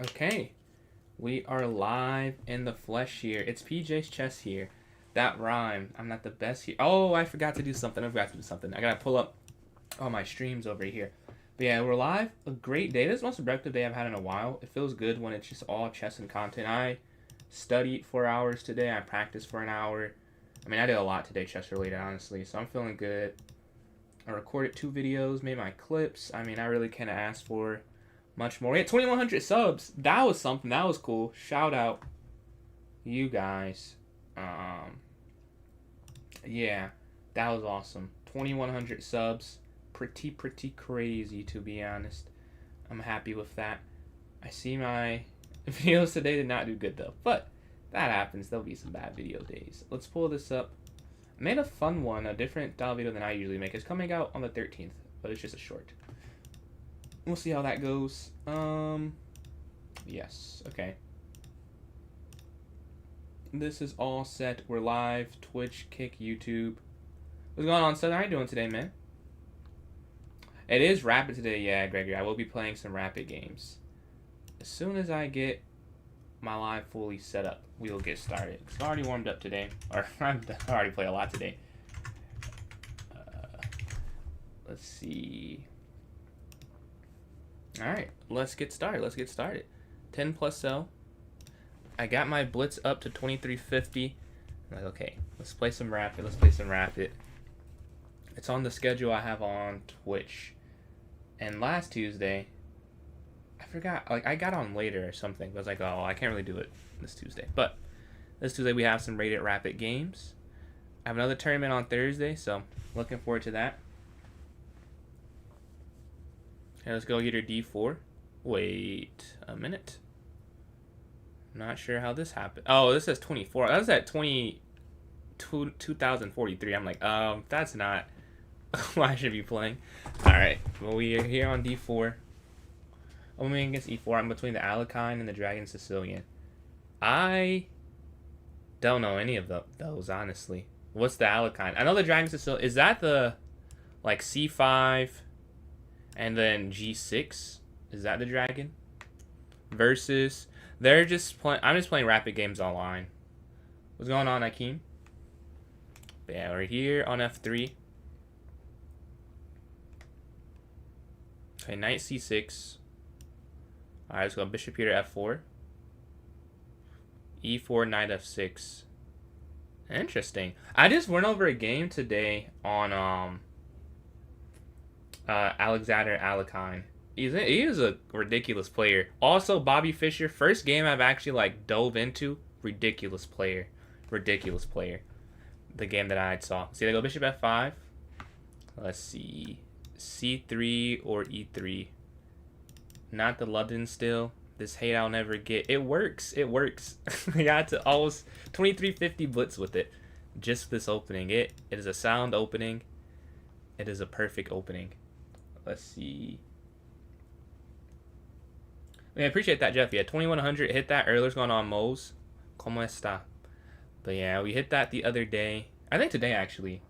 Okay, we are live in the flesh here. It's PJ's chess here. That rhyme. I'm not the best here. Oh, I forgot to do something. I gotta pull up all my streams over here. But yeah, we're live. A great day. This is the most productive day I've had in a while. It feels good when it's just all chess and content. I studied 4 hours today. I practiced for an hour. I mean, I did a lot today, chess related, honestly. So I'm feeling good. I recorded 2 videos, made my clips. I mean, I really can't ask for much more. We had 2,100 subs. That was something. That was cool. Shout out you guys. Yeah, that was awesome. 2,100 subs. Pretty crazy, to be honest. I'm happy with that. I see my videos today did not do good, though. But that happens. There'll be some bad video days. Let's pull this up. I made a fun one, a different style video than I usually make. It's coming out on the 13th, but it's just a short. We'll see how that goes. Yes, okay. This is all set. We're live. Twitch, Kick, YouTube. What's going on, Southern? How you doing today, man? It is Rapid today, yeah, Gregory. I will be playing some Rapid games. As soon as I get my live fully set up, we will get started. I've already warmed up today. Or, I already played a lot today. Let's see. Alright, let's get started. 10 plus cell. I got my blitz up to 2350. I'm like, okay, let's play some Rapid. It's on the schedule I have on Twitch. And last Tuesday, I forgot, like, I got on later or something. I was like, oh, I can't really do it this Tuesday. But this Tuesday we have some rated Rapid games. I have another tournament on Thursday, so looking forward to that. Okay, let's go get her D4. Wait a minute. Not sure how this happened. Oh, this says 24. That was at 2043. I'm like, that's not what I should be playing. Alright, well, we are here on D4. Opening against E4. I'm between the Alekhine and the Dragon Sicilian. I don't know any of those, honestly. What's the Alekhine? I know the Dragon Sicilian. Is that the, like, C5 and then G6? Is that the Dragon? Versus... They're just playing. I'm just playing Rapid games online. What's going on, Akeem? But yeah, we're here on F3. Okay, Knight C6. Alright, let's go Bishop here to F4. E4, Knight F6. Interesting. I just went over a game today on Alexander Alekhine. He is a ridiculous player. Also, Bobby Fischer, first game I've actually like dove into. Ridiculous player. The game that I saw. See, they go Bishop F5. Let's see. C3 or E3. Not the London still. This hate I'll never get. It works. I got to almost 2350 blitz with it. Just this opening. It is a sound opening. It is a perfect opening. Let's see. I appreciate that, Jeff. Yeah, 2100. Hit that earlier. What's going on, Mose? Como esta? But yeah, we hit that the other day. I think today, actually.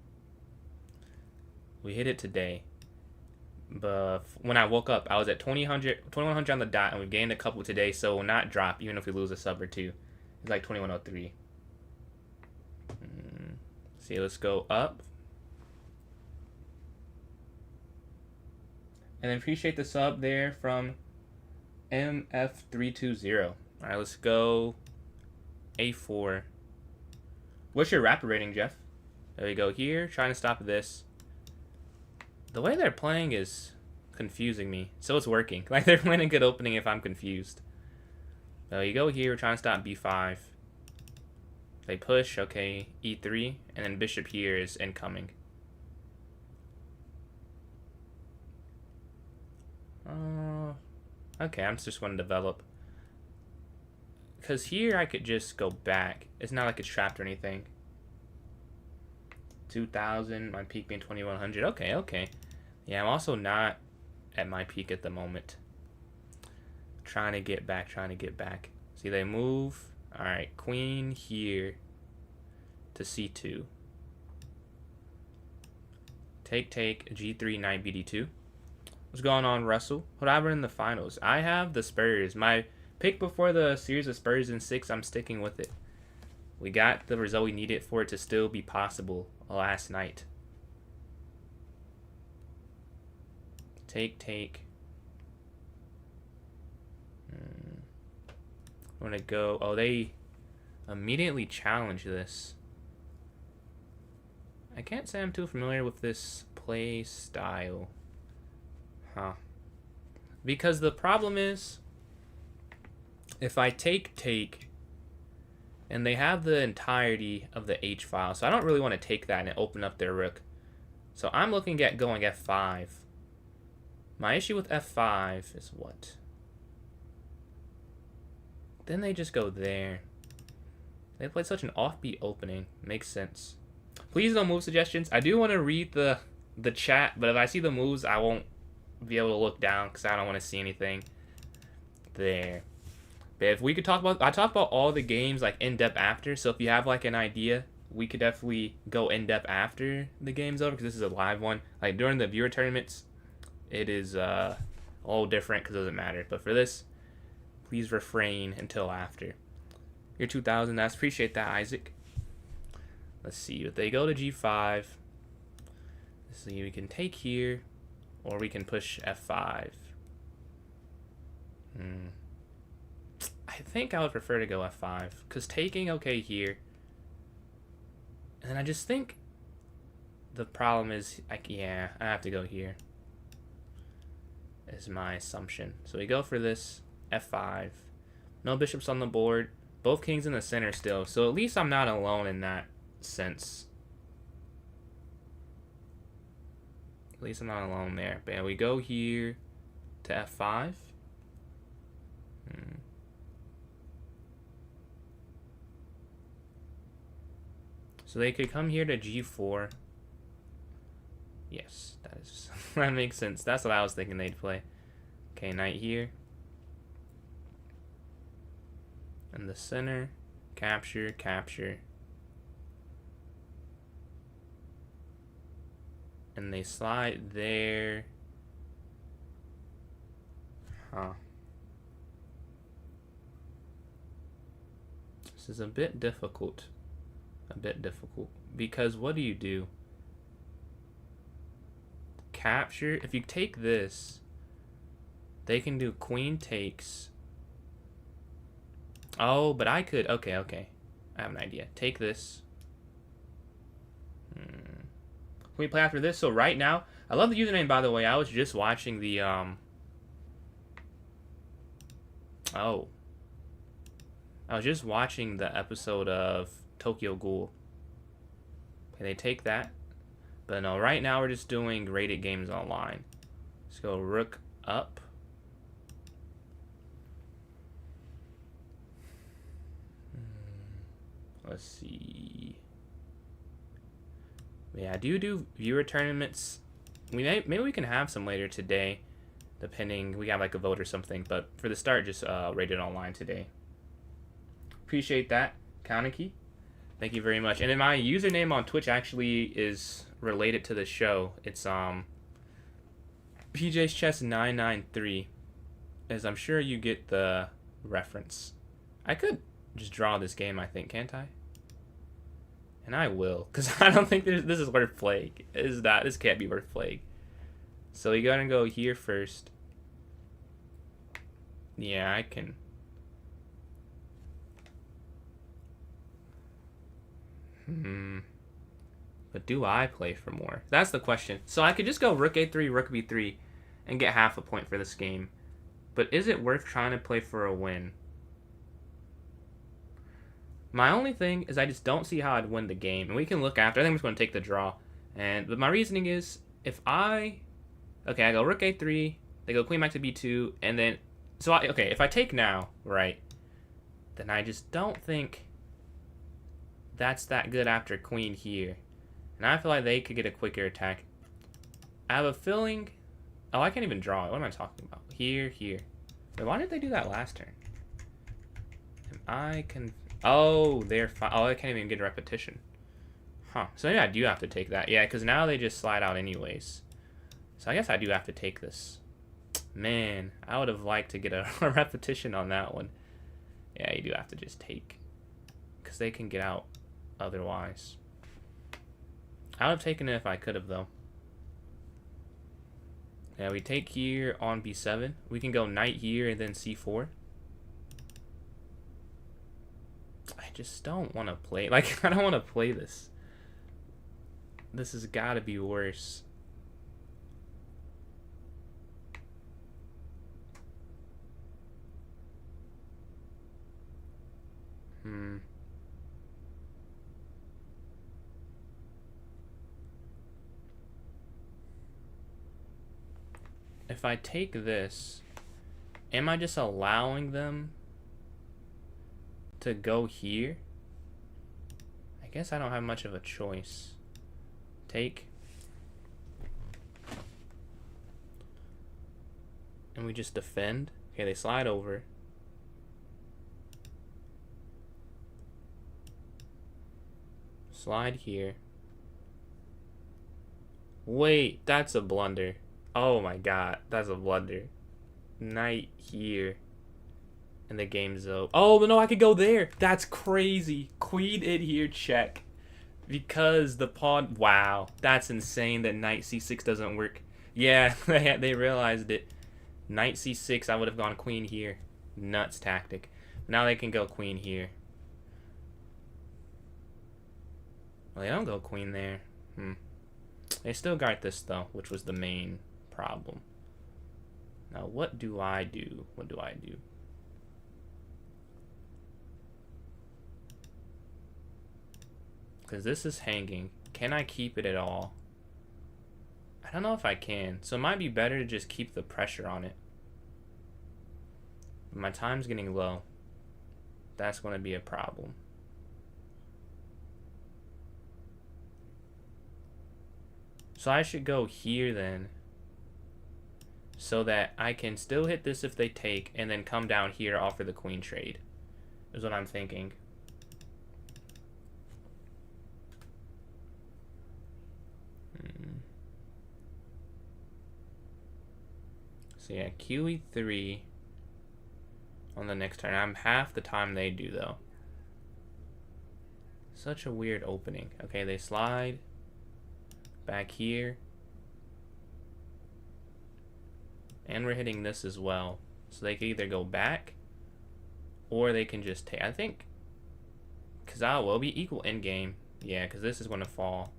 We hit it today. But when I woke up, I was at 2100 on the dot, and we've gained a couple today, so we'll not drop, even if we lose a sub or two. It's like 2103. See, let's go up. And then appreciate the sub there from MF320. Alright, let's go A4. What's your Rapid rating, Jeff? There we go here. Trying to stop this. The way they're playing is confusing me. So it's working. Like, they're playing a good opening if I'm confused. There you go here. We're trying to stop B5. They push. Okay, E3. And then Bishop here is incoming. Okay, I'm just going to develop. Because here I could just go back. It's not like it's trapped or anything. 2000, my peak being 2100. Okay. Yeah, I'm also not at my peak at the moment. Trying to get back. See, they move. Alright, queen here to C2. Take, G3, knight BD2. What's going on, Russell? What happened in the finals? I have the Spurs. My pick before the series of Spurs in 6, I'm sticking with it. We got the result we needed for it to still be possible last night. Take. I'm going to go... Oh, they immediately challenge this. I can't say I'm too familiar with this play style. Huh. Because the problem is, if I take, and they have the entirety of the H file, so I don't really want to take that and open up their rook. So I'm looking at going F5. My issue with F5 is what? Then they just go there. They played such an offbeat opening. Makes sense. Please no move suggestions. I do want to read the chat, but if I see the moves, I won't be able to look down because I don't want to see anything there. But if we could talk about, I talk about all the games like in depth after. So if you have like an idea, we could definitely go in depth after the game's over because this is a live one. Like during the viewer tournaments, it is all different because it doesn't matter. But for this, please refrain until after. You're 2000. That's appreciate that, Isaac. Let's see. If they go to G5, let's see. We can take here, or we can push F5. I think I would prefer to go F5 because taking okay here. And I just think the problem is, I have to go here. Is my assumption. So we go for this F5. No bishops on the board. Both kings in the center still. So at least I'm not alone in that sense. At least I'm not alone there. But we go here to F5. So they could come here to G4. Yes, that makes sense. That's what I was thinking they'd play. Okay, knight here. And the center, capture. And they slide there. Huh. This is a bit difficult. Because what do? Capture. If you take this, they can do queen takes. Oh, but I could. Okay. I have an idea. Take this. Can we play after this? So right now, I love the username, by the way. I was just watching the I was just watching the episode of Tokyo Ghoul. Okay, they take that. But no, right now we're just doing rated games online. Let's go rook up. Let's see. Yeah, I do viewer tournaments. Maybe we can have some later today, depending. We got like a vote or something. But for the start, just rated online today. Appreciate that, Kaneki. Thank you very much. And then my username on Twitch actually is related to the show. It's PJ's Chess 993, as I'm sure you get the reference. I could just draw this game, I think, can't I? And I will, because I don't think this is worth playing. This can't be worth playing. So we gotta go here first. Yeah, I can. But do I play for more? That's the question. So I could just go rook a3, rook b3, and get half a point for this game. But is it worth trying to play for a win? My only thing is I just don't see how I'd win the game. And we can look after. I think I'm just going to take the draw. But my reasoning is, if I go rook a3, they go queen back to b2, and then... So, if I take now, right, then I just don't think that's that good after queen here. And I feel like they could get a quicker attack. I have a feeling... Oh, I can't even draw it. What am I talking about? Here. Wait, why did they do that last turn? I can... Oh, they're fine. Oh, I can't even get a repetition. Huh. So maybe I do have to take that. Yeah, because now they just slide out anyways. So I guess I do have to take this. Man, I would have liked to get a repetition on that one. Yeah, you do have to just take. Because they can get out otherwise. I would have taken it if I could have, though. Yeah, we take here on b7. We can go knight here and then c4. I just don't want to play. Like, I don't want to play this. This has got to be worse. If I take this, am I just allowing them to go here? I guess I don't have much of a choice. Take. And we just defend. Okay, they slide over. Slide here. Wait, that's a blunder. Oh my god, that's a blunder. Knight here. And the game's over. Oh, no, I could go there. That's crazy. Queen in here, check. Because the pawn... Wow, that's insane that knight c6 doesn't work. Yeah, they realized it. Knight c6, I would have gone queen here. Nuts tactic. Now they can go queen here. Well, they don't go queen there. They still got this, though, which was the main problem. Now, what do I do? What do I do? Because this is hanging. Can I keep it at all? I don't know if I can. So it might be better to just keep the pressure on it. My time's getting low. That's going to be a problem. So I should go here then. So that I can still hit this if they take, and then come down here, offer the queen trade. Is what I'm thinking. So yeah, QE3 on the next turn. I'm half the time they do, though. Such a weird opening. Okay, they slide back here. And we're hitting this as well. So they can either go back, or they can just take. I think Kazawa will be equal in game. Yeah, because this is going to fall.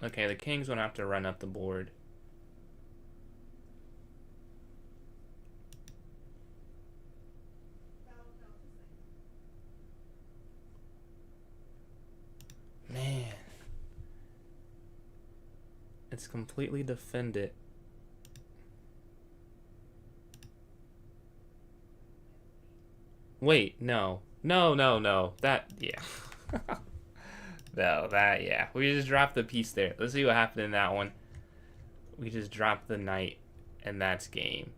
Okay, the king's going to have to run up the board. Man. It's completely defended. Wait, no. No. That, yeah. No, that, yeah. We just dropped the piece there. Let's see what happened in that one. We just dropped the knight, and that's game.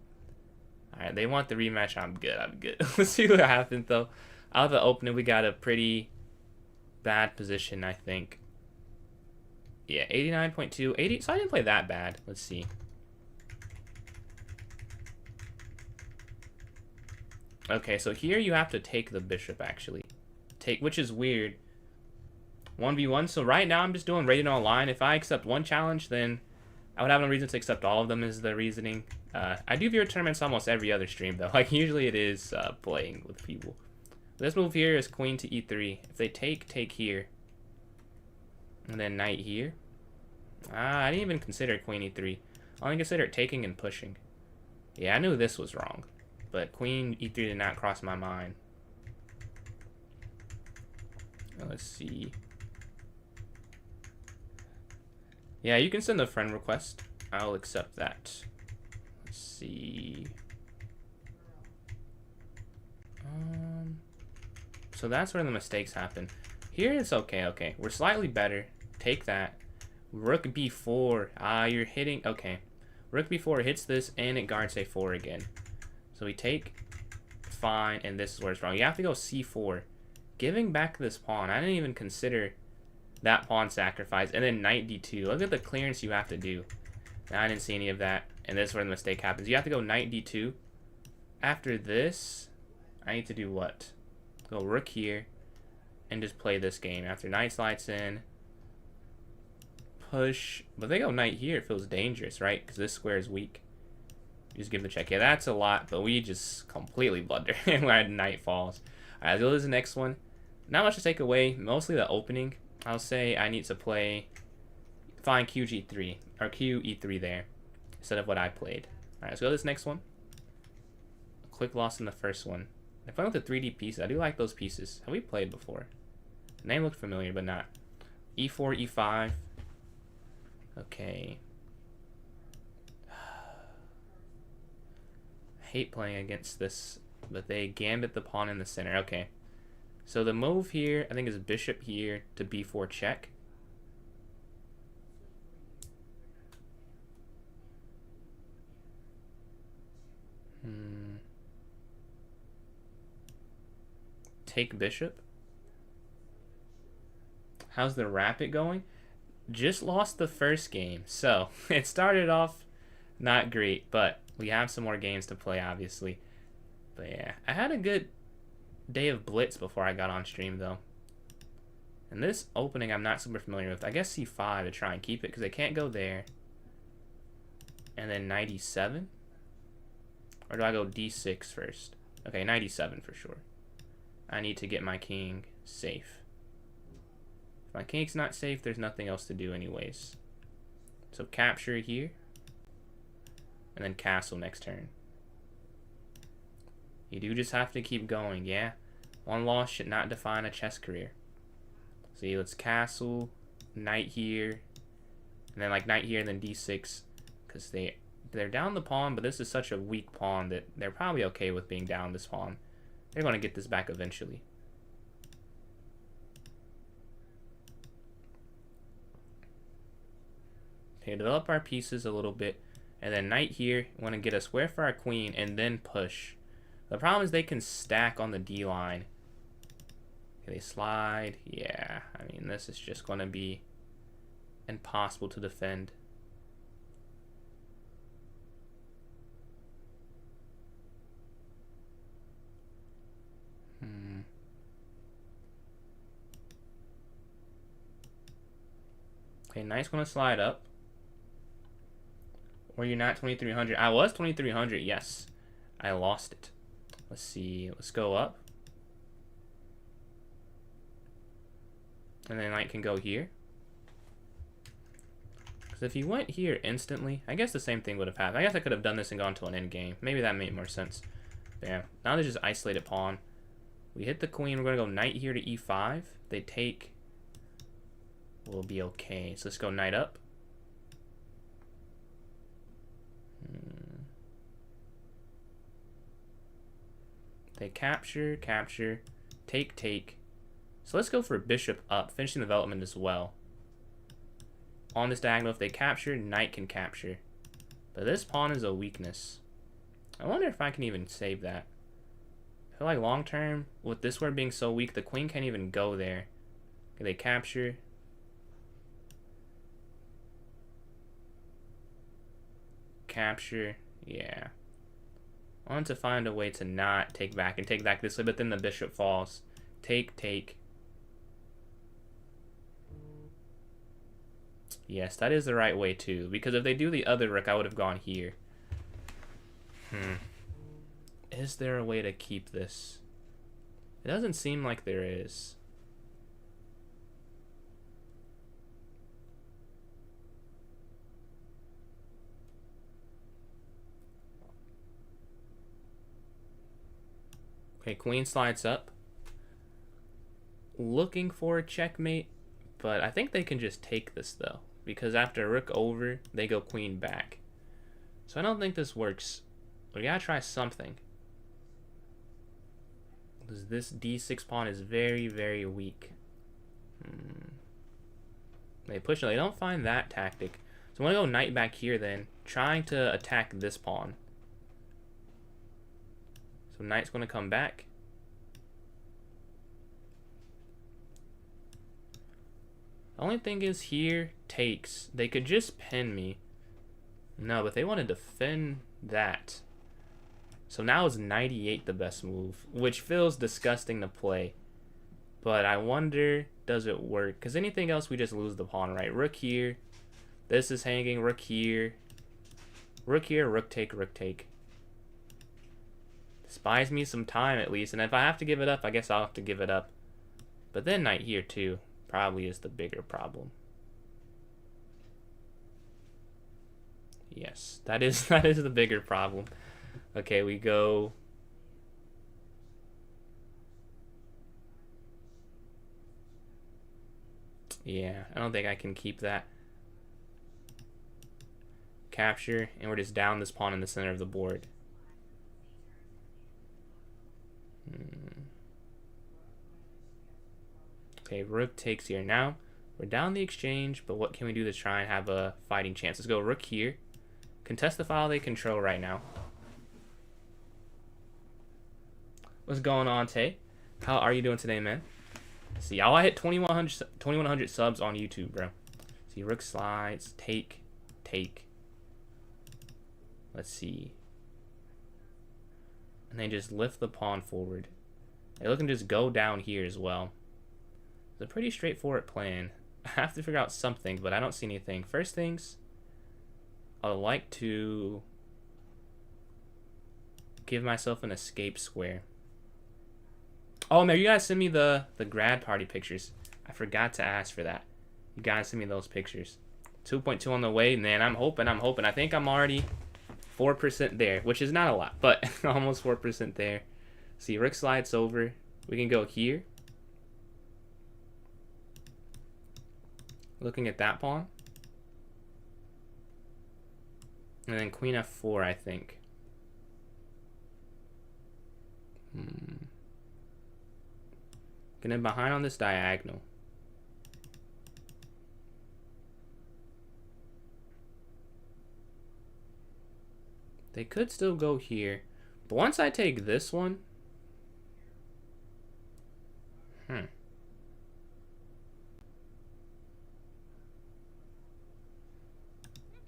Alright, they want the rematch. I'm good. Let's see what happened, though. Out of the opening, we got a pretty bad position, I think. Yeah, 89.2. 80, so I didn't play that bad. Let's see. Okay, so here you have to take the bishop, actually. Which is weird. 1v1, so right now I'm just doing rated online. If I accept one challenge, then I would have no reason to accept all of them, is the reasoning. I do viewer tournaments almost every other stream, though. Like, usually it is playing with people. This move here is queen to e3. If they take here. And then knight here. I didn't even consider queen e3. I only considered taking and pushing. Yeah, I knew this was wrong. But queen e3 did not cross my mind. Let's see. Yeah, you can send a friend request. I'll accept that. Let's see. So that's where the mistakes happen. Here it's okay. We're slightly better. Take that. Rook b4. You're hitting. Okay. Rook b4 hits this, and it guards a4 again. So we take, fine, and this is where it's wrong. You have to go c4. Giving back this pawn. I didn't even consider that pawn sacrifice. And then knight d2. Look at the clearance you have to do. Now, I didn't see any of that, and this is where the mistake happens. You have to go knight d2. After this, I need to do what? Go rook here, and just play this game. After knight slides in, push. But they go knight here, it feels dangerous, right? Because this square is weak. You just give the check. Yeah, that's a lot, but we just completely blunder when knight falls. All right, let's go to the next one. Not much to take away. Mostly the opening. I'll say I need to play, find QG3, or QE3 there, instead of what I played. All right, let's go to this next one. A quick loss in the first one. I played with the 3D pieces. I do like those pieces. Have we played before? The name looked familiar, but not. E4, E5. Okay. I hate playing against this, but they gambit the pawn in the center. Okay. So the move here, I think, is bishop here to b4 check. Take bishop. How's the rapid going? Just lost the first game, so it started off not great, but we have some more games to play, obviously. But yeah, I had a good day of blitz before I got on stream, though. And this opening I'm not super familiar with. I guess c5 to try and keep it, because they can't go there. And then knight e7? Or do I go d6 first? Okay, knight e7 for sure. I need to get my king safe. If my king's not safe, there's nothing else to do anyways. So capture here. And then castle next turn. You do just have to keep going, yeah? One loss should not define a chess career. See, let's castle, knight here, and then like knight here and then d6, because they're down the pawn, but this is such a weak pawn that they're probably okay with being down this pawn. They're going to get this back eventually. Okay, develop our pieces a little bit, and then knight here, want to get a square for our queen, and then push. The problem is they can stack on the D line. Okay, they slide. Yeah, I mean, this is just going to be impossible to defend. Okay, knight's going to slide up. Or you're not 2300. I was 2300, yes. I lost it. Let's see. Let's go up. And then knight can go here. Because if he went here instantly, I guess the same thing would have happened. I guess I could have done this and gone to an endgame. Maybe that made more sense. But yeah, now they just isolated pawn. We hit the queen. We're going to go knight here to e5. They take. We'll be okay. So let's go knight up. They capture, capture, take, take. So let's go for bishop up, finishing development as well. On this diagonal, if they capture, knight can capture. But this pawn is a weakness. I wonder if I can even save that. I feel like long term, with this square being so weak, the queen can't even go there. Okay, they capture. Capture, yeah. I want to find a way to not take back and take back this way, but then the bishop falls. Take, take. Yes, that is the right way too, because if they do the other rook, I would have gone here. Is there a way to keep this? It doesn't seem like there is. Okay, queen slides up. Looking for a checkmate, but I think they can just take this though, because after rook over, they go queen back. So I don't think this works. We gotta try something. Because this d6 pawn is very, very weak. They push it. They don't find that tactic. So I'm going to go knight back here then, trying to attack this pawn. So knight's going to come back. The only thing is here takes. They could just pin me. No, but they want to defend that. So now is 98 the best move, which feels disgusting to play. But I wonder, does it work? Because anything else, we just lose the pawn, right? Rook here. This is hanging. Rook here. Rook here. Rook take. Rook take. This buys me some time at least. And if I have to give it up, I guess I'll have to give it up. But then knight here too probably is the bigger problem. Yes, that is the bigger problem. Okay, we go. Yeah, I don't think I can keep that. Capture, and we're just down this pawn in the center of the board. Okay, rook takes here. Now, we're down the exchange, but what can we do to try and have a fighting chance? Let's go rook here. Contest the file they control right now. What's going on, Tay? How are you doing today, man? See, I hit 2100 subs on YouTube, bro. See, rook slides, take. Let's see. And then just lift the pawn forward. They're looking to just go down here as well. It's a pretty straightforward plan. I have to figure out something, but I don't see anything. First things, I would like to give myself an escape square. Oh, man, you guys send me the grad party pictures. I forgot to ask for that. You guys send me those pictures. 2.2 on the way, man. I'm hoping. I think I'm already 4% there, which is not a lot, but almost 4% there. See, rook slides over. We can go here. Looking at that pawn. And then queen f4, I think. Getting behind on this diagonal. They could still go here. But once I take this one...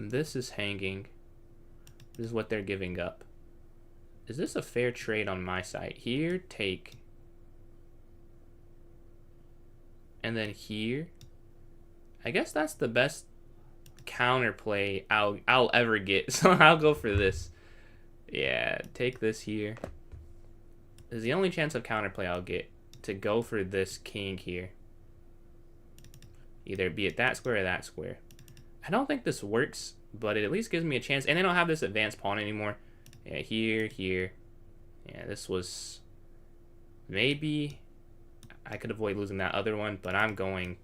This is hanging. This is what they're giving up. Is this a fair trade on my side? Here, take. And then here. I guess that's the best counterplay I'll ever get. So I'll go for this. Yeah, take this here. This is the only chance of counterplay I'll get, to go for this king here. Either be it that square or that square. I don't think this works, but it at least gives me a chance. And I don't have this advanced pawn anymore. Yeah, here. Yeah, this was... Maybe I could avoid losing that other one, but I'm going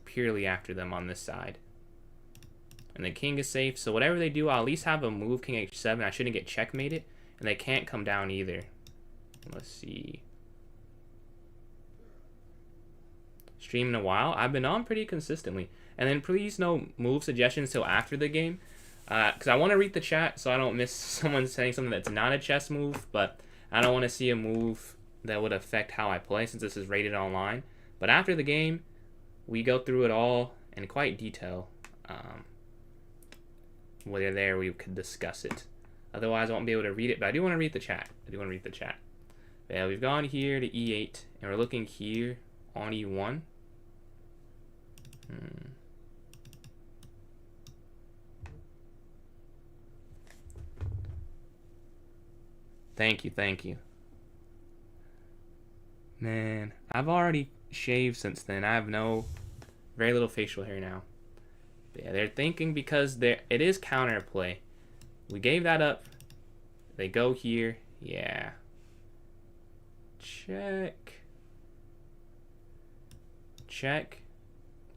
purely after them on this side. And the king is safe, so whatever they do, I'll at least have a move, king h7. I shouldn't get checkmated, and they can't come down either. Let's see. Stream in a while. I've been on pretty consistently. And then please no move suggestions till after the game. Because I want to read the chat so I don't miss someone saying something that's not a chess move. But I don't want to see a move that would affect how I play since this is rated online. But after the game, we go through it all in quite detail. When you're there, we could discuss it. Otherwise, I won't be able to read it. But I do want to read the chat. Yeah, we've gone here to e8. And we're looking here on e1. Thank you. Man, I've already shaved since then. I have very little facial hair now. But yeah, they're thinking because it is counterplay. We gave that up. They go here. Yeah. Check.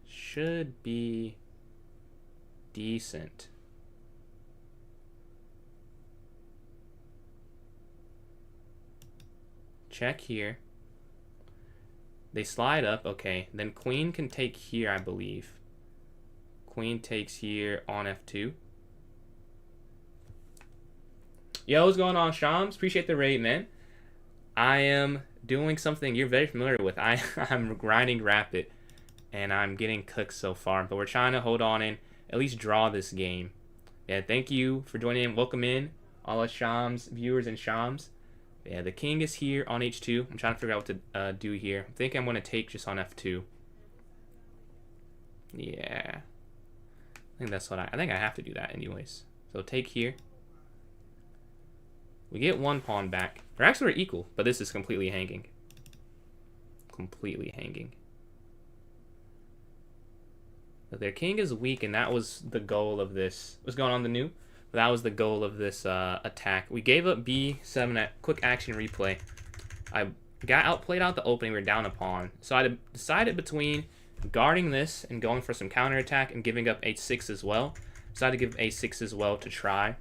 Should be decent. Check here. They slide up, okay. Then queen can take here, I believe. Queen takes here on f2. Yo, what's going on, Shams? Appreciate the raid, man. I am doing something you're very familiar with. I'm grinding rapid, and I'm getting cooked so far. But we're trying to hold on and at least draw this game. Yeah, thank you for joining in. Welcome in, all of Shams viewers and Shams. Yeah, the king is here on h2. I'm trying to figure out what to do here. I think I'm going to take just on f2. Yeah. I think that's what I think I have to do that anyways. So take here. We get one pawn back. Or actually we're equal, but this is completely hanging. Completely hanging. But their king is weak, and that was the goal of this. What's going on, the new? That was the goal of this attack. We gave up b7 at quick action replay. I got outplayed out the opening. We were down a pawn. So I decided between guarding this and going for some counterattack and giving up h6 as well. Decided to give a6 as well to try.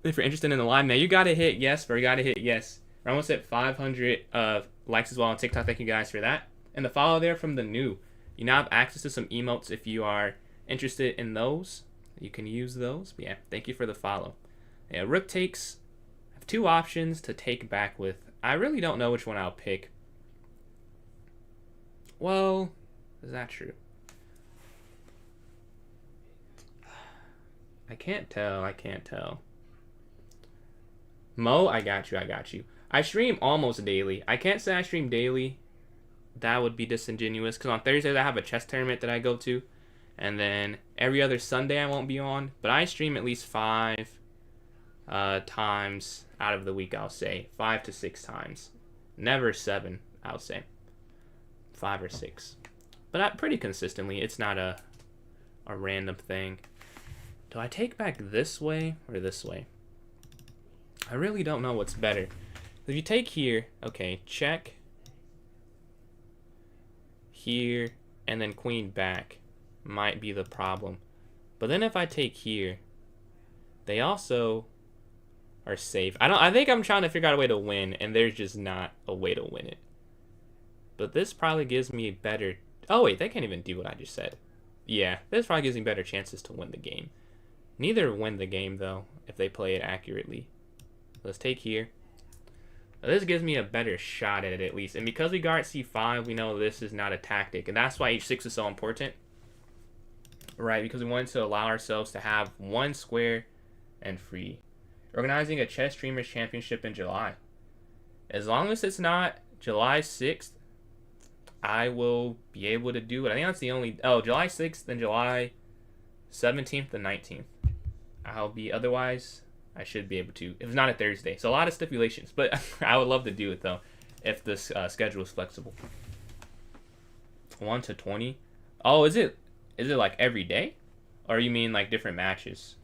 If you're interested in the live, man, you gotta hit yes, bro. You gotta hit yes. We're almost at 500 likes as well on TikTok. Thank you guys for that. And the follow there from the new. You now have access to some emotes if you are interested in those. You can use those. But yeah, thank you for the follow. Yeah, rook takes. I have two options to take back with. I really don't know which one I'll pick. Well, is that true? I can't tell. I can't tell. Mo, I got you. I got you. I stream almost daily. I can't say I stream daily. That would be disingenuous. Because on Thursdays, I have a chess tournament that I go to. And then every other Sunday, I won't be on. But I stream at least 5 times out of the week, I'll say. 5 to 6 times. Never 7, I'll say. 5 or 6. But pretty consistently. It's not a random thing. Do I take back this way or this way? I really don't know what's better. If you take here, okay, check. Here, and then queen back might be the problem. But then if I take here, they also are safe. I think I'm trying to figure out a way to win, and there's just not a way to win it. But this probably gives me a better... Oh, wait, they can't even do what I just said. Yeah, this probably gives me better chances to win the game. Neither win the game, though, if they play it accurately. Let's take here. Now, this gives me a better shot at it, at least. And because we guard c5, we know this is not a tactic. And that's why h6 is so important. Right, because we wanted to allow ourselves to have one square and free. Organizing a chess streamers championship in July. As long as it's not July 6th, I will be able to do it. I think that's the only... Oh, July 6th and July 17th and 19th. I'll be... Otherwise, I should be able to. If it's not a Thursday. So a lot of stipulations. But I would love to do it, though, if this schedule is flexible. 1 to 20. Oh, is it like every day? Or you mean like different matches?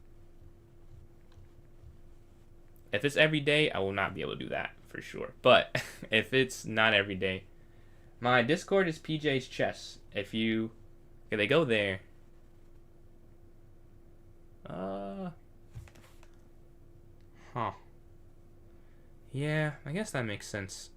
If it's every day, I will not be able to do that for sure. But if it's not every day, my Discord is PJ's Chess. If you, okay, they go there. Huh. Yeah, I guess that makes sense.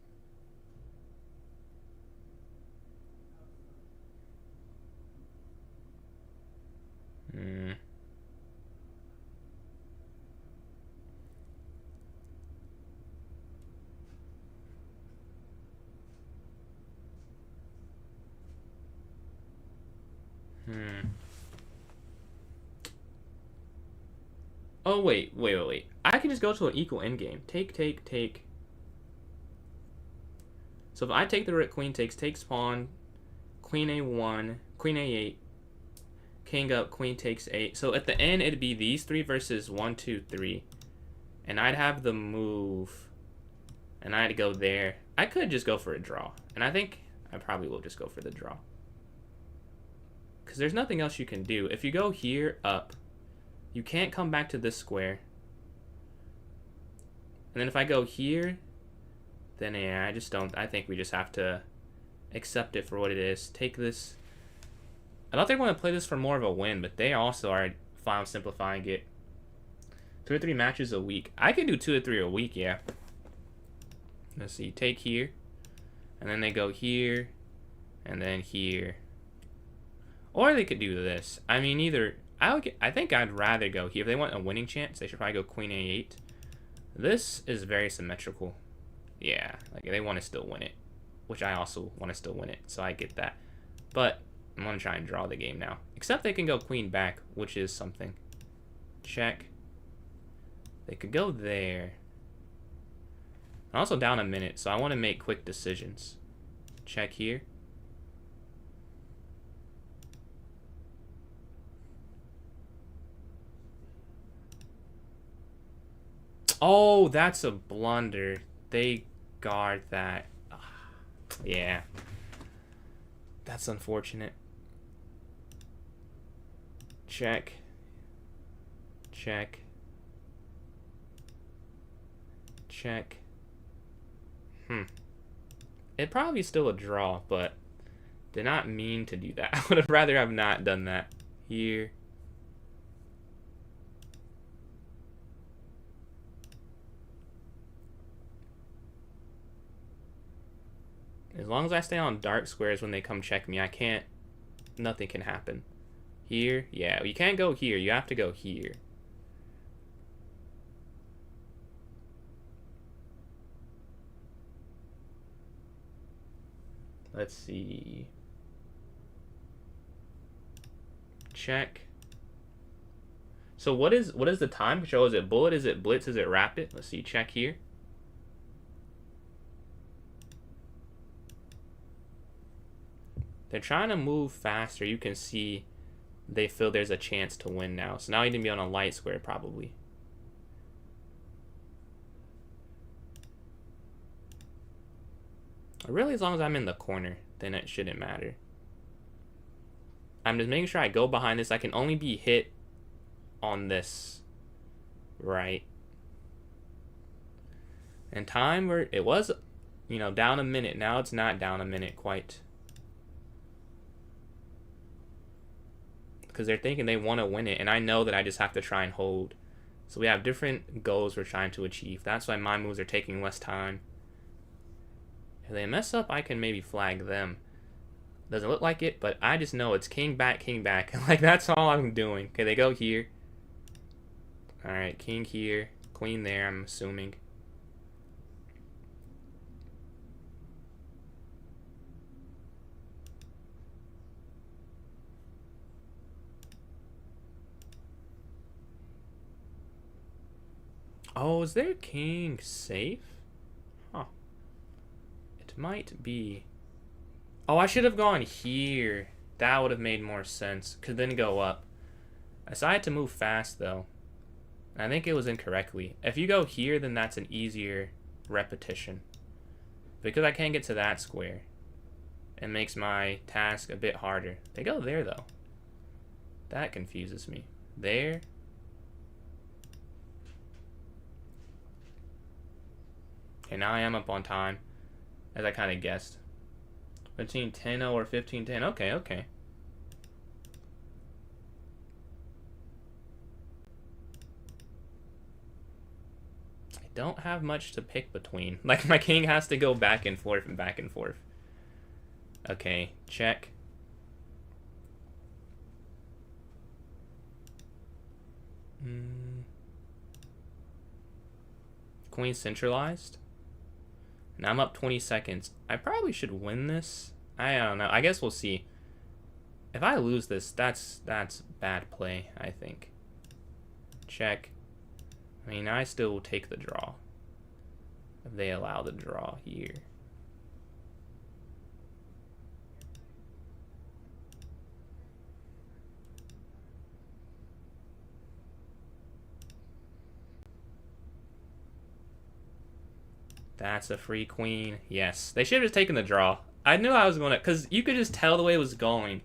Oh, wait. I can just go to an equal endgame. Take. So if I take the rook, queen takes pawn, queen a1, queen a8, king up, queen takes 8. So at the end, it'd be these three versus 1, 2, 3. And I'd have the move, and I'd go there. I could just go for a draw. And I think I probably will just go for the draw. Because there's nothing else you can do. If you go here, up, you can't come back to this square. And then if I go here, then yeah, I just don't. I think we just have to accept it for what it is. Take this. I thought they were going to play this for more of a win, but they also are fine simplifying it. 2 or 3 matches a week. I can do 2 or 3 a week, yeah. Let's see. Take here. And then they go here. And then here. Or they could do this. I mean, either I think I'd rather go here. If they want a winning chance, they should probably go queen a8. This is very symmetrical. Yeah, like they want to still win it, which I also want to still win it, so I get that. But I'm gonna try and draw the game now. Except they can go queen back, which is something. Check. They could go there. I'm also down a minute, so I want to make quick decisions. Check here. Oh, that's a blunder. They guard that. Yeah. That's unfortunate. Check. Check. Check. It'd probably be still a draw, but did not mean to do that. I would have rather have not done that. Here. As long as I stay on dark squares when they come check me, I can't... Nothing can happen. Here? Yeah, you can't go here. You have to go here. Let's see. Check. So what is the time control? Is it bullet? Is it blitz? Is it rapid? Let's see. Check here. They're trying to move faster. You can see they feel there's a chance to win now. So now you need to be on a light square probably. Really, as long as I'm in the corner, then it shouldn't matter. I'm just making sure I go behind this. I can only be hit on this. Right. And time where it was, you know, down a minute. Now it's not down a minute quite. Because they're thinking they want to win it, and I know that I just have to try and hold. So we have different goals we're trying to achieve. That's why my moves are taking less time. If they mess up, I can maybe flag them. Doesn't look like it, but I just know it's king back. Like, that's all I'm doing. Okay, they go here. Alright, king here, queen there, I'm assuming. Oh, is their king safe? Huh. It might be. Oh, I should have gone here. That would have made more sense. Could then go up. I decided to move fast, though. I think it was incorrectly. If you go here, then that's an easier repetition. Because I can't get to that square. It makes my task a bit harder. They go there, though. That confuses me. There. Okay, now I am up on time, as I kind of guessed. 15-10 or 15-10. Okay, okay. I don't have much to pick between. Like, my king has to go back and forth and back and forth. Okay, check. Queen centralized. Now I'm up 20 seconds. I probably should win this. I don't know. I guess we'll see. If I lose this, that's bad play, I think. Check. I mean, I still will take the draw. If they allow the draw here. That's a free queen. Yes. They should have just taken the draw. I knew I was going to... Because you could just tell the way it was going.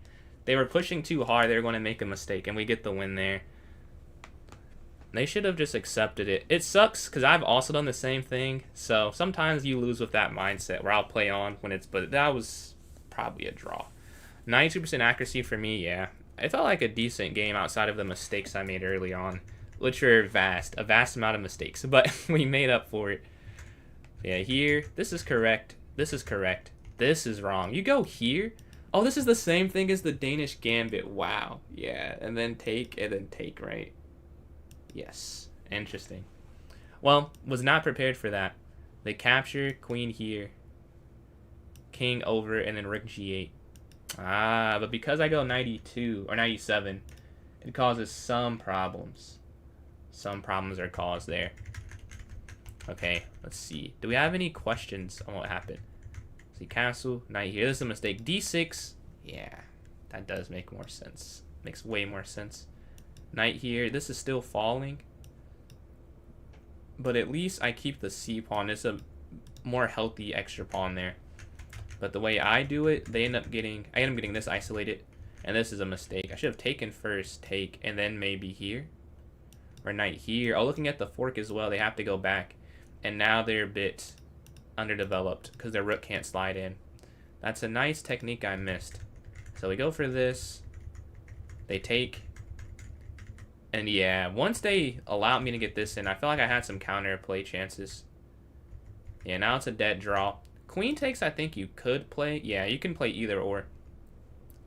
They were pushing too hard. They were going to make a mistake. And we get the win there. They should have just accepted it. It sucks because I've also done the same thing. So sometimes you lose with that mindset where I'll play on when it's... But that was probably a draw. 92% accuracy for me, yeah. It felt like a decent game outside of the mistakes I made early on. Which were vast. A vast amount of mistakes. But we made up for it. Yeah, here, this is correct. This is correct. This is wrong. You go here. Oh, this is the same thing as the Danish Gambit. Wow. Yeah, and then take, right? Yes. Interesting. Well, was not prepared for that. They capture queen here, king over, and then rook g8. Ah, but because I go 92 or 97, it causes some problems. Some problems are caused there. Okay, let's see. Do we have any questions on what happened? See, castle, knight here. This is a mistake. d6. Yeah, that does make more sense. Makes way more sense. Knight here. This is still falling. But at least I keep the c pawn. It's a more healthy extra pawn there. But the way I do it, I end up getting this isolated. And this is a mistake. I should have taken first, take, and then maybe here. Or knight here. Oh, looking at the fork as well, they have to go back. And now they're a bit underdeveloped because their rook can't slide in. That's a nice technique I missed. So we go for this. They take. And yeah, once they allowed me to get this in, I felt like I had some counter play chances. Yeah, now it's a dead draw. Queen takes, I think you could play. Yeah, you can play either or.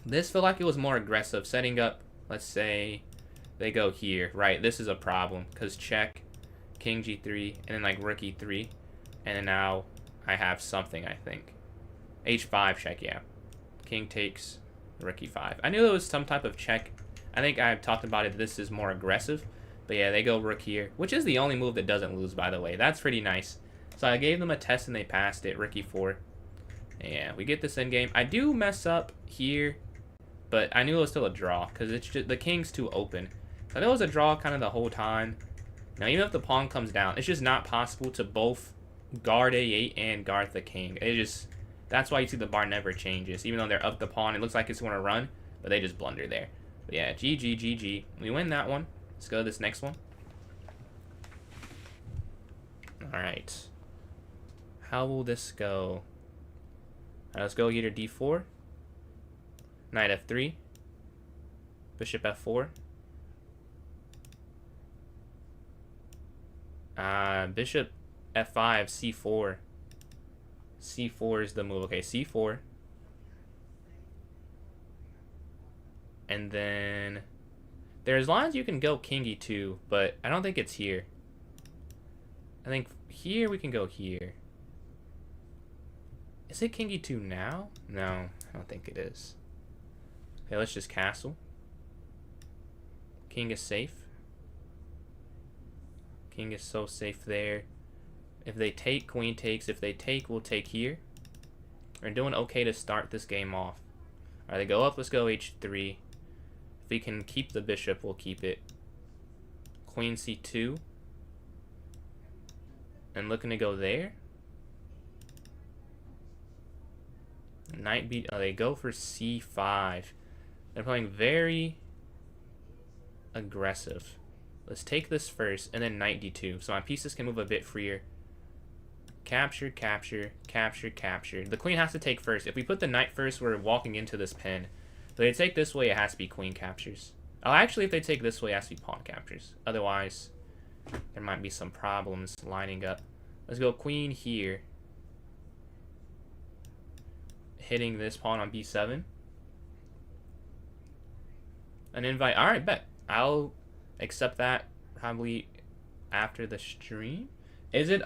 This felt like it was more aggressive, setting up, let's say, they go here. Right, this is a problem, because check, king g3, and then like rook e3. And then now I have something, I think. h5 check, yeah. King takes, rook e5. I knew there was some type of check. I think I've talked about it, this is more aggressive. But yeah, they go rook here, which is the only move that doesn't lose, by the way. That's pretty nice. So I gave them a test and they passed it, rook e4. Yeah, we get this endgame. I do mess up here, but I knew it was still a draw, because it's just the king's too open. So it was a draw kind of the whole time. Now, even if the pawn comes down, it's just not possible to both guard a8 and guard the king. It just, that's why you see the bar never changes. Even though they're up the pawn, it looks like it's going to run, but they just blunder there. But yeah, GG, GG. We win that one. Let's go to this next one. All right. How will this go? Let's go here to d4. Knight f3. Bishop f4. Bishop f5, c4. c4 is the move. Okay, c4. And then there's lines you can go king e2, but I don't think it's here. I think here we can go here. Is it king e2 now? No, I don't think it is. Okay, let's just castle. King is safe. King is so safe there. If they take, queen takes. If they take, we'll take here. We're doing okay to start this game off. Alright, they go up. Let's go h3. If we can keep the bishop, we'll keep it. Queen c2. And looking to go there. Knight b. Oh, they go for c5. They're playing very aggressive. Let's take this first, and then knight d2. So my pieces can move a bit freer. Capture, capture, capture, capture. The queen has to take first. If we put the knight first, we're walking into this pin. If they take this way, it has to be queen captures. Oh, actually, if they take this way, it has to be pawn captures. Otherwise, there might be some problems lining up. Let's go queen here. Hitting this pawn on b7. An invite. Alright, bet. I'll accept that probably after the stream. Is it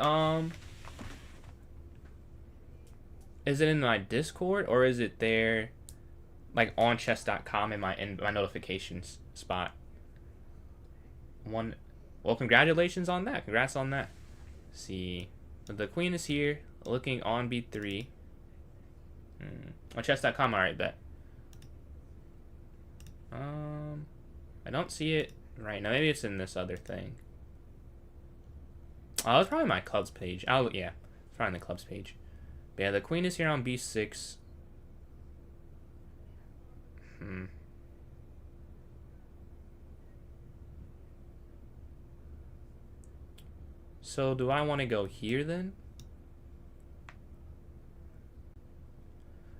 in my Discord, or is it there like on chess.com in my notifications spot? Well, congratulations on that. Congrats on that. Let's see. The queen is here looking on b3. On chess.com, alright, bet. I don't see it right now. Maybe it's in this other thing. Oh, it's probably my clubs page. Yeah, it's probably on the clubs page. But yeah, the queen is here on b6. So do I want to go here then?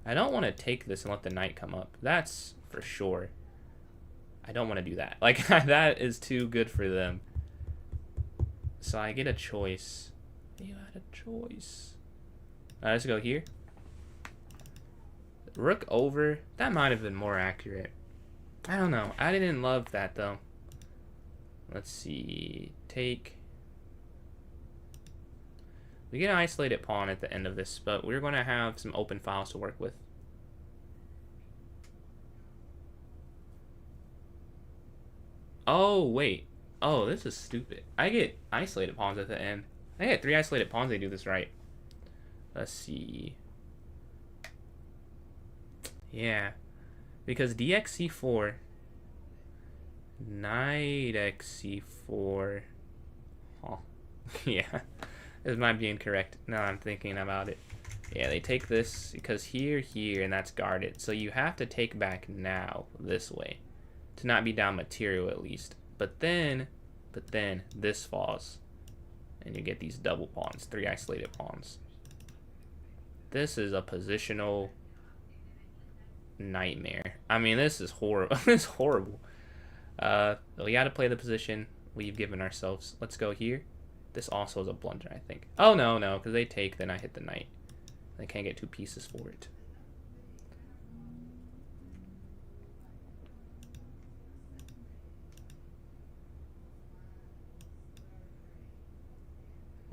I don't want to take this and let the knight come up. That's for sure. I don't want to do that. Like, that is too good for them. So I get a choice. You had a choice. Let's go here. Rook over. That might have been more accurate. I don't know. I didn't love that, though. Let's see. Take. We get an isolated pawn at the end of this, but we're going to have some open files to work with. Oh, wait. Oh, this is stupid. I get isolated pawns at the end. I get 3 isolated pawns. They do this right. Let's see. Yeah. Because dxc4, knight xc4. Oh, yeah. This might be incorrect. Now I'm thinking about it. Yeah, they take this because here, and that's guarded. So you have to take back now this way to not be down material at least. But then this falls, and you get these double pawns, 3 isolated pawns. This is a positional nightmare. I mean, this is horrible. It's horrible. We got to play the position we've given ourselves. Let's go here. This also is a blunder, I think. Oh, no, because they take, then I hit the knight. They can't get 2 pieces for it.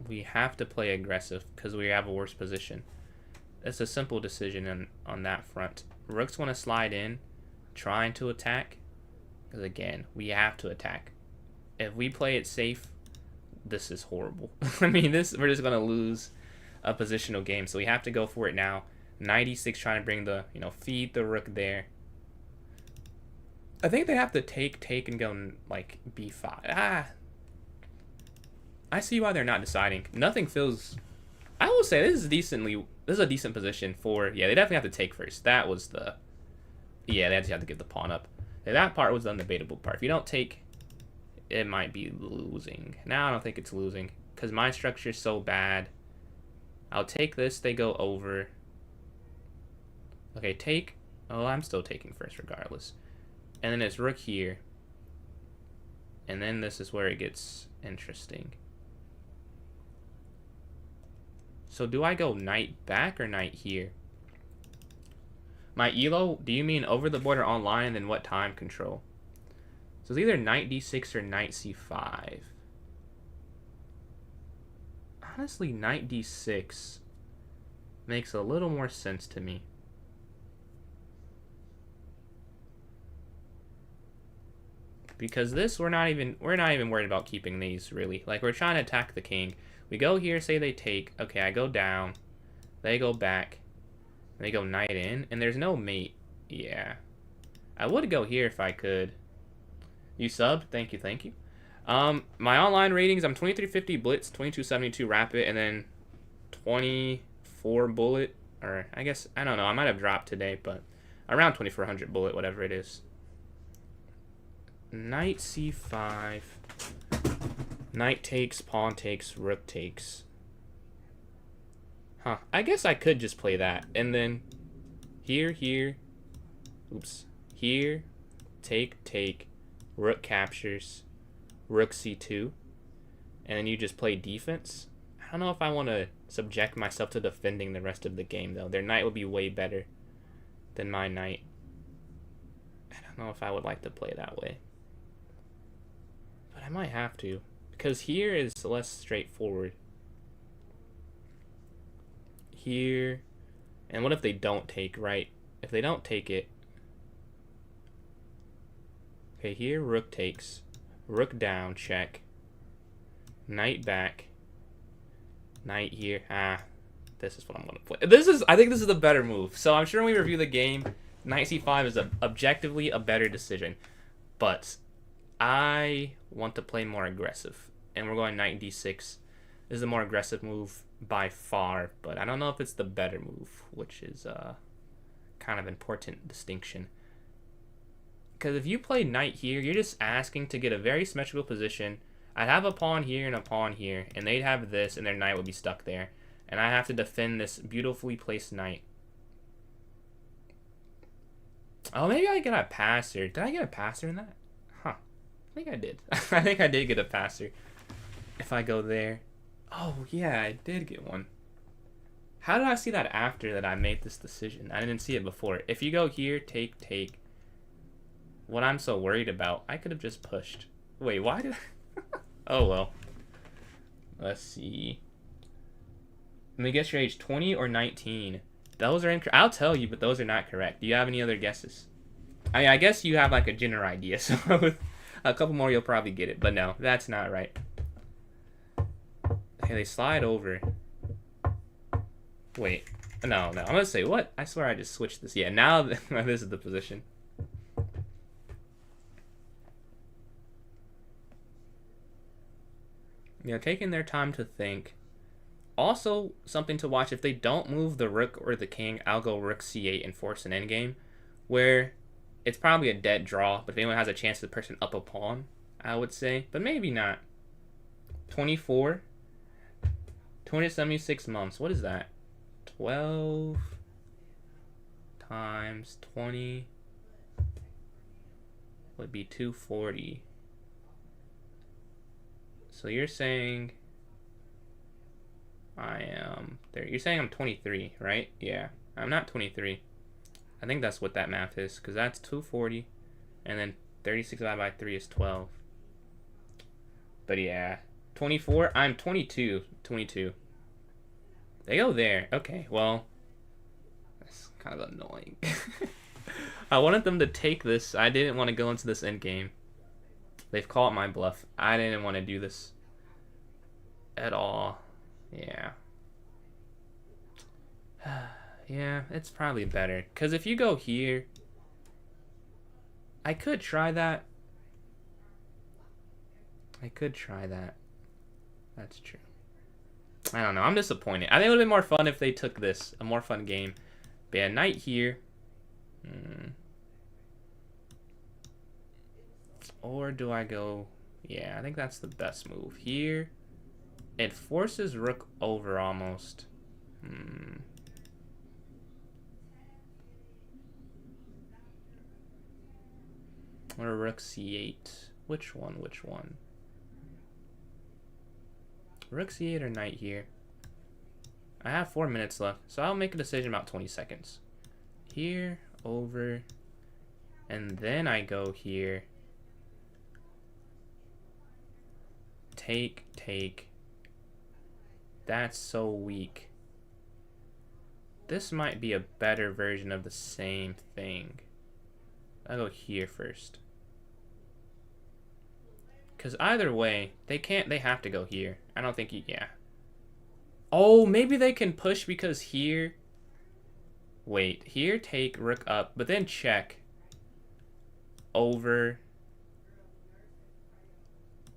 We have to play aggressive because we have a worse position. It's a simple decision on that front. Rooks want to slide in, trying to attack. Because again, we have to attack. If we play it safe, this is horrible. I mean, we're just going to lose a positional game. So we have to go for it now. Knight e6 trying to bring the, feed the rook there. I think they have to take, and go, like, b5. I see why they're not deciding. Nothing feels... I will say, this is a decent position for... Yeah, they definitely have to take first. That was the... Yeah, they actually have to give the pawn up. That part was the undebatable part. If you don't take, it might be losing. Now I don't think it's losing because my structure is so bad. I'll take this. They go over. Okay, take. Oh, I'm still taking first regardless. And then it's rook here. And then this is where it gets interesting. So do I go knight back or knight here? My elo, do you mean over the border online and then what time control? So it's either knight d6 or knight c5. Honestly, knight d6 makes a little more sense to me. Because this, we're not even worried about keeping these, really. Like, we're trying to attack the king. We go here, say they take. Okay, I go down. They go back. They go knight in, and there's no mate. Yeah. I would go here if I could. You subbed? Thank you. My online ratings, I'm 2350 Blitz, 2272 Rapid, and then 24 Bullet. Or, I guess, I don't know. I might have dropped today, but around 2400 Bullet, whatever it is. Knight c5. Knight takes, pawn takes, rook takes. Huh. I guess I could just play that. And then here. Oops. Here. Take. Rook captures. Rook c2. And then you just play defense. I don't know if I want to subject myself to defending the rest of the game, though. Their knight would be way better than my knight. I don't know if I would like to play that way. But I might have to. Because here is less straightforward. Here. And what if they don't take, right? If they don't take it. Okay, here rook takes. Rook down, check. Knight back. Knight here. This is what I'm going to play. I think this is the better move. So I'm sure when we review the game, knight c5 is objectively a better decision. But I want to play more aggressive. And we're going knight d6. This is the more aggressive move by far, but I don't know if it's the better move, which is kind of important distinction. Because if you play knight here, you're just asking to get a very symmetrical position. I'd have a pawn here and a pawn here, and they'd have this, and their knight would be stuck there. And I have to defend this beautifully placed knight. Oh, maybe I get a passer. Did I get a passer in that? Huh. I think I did. I think I did get a passer. If I go there. Oh, yeah, I did get one. How did I see that after that I made this decision? I didn't see it before. If you go here, take, take. What I'm so worried about, I could have just pushed. Wait, why did I... Oh, well. Let's see. Let me guess your age, 20 or 19? Those are incorrect. I'll tell you, but those are not correct. Do you have any other guesses? I guess you have like a general idea, so with a couple more you'll probably get it. But no, that's not right. Okay, they slide over. Wait. No. I'm gonna say what? I swear I just switched this. Yeah, now this is the position. You know, taking their time to think. Also, something to watch, if they don't move the rook or the king, I'll go rook c8 and force an endgame, where it's probably a dead draw, but if anyone has a chance to person up a pawn, I would say, but maybe not. 24, 276 months, what is that? 12 times 20 would be 240. So you're saying I am there. You're saying I'm 23, right? Yeah, I'm not 23. I think that's what that math is, because that's 240, and then 36 divided by 3 is 12. But yeah, 24. I'm 22. 22. They go there. Okay, well, that's kind of annoying. I wanted them to take this. I didn't want to go into this endgame. They've called my bluff. I didn't want to do this at all. Yeah. Yeah, it's probably better. Because if you go here, I could try that. That's true. I don't know. I'm disappointed. I think it would have been more fun if they took this. A more fun game. But yeah, knight here. Or do I go... Yeah, I think that's the best move. Here, it forces rook over almost. Or rook c8. Which one? Rook c8 or knight here? I have 4 minutes left, so I'll make a decision about 20 seconds. Here, over, and then I go here. Take, take. That's so weak. This might be a better version of the same thing. I'll go here first. Because either way, they have to go here. I don't think yeah. Oh, maybe they can push because here... Wait, here take rook up, but then check. Over.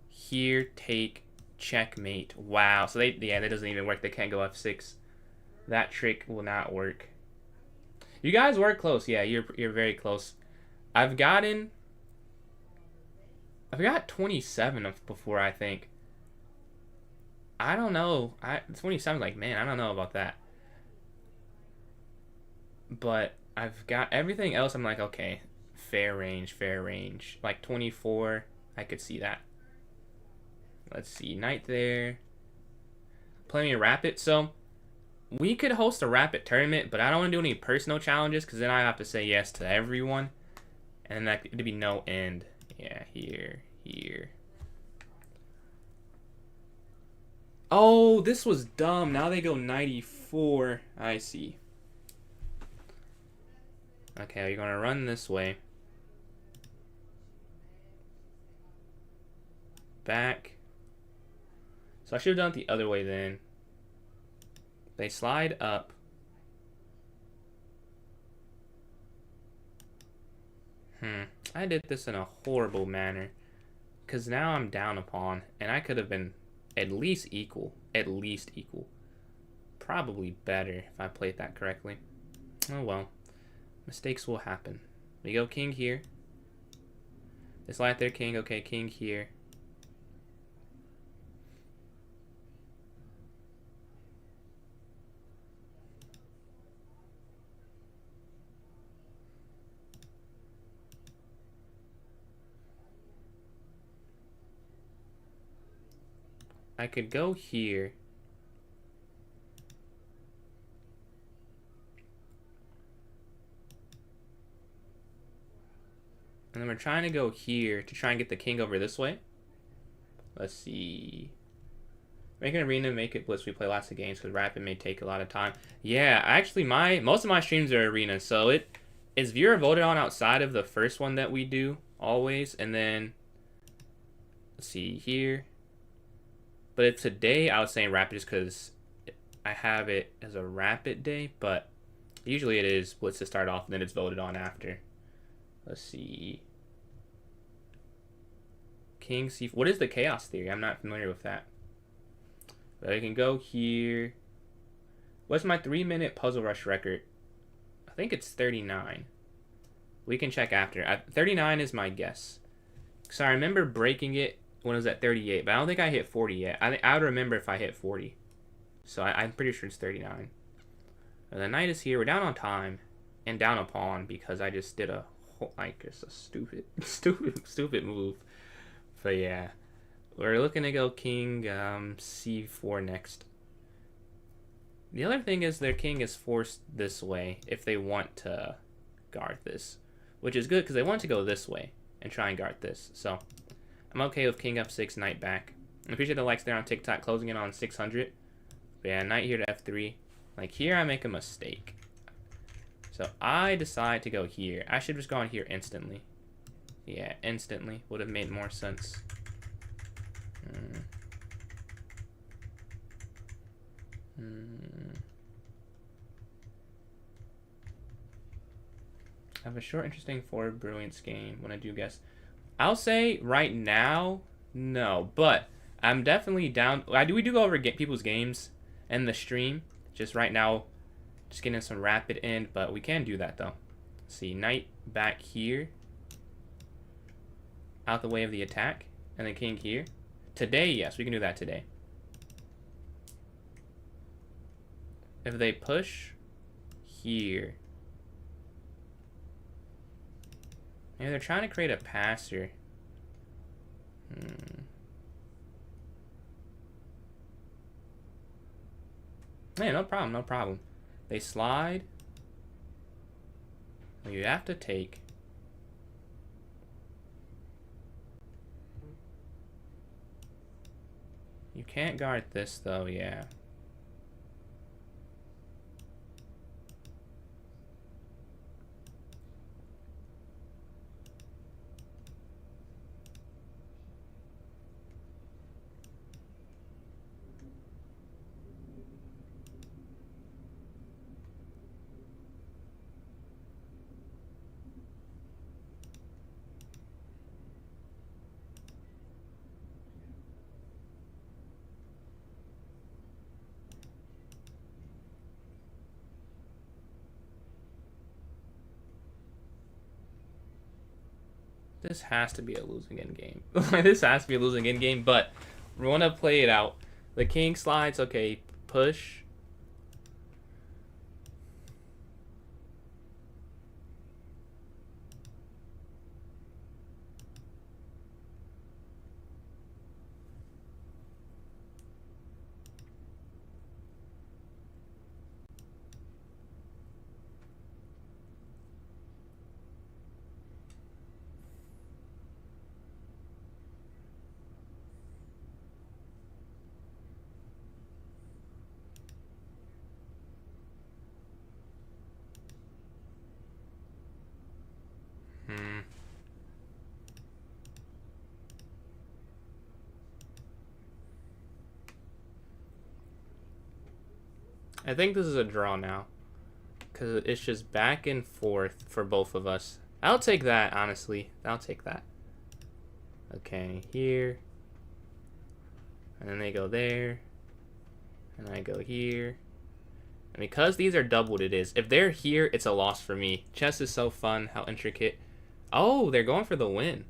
Here take checkmate. Wow, so that doesn't even work. They can't go f6. That trick will not work. You guys were close. Yeah, you're very close. I've got 27 before, I think. I don't know. 27 like, man, I don't know about that. But I've got everything else. I'm like, okay, fair range. Like 24, I could see that. Let's see, knight there. Plenty of rapid. So we could host a rapid tournament, but I don't want to do any personal challenges because then I have to say yes to everyone. And that it'd be no end. Yeah, here. Oh, this was dumb. Now they go 94. I see. Okay, you're gonna run this way. Back. So I should have done it the other way then. They slide up. I did this in a horrible manner. Because now I'm down a pawn. And I could have been at least equal. Probably better if I played that correctly. Oh well. Mistakes will happen. We go king here. They slide their king. Okay, king here. I could go here. And then we're trying to go here to try and get the king over this way. Let's see. Make an arena, make it blitz. We play lots of games because rapid may take a lot of time. Yeah, actually, most of my streams are arena, so it's viewer voted on outside of the first one that we do always, and then let's see here. But if today I was saying rapid just because I have it as a rapid day, but usually it is blitz to start off and then it's voted on after. Let's see. King C. What is the chaos theory? I'm not familiar with that. But I can go here. What's my 3-minute puzzle rush record? I think it's 39. We can check after. 39 is my guess. So I remember breaking it when it was at 38, but I don't think I hit 40 yet. I would remember if I hit 40. So I'm pretty sure it's 39. And the knight is here. We're down on time and down a pawn because I just did a stupid move. But yeah, we're looking to go king c4 next. The other thing is their king is forced this way if they want to guard this, which is good because they want to go this way and try and guard this. So I'm okay with king f6, knight back. I appreciate the likes there on TikTok, closing in on 600. But yeah, knight here to f3. Like here, I make a mistake. So I decide to go here. I should just go on here instantly. Yeah, instantly would have made more sense. I have a short, interesting Ford Brilliance game when I do guess. I'll say right now, no, but I'm definitely down. We do go over people's games and the stream. Just right now, just getting some rapid in, but we can do that though. Let's see, knight back here, out the way of the attack, and the king here. Today, yes, we can do that today. If they push here, maybe they're trying to create a passer. Yeah, no problem, no problem. They slide. You have to take. You can't guard this though, yeah. This has to be a losing end game. This has to be a losing end game, but we want to play it out. The king slides, okay, push. I think this is a draw now. Because it's just back and forth for both of us. I'll take that, honestly. I'll take that. Okay, here. And then they go there. And I go here. And because these are doubled, it is. If they're here, it's a loss for me. Chess is so fun, how intricate. Oh, they're going for the win.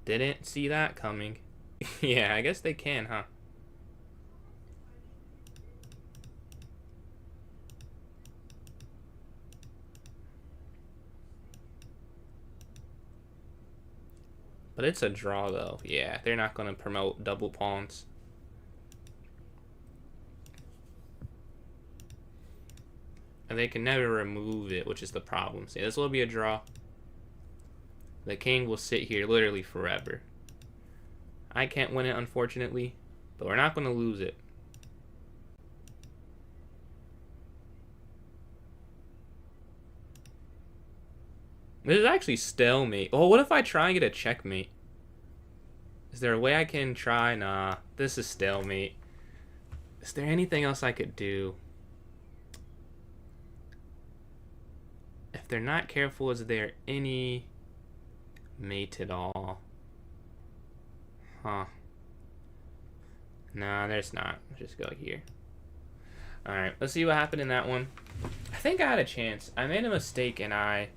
Didn't see that coming. Yeah, I guess they can, huh? But it's a draw, though. Yeah, they're not going to promote double pawns. And they can never remove it, which is the problem. See, this will be a draw. The king will sit here literally forever. I can't win it, unfortunately, but we're not going to lose it. This is actually stalemate. Oh, what if I try and get a checkmate? Is there a way I can try? Nah, this is stalemate. Is there anything else I could do? If they're not careful, is there any mate at all? Huh. Nah, there's not. Let's just go here. Alright, let's see what happened in that one. I think I had a chance. I made a mistake and I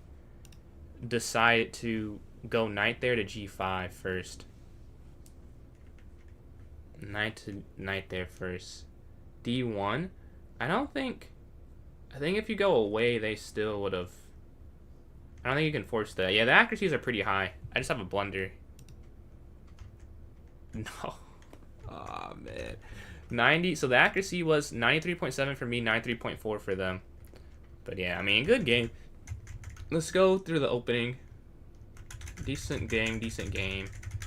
decided to go knight there to g5 first. Knight to knight there first. d1. I think if you go away, they still would have. I don't think you can force that. Yeah, the accuracies are pretty high. I just have a blunder. No. Oh, man. 90. So the accuracy was 93.7 for me, 93.4 for them. But yeah, I mean, good game. Let's go through the opening. Decent game, decent game.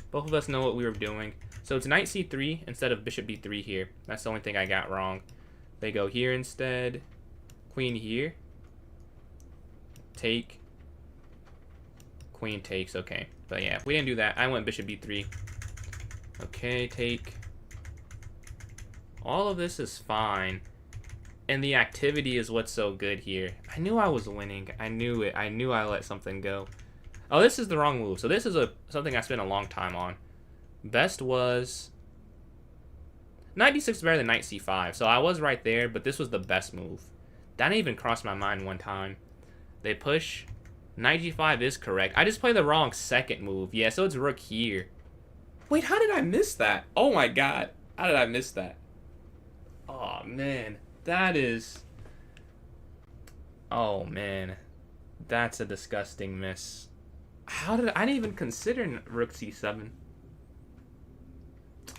Both of us know what we were doing. So it's knight c3 instead of bishop b3 here. That's the only thing I got wrong. They go here instead. Queen here. Take. Queen takes, okay. But yeah, we didn't do that. I went bishop b3. Okay, take. All of this is fine. And the activity is what's so good here. I knew I was winning. I knew it. I knew I let something go. Oh, this is the wrong move. So this is something I spent a long time on. Best was... knight d6 is better than knight c5. So I was right there, but this was the best move. That didn't even cross my mind one time. They push. Knight g5 is correct. I just played the wrong second move. Yeah, so it's rook here. Wait, how did I miss that? Oh my god. How did I miss that? Oh, man. That is... oh, man. That's a disgusting miss. How did I didn't even consider rook c7.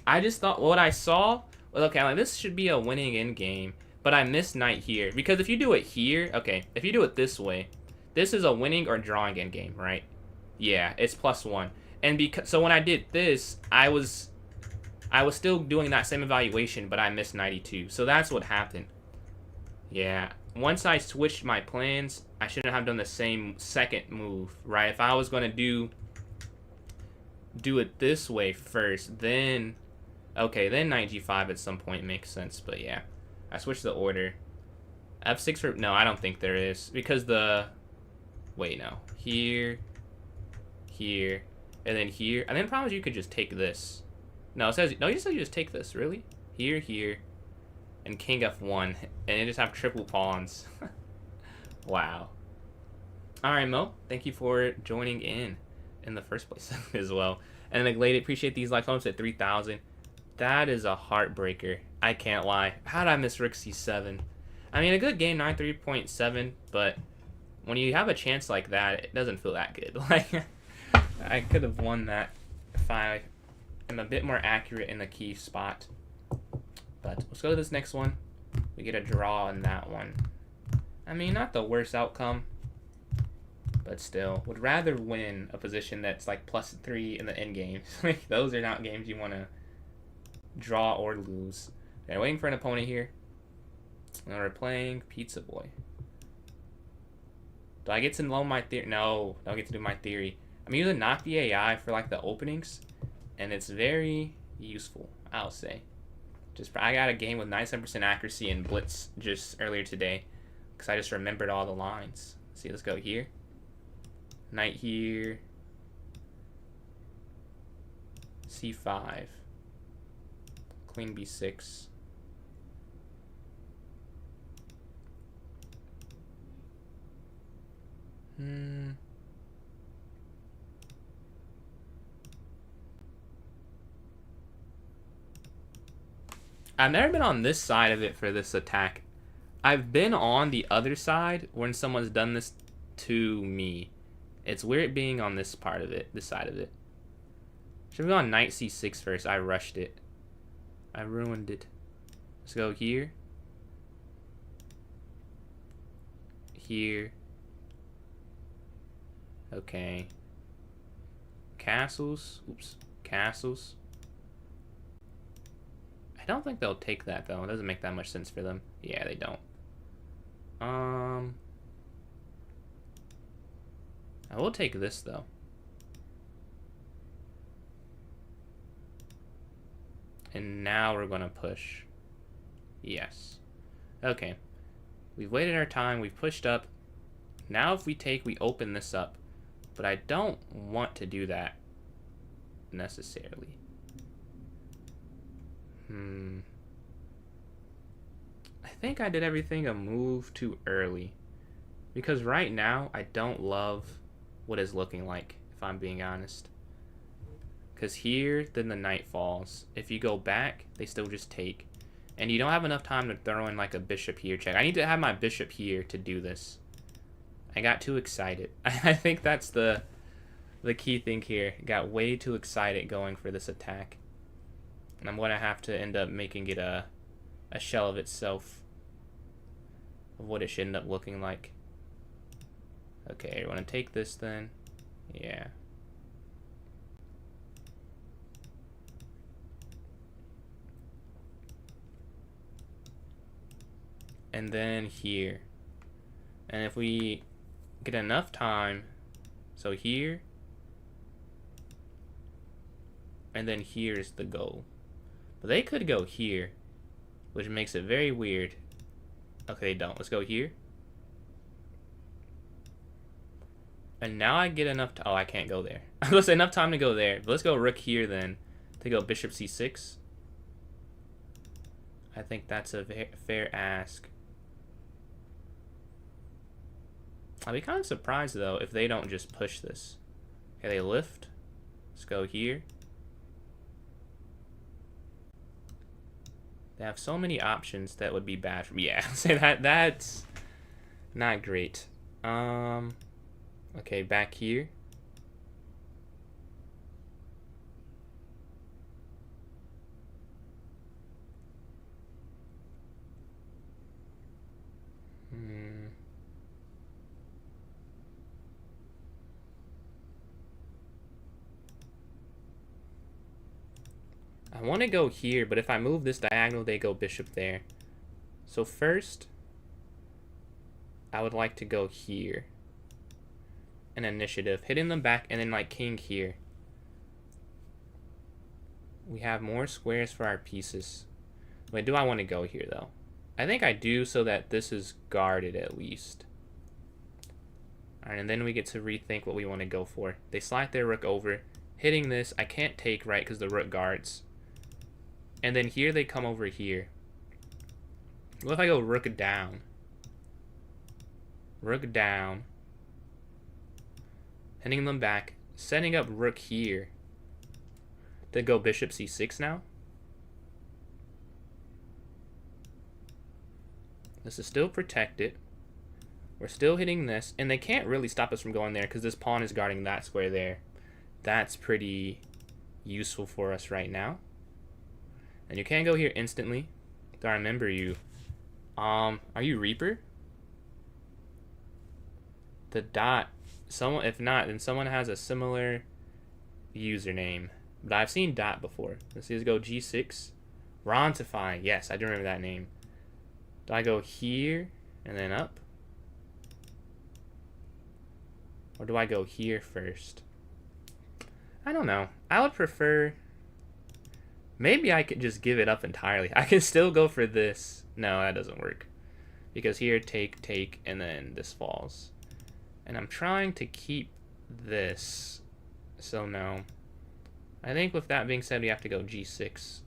I just thought what I saw... well, okay, like, this should be a winning endgame. But I missed knight here. Because if you do it here... okay, if you do it this way... this is a winning or drawing endgame, right? Yeah, it's +1. And because so when I did this, I was still doing that same evaluation, but I missed knight e2. So that's what happened. Yeah. Once I switched my plans, I shouldn't have done the same second move, right? If I was going to do it this way first, then... okay, then knight g5 at some point makes sense, but yeah. I switched the order. f6 for... no, I don't think there is. Because the... wait, no. Here. Here. And then here. And then the problem is you could just take this. No, it says... no, you said you just take this, really? Here, here. And king f1. And you just have triple pawns. Wow. Alright, Mo. Thank you for joining in the first place as well. And then Glade, appreciate these likes. Almost at 3,000. That is a heartbreaker. I can't lie. How did I miss rook c7? I mean, a good game, 93.7, but when you have a chance like that, it doesn't feel that good. Like, I could have won that if I am a bit more accurate in the key spot. But let's go to this next one. We get a draw in that one. I mean, not the worst outcome, but still. Would rather win a position that's like +3 in the end games. Like, those are not games you want to draw or lose. Okay, waiting for an opponent here. And we're playing Pizza Boy. Do I get to know my theory? No, don't get to do my theory. I'm using Knock the AI for like the openings, and it's very useful, I'll say. I got a game with 97% accuracy in Blitz just earlier today, because I just remembered all the lines. Let's see, let's go here. Knight here. C5. Queen B6. I've never been on this side of it for this attack. I've been on the other side when someone's done this to me. It's weird being on this part of it, this side of it. Should we go on knight c6 first? I rushed it. I ruined it. Let's go here. Here. Okay. castles. Oops. Castles. I don't think they'll take that, though. It doesn't make that much sense for them. Yeah, they don't. I will take this, though. And now we're going to push. Yes. Okay. We've waited our time. We've pushed up. Now if we take, we open this up. But I don't want to do that necessarily. I think I did everything a move too early. Because right now, I don't love what it's looking like, if I'm being honest. Because here, then the knight falls. If you go back, they still just take. And you don't have enough time to throw in like a bishop here check. I need to have my bishop here to do this. I got too excited. I think that's the key thing here. Got way too excited going for this attack. And I'm going to have to end up making it a shell of itself. Of what it should end up looking like. Okay, you want to take this then? Yeah. And then here. And if we get enough time, so here, and then here's the goal. But they could go here, which makes it very weird. Okay, they don't. Let's go here. And now I get enough to, oh, I can't go there. Let's say enough time to go there. But let's go rook here then to go bishop c6. I think that's a fair ask. I'll be kind of surprised though if they don't just push this. Okay, they lift. Let's go here. They have so many options that would be bad for me. Yeah, say that's not great. Okay, back here. I want to go here, but if I move this diagonal, they go bishop there. So first, I would like to go here. An initiative, hitting them back, and then like king here. We have more squares for our pieces. Wait, do I want to go here though? I think I do, so that this is guarded at least. Alright, and then we get to rethink what we want to go for. They slide their rook over. Hitting this, I can't take, right, because the rook guards. And then here they come over here. What if I go rook down? Rook down. Hitting them back. Setting up rook here. To go bishop c6 now. This is still protected. We're still hitting this. And they can't really stop us from going there because this pawn is guarding that square there. That's pretty useful for us right now. And you can't go here instantly. Do I remember you? Are you Reaper? The dot. Someone, if not, then someone has a similar username. But I've seen dot before. Let's see, let's go g6. Rontify. Yes, I do remember that name. Do I go here and then up? Or do I go here first? I don't know. I would prefer... Maybe I could just give it up entirely. I can still go for this. No, that doesn't work. Because here, take, and then this falls. And I'm trying to keep this. So no. I think with that being said, we have to go g6.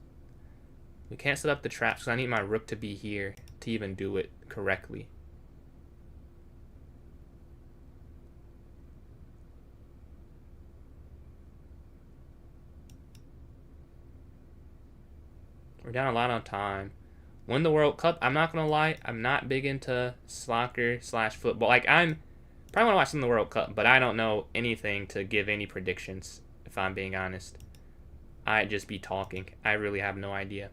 We can't set up the traps because I need my rook to be here to even do it correctly. We're down a lot on time. Win the World Cup. I'm not going to lie. I'm not big into soccer/football. Like, I'm probably want to watch some of the World Cup, but I don't know anything to give any predictions, if I'm being honest. I'd just be talking. I really have no idea.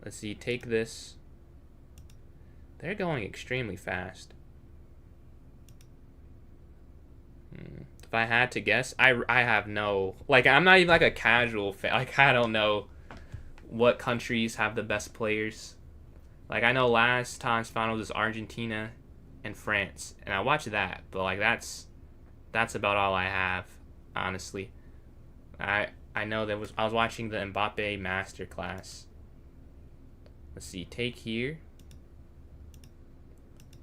Let's see. Take this. They're going extremely fast. If I had to guess, I have no, like, I'm not even like a casual fan. Like, I don't know what countries have the best players. Like, I know last time's finals is Argentina and France, and I watched that, but like that's about all I have, honestly. I know I was watching the Mbappe masterclass. Let's see, take here.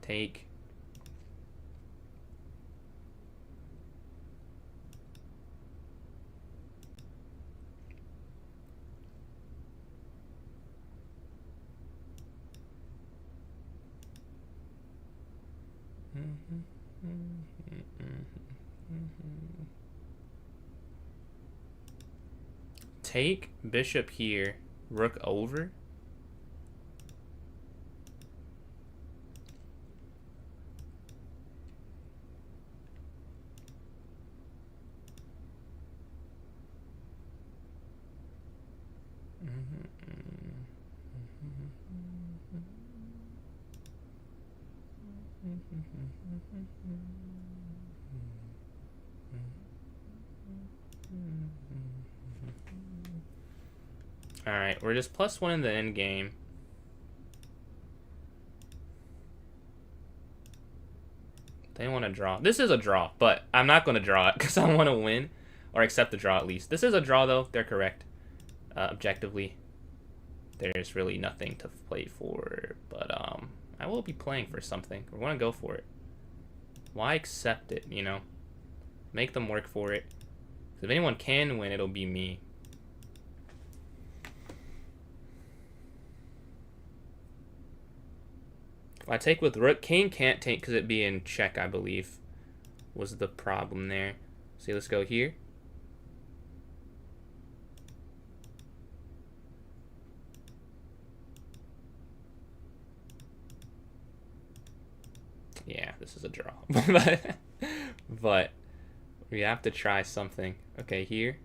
Take. Take bishop here, rook over. Alright, we're just +1 in the end game. They want to draw. This is a draw, but I'm not going to draw it because I want to win. Or accept the draw at least. This is a draw, though. They're correct. Objectively, there's really nothing to play for. But I will be playing for something. We're going to go for it. Why accept it, you know? Make them work for it. If anyone can win, it'll be me. If I take with rook, king can't take because it'd be in check, I believe, was the problem there. See, let's go here. Yeah, this is a draw. but we have to try something. Okay, here.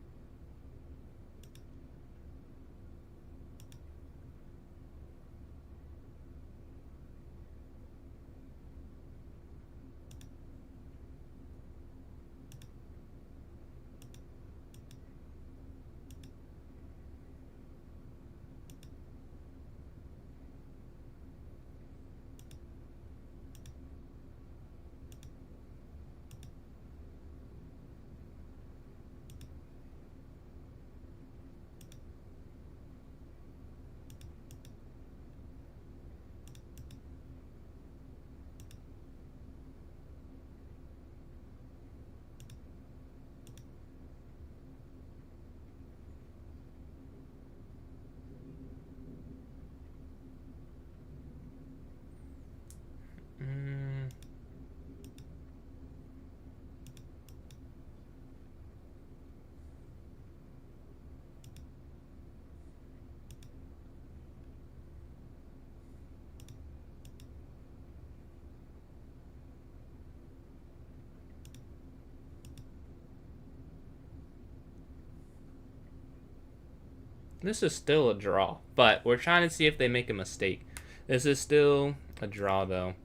This is still a draw, but we're trying to see if they make a mistake. This is still a draw, though.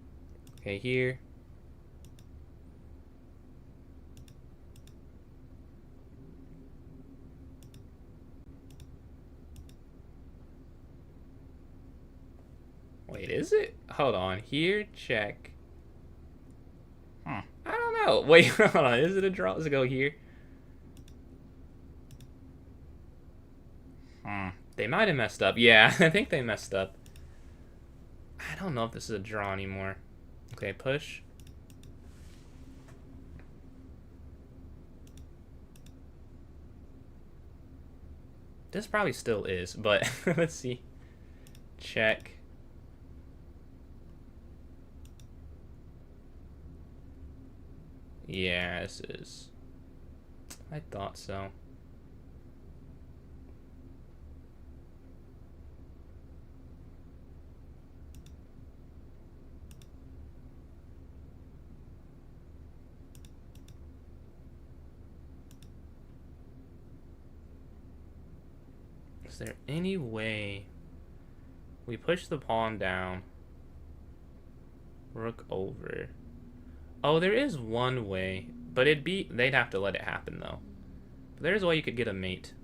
Okay, here. Wait, is it? Hold on. Here, check. I don't know. Wait, hold on. Is it a draw? Does it go here? They might have messed up. Yeah, I think they messed up. I don't know if this is a draw anymore. Okay, push. This probably still is, but let's see. Check. Yeah, this is. I thought so. Is there any way we push the pawn down? Rook over. Oh, there is one way, But they'd have to let it happen though. But there's a way you could get a mate.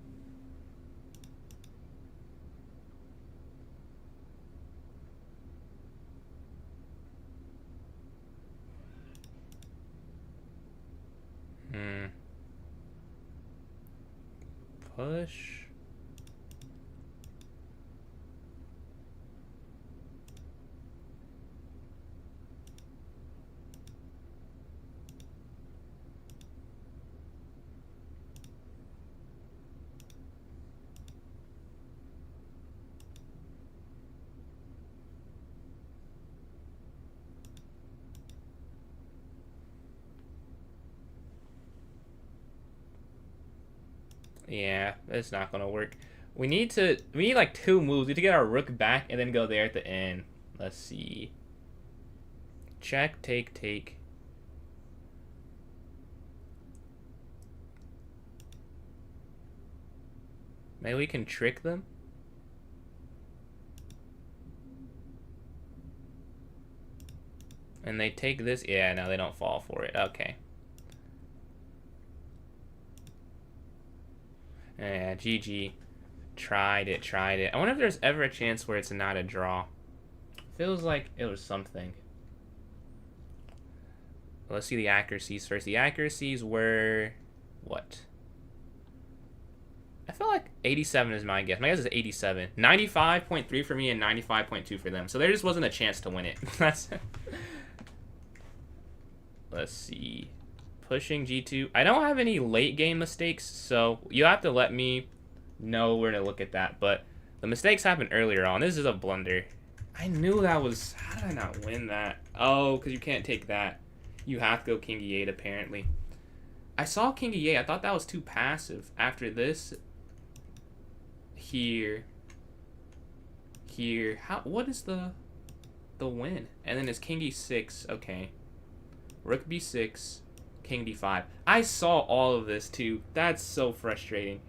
Push. Yeah, it's not gonna work. We need like 2 moves. We need to get our rook back and then go there at the end. Let's see. Check, take, take. Maybe we can trick them? And they take this? Yeah, no, they don't fall for it. Okay. Yeah, GG. Tried it. I wonder if there's ever a chance where it's not a draw. Feels like it was something. Let's see the accuracies first. The accuracies were... what? I feel like 87 is my guess. My guess is 87. 95.3 for me and 95.2 for them. So there just wasn't a chance to win it. Let's see. Pushing G2. I don't have any late game mistakes, so you have to let me know where to look at that. But the mistakes happened earlier on. This is a blunder. I knew that was... how did I not win that? Oh, because you can't take that. You have to go King E8 apparently. I saw King E8. I thought that was too passive. After this... here. What is the win? And then it's King E6. Okay. Rook B6. King D5. I saw all of this too. That's so frustrating.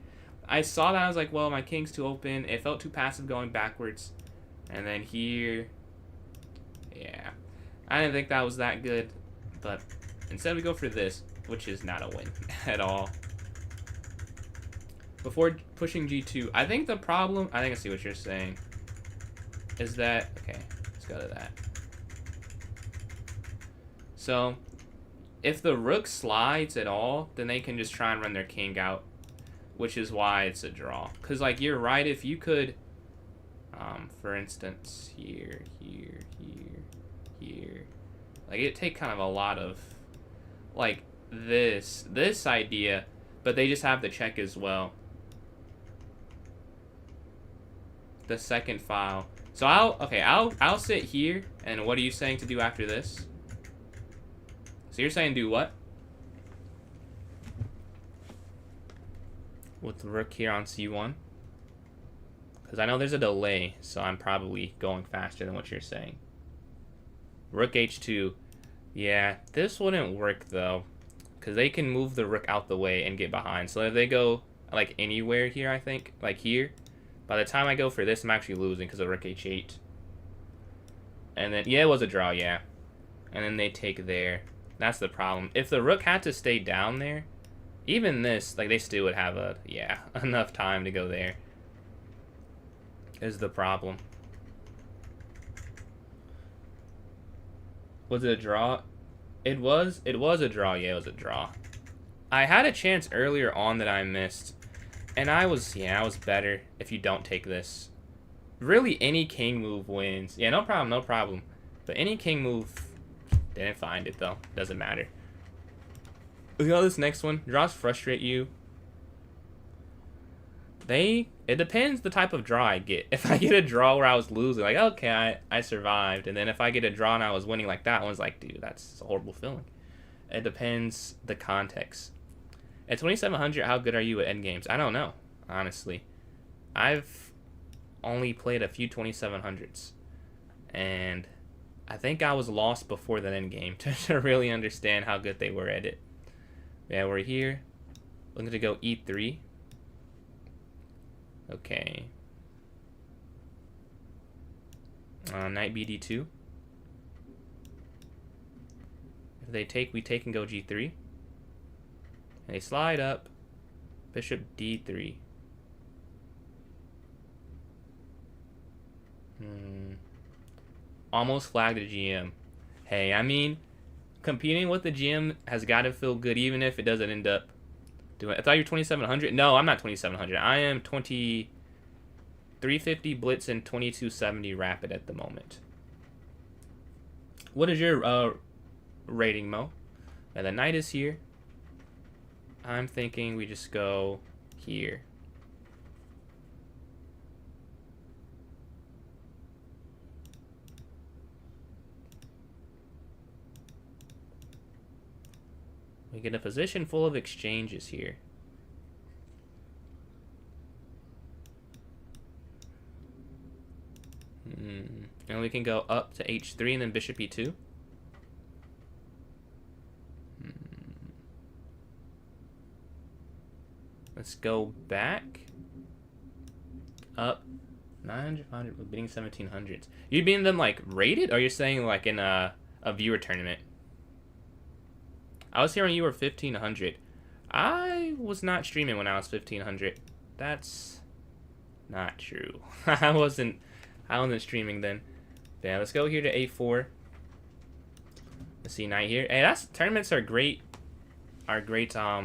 I saw that. I was like, well, my king's too open. It felt too passive going backwards. And then here. Yeah. I didn't think that was that good. But instead we go for this, which is not a win at all. Before pushing G2, I think the problem, I think I see what you're saying, is that, okay, let's go to that. So, if the rook slides at all, then they can just try and run their king out, which is why it's a draw. Because, like, you're right, if you could, for instance, here, like, it'd take kind of a lot of, like, this idea, but they just have the check as well. The second file. So I'll sit here, and what are you saying to do after this? So you're saying do what? With the rook here on C1? Because I know there's a delay, so I'm probably going faster than what you're saying. Rook H2. Yeah, this wouldn't work, though. Because they can move the rook out the way and get behind. So if they go, like, anywhere here, I think, like here, by the time I go for this, I'm actually losing because of rook H8. And then, yeah, it was a draw, yeah. And then they take there. That's the problem. If the rook had to stay down there, even this, like, they still would have enough time to go there. Is the problem. Was it a draw? It was a draw. Yeah, it was a draw. I had a chance earlier on that I missed. And I was better if you don't take this. Really, any king move wins. Yeah, no problem. But any king move, didn't find it, though. Doesn't matter. Look at this next one. Draws frustrate you. It depends the type of draw I get. If I get a draw where I was losing, like, okay, I survived. And then if I get a draw and I was winning like that one's like, dude, that's a horrible feeling. It depends the context. At 2700, how good are you at endgames? I don't know, honestly. I've only played a few 2700s. And I think I was lost before that endgame to really understand how good they were at it. Yeah, we're here. Looking to go E3. Okay. Knight BD2. If they take, we take and go G3. And they slide up. Bishop d3. Almost flagged the GM. Hey, I mean, competing with the GM has got to feel good, even if it doesn't end up doing. I thought you were 2700. No, I'm not 2700. I am 2350 blitz and 2270 rapid at the moment. What is your rating, Mo? And the knight is here. I'm thinking we just go here. We get a position full of exchanges here. And we can go up to h3 and then bishop e2. Let's go back. Up. 900, 500, we're beating 1700s. You beating them like rated, or you're saying like in a viewer tournament? I was hearing you were 1500. I was not streaming when I was 1500. That's not true. I wasn't streaming then. Yeah, let's go here to a4. Let's see, knight here. Hey, tournaments are great.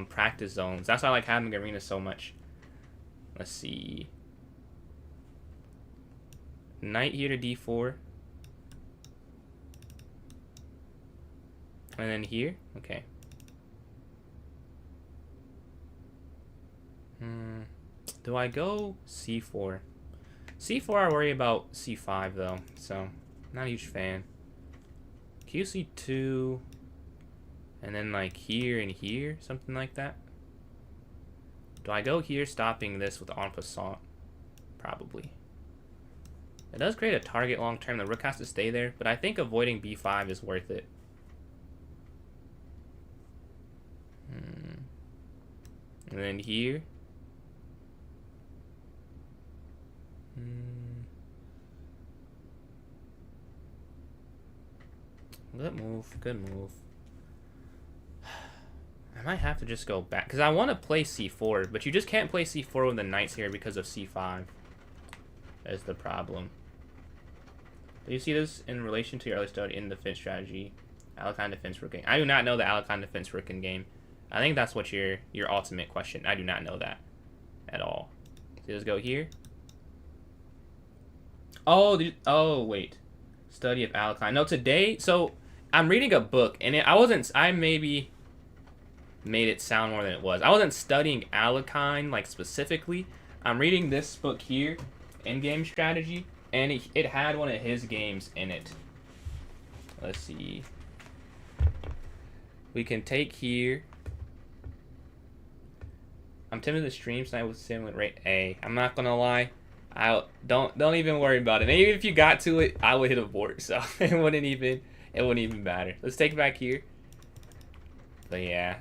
Practice zones. That's why I like having arena so much. Let's see. Knight here to d4. And then here. Okay. Do I go c4? c4 I worry about c5 though, so not a huge fan. qc2, and then like here and here, something like that. Do I go here, stopping this with en passant? Probably. It does create a target long term. The rook has to stay there, but I think avoiding b5 is worth it. And then here. Good move, good move. I might have to just go back, because I want to play c4, but you just can't play c4 with the knights here because of c5. That's the problem. Do you see this in relation to your early study in defense strategy? Alekhine defense rook game. I do not know the Alekhine defense rook in game. I think that's what your ultimate question. I do not know that at all. So let's go here. Oh, wait. Study of Alekhine. No, today, so I'm reading a book, and I maybe made it sound more than it was. I wasn't studying Alekhine, like, specifically. I'm reading this book here, In-Game Strategy, and it had one of his games in it. Let's see. We can take here. I'm tempted to stream tonight with similar rate A. I'm not gonna lie. Don't even worry about it. And even if you got to it, I would hit abort, so it wouldn't even matter. Let's take it back here. But yeah,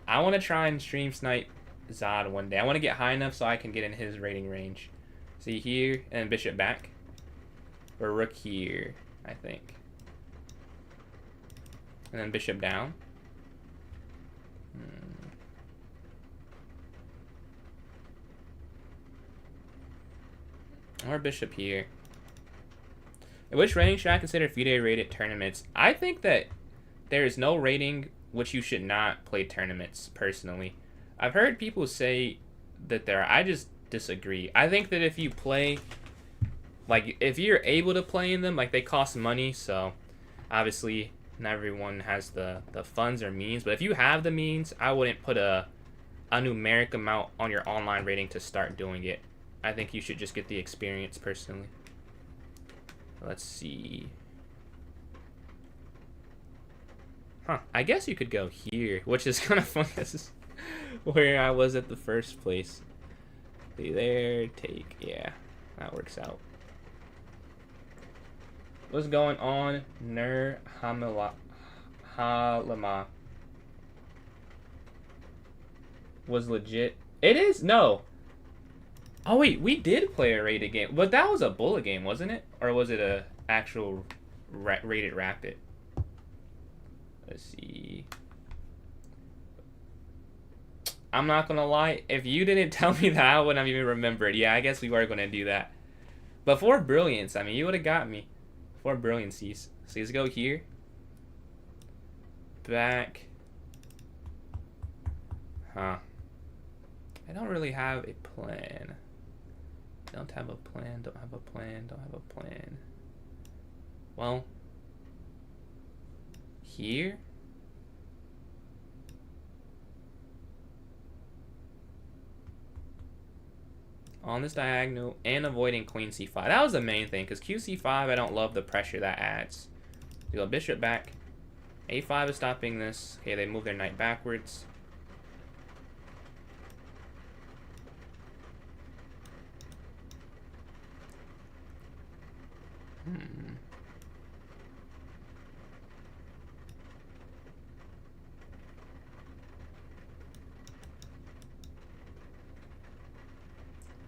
I want to try and stream snipe Zod one day. I want to get high enough so I can get in his rating range. See here, and bishop back, or rook here, I think, and then bishop down. Or bishop here. In which rating should I consider FIDE rated tournaments? I think that there is no rating which you should not play tournaments, personally. I've heard people say that there are. I just disagree. I think that if you play, like, if you're able to play in them, like, they cost money, so obviously not everyone has the funds or means. But if you have the means, I wouldn't put a numeric amount on your online rating to start doing it. I think you should just get the experience, personally. Let's see. Huh. I guess you could go here, which is kind of funny. This is where I was at the first place. Be there, take. Yeah, that works out. What's going on? Nur Halama was legit. It is? No. Oh wait, we did play a rated game, but that was a bullet game, wasn't it? Or was it a actual rated rapid? Let's see. I'm not gonna lie. If you didn't tell me that, I wouldn't have even remembered. Yeah, I guess we were gonna do that. But for brilliance, I mean, you would have got me. For brilliancies. So let's go here. Back. Huh. I don't really have a plan. Don't have a plan, don't have a plan, don't have a plan. Well, here? On this diagonal and avoiding queen c5. That was the main thing, because qc5, I don't love the pressure that adds. We go bishop back. a5 is stopping this. Okay, they move their knight backwards.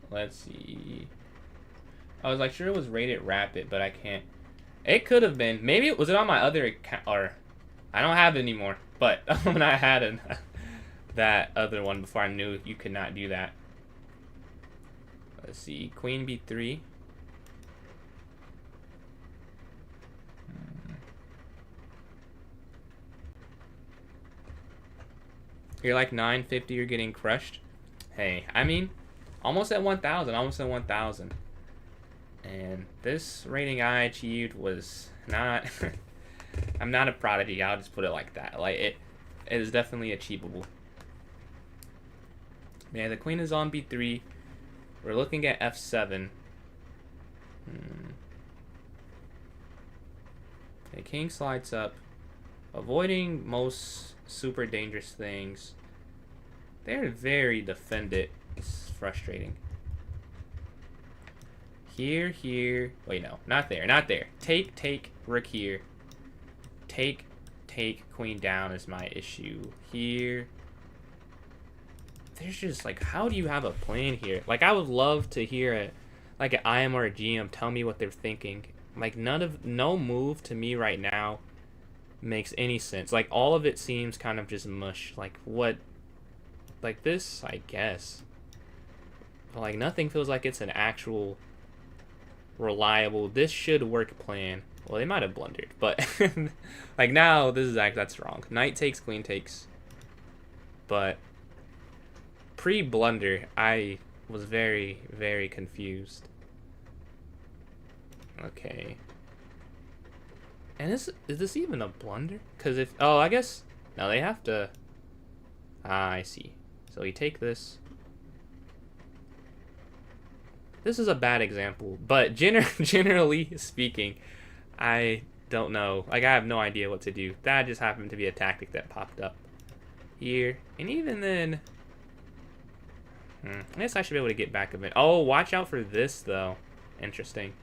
Let's see. I was like sure it was rated rapid, but I can't. It could have been. Maybe was it on my other account, or I don't have it anymore. But when I had that other one before, I knew you could not do that. Let's see. Queen b3. You're like 950. You're getting crushed. Hey, I mean, almost at 1,000. Almost at 1,000. And this rating I achieved was not. I'm not a prodigy. I'll just put it like that. Like it is definitely achievable. Man, the queen is on b3. We're looking at f7. The king slides up, avoiding most super dangerous things. They're very defended. It's frustrating. Here, here. Wait, no. Not there. Not there. Take, rook here. Take, queen down is my issue. Here. There's just, like, how do you have a plan here? Like, I would love to hear like an IM or a GM tell me what they're thinking. Like, no move to me right now makes any sense. Like, all of it seems kind of just mush. Like, what? Like, this, I guess. But, like, nothing feels like it's an actual reliable, this should work plan. Well, they might have blundered, but like now this is that's wrong. Knight takes, queen takes. But pre-blunder, I was very, very confused. Okay. And is this even a blunder? Because if I guess no, they have to. Ah, I see. So you take this. This is a bad example, but generally speaking, I don't know. Like, I have no idea what to do. That just happened to be a tactic that popped up here. And even then, I guess I should be able to get back a bit. Oh, watch out for this, though. Interesting.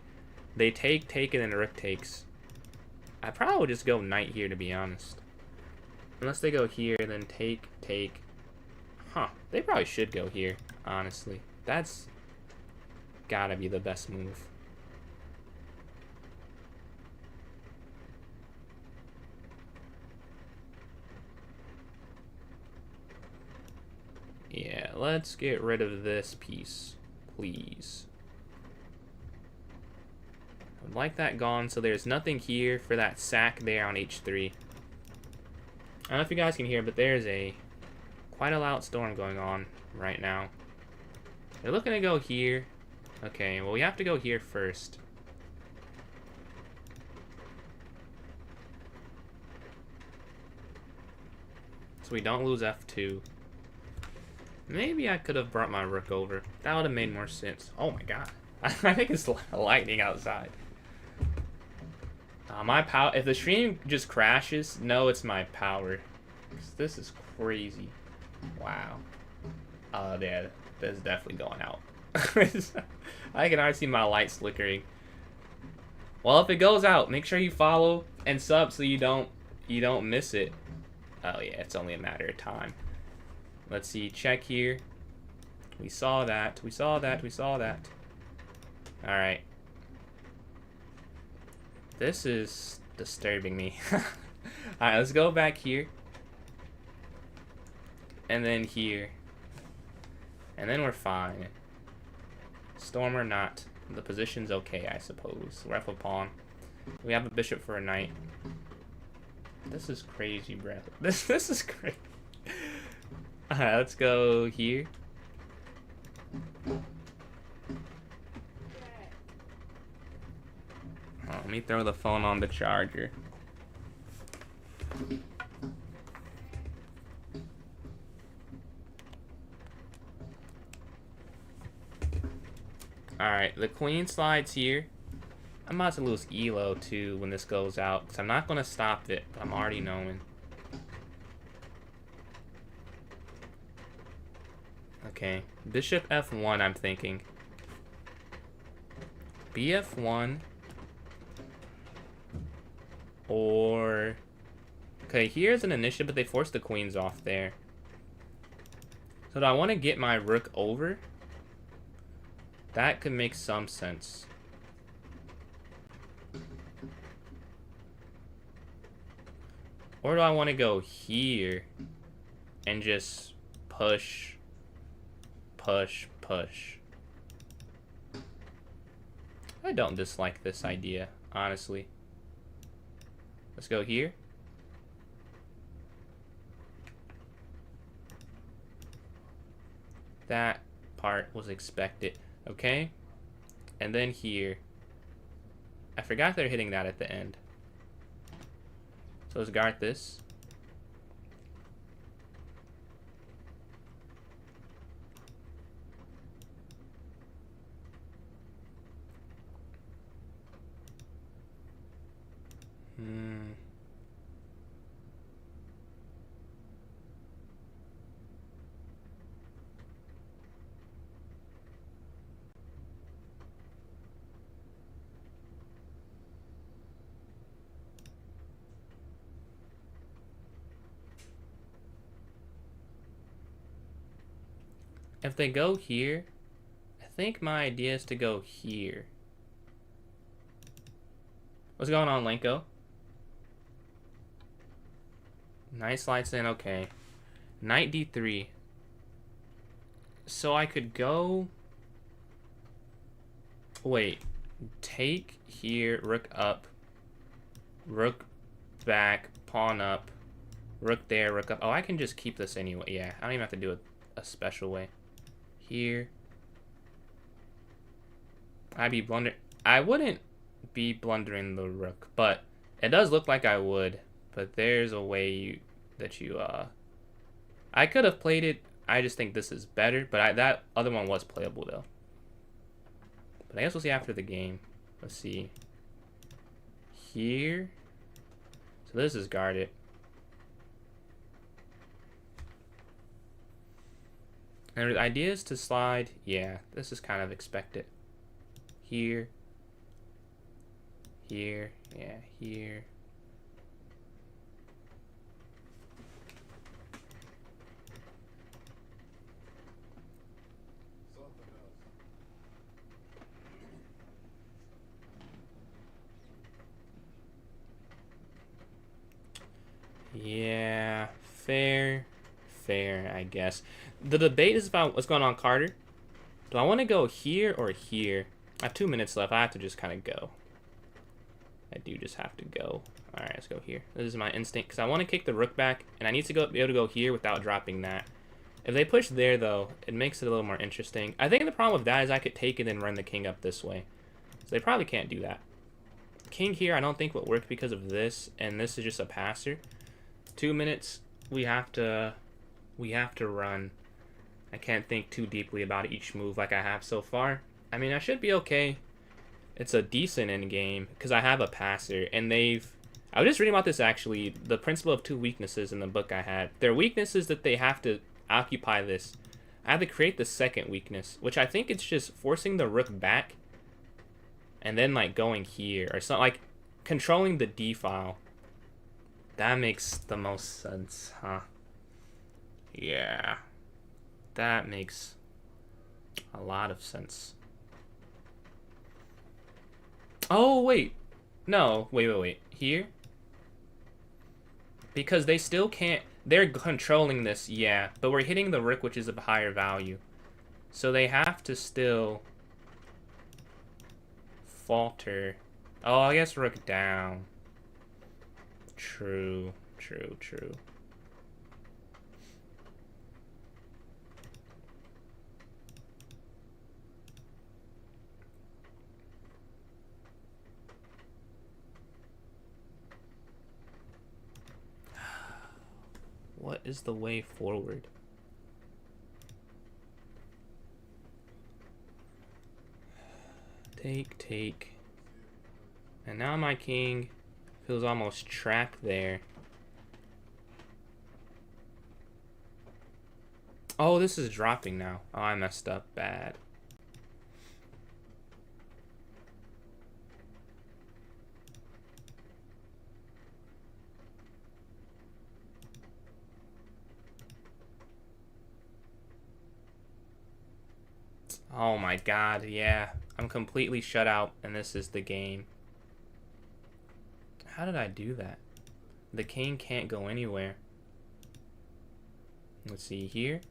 They take, and then rook takes. I probably would just go knight here, to be honest. Unless they go here, then take. Huh. They probably should go here, honestly. That's gotta be the best move. Yeah, let's get rid of this piece, please. I'd like that gone, so there's nothing here for that sack there on h3. I don't know if you guys can hear, but there's quite a loud storm going on right now. They're looking to go here. Okay, well, we have to go here first. So we don't lose f2. Maybe I could have brought my rook over. That would have made more sense. Oh my god. I think it's lightning outside. My power. If the stream just crashes, no, it's my power. This is crazy. Wow. Oh, yeah. This is definitely going out. I can already see my lights flickering. Well, if it goes out, make sure you follow and sub so you don't miss it. Oh yeah, it's only a matter of time. Let's see, check here. We saw that. We saw that. We saw that. All right. This is disturbing me. All right, let's go back here. And then here. And then we're fine. Storm or not, the position's okay, I suppose. Rifle pawn. We have a bishop for a knight. This is crazy, bro. This is crazy. Alright, let's go here. Oh, let me throw the phone on the charger. Alright, the queen slides here. I'm about to lose elo too when this goes out, because I'm not going to stop it, but I'm already knowing. Okay, bishop f1 I'm thinking. bf1. Or... Okay, here's an initiative, but they forced the queens off there. So do I want to get my rook over? That could make some sense. Or do I want to go here and just push, push, push? I don't dislike this idea, honestly. Let's go here. That part was expected. Okay. And then here. I forgot they're hitting that at the end. So let's guard this. If they go here, I think my idea is to go here. What's going on, Lenko? Knight slides in, okay. Knight d3. So I could go... Wait. Take here, rook up. Rook back, pawn up. Rook there, rook up. Oh, I can just keep this anyway. Yeah, I don't even have to do it a special way. Here. I wouldn't be blundering the rook, but it does look like I would. But there's a way I could have played it. I just think this is better, but that other one was playable though. But I guess we'll see after the game. Let's see. Here. So this is guarded. And the idea is to slide. Yeah, this is kind of expected. Here. Here. Yeah, here. Yeah, fair, I guess. The debate is about what's going on, Carter. Do I want to go here or here? I have 2 minutes left. I have to just kind of go. I do just have to go. All right, let's go here. This is my instinct because I want to kick the rook back, and I need to be able to go here without dropping that. If they push there, though, it makes it a little more interesting. I think the problem with that is I could take it and run the king up this way. So they probably can't do that. King here I don't think would work because of this, and this is just a passer. 2 minutes. We have to run. I can't think too deeply about each move like I have so far. I mean, I should be okay. It's a decent end game because I have a passer, and I was just reading about this actually, the principle of two weaknesses in the book I had. Their weakness is that they have to occupy this. I have to create the second weakness, which I think it's just forcing the rook back and then like going here or something, like controlling the d file. That makes the most sense, huh? Yeah. That makes a lot of sense. Oh, wait. No, wait. Here? Because they still can't... They're controlling this, yeah. But we're hitting the rook, which is of higher value. So they have to still falter. Oh, I guess rook down. True, true, true. What is the way forward? Take, take. And now my king feels almost trapped there. Oh, this is dropping now. Oh, I messed up bad. Oh my god, yeah. I'm completely shut out, and this is the game. How did I do that? The king can't go anywhere. Let's see here.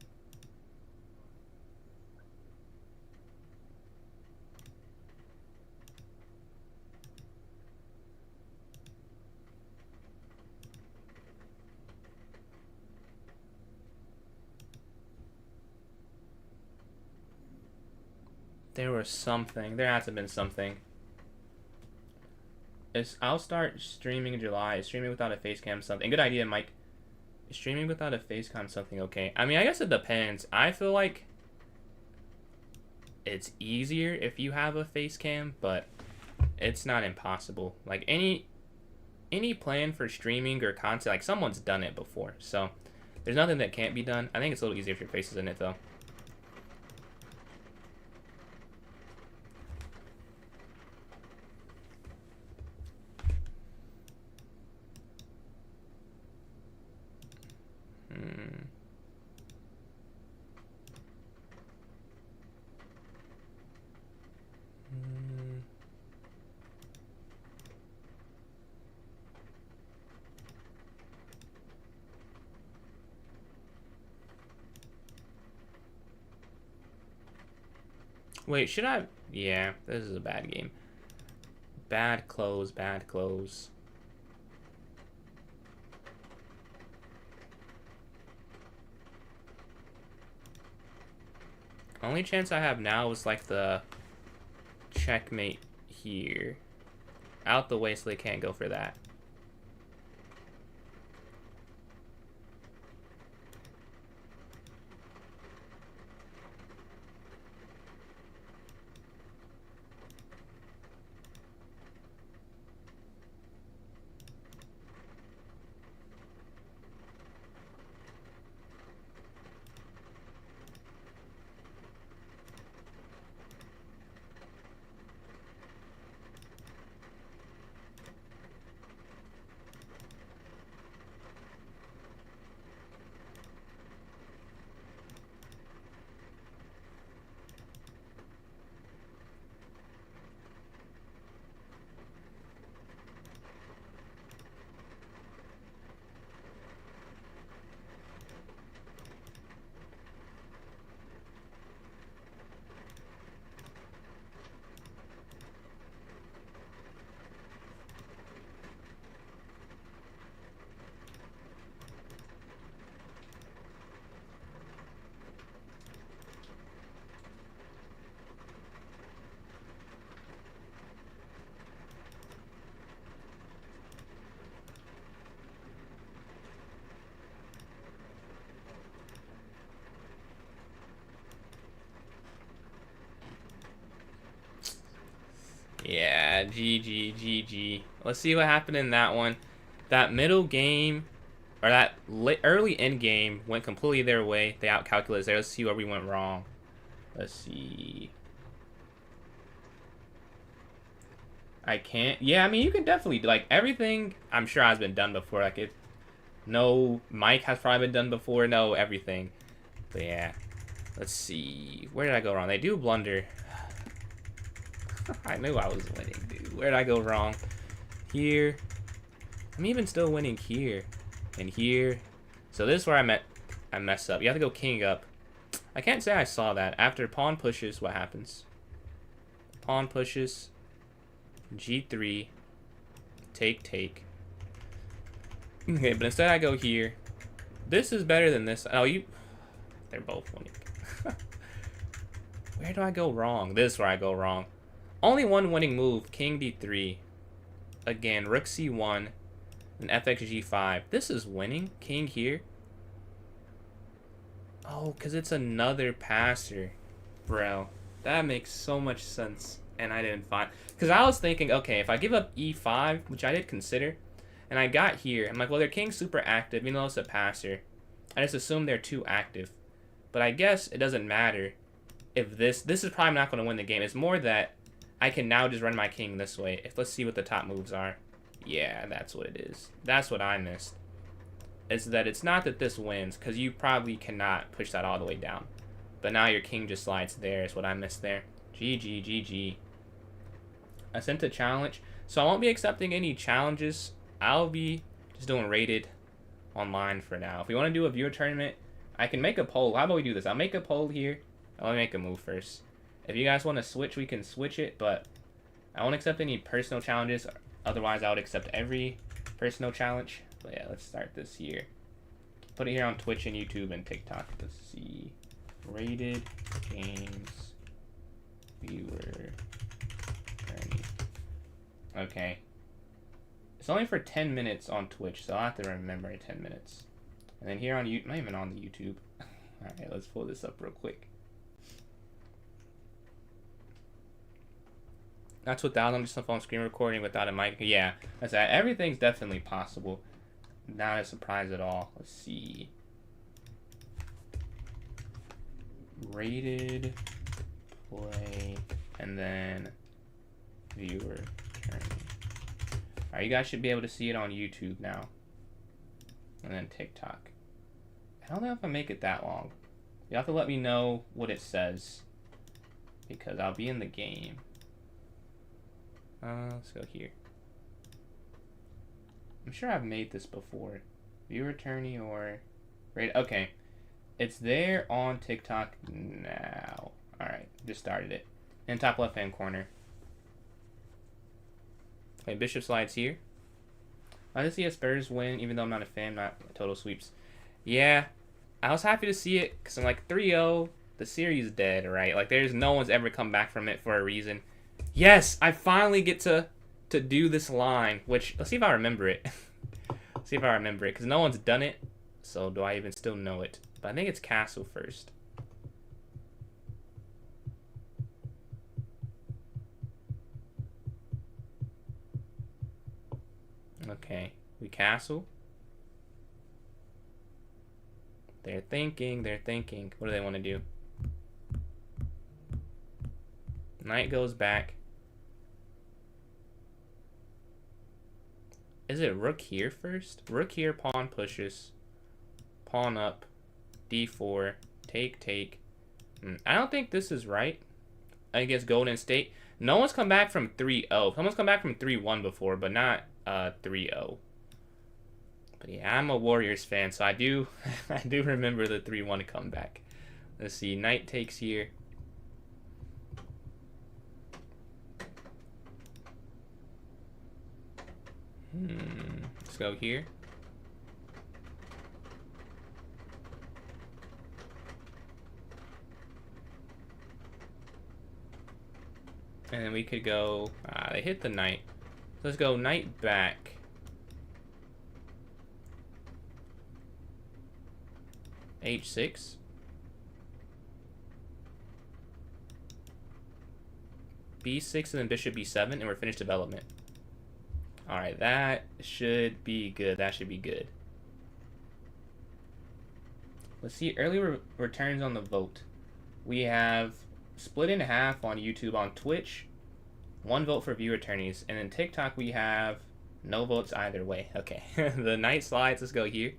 There was something. There has to have been something. I'll start streaming in July. Is streaming without a face cam something? Good idea, Mike. Is streaming without a face cam something okay? I mean, I guess it depends. I feel like it's easier if you have a face cam, but it's not impossible. Like any plan for streaming or content, like someone's done it before. So there's nothing that can't be done. I think it's a little easier if your face is in it though. Wait, should I? Yeah, this is a bad game. Bad close, bad close. Only chance I have now is like the checkmate here. Out the way so they can't go for that. Yeah, GG, GG. Let's see what happened in that one. That middle game, or that early end game, went completely their way. They outcalculated there. Let's see where we went wrong. Let's see. I can't. Yeah, I mean, you can definitely, like, everything I'm sure has been done before. Like, no, Mike has probably been done before. No, everything. But yeah. Let's see. Where did I go wrong? They do blunder. I knew I was winning, dude. Where did I go wrong? Here. I'm even still winning here. And here. So this is where I messed up. You have to go king up. I can't say I saw that. After pawn pushes, what happens? Pawn pushes, g3, take. Okay, but instead I go here. This is better than this. Oh, they're both winning. Where do I go wrong? This is where I go wrong. Only one winning move, king d3. Again, rook c1, and fx g5. This is winning. King here. Oh, because it's another passer. Bro, that makes so much sense. And I didn't find... Because I was thinking, okay, if I give up e5, which I did consider, and I got here, I'm like, well, their king's super active, even though it's a passer. I just assume they're too active. But I guess it doesn't matter if this is probably not going to win the game. It's more that I can now just run my king this way. Let's see what the top moves are. Yeah, that's what it is. That's what I missed. Is that it's not that this wins, because you probably cannot push that all the way down. But now your king just slides there is what I missed there. GG. I sent a challenge. So I won't be accepting any challenges. I'll be just doing rated online for now. If we want to do a viewer tournament, I can make a poll. How about we do this? I'll make a poll here. Let me make a move first. If you guys want to switch, we can switch it, but I won't accept any personal challenges. Otherwise, I would accept every personal challenge. But yeah, let's start this here. Put it here on Twitch and YouTube and TikTok. Let's see. Rated games viewer journey. Okay. It's only for 10 minutes on Twitch, so I'll have to remember 10 minutes. And then here on YouTube, not even on the YouTube. Alright, let's pull this up real quick. That's without just a phone screen recording, without a mic. Yeah, that's that. Everything's definitely possible. Not a surprise at all. Let's see. Rated play and then viewer journey. Alright, you guys should be able to see it on YouTube now. And then TikTok. I don't know if I make it that long. You have to let me know what it says, because I'll be in the game. Let's go here. I'm sure I've made this before. Viewer attorney or... Right, okay. It's there on TikTok now. Alright, just started it. In top left hand corner. Okay, bishop slides here. I just see a Spurs win, even though I'm not a fan, not total sweeps. Yeah, I was happy to see it, because I'm like 3-0, the series is dead, right? Like, there's no one's ever come back from it for a reason. Yes, I finally get to do this line, which, let's see if I remember it. See if I remember it, because no one's done it, so do I even still know it? But I think it's castle first. Okay, we castle. They're thinking. What do they want to do? Knight goes back. Is it rook here first? Rook here, pawn pushes. Pawn up. D4. Take. I don't think this is right. I guess Golden State. No one's come back from 3-0. Someone's come back from 3-1 before, but not 3-0. But yeah, I'm a Warriors fan, so I do remember the 3-1 comeback. Let's see. Knight takes here. Let's go here. And then we could go... they hit the knight. So let's go knight back. H6. B6 and then bishop B7, and we're finished development. Alright, that should be good. That should be good. Let's see, early returns on the vote. We have split in half on YouTube. On Twitch, 1 vote for viewer attorneys. And then TikTok, we have no votes either way. Okay, the knight slides. Let's go here.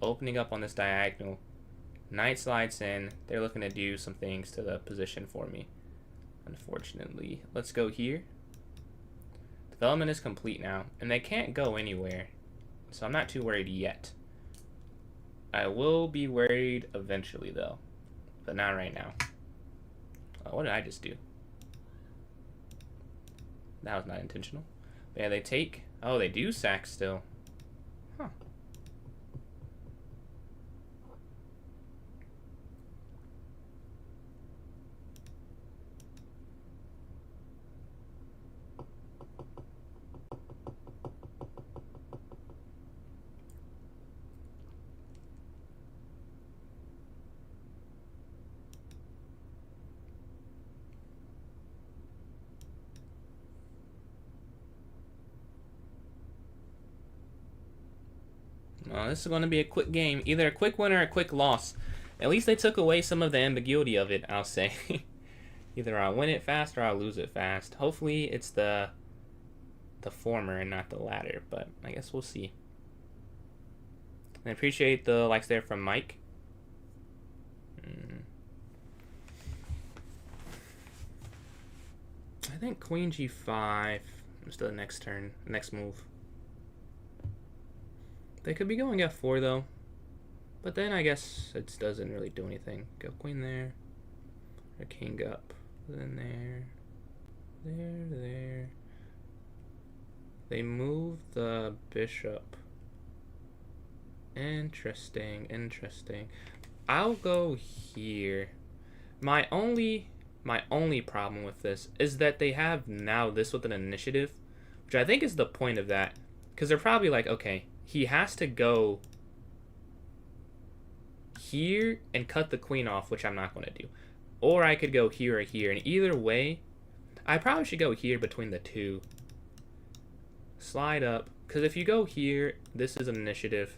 Opening up on this diagonal. Knight slides in. They're looking to do some things to the position for me, unfortunately. Let's go here. Development is complete now, and they can't go anywhere, so I'm not too worried yet. I will be worried eventually, though. But not right now. Oh, what did I just do? That was not intentional. But yeah, they take... Oh, they do sack still. Huh. Well, this is going to be a quick game. Either a quick win or a quick loss. At least they took away some of the ambiguity of it, I'll say. Either I'll win it fast or I'll lose it fast. Hopefully it's the former and not the latter, but I guess we'll see. I appreciate the likes there from Mike. I think Queen G5 is the next turn, next move. They could be going F4 though, but then I guess it doesn't really do anything. Go Queen there, or King up, then there. They move the bishop. Interesting. I'll go here. My only problem with this is that they have now this with an initiative, which I think is the point of that, because they're probably like, okay, he has to go here and cut the queen off, which I'm not going to do. Or I could go here or here, and either way, I probably should go here between the two. Slide up, because if you go here, this is an initiative.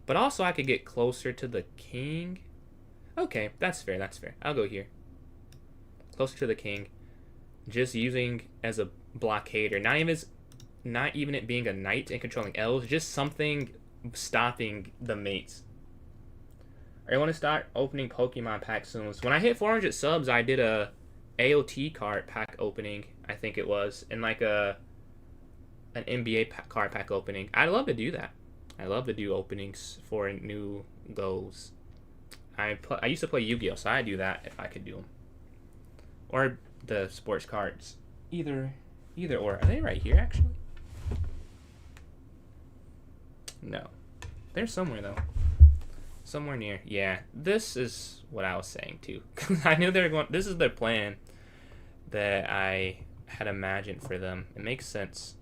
But also I could get closer to the king. Okay, that's fair. I'll go here. Closer to the king. Just using as a blockader. Not even it being a knight and controlling L's. Just something stopping the mates. I want to start opening Pokemon packs soon. So when I hit 400 subs, I did a AOT card pack opening, I think it was. And like an NBA card pack opening. I'd love to do that. I love to do openings for new goals. I used to play Yu-Gi-Oh, so I'd do that if I could do them. Or the sports cards. Either or. Are they right here, actually? No. They're somewhere, though. Somewhere near. Yeah, this is what I was saying, too. I knew they were going... This is their plan that I had imagined for them. It makes sense.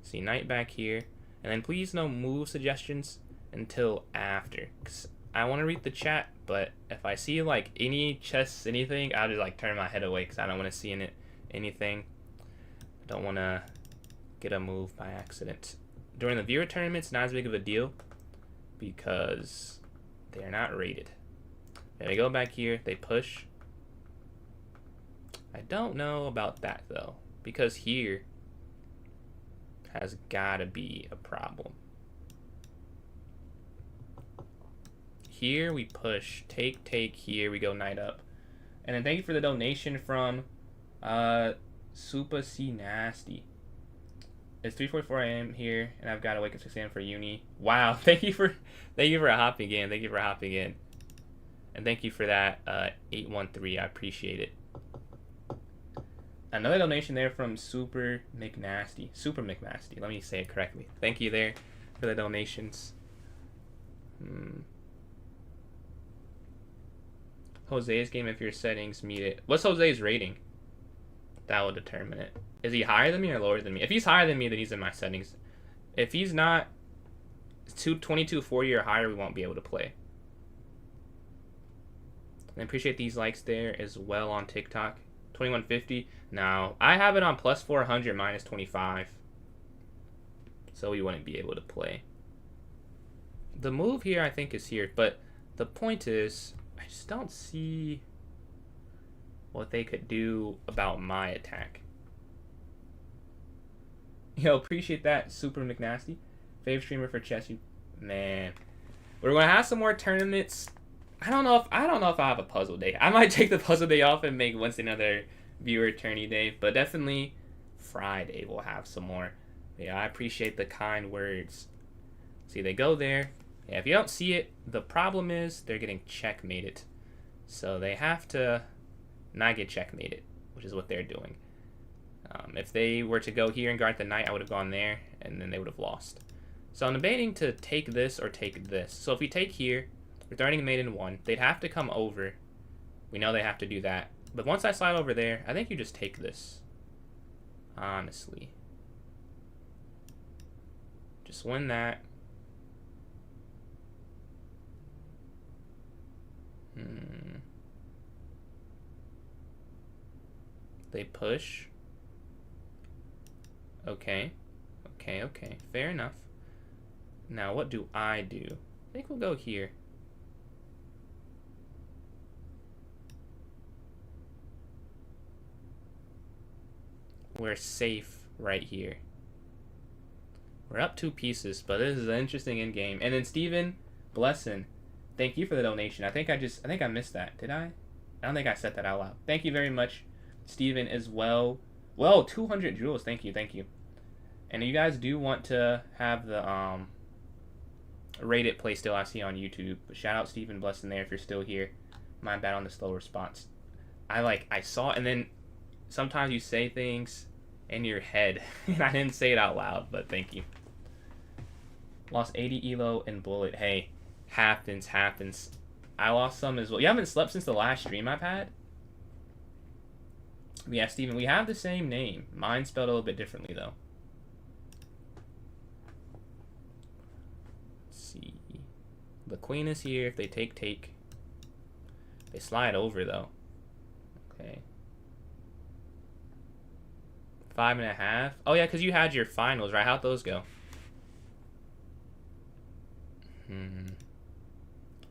See, knight back here. And then please no move suggestions until after. Because I want to read the chat, but if I see, like, any chess, anything, I'll just, like, turn my head away because I don't want to see in it anything. I don't want to get a move by accident. During the viewer tournaments, not as big of a deal because they're not rated. They go back here, they push. I don't know about that, though, because here has gotta be a problem. Here we push, take, here we go knight up. And then thank you for the donation from Super C Nasty. It's 3:44 a.m. here, and I've got to wake up 6 a.m. for uni. Wow, thank you for hopping in. And thank you for that 813. I appreciate it. Another donation there from Super McNasty. Let me say it correctly. Thank you there for the donations. Jose's game, if your settings meet it. What's Jose's rating? That will determine it. Is he higher than me or lower than me? If he's higher than me, then he's in my settings. If he's not 2240 or higher, we won't be able to play. I appreciate these likes there as well on TikTok. 2150. Now, I have it on plus 400 minus 25. So we wouldn't be able to play. The move here, I think, is here. But the point is, I just don't see what they could do about my attack. Yo, appreciate that, Super McNasty. Favorite streamer for chess, man. We're gonna have some more tournaments. I don't know if I have a puzzle day. I might take the puzzle day off and make Wednesday another viewer tourney day, but definitely Friday we'll have some more. Yeah, I appreciate the kind words. See, they go there. Yeah, if you don't see it, the problem is they're getting checkmated. So they have to not get checkmated, which is what they're doing. If they were to go here and guard the knight, I would have gone there, and then they would have lost. So I'm debating to take this or take this. So if we take here, we're threatening mate in 1. They'd have to come over. We know they have to do that. But once I slide over there, I think you just take this. Honestly. Just win that. They push. Okay. Okay. Fair enough. Now, what do I do? I think we'll go here. We're safe right here. We're up 2 pieces, but this is an interesting in-game. And then Steven Blessin, thank you for the donation. I think I missed that. Did I? I don't think I said that out loud. Thank you very much, Steven, as well. Well, 200 jewels. Thank you. And you guys do want to have the rate it play still I see on YouTube. But shout out Steven Blessin there if you're still here. My bad on the slow response. I saw it, and then sometimes you say things in your head, and I didn't say it out loud, but thank you. Lost 80 elo and bullet. Hey, happens. I lost some as well. You haven't slept since the last stream I've had? Yeah, Steven, we have the same name. Mine's spelled a little bit differently, though. Let's see. The queen is here. If they take. They slide over, though. Okay. 5.5. Oh, yeah, because you had your finals, right? How'd those go?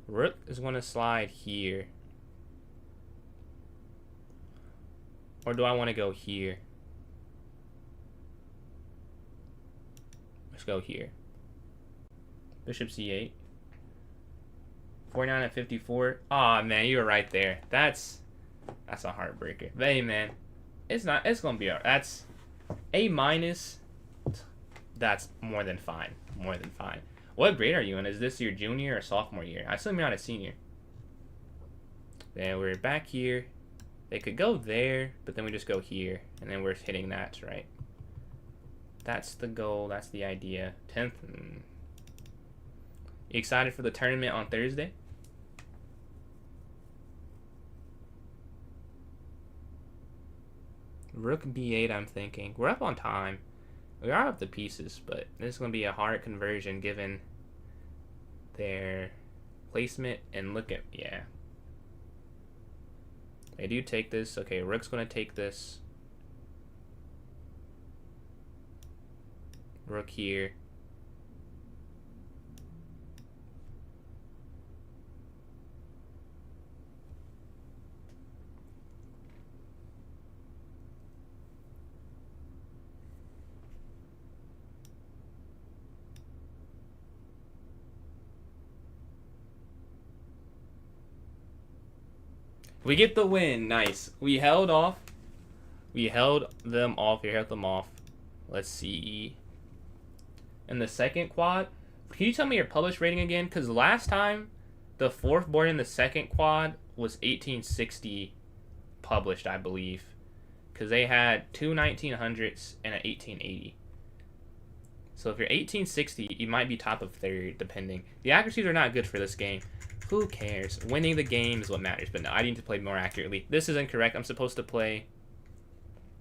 Rook is going to slide here. Or do I want to go here? Let's go here. Bishop c8. 49 at 54. Aw, man, you were right there. That's a heartbreaker. But hey, man, it's going to be alright. That's A-. That's more than fine. What grade are you in? Is this your junior or sophomore year? I assume you're not a senior. Then we're back here. They could go there, but then we just go here, and then we're hitting that, right? That's the goal. That's the idea. 10th. You excited for the tournament on Thursday? Rook b8, I'm thinking. We're up on time. We are up the pieces, but this is going to be a hard conversion given their placement. And look at, yeah. They do take this. Okay, Rook's going to take this. Rook here. We get the win. Nice. We held off. We held them off. We held them off. Let's see. In the second quad, can you tell me your published rating again? Because last time, the 4th board in the second quad was 1860 published, I believe. Because they had 2 1900s and an 1880. So if you're 1860, you might be top of 3rd, depending. The accuracies are not good for this game. Who cares? Winning the game is what matters. But no, I need to play more accurately. This is incorrect. I'm supposed to play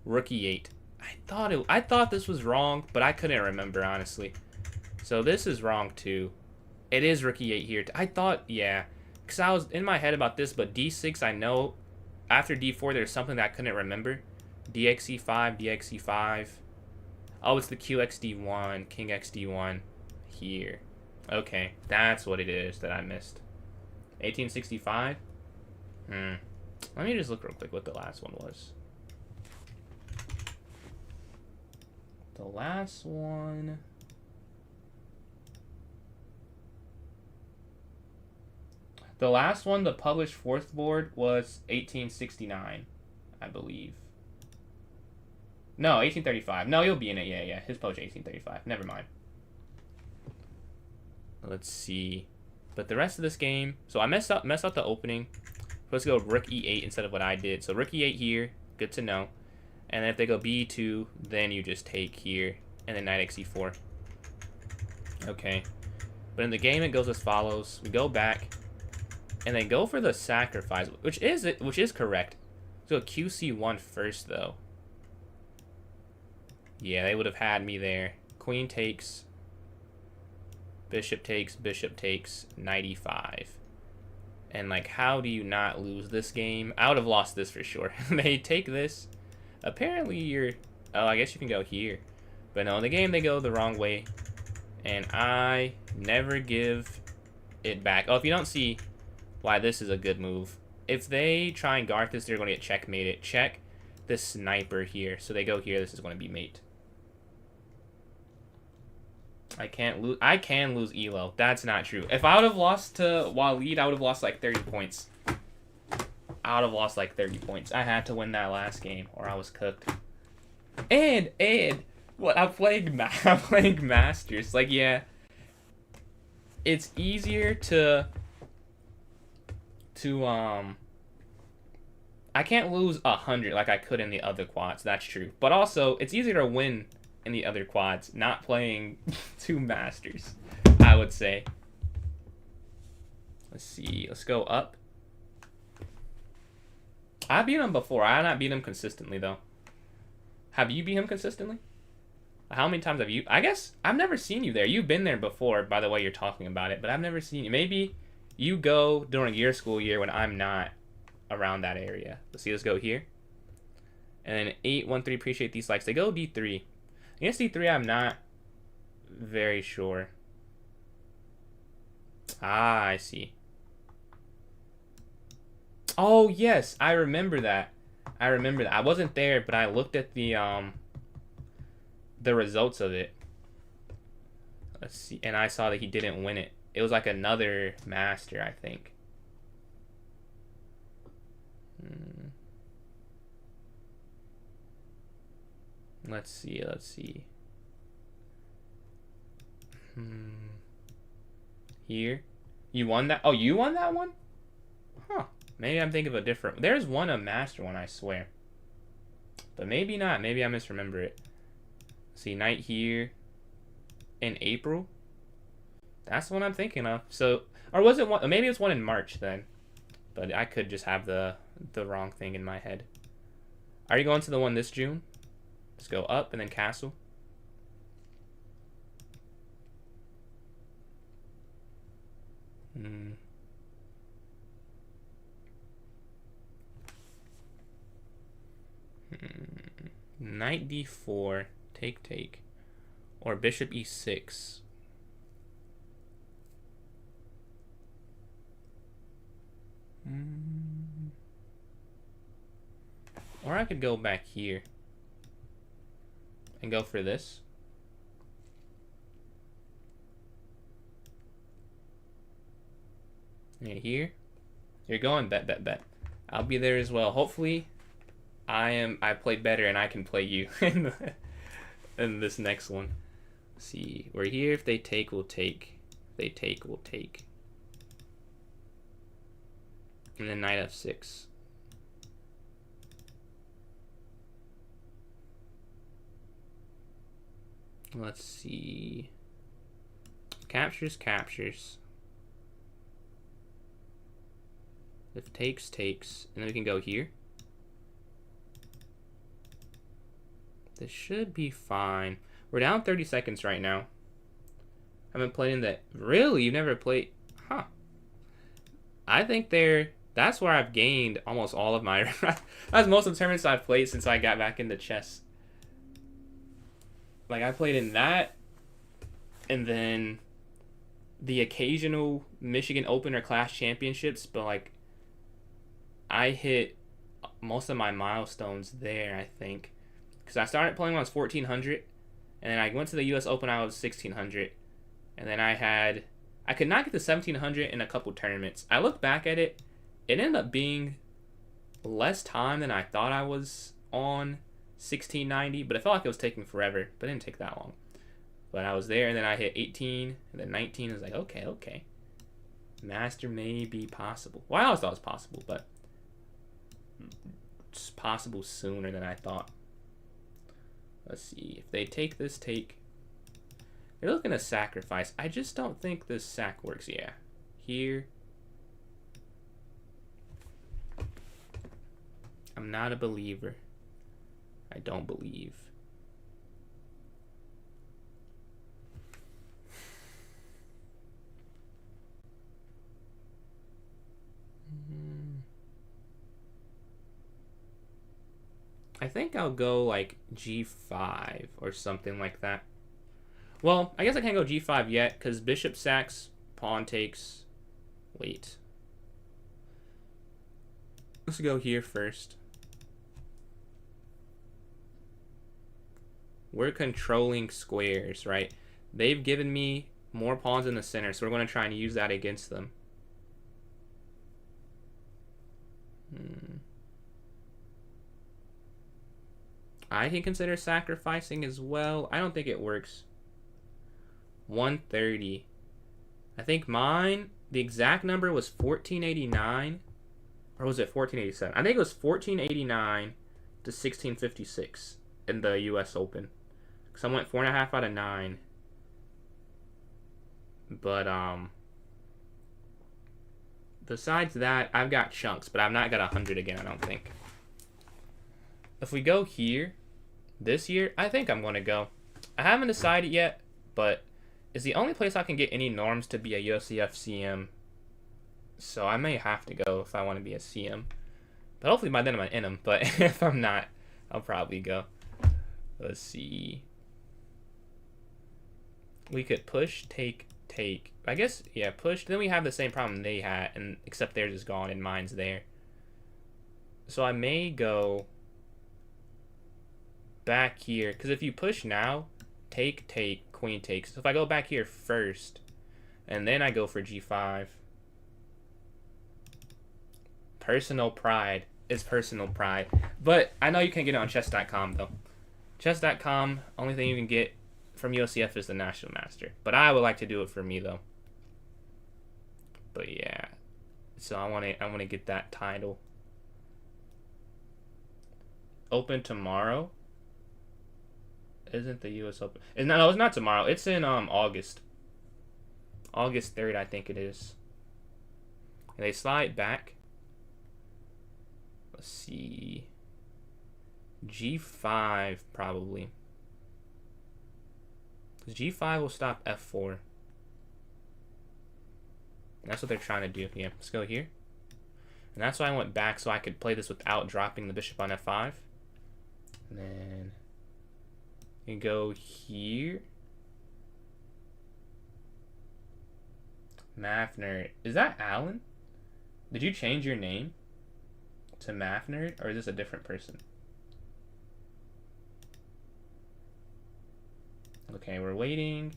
Rook e8. I thought this was wrong, but I couldn't remember, honestly. So this is wrong, too. It is Rook e8 here. I thought, yeah. Because I was in my head about this, but d6, I know. After d4, there's something that I couldn't remember. dxc5, dxc5. Oh, it's the qxd1, king xd1 here. Okay, that's what it is that I missed. 1865? Let me just look real quick what the last one was. The last one... The last one, the published 4th board, was 1869, I believe. No, 1835. No, you'll be in it. Yeah. His published 1835. Never mind. Let's see. But the rest of this game, so I messed up the opening. Let's go rook e8 instead of what I did. So rook e8 here, good to know. And then if they go b2, then you just take here, and then knight xe4. Okay. But in the game, it goes as follows. We go back, and then go for the sacrifice, which is correct. So qc1 first, though. Yeah, they would have had me there. Queen takes, bishop takes, knight e5. And, like, how do you not lose this game? I would have lost this for sure. They take this. Apparently, you're... Oh, I guess you can go here. But no, in the game, they go the wrong way. And I never give it back. Oh, if you don't see why this is a good move. If they try and guard this, they're going to get checkmated. Check this sniper here. So they go here. This is going to be mate. I can't lose. I can lose elo. That's not true. If I would have lost to Waleed, I would have lost like 30 points. I would have lost like 30 points. I had to win that last game, or I was cooked. And what? I'm playing Masters. Like, yeah, it's easier to I can't lose 100 like I could in the other quads. That's true. But also, it's easier to win in the other quads, not playing 2 Masters, I would say. Let's see. Let's go up. I beat him before. I have not beat him consistently, though. Have you beat him consistently? How many times have you? I guess I've never seen you there. You've been there before, by the way you're talking about it, but I've never seen you. Maybe you go during your school year when I'm not around that area. Let's see. Let's go here. And then 813, appreciate these likes. They go d3. Against d3, I'm not very sure. Ah, I see. Oh, yes, I remember that. I wasn't there, but I looked at the results of it. Let's see, and I saw that he didn't win it. It was like another master, I think. Let's see. Here. You won that? Oh, you won that one? Huh. Maybe I'm thinking of a different... There's a master one, I swear. But maybe not. Maybe I misremember it. See, knight here in April. That's the one I'm thinking of. So, or was it one? Maybe it's one in March then. But I could just have the wrong thing in my head. Are you going to the one this June? Let's go up and then castle. Knight d4, take, or bishop e6. Or I could go back here and go for this. And here, you're going bet. I'll be there as well. Hopefully, I play better and I can play you in this next one. Let's see, we're here. If they take, we'll take. If they take, we'll take. And then knight f6. Let's see. Captures. If takes, and then we can go here. This should be fine. We're down 30 seconds right now. I haven't played in that. Really? You've never played? Huh. I think that's where I've gained almost all of my... That's most of the tournaments I've played since I got back into chess. Like, I played in that, and then the occasional Michigan Open or Clash Championships, but, like, I hit most of my milestones there, I think. Because I started playing when I was 1,400, and then I went to the U.S. Open, I was 1,600. And then I could not get to 1,700 in a couple tournaments. I look back at it, it ended up being less time than I thought I was on 1,690, but it felt like it was taking forever, but it didn't take that long. But I was there, and then I hit 18, and then 19. I was like, okay, okay. Master may be possible. Well, I always thought it was possible, but it's possible sooner than I thought. Let's see. If they take this take, they're looking to sacrifice. I just don't think this sack works. Yeah. Here. I'm not a believer. I don't believe. I think I'll go like G5 or something like that. Well, I guess I can't go G5 yet because bishop sacks, pawn takes. Wait. Let's go here first. We're controlling squares, right? They've given me more pawns in the center, so we're going to try and use that against them. I can consider sacrificing as well. I don't think it works. 130. I think mine, the exact number was 1489. Or was it 1487? I think it was 1489 to 1656 in the US Open. Because I went 4.5 out of 9. But, besides that, I've got chunks, but I've not got 100 again, I don't think. If we go here, this year, I think I'm going to go. I haven't decided yet, but it's the only place I can get any norms to be a USCF CM. So I may have to go if I want to be a CM. But hopefully by then I'm in them. But if I'm not, I'll probably go. Let's see. We could push, take. I guess, yeah, push. Then we have the same problem they had, and except theirs is gone and mine's there. So I may go back here, because if you push now, take, queen takes. So if I go back here first, and then I go for G5, personal pride is personal pride. But I know you can't get it on chess.com though. Chess.com, only thing you can get from USCF is the National Master. But I would like to do it for me though. But yeah, so I want to get that title. Open tomorrow. Isn't the US Open? No, it's not tomorrow. It's in August. August 3rd, I think it is. And they slide back. Let's see. G5 probably. Because G5 will stop F4. And that's what they're trying to do. Yeah, let's go here. And that's why I went back, so I could play this without dropping the bishop on F5. And then you go here. Math Nerd. Is that Alan? Did you change your name to Math Nerd, or is this a different person? Okay, we're waiting.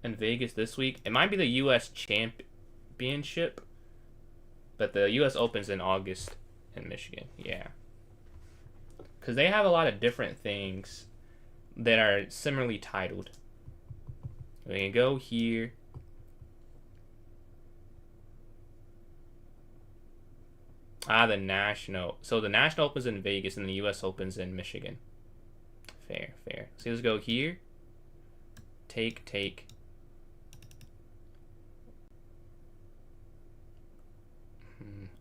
In Vegas this week. It might be the US Championship, but the US Open's in August in Michigan. Yeah. Because they have a lot of different things that are similarly titled. We can go here. The National. So the National Open's in Vegas and the US Open's in Michigan. Fair. So let's go here. Take.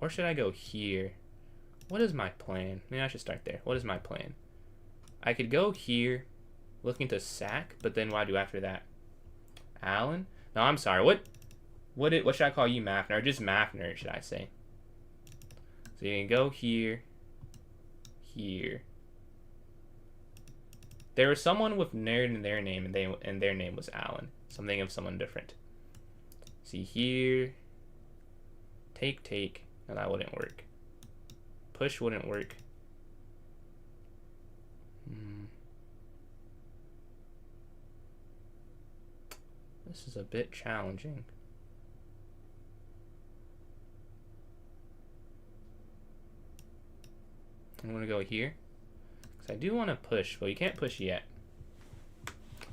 Or should I go here? What is my plan? Maybe I should start there. What is my plan? I could go here, looking to sack, but then what do I do after that? Alan? No, I'm sorry. What should I call you, Math Nerd? Or just Math Nerd, should I say? So you can go here. There was someone with nerd in their name, and their name was Alan. So I'm thinking of someone different. See here. Take. No, that wouldn't work. Push wouldn't work. This is a bit challenging. I'm going to go here. Because I do want to push, but you can't push yet.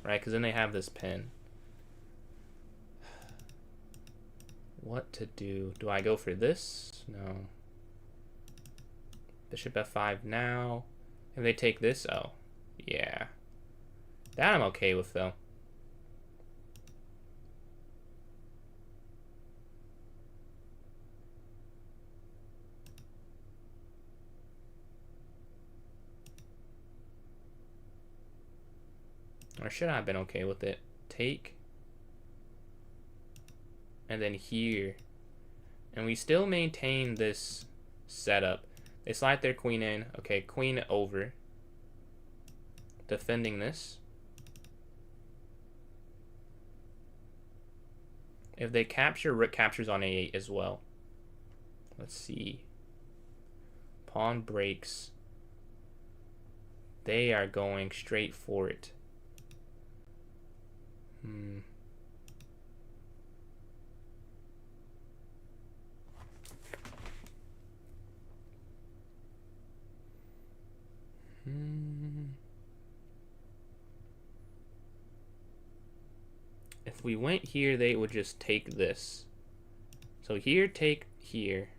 right? Because then they have this pin. What to do? Do I go for this? No. Bishop f5 now. And they take this? Oh, yeah. That I'm okay with, though. Or should I have been okay with it? Take. And then here. And we still maintain this setup. They slide their queen in. Okay, queen over. Defending this. If they capture, rook captures on a8 as well. Let's see. Pawn breaks. They are going straight for it. If we went here, they would just take this. So here, take here.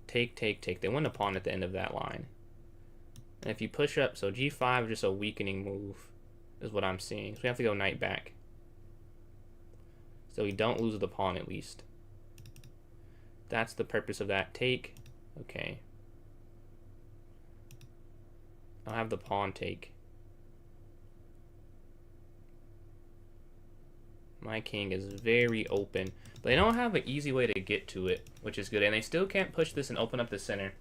Take, take, take. They win a pawn at the end of that line. And if you push up, so g5 is just a weakening move, is what I'm seeing. So we have to go knight back. So we don't lose the pawn at least. That's the purpose of that. Take. Okay. I'll have the pawn take. My king is very open. But they don't have an easy way to get to it, which is good. And they still can't push this and open up the center.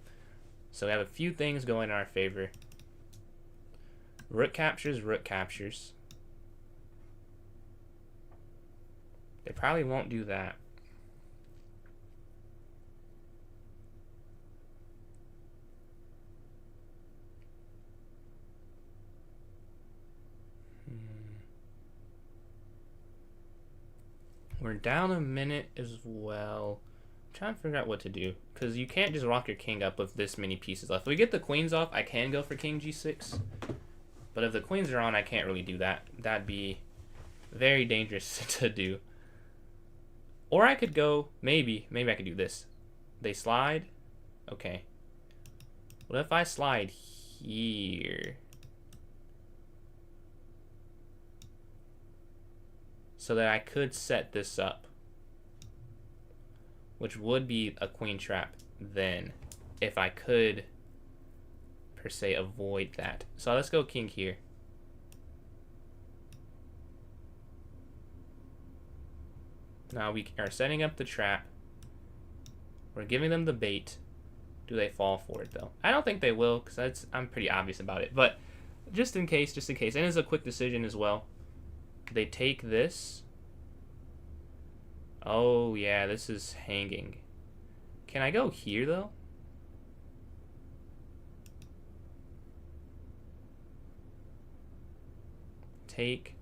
So we have a few things going in our favor. Rook captures, rook captures. They probably won't do that. We're down a minute as well. I'm trying to figure out what to do, because you can't just rock your king up with this many pieces left. If we get the queens off, I can go for king g6. But if the queens are on, I can't really do that. That'd be very dangerous to do. Or I could go, maybe I could do this. They slide. Okay. What if I slide here? So that I could set this up, which would be a queen trap then, if I could, per se, avoid that. So let's go king here. Now we are setting up the trap. We're giving them the bait. Do they fall for it, though? I don't think they will, because I'm pretty obvious about it. But just in case. And it's a quick decision as well. They take this. Oh, yeah, this is hanging. Can I go here, though? Take.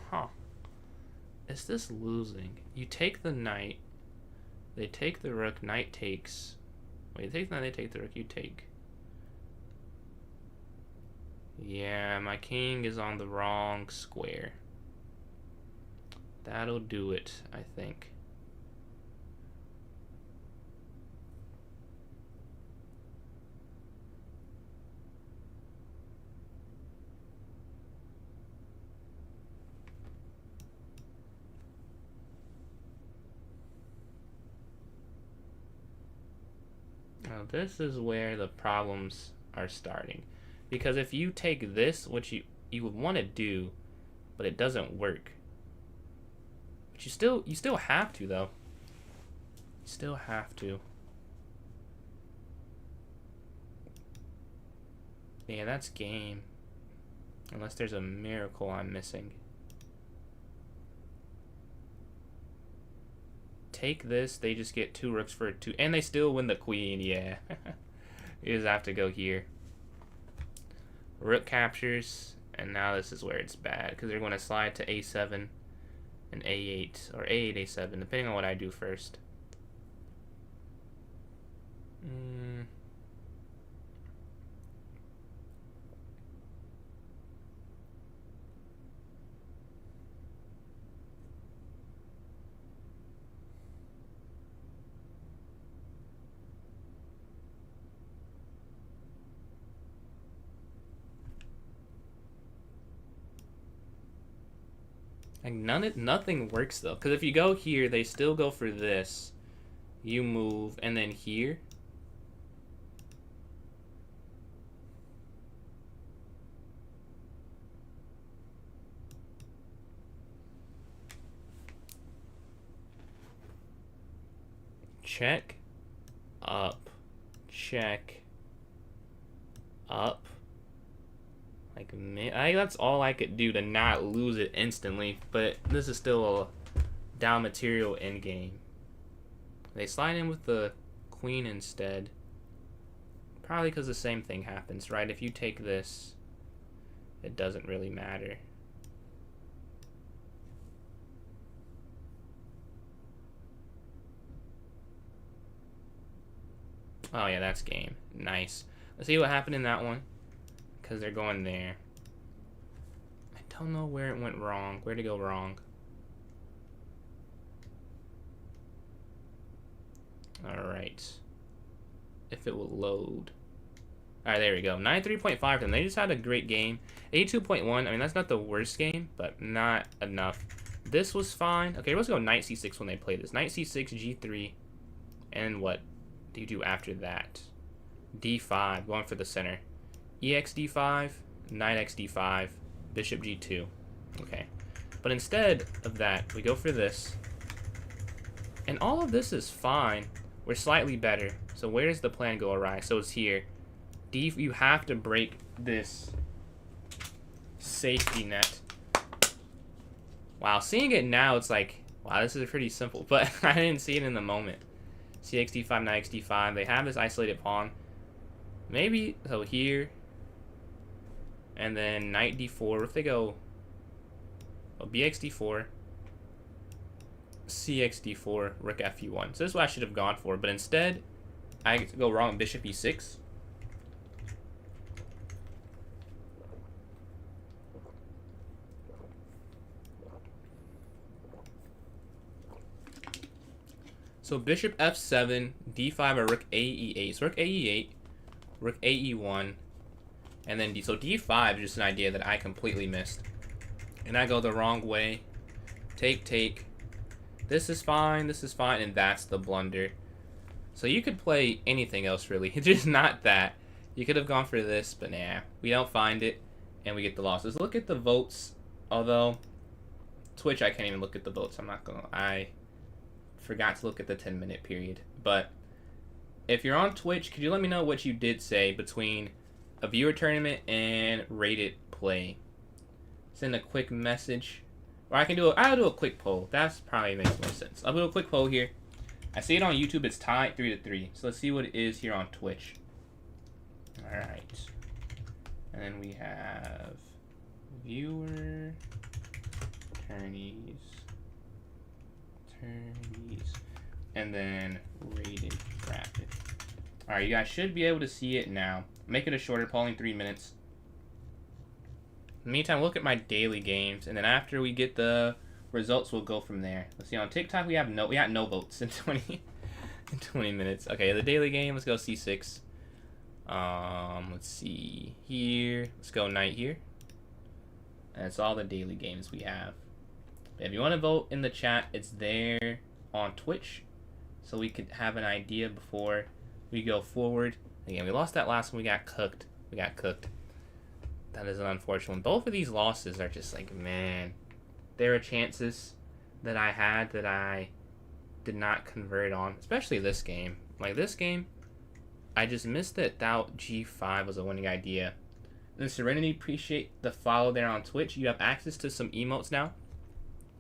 Huh. Is this losing? You take the knight. They take the rook. Knight takes. Wait, take the knight, they take the rook. You take. Yeah, my king is on the wrong square. That'll do it, I think. Now this is where the problems are starting. Because if you take this, which you would want to do, but it doesn't work. But you still have to, though. Still have to. Yeah, that's game. Unless there's a miracle I'm missing. Take this, they just get 2 rooks for 2, and they still win the queen, yeah. You just have to go here. Rook captures, and now this is where it's bad, because they're going to slide to a7 and a8, or a8, a7, depending on what I do first. Like nothing works though, because if you go here, they still go for this. You move, and then here. Check, up, check, up. Like, man, that's all I could do to not lose it instantly, but this is still a down material endgame. They slide in with the queen instead. Probably because the same thing happens, right? If you take this, it doesn't really matter. Oh yeah, that's game. Nice. Let's see what happened in that one. Because they're going there. I don't know where it went wrong. Where to go wrong? Alright. If it will load. Alright, there we go. 93.5 for them. They just had a great game. 82.1. I mean, that's not the worst game, but not enough. This was fine. Okay, let's go knight c6 when they play this. Knight c6, g3. And what do you do after that? d5. Going for the center. EX d5, knight x d5, bishop g2. Okay. But instead of that, we go for this. And all of this is fine. We're slightly better. So where does the plan go awry? So it's here. You have to break this safety net. Wow, seeing it now, it's like, wow, this is pretty simple. But I didn't see it in the moment. Cx d5, knight x d5. They have this isolated pawn. Maybe, so here. And then knight d4. If they go bx d4, cx d4, rook fu1. So this is what I should have gone for, but instead I go wrong with bishop e6. So bishop f7, d5, or rook ae8. So rook ae8, rook ae1. And then so d5 is just an idea that I completely missed. And I go the wrong way. Take, take. This is fine, and that's the blunder. So you could play anything else, really. It's just not that. You could have gone for this, but nah. We don't find it, and we get the losses. Look at the votes. Although, Twitch, I can't even look at the votes. I forgot to look at the 10-minute period. But if you're on Twitch, could you let me know what you did say between a viewer tournament and rated play? Send a quick message, or I'll do a quick poll. That's probably makes more sense. I'll do a quick poll here. I see it on YouTube. It's tied 3-3. So let's see what it is here on Twitch. All right, and then we have viewer tourneys, and then rated rapid. All right, you guys should be able to see it now. Make it a shorter poll, only 3 minutes. In the meantime, look at my daily games, and then after we get the results, we'll go from there. Let's see, on TikTok we got no votes in 20 minutes. Okay, the daily game, let's go c6. Let's see here. Let's go knight here. And that's all the daily games we have. If you want to vote in the chat, it's there on Twitch, so we could have an idea before we go forward. Again, we lost that last one. We got cooked. That is an unfortunate one. Both of these losses are just like, man, there are chances that I had that I did not convert on, especially this game. Like this game, I just missed it. That G5 was a winning idea. And Serenity, appreciate the follow there on Twitch. You have access to some emotes now.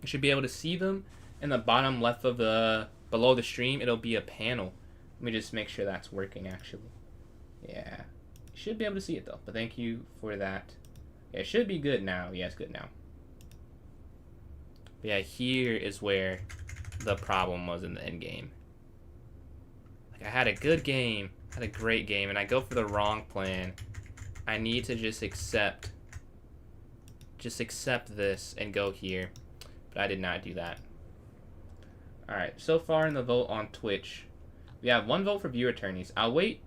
You should be able to see them in the bottom left of the below the stream. It'll be a panel. Let me just make sure that's working actually. Yeah, you should be able to see it though. But thank you for that. Yeah, it should be good now. Yeah, it's good now. But yeah, here is where the problem was in the end game. Like I had a good game, had a great game, and I go for the wrong plan. I need to just accept this and go here. But I did not do that. Alright, so far in the vote on Twitch, we have 1 vote for viewer attorneys. I'll wait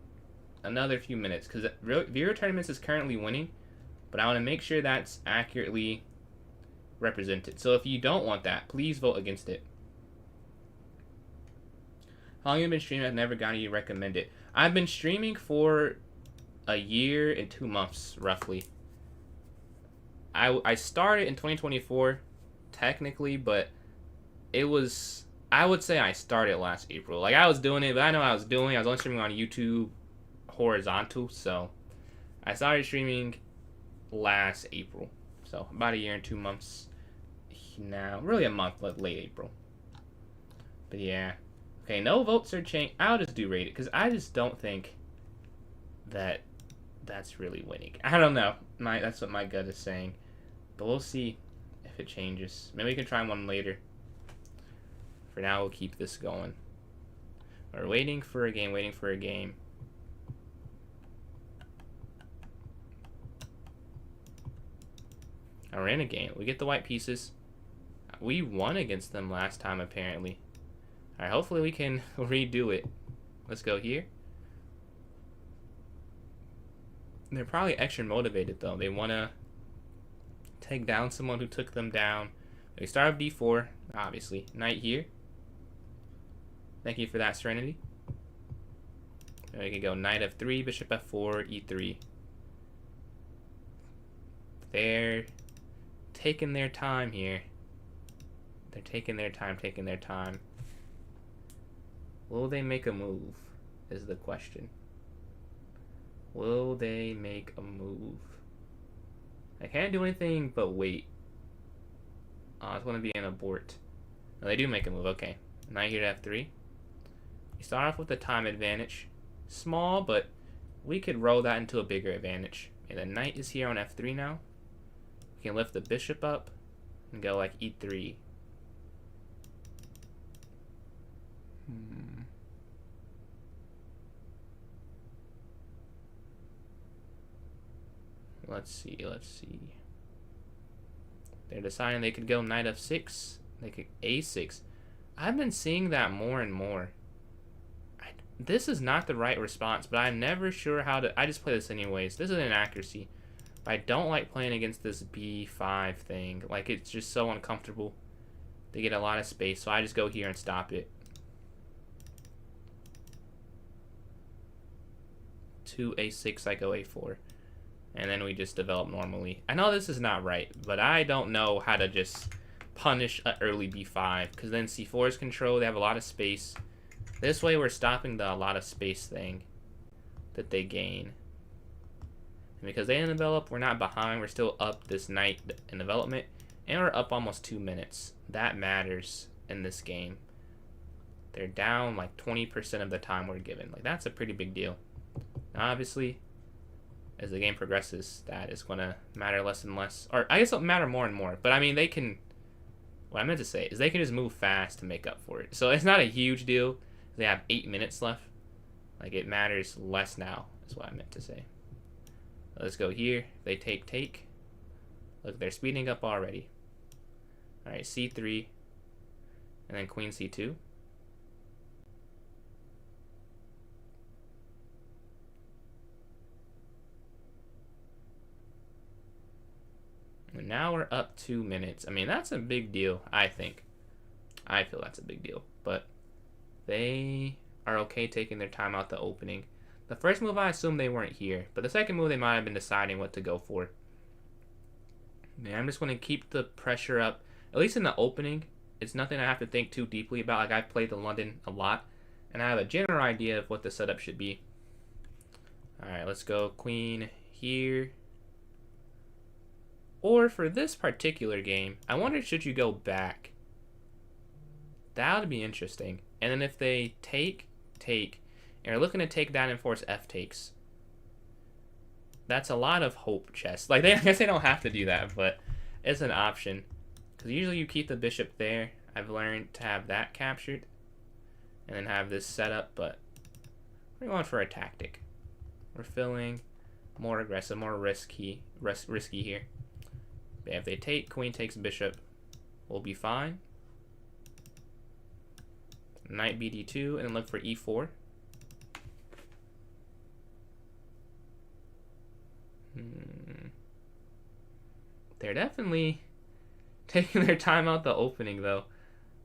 another few minutes because viewer tournaments is currently winning, but I want to make sure that's accurately represented. So if you don't want that, please vote against it. How long have you been streaming? I've never gotten you recommended. I've been streaming for a year and 2 months, roughly. I started in 2024, technically, but it was, I would say I started last April. Like, I was doing it, but I know what I was doing. I was only streaming on YouTube horizontal, so I started streaming last April. So, about a year and 2 months now. Really a month, like late April. But yeah. Okay, no votes are changed. I'll just do rated, because I just don't think that that's really winning. I don't know. That's what my gut is saying. But we'll see if it changes. Maybe we can try one later. For now, we'll keep this going. We're waiting for a game, waiting for a game. I ran a game. We get the white pieces. We won against them last time, apparently. Alright, hopefully we can redo it. Let's go here. They're probably extra motivated, though. They want to take down someone who took them down. They start with d4, obviously. Knight here. Thank you for that, Serenity. And we can go knight f3, bishop f4, e3. They're taking their time here. They're taking their time. Will they make a move, is the question. Will they make a move? I can't do anything but wait. Oh, it's going to be an abort. No, they do make a move. Okay. Knight here to f3. We start off with the time advantage. Small, but we could roll that into a bigger advantage. And the knight is here on f3 now. We can lift the bishop up and go like e3. Let's see. They're deciding they could go knight f6. They could a6. I've been seeing that more and more. This is not the right response, but I'm never sure how to... I just play this anyways. This is an accuracy. But I don't like playing against this b5 thing. Like, it's just so uncomfortable. They get a lot of space, so I just go here and stop it. 2 a6, I go a4. And then we just develop normally. I know this is not right, but I don't know how to just punish an early b5. Because then c4 is controlled. They have a lot of space. This way we're stopping the a lot of space thing that they gain. And because they didn't develop, we're not behind. We're still up this knight in development. And we're up almost 2 minutes. That matters in this game. They're down like 20% of the time we're given. Like, that's a pretty big deal. Now, obviously, as the game progresses, that is going to matter less and less. Or I guess it'll matter more and more. But I mean, they can... What I meant to say is they can just move fast to make up for it. So it's not a huge deal. They have 8 minutes left. Like, it matters less now, is what I meant to say. Let's go here. They take. Look, they're speeding up already. Alright, c3. And then queen c2. And now we're up 2 minutes. I mean, that's a big deal, I think. I feel that's a big deal. But they are okay taking their time out the opening. The first move, I assume they weren't here. But the second move, they might have been deciding what to go for. Man, I'm just going to keep the pressure up, at least in the opening. It's nothing I have to think too deeply about. Like, I've played the London a lot, and I have a general idea of what the setup should be. Alright, let's go queen here. Or for this particular game, I wonder, should you go back? That would be interesting. And then if they take, and are looking to take down and force F takes. That's a lot of hope chess. Like, I guess they don't have to do that, but it's an option. Because usually you keep the bishop there. I've learned to have that captured. And then have this set up, but we're going for a tactic. We're feeling more aggressive, more risky here. But if they take, queen takes bishop, we'll be fine. Knight bd2, and then look for e4. They're definitely taking their time out the opening, though.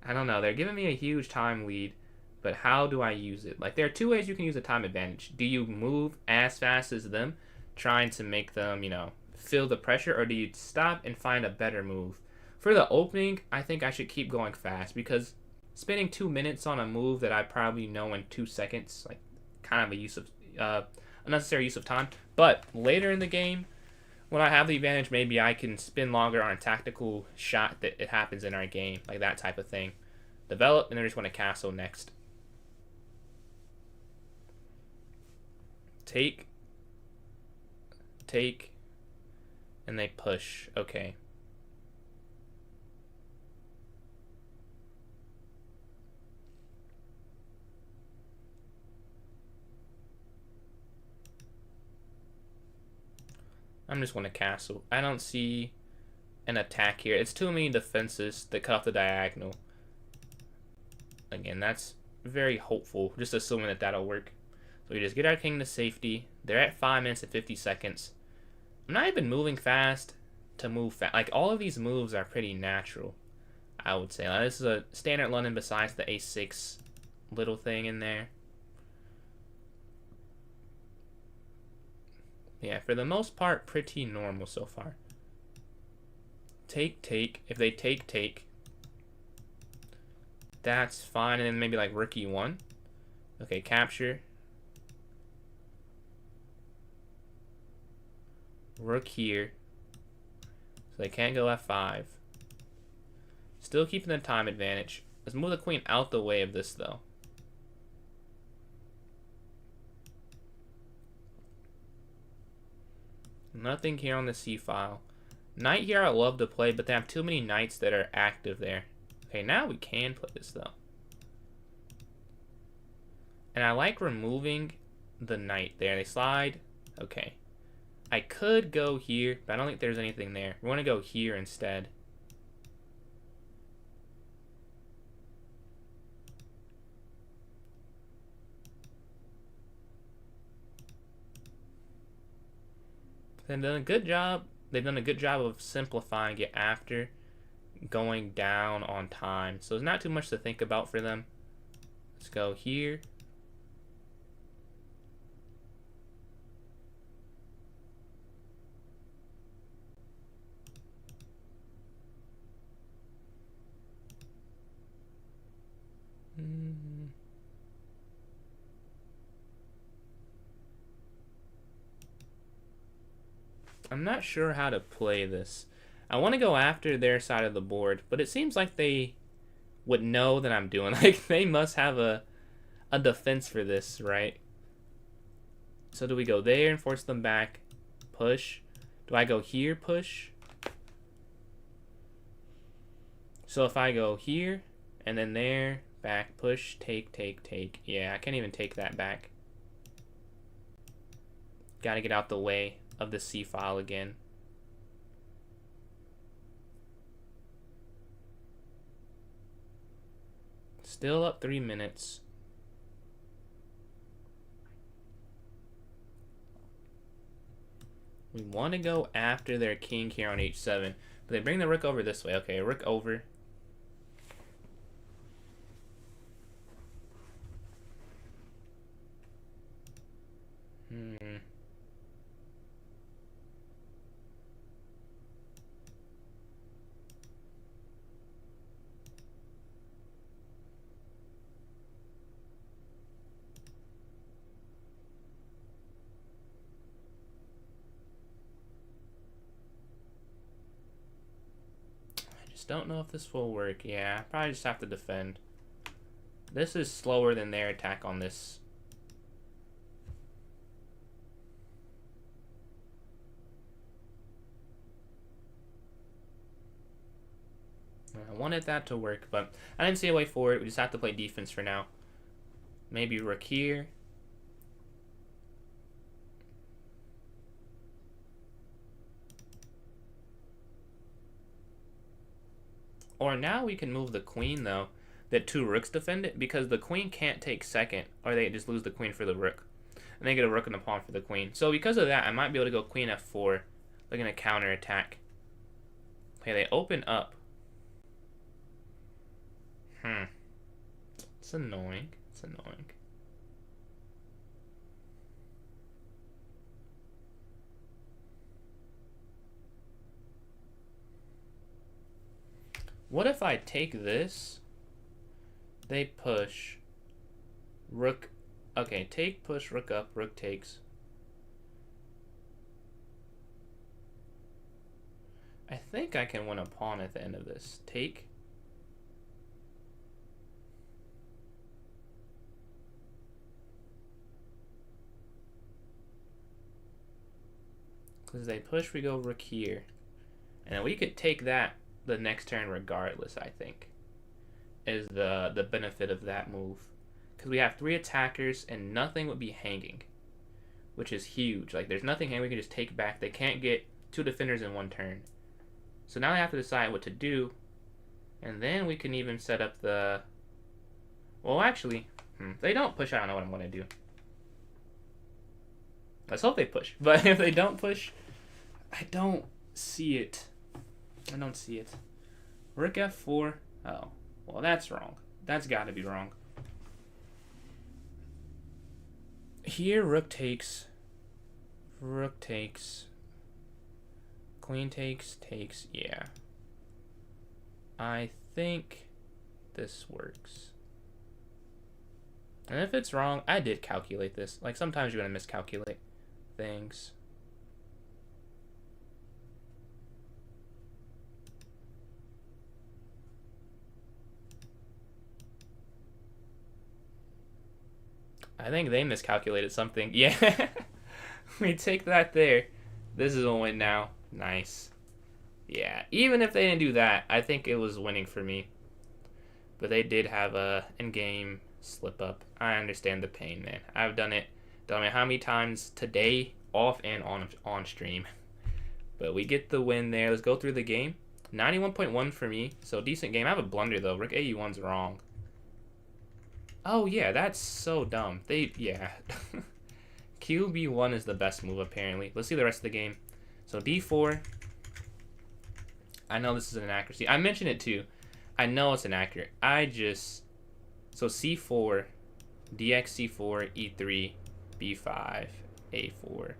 I don't know. They're giving me a huge time lead, but how do I use it? Like, there are two ways you can use a time advantage. Do you move as fast as them, trying to make them, you know, feel the pressure, or do you stop and find a better move? For the opening, I think I should keep going fast, because spending 2 minutes on a move that I probably know in 2 seconds, like, kind of a use of unnecessary use of time. But later in the game, when I have the advantage, maybe I can spin longer on a tactical shot that it happens in our game, like that type of thing. Develop, and then I just want to castle next. Take, and they push. Okay. I'm just going to castle. I don't see an attack here. It's too many defenses that cut off the diagonal. Again, that's very hopeful, just assuming that that'll work. So we just get our king to safety. They're at 5 minutes and 50 seconds. I'm not even moving fast to move fast. Like, all of these moves are pretty natural, I would say. Like, this is a standard London besides the a6 little thing in there. Yeah, for the most part, pretty normal so far. Take. If they take. That's fine. And then maybe like rook e1. Okay, capture. Rook here. So they can't go f5. Still keeping the time advantage. Let's move the queen out the way of this, though. Nothing here on the c-file. Knight here I love to play, but they have too many knights that are active there. Okay, now we can play this, though. And I like removing the knight there. They slide. Okay. I could go here, but I don't think there's anything there. We want to go here instead. They've done a good job. They've done a good job of simplifying it after going down on time. So there's not too much to think about for them. Let's go here. I'm not sure how to play this. I want to go after their side of the board, but it seems like they would know that I'm doing. Like, they must have a defense for this, right? So do we go there and force them back? Push. Do I go here, push? So if I go here, and then there, back, push, take. Yeah, I can't even take that back. Gotta get out the way of the c-file again. Still up 3 minutes. We want to go after their king here on h7, but they bring the rook over this way. Okay, rook over. Just don't know if this will work. Yeah, probably just have to defend. This is slower than their attack on this. I wanted that to work, but I didn't see a way forward. We just have to play defense for now. Maybe rook here. Or now we can move the queen, though. That 2 rooks defend it, because the queen can't take second, or they just lose the queen for the rook. And they get a rook and a pawn for the queen. So because of that, I might be able to go queen f4. Looking to counter attack. Okay, they open up. It's annoying. It's annoying. What if I take this? They push. Rook. Okay, take, push, rook up, rook takes. I think I can win a pawn at the end of this. Take. Because they push, we go rook here. And we could take that the next turn regardless, I think. Is the benefit of that move. Because we have 3 attackers and nothing would be hanging. Which is huge. Like, there's nothing hanging, we can just take back. They can't get 2 defenders in 1 turn. So now they have to decide what to do. And then we can even set up the... Well, actually, if they don't push, I don't know what I'm going to do. Let's hope they push. But if they don't push, I don't see it. I don't see it. Rook f4. Oh, well, that's wrong. That's got to be wrong. Here, rook takes. Rook takes. Queen takes, takes. Yeah. I think this works. And if it's wrong, I did calculate this. Like, sometimes you're going to miscalculate things. I think they miscalculated something. Yeah. We take that there. This is a win now. Nice. Yeah. Even if they didn't do that, I think it was winning for me. But they did have a in-game slip up. I understand the pain, man. I've done it. Don't know how many times today, off and on stream. But we get the win there. Let's go through the game. 91.1 for me. So decent game. I have a blunder though. Rook AE1's wrong. Oh yeah, that's so dumb. Yeah. QB1 is the best move apparently. Let's see the rest of the game. So D4. I know this is an inaccuracy. I mentioned it too. I know it's inaccurate. So C4, DX C4, E3, B5, A4,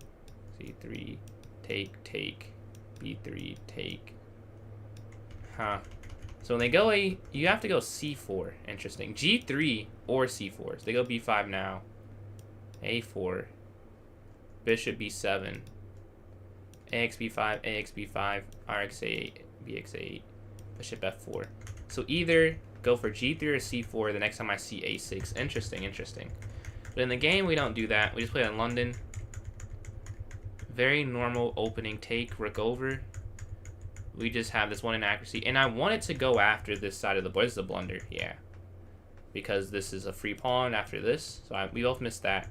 C3, take, B3, take. Huh. So when they go you have to go C4. Interesting. G3 or C4. So they go B5 now. A4. Bishop B7. AX B5, AX B5, RX A8, BX A8, Bishop F4. So either go for G3 or C4 the next time I see A6. Interesting, interesting. But in the game, we don't do that. We just play in London. Very normal opening take, rook over. We just have this one inaccuracy. And I wanted to go after this side of the board. This is a blunder, yeah. Because this is a free pawn after this. So we both missed that.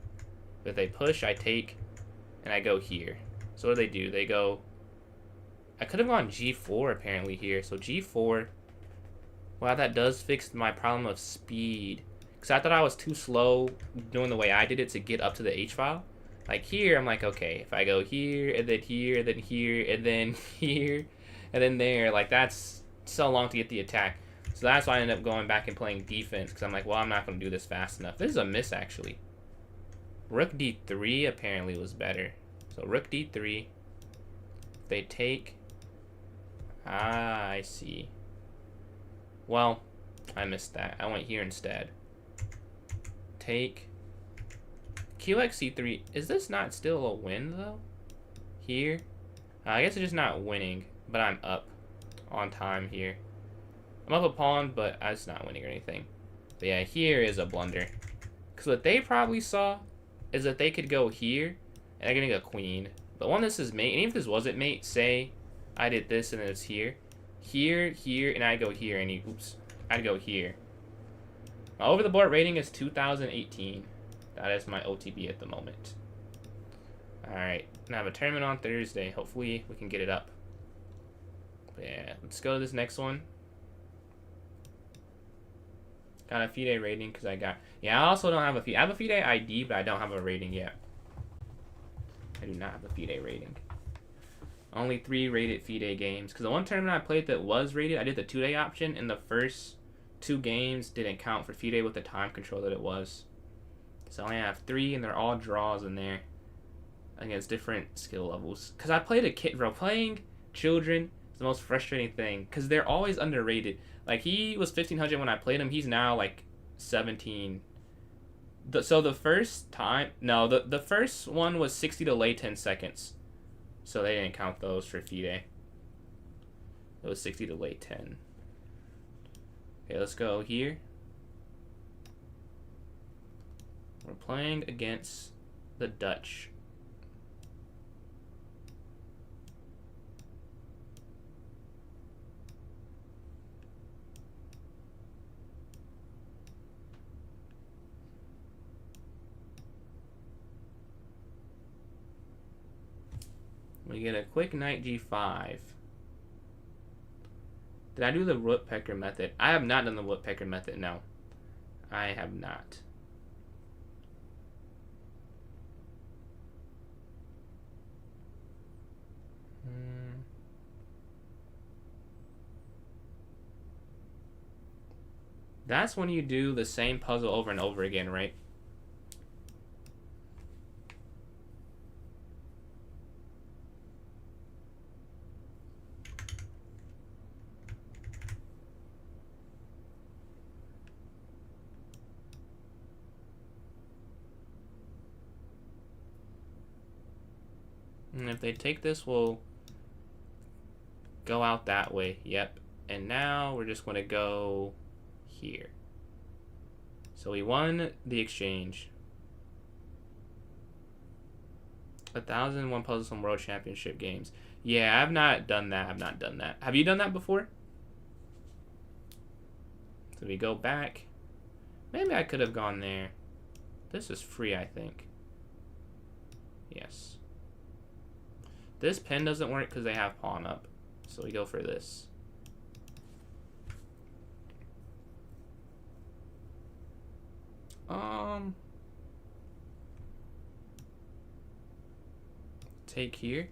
But if they push, I take, and I go here. So what do? They go... I could have gone G4 apparently here. So G4... Wow, that does fix my problem of speed. Because I thought I was too slow doing the way I did it to get up to the H-file. Like here, I'm like, okay, if I go here, and then here, and then here, and then here, and then there, like that's so long to get the attack. So that's why I ended up going back and playing defense. Because I'm like, well, I'm not going to do this fast enough. This is a miss, actually. Rook D3 apparently was better. So rook D3. They take... Ah, I see. Well, I missed that. I went here instead. Take. QX C3. Is this not still a win, though? Here? I guess it's just not winning, but I'm up on time here. I'm up a pawn, but it's not winning or anything. But yeah, here is a blunder. Because what they probably saw is that they could go here, and they're getting a queen. But when this is mate, and even if this wasn't mate, say I did this and it's here. Here, here, and I go here, and oops, I'd go here. My over the board rating is 2018. That is my OTB at the moment. Alright, I have a tournament on Thursday. Hopefully we can get it up. But yeah, let's go to this next one. Got a FIDE rating because I got... Yeah, I also don't have a FIDE. I have a FIDE ID, but I don't have a rating yet. I do not have a FIDE rating. Only 3 rated FIDE games. Because the one tournament I played that was rated, I did the 2-day option, and the first 2 games didn't count for FIDE with the time control that it was. So I only have 3, and they're all draws in there against different skill levels. Because I played a kid, bro. Playing children is the most frustrating thing. Because they're always underrated. Like, he was 1500 when I played him. He's now, like, 17. So the first time... No, the first one was 60 delay 10 seconds. So they didn't count those for FIDE. It was 60 delay 10. Okay, let's go here. We're playing against the Dutch. We get a quick knight g5. Did I do the woodpecker method? I have not done the woodpecker method, no. I have not. That's when you do the same puzzle over and over again, right? And if they take this, we'll go out that way. Yep. And now we're just going to go here. So we won the exchange. 1,001 puzzles from World Championship games. Yeah, I've not done that. I've not done that. Have you done that before? So we go back. Maybe I could have gone there. This is free, I think. Yes. This pin doesn't work because they have pawn up. So we go for this. Take here.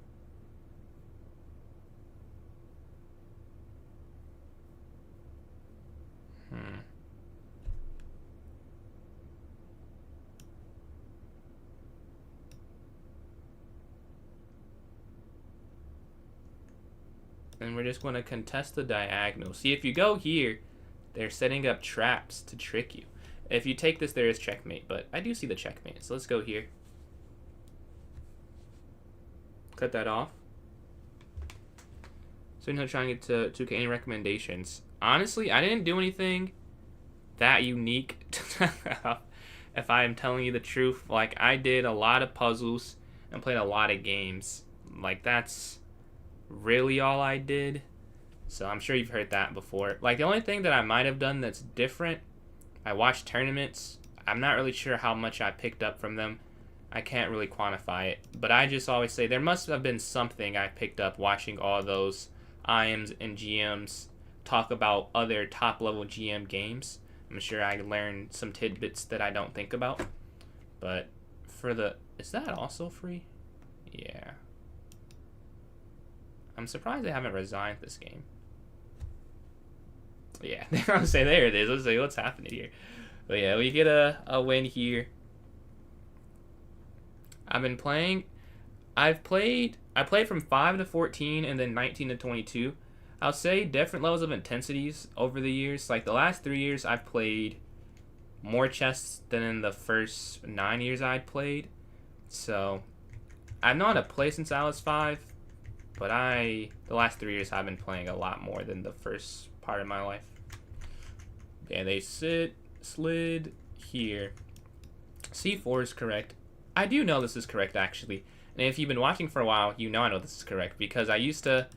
And we're just going to contest the diagonal. See, if you go here, they're setting up traps to trick you. If you take this, there is checkmate, but I do see the checkmate. So let's go here. Cut that off. So I'm trying to get to 2K. Any recommendations? Honestly, I didn't do anything that unique. If I am telling you the truth, like, I did a lot of puzzles and played a lot of games. Like, that's really all I did. So I'm sure you've heard that before. Like, the only thing that I might have done that's different, I watched tournaments. I'm not really sure how much I picked up from them. I can't really quantify it. But I just always say there must have been something I picked up watching all those IMs and GMs talk about other top-level GM games. I'm sure I learned some tidbits that I don't think about. But for the... Is that also free? Yeah. I'm surprised they haven't resigned this game. Yeah, I'll say there it is. Let's see what's happening here. But yeah, we get a win here. I've been playing. I played from 5 to 14 and then 19 to 22. I'll say different levels of intensities over the years. Like the last 3 years, I've played more chess than in the first 9 years I'd played. So I've known how to play since I was 5, but the last 3 years I've been playing a lot more than the first part of my life. Yeah, they slid here. C4 is correct. I do know this is correct, actually. And if you've been watching for a while, you know I know this is correct. Because I used to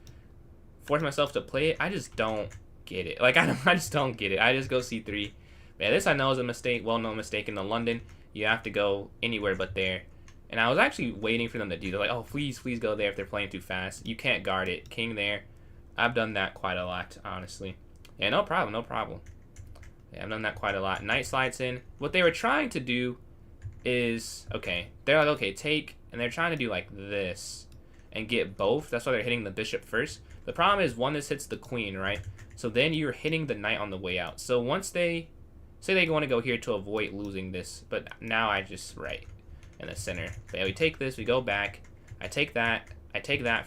force myself to play it. I just don't get it. Like, I just don't get it. I just go C3. Yeah, this I know is a mistake. Well-known mistake in the London. You have to go anywhere but there. And I was actually waiting for them to do that. Like, oh, please go there if they're playing too fast. You can't guard it. King there. I've done that quite a lot, honestly. Yeah, no problem, no problem. Yeah, I've done that quite a lot. Knight slides in. What they were trying to do is, okay, they're like, okay, take, and they're trying to do like this and get both. That's why they're hitting the bishop first. The problem is one, this hits the queen, right? So then you're hitting the knight on the way out. So once they, say they want to go here to avoid losing this, but now I just, right, in the center. But yeah, we take this, we go back, I take that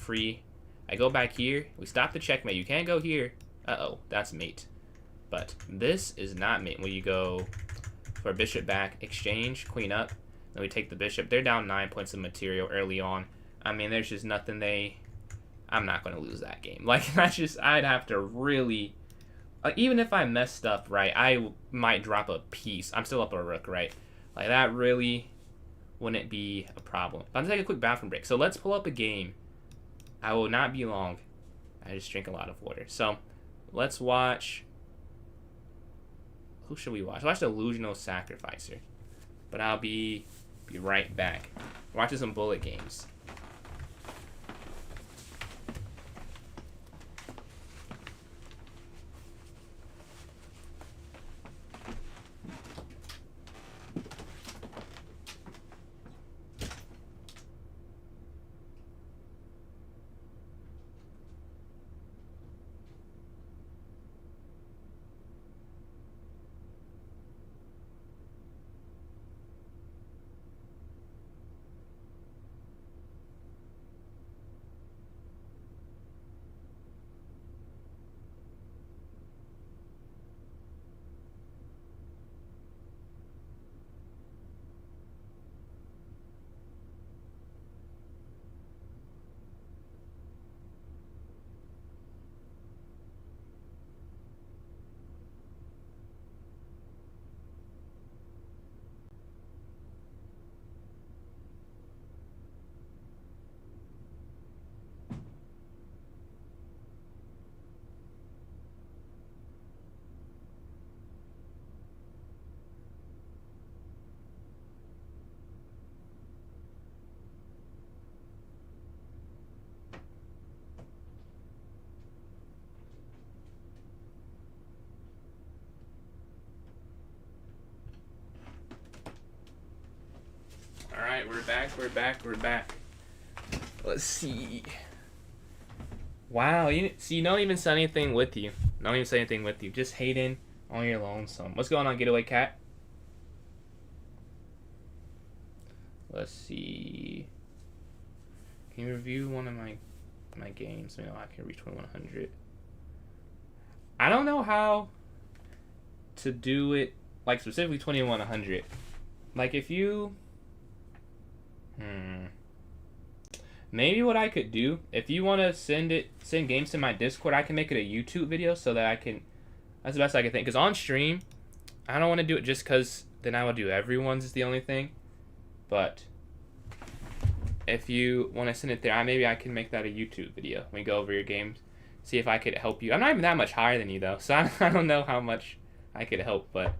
free, I go back here, we stop the checkmate, you can't go here, uh-oh, that's mate. But this is not mate, when you go for bishop back, exchange, queen up, then we take the bishop. They're down 9 points of material early on. I mean, there's just nothing I'm not going to lose that game. Like, that's just, I'd have to really, like, even if I messed up, right, I might drop a piece. I'm still up a rook, right? Like, that really wouldn't be a problem. But I'm going to take a quick bathroom break. So let's pull up a game. I will not be long. I just drink a lot of water. So let's watch. Who should we watch? Watch the Illusional Sacrificer. But I'll be right back. Watching some bullet games. Alright, we're back. Let's see. Wow, you don't even say anything with you. Don't even say anything with you. Just hating on your lonesome. What's going on, Getaway Cat? Let's see. Can you review one of my games? You know, I can reach 2100. I don't know how to do it, like specifically 2100. Like if you maybe what I could do, if you want to send games to my Discord, I can make it a YouTube video so that I can, that's the best I can think. Because on stream, I don't want to do it just because then I will do everyone's is the only thing. But if you want to send it there, maybe I can make that a YouTube video. We go over your games, see if I could help you. I'm not even that much higher than you though, so I don't know how much I could help, but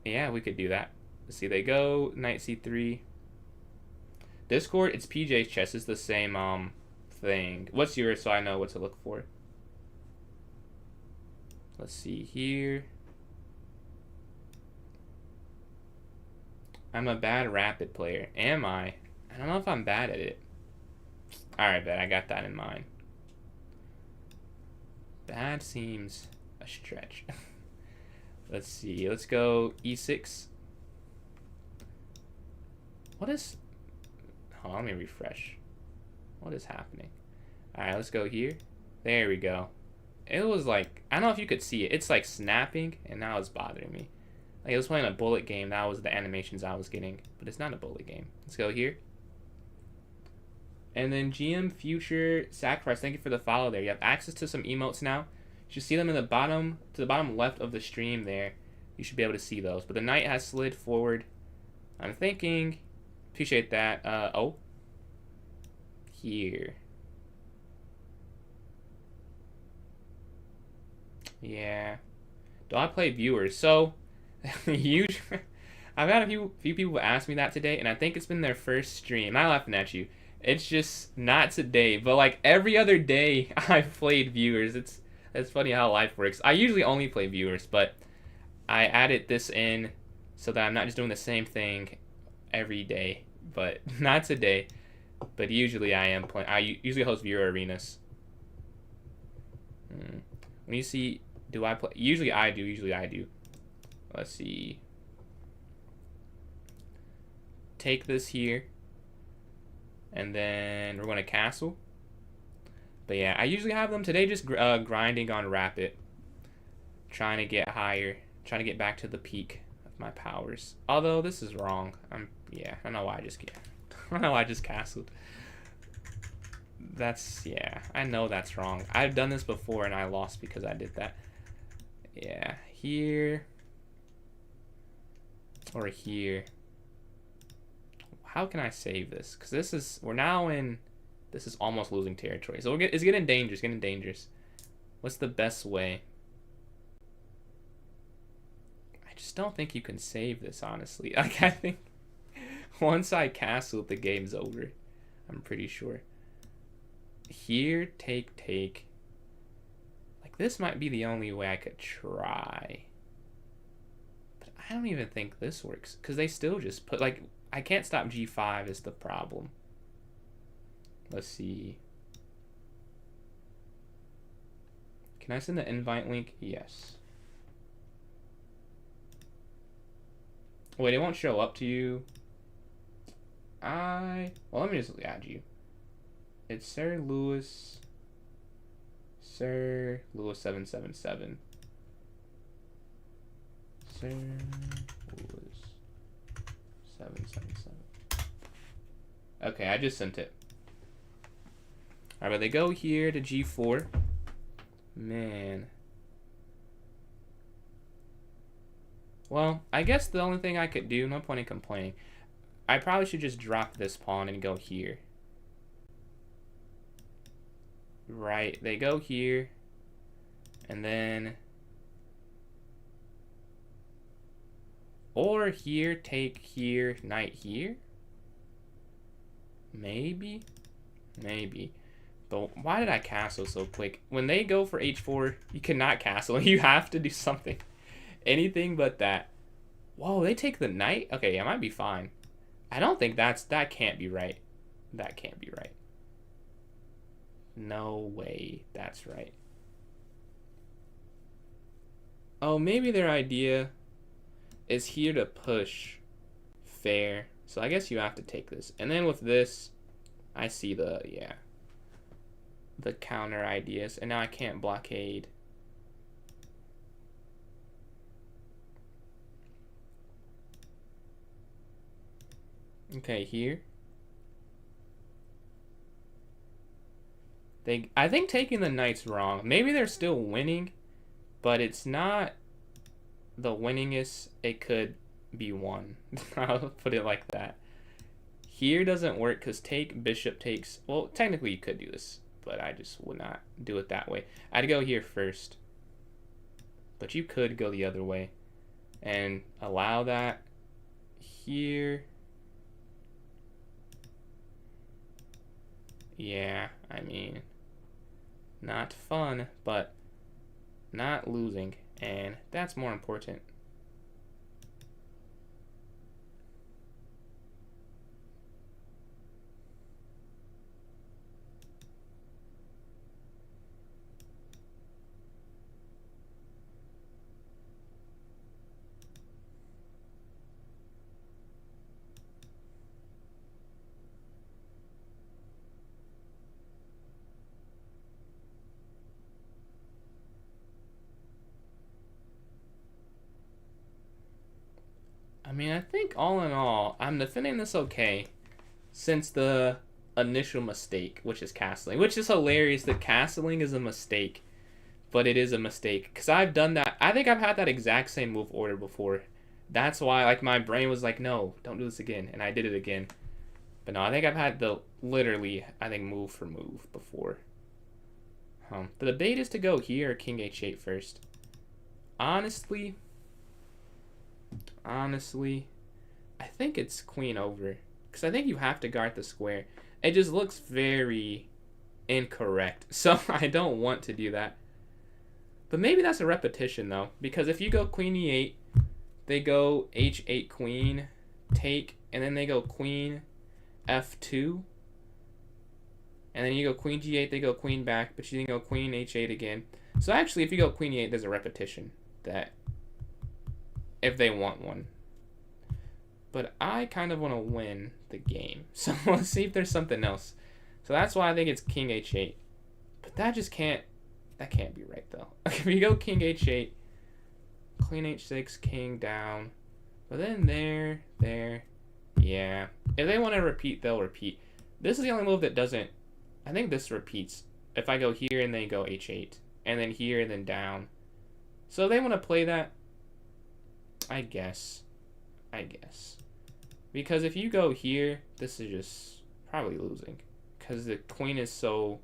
yeah, we could do that. Let's see, they go knight c3. Discord, it's PJ's chess. It's the same thing. What's yours so I know what to look for? Let's see here. I'm a bad rapid player. Am I? I don't know if I'm bad at it. Alright, bet. I got that in mind. Bad seems a stretch. Let's see. Let's go e6. What is... Hold on, let me refresh. What is happening? Alright, let's go here. There we go. It was like... I don't know if you could see it. It's like snapping, and now it's bothering me. Like, I was playing a bullet game. That was the animations I was getting. But it's not a bullet game. Let's go here. And then GM Future Sacrifice. Thank you for the follow there. You have access to some emotes now. You should see them in the bottom, to the bottom left of the stream there. You should be able to see those. But the knight has slid forward. I'm thinking, appreciate that. Oh, here. Yeah. Do I play viewers? So, usually, I've had a few people ask me that today, and I think it's been their first stream. I'm not laughing at you. It's just not today, but like every other day I've played viewers. It's funny how life works. I usually only play viewers, but I added this in so that I'm not just doing the same thing every day. But not today. But usually I am playing. I usually host viewer arenas. When you see, do I play? Usually I do. Usually I do. Let's see. Take this here. And then we're going to castle. But yeah, I usually have them today just grinding on rapid. Trying to get higher. Trying to get back to the peak of my powers. Although this is wrong. Yeah, I don't know why I just castled. Yeah, I know that's wrong. I've done this before and I lost because I did that. Yeah, here. Or here. How can I save this? Because we're now in, this is almost losing territory. So it's getting dangerous, What's the best way? I just don't think you can save this, honestly. Like, I think once I castle, the game's over. I'm pretty sure. Here, take. Like, this might be the only way I could try. But I don't even think this works. Because they still just put, like, I can't stop G5 is the problem. Let's see. Can I send the invite link? Yes. Wait, it won't show up to you. Well, let me just add you. It's Sir Lewis 777. Sir Lewis 777. Okay, I just sent it. Alright, but they go here to G4. Man. Well, I guess the only thing I could do, no point in complaining, I probably should just drop this pawn and go here. Right, they go here. And then... Or here, take here, knight here? Maybe? Maybe. But why did I castle so quick? When they go for h4, you cannot castle. You have to do something. Anything but that. Whoa, they take the knight? Okay, I might be fine. I don't think that can't be right. That can't be right. No way that's right. Oh, maybe their idea is here to push. Fair. So I guess you have to take this. And then with this, I see the counter ideas. And now I can't blockade. Okay, here. I think taking the knight's wrong. Maybe they're still winning, but it's not the winningest it could be won. I'll put it like that. Here doesn't work because bishop takes. Well, technically you could do this, but I just would not do it that way. I'd go here first, but you could go the other way and allow that here. Yeah, I mean, not fun, but not losing, and that's more important. I mean, I think all in all, I'm defending this okay since the initial mistake, which is castling. Which is hilarious that castling is a mistake. but it is a mistake because I've done that. I think I've had that exact same move order before. That's why like my brain was like, no, don't do this again, and I did it again. But no, I think I've had the literally I think move for move before. The debate is to go here or king h8 first. Honestly, I think it's queen over because I think you have to guard the square. It just looks very incorrect, so I don't want to do that. But maybe that's a repetition though, because if you go queen e8, they go h8 queen, take, and then they go queen f2, and then you go queen g8, they go queen back, but you then go queen h8 again. So actually, if you go queen e8, there's a repetition that if they want one. But I kind of want to win the game, so let's see if there's something else. So that's why I think it's king h8. But that just can't, that can't be right though. If you go king h8, queen h6, king down, but then there, yeah. If they want to repeat, they'll repeat. This is the only move that doesn't, I think this repeats. If I go here and then go h8, and then here and then down. So they want to play that, I guess. Because if you go here, this is just probably losing. Because the queen is so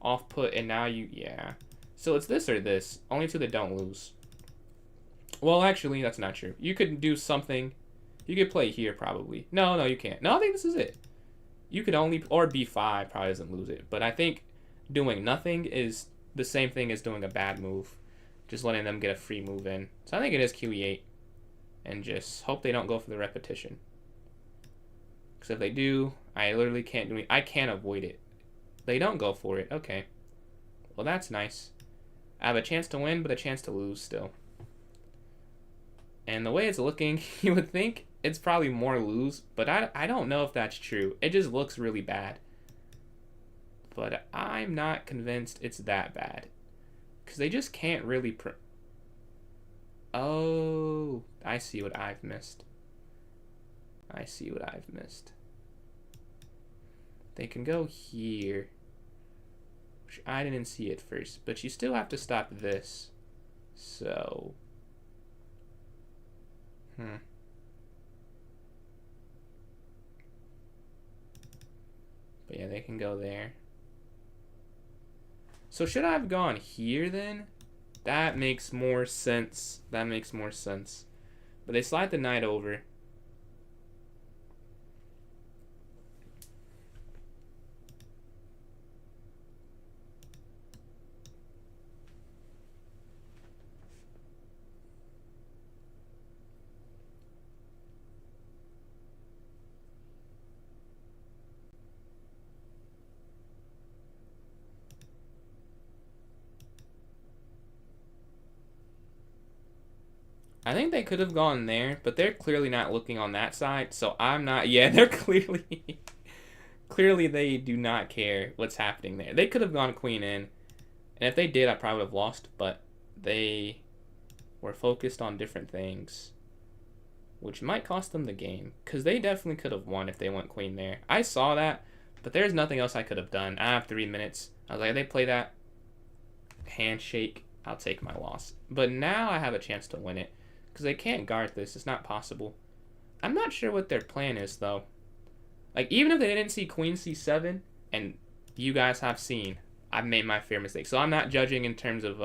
off put, and now you, yeah. So it's this or this. Only two that don't lose. Well, actually, that's not true. You could do something. You could play here, probably. No, you can't. No, I think this is it. You could only, or b5 probably doesn't lose it. But I think doing nothing is the same thing as doing a bad move. Just letting them get a free move in. So I think it is QE8. And just hope they don't go for the repetition. Because if they do, I literally can't do it. I can't avoid it. They don't go for it. Okay. Well, that's nice. I have a chance to win, but a chance to lose still. And the way it's looking, you would think it's probably more lose, but I don't know if that's true. It just looks really bad. But I'm not convinced it's that bad. Because they just can't really... Oh, I see what I've missed. They can go here. Which I didn't see at first. But you still have to stop this. So... But yeah, they can go there. So should I have gone here then? That makes more sense. But they slide the knight over. I think they could have gone there, but they're clearly not looking on that side, so I'm not... Yeah, they're clearly... Clearly they do not care what's happening there. They could have gone queen in, and if they did, I probably would have lost, but they were focused on different things, which might cost them the game, because they definitely could have won if they went queen there. I saw that, but there's nothing else I could have done. I have 3 minutes. I was like, if they play that handshake, I'll take my loss. But now I have a chance to win it. Because they can't guard this. It's not possible. I'm not sure what their plan is, though. Like, even if they didn't see queen c7, and you guys have seen, I've made my fair mistake. So I'm not judging in terms of,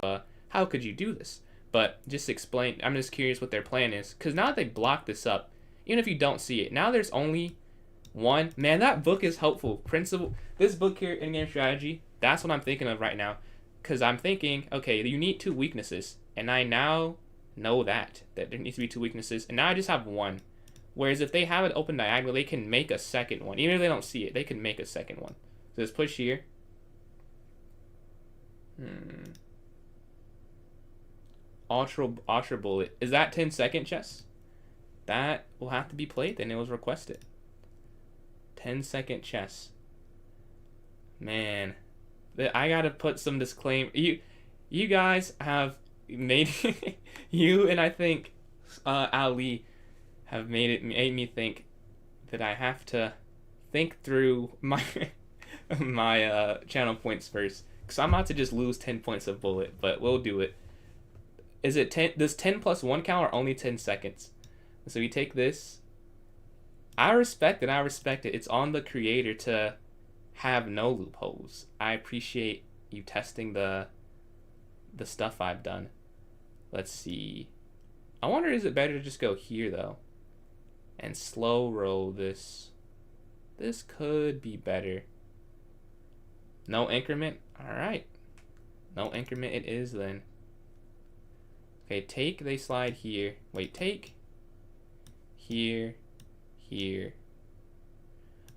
how could you do this? But just explain, I'm just curious what their plan is. Because now that they blocked this up, even if you don't see it, now there's only one. Man, that book is helpful. This book here, In-Game Strategy, that's what I'm thinking of right now. Because I'm thinking, okay, you need 2 weaknesses. And I now... know that there needs to be 2 weaknesses, and now I just have 1. Whereas if they have it open diagonal, they can make a second one. Even if they don't see it, they can make a second one. So let's push here. Ultra bullet. Is that 10-second chess? That will have to be played, then it was requested. 10-second chess. Man, I gotta put some disclaimer. You guys have made you and I think Ali have made me think that I have to think through my my channel points first, Because I'm about to just lose 10 points of bullet, but we'll do it. Is it 10? Does 10 plus 1 count or only 10 seconds? So we take this. I respect it. I respect it. It's on the creator to have no loopholes. I appreciate you testing the stuff I've done. Let's see. I wonder, is it better to just go here, though? And slow roll this. This could be better. No increment? Alright. No increment it is, then. Okay, take, they slide here. Wait, take. Here. Here.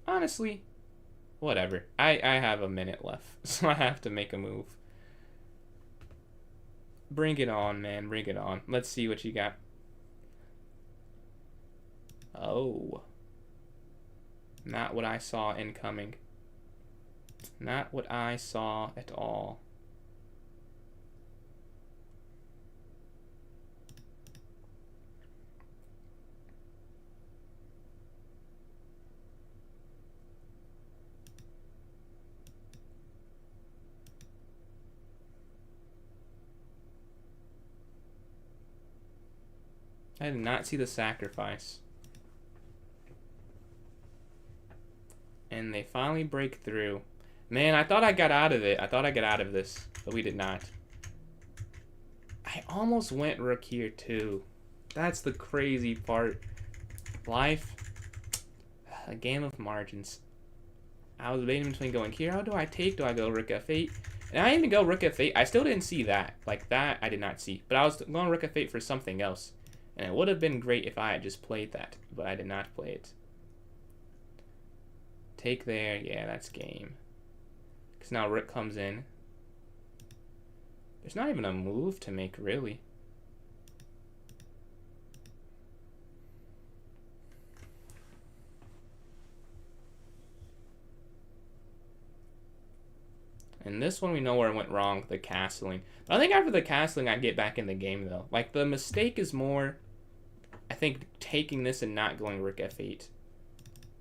Honestly, whatever. I have a minute left, so I have to make a move. Bring it on, man. Bring it on. Let's see what you got. Oh. Not what I saw incoming. Not what I saw at all. I did not see the sacrifice. And they finally break through. Man, I thought I got out of it. I thought I got out of this, but we did not. I almost went rook here too. That's the crazy part. Life, a game of margins. I was debating between going here. How do I take? Do I go rook f8? And I even go rook f8. I still didn't see that. Like that, I did not see. But I was going rook f8 for something else. And it would have been great if I had just played that. But I did not play it. Take there. Yeah, that's game. Because now rook comes in. There's not even a move to make, really. And this one we know where it went wrong, the castling. But I think after the castling, I get back in the game, though. Like, the mistake is more, I think, taking this and not going rook f8.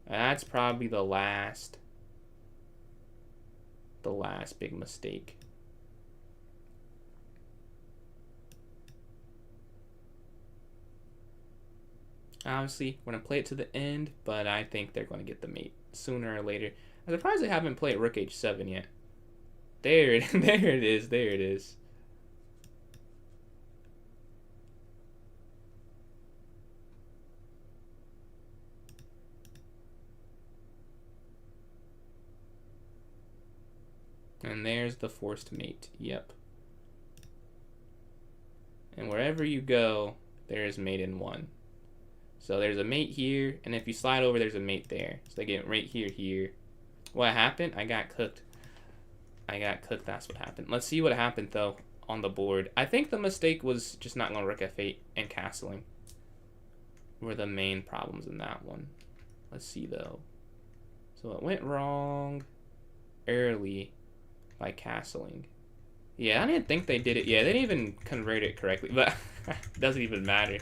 That's probably the last big mistake. Obviously, we're going to play it to the end, but I think they're going to get the mate sooner or later. I'm surprised they haven't played rook h7 yet. There it is. There it is. And there's the forced mate. Yep. And wherever you go, there's mate in one. So there's a mate here, and if you slide over, there's a mate there. So they get right here. What happened? I got cooked. That's what happened. Let's see what happened, though, on the board. I think the mistake was just not going rook f8 and castling were the main problems in that one. Let's see, though. So it went wrong early by castling. Yeah, I didn't think they did it. Yeah, they didn't even convert it correctly, but it doesn't even matter.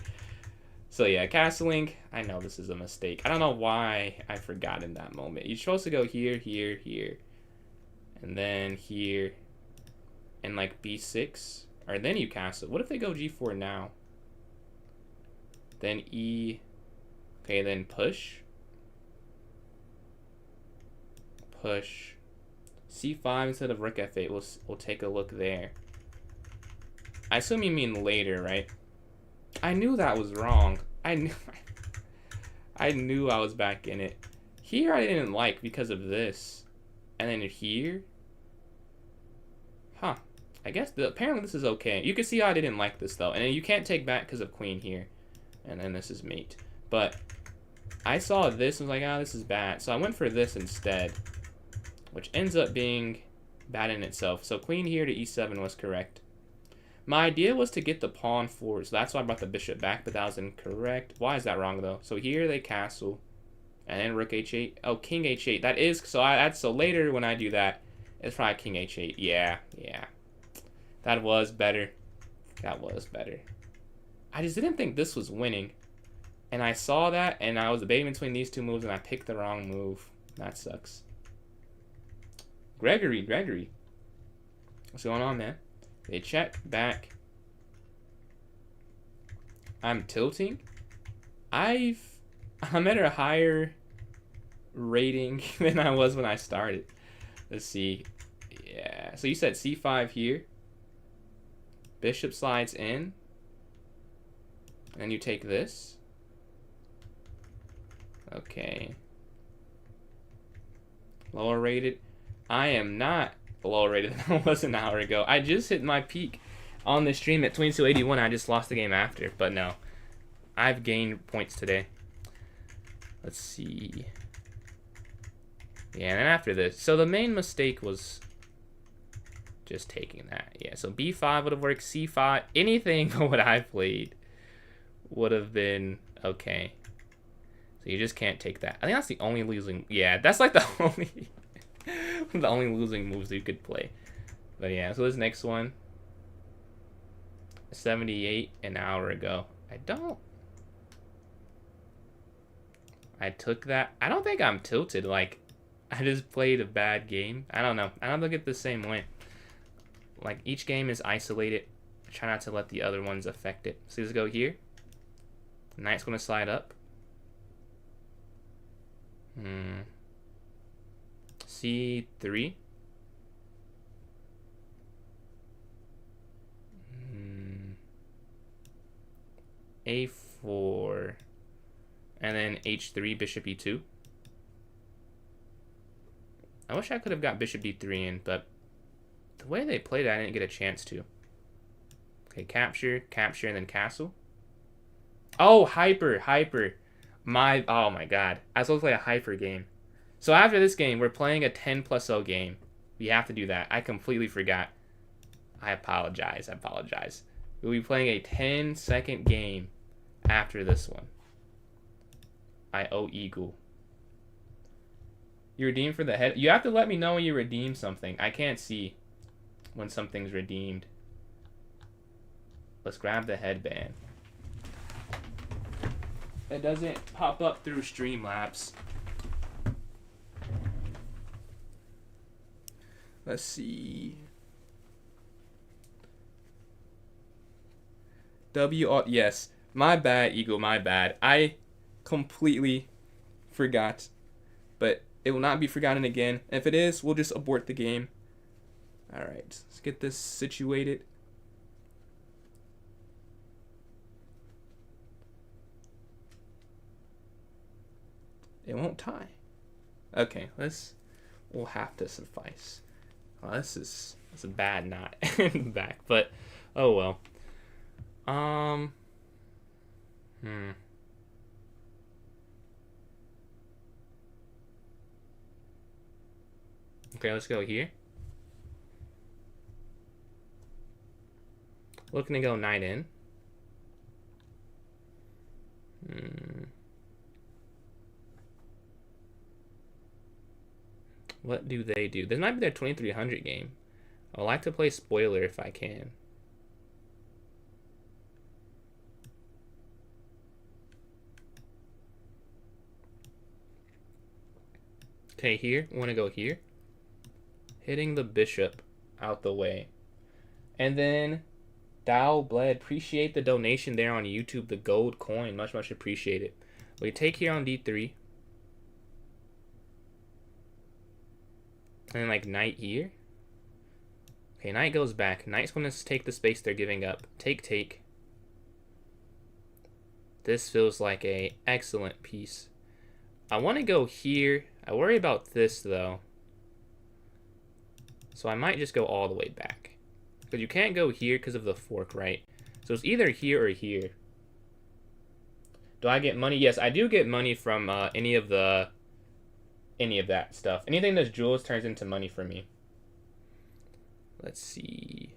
So yeah, castling, I know this is a mistake. I don't know why I forgot in that moment. You're supposed to go here, here, here. And then here. And like b6. Or then you castle. What if they go g4 now? Then e. Okay, then push. Push. c5 instead of rook f8. We'll take a look there. I assume you mean later, right? I knew that was wrong. I knew I was back in it. Here I didn't like because of this. And then here. Huh. I guess apparently this is okay. You can see how I didn't like this though. And then you can't take back because of queen here. And then this is mate. But I saw this and was like, this is bad. So I went for this instead. Which ends up being bad in itself. So queen here to e7 was correct. My idea was to get the pawn forward, so that's why I brought the bishop back, but that was incorrect. Why is that wrong, though? So here they castle, and then rook h8. Oh, king h8. That is, so later when I do that, it's probably king h8. Yeah. That was better. I just didn't think this was winning. And I saw that, and I was debating between these two moves, and I picked the wrong move. That sucks. Gregory. What's going on, man? They check back. I'm tilting. I'm at a higher rating than I was when I started. Let's see. Yeah. So you said c5 here. Bishop slides in. And you take this. Okay. Lower rated. I am not lower rated than I was an hour ago. I just hit my peak on the stream at 2281. I just lost the game after. But no. I've gained points today. Let's see. Yeah, and then after this. So the main mistake was just taking that. Yeah, so b5 would have worked. c5. Anything but what I played would have been okay. So you just can't take that. I think that's the only losing. Yeah, that's like the only the only losing moves you could play. But yeah, so this next one, 78 an hour ago. I took that. I don't think I'm tilted. Like, I just played a bad game. I don't know. I don't look at it the same way. Like, each game is isolated. I try not to let the other ones affect it. So let's go here. Knight's going to slide up. C3. A4. And then H3, Bishop E2. I wish I could have got Bishop D3 in, but the way they played it, I didn't get a chance to. Okay, capture, capture, and then castle. Oh, hyper. Oh my god. I was supposed to play a hyper game. So after this game, we're playing a 10+0 game. We have to do that. I completely forgot. I apologize. We'll be playing a 10-second game after this one. I owe Eagle. You redeem for the head. You have to let me know when you redeem something. I can't see when something's redeemed. Let's grab the headband. It doesn't pop up through Streamlabs. Let's see. Yes. My bad, Eagle. My bad. I completely forgot. But it will not be forgotten again. If it is, we'll just abort the game. Alright. Let's get this situated. It won't tie. Okay, we'll have to suffice. Oh, that's a bad knot in the back, but oh well. Okay, let's go here. Looking to go knight in. What do they do? This might be their 2300 game. I would like to play spoiler if I can. Okay, here. I want to go here. Hitting the bishop out the way. And then Dow Bled, appreciate the donation there on YouTube, the gold coin. Much appreciated. We take here on D3. And then like knight here. Okay, knight goes back. Knight's going to take the space they're giving up. Take. This feels like a excellent piece. I want to go here. I worry about this though. So I might just go all the way back. Because you can't go here because of the fork, right? So it's either here or here. Do I get money? Yes, I do get money from any of that stuff. Anything that's jewels turns into money for me. Let's see.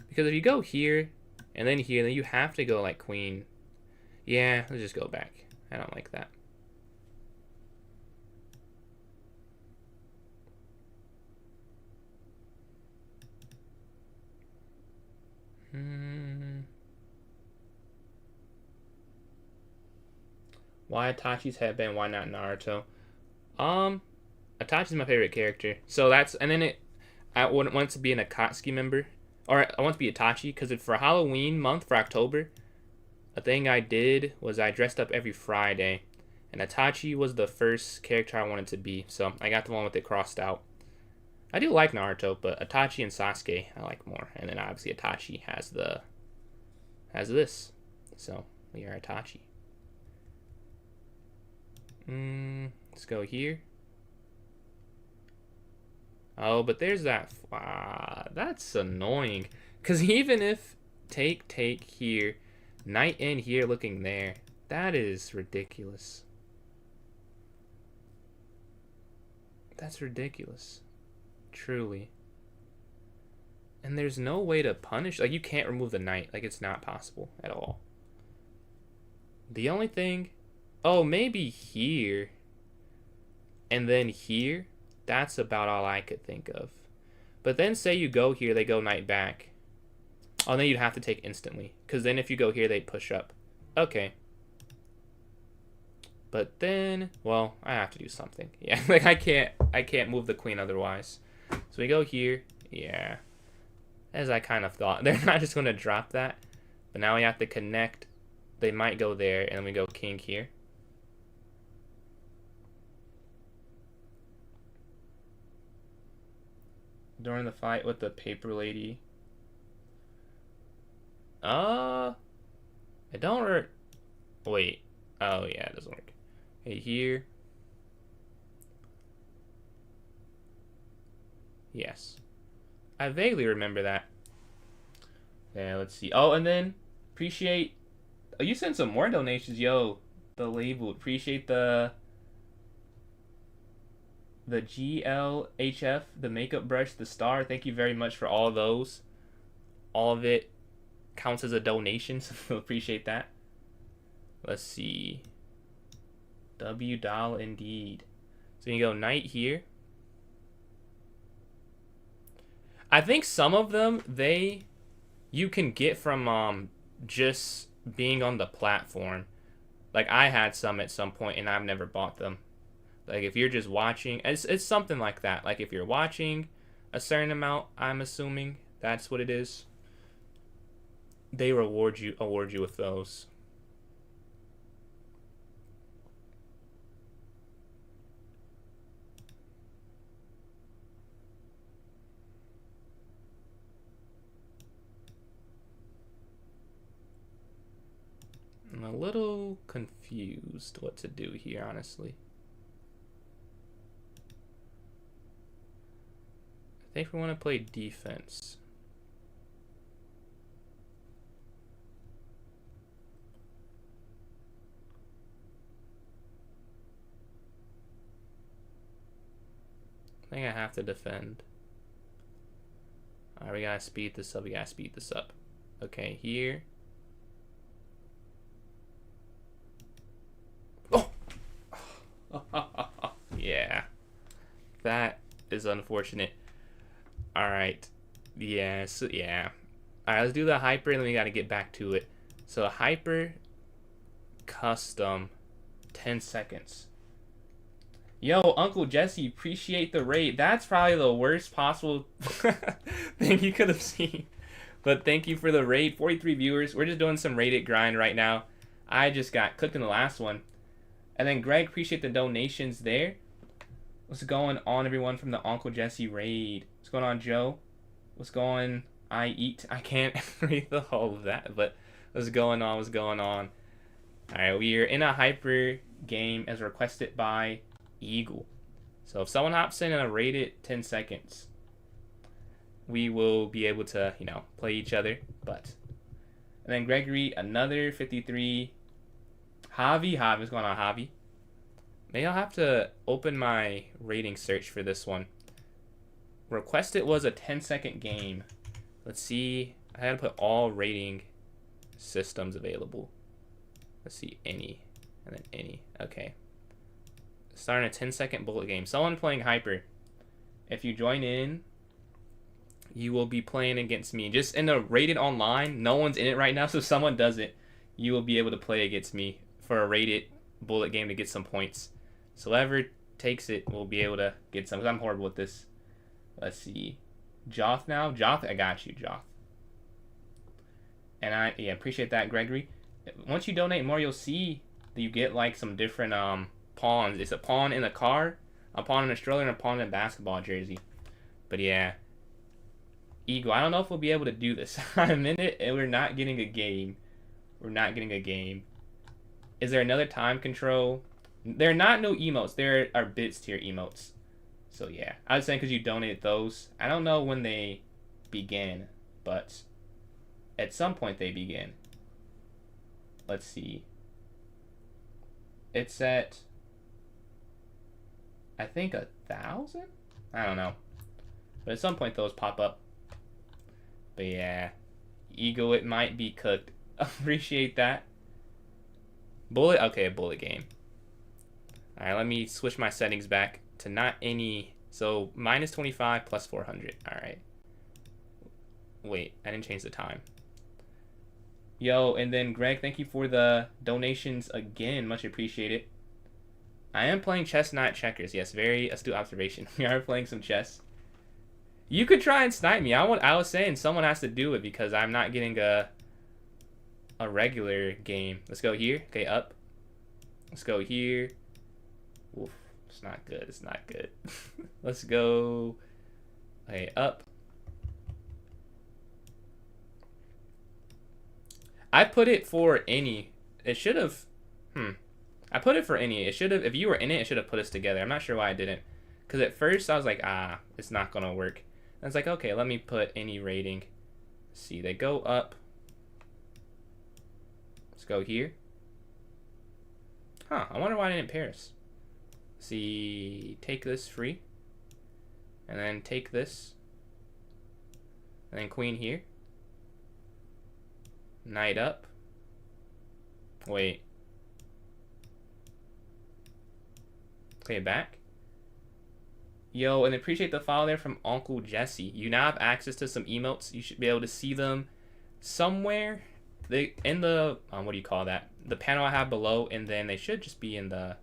Because if you go here and then here, then you have to go like queen. Yeah, let's just go back. I don't like that. Why Itachi's headband? Why not Naruto? Itachi's my favorite character. So that's, and then I wouldn't want to be an Akatsuki member. Or I want to be Itachi, because for Halloween month, for October, a thing I did was I dressed up every Friday. And Itachi was the first character I wanted to be, so I got the one with it crossed out. I do like Naruto, but Itachi and Sasuke I like more. And then obviously Itachi has this. So we are Itachi. Let's go here. Oh, but there's that. That's annoying. Because even if take here, Knight in here looking there, that is ridiculous. That's ridiculous. Truly. And there's no way to punish. Like, you can't remove the knight. Like, it's not possible at all. The only thing... Oh, maybe here. And then here. That's about all I could think of. But then say you go here, they go knight back. Oh, then you'd have to take instantly. Because then if you go here, they'd push up. Okay. But then... Well, I have to do something. Yeah, like, I can't move the queen otherwise. So we go here. Yeah. As I kind of thought. They're not just going to drop that. But now we have to connect. They might go there, and then we go king here. During the fight with the paper lady. It don't work. Wait. Oh, yeah, it doesn't work. Okay, here. Yes. I vaguely remember that. Yeah, let's see. Oh, and then appreciate... Oh, you sent some more donations, yo. The label. Appreciate the GLHF, the makeup brush, the star. Thank you very much for all those. All of it counts as a donation, so appreciate that. Let's see. W doll indeed. So you go knight here. I think some of them you can get from just being on the platform. Like, I had some at some point and I've never bought them. Like, if you're just watching, it's something like that. Like, if you're watching a certain amount, I'm assuming that's what it is. They award you with those. I'm a little confused what to do here, honestly. I think we want to play defense. I think I have to defend. Alright, we gotta speed this up. Okay, here. Oh! Yeah. That is unfortunate. Alright. Yeah, so yeah. Alright, let's do the hyper and then we gotta get back to it. So hyper custom 10 seconds. Yo, Uncle Jesse, appreciate the raid. That's probably the worst possible thing you could have seen. But thank you for the raid. 43 viewers. We're just doing some rated grind right now. I just got clicked in the last one. And then Greg, appreciate the donations there. What's going on, everyone, from the Uncle Jesse raid? What's going on, Joe? What's going I eat? I can't read the whole of that, but what's going on? What's going on? Alright, we are in a hyper game as requested by Eagle. So if someone hops in a rated 10 seconds, we will be able to, play each other. And then Gregory, another 53. Javi, what's going on, Javi? Maybe I'll have to open my rating search for this one. Requested was a 10-second game. Let's see. I had to put all rating systems available. Let's see, any. And then any. Okay. Starting a 10-second bullet game. Someone playing hyper. If you join in, you will be playing against me. Just in the rated online, no one's in it right now, so if someone does it, you will be able to play against me for a rated bullet game to get some points. So whoever takes it will be able to get some, because I'm horrible with this. Let's see. Joth now. Joth, I got you, Joth. And I appreciate that, Gregory. Once you donate more, you'll see that you get like some different pawns. It's a pawn in a car, a pawn in Australia, and a pawn in a basketball jersey. But yeah, Eagle. I don't know if we'll be able to do this. I'm in it, and we're not getting a game. We're not getting a game. Is there another time control? There are not no emotes. There are bits tier emotes. So yeah, I was saying because you donated those. I don't know when they begin, but at some point they begin. Let's see. It's at, I think 1,000? I don't know. But at some point those pop up. But yeah, Eagle, it might be cooked. Appreciate that. Bullet, okay, a bullet game. Alright, let me switch my settings back to not any, so minus 25 plus 400. Alright. Wait, I didn't change the time. Yo, and then Greg, thank you for the donations again. Much appreciated. I am playing chess, not checkers. Yes, very astute observation. We are playing some chess. You could try and snipe me. I was saying someone has to do it because I'm not getting a regular game. Let's go here. Okay, up. Let's go here. Oof, it's not good. It's not good. Let's go. Okay, up. I put it for any. It should have. I put it for any. It should have. If you were in it, it should have put us together. I'm not sure why I didn't. Because at first I was like, it's not gonna work. And it's like, okay, let me put any rating. Let's see, they go up. Let's go here. Huh, I wonder why I didn't Paris. See, take this free. And then take this. And then queen here. Knight up. Wait. Okay, back. Yo, and appreciate the follow there from Uncle Jesse. You now have access to some emotes. You should be able to see them somewhere. They in the what do you call that? The panel I have below, and then they should just be in the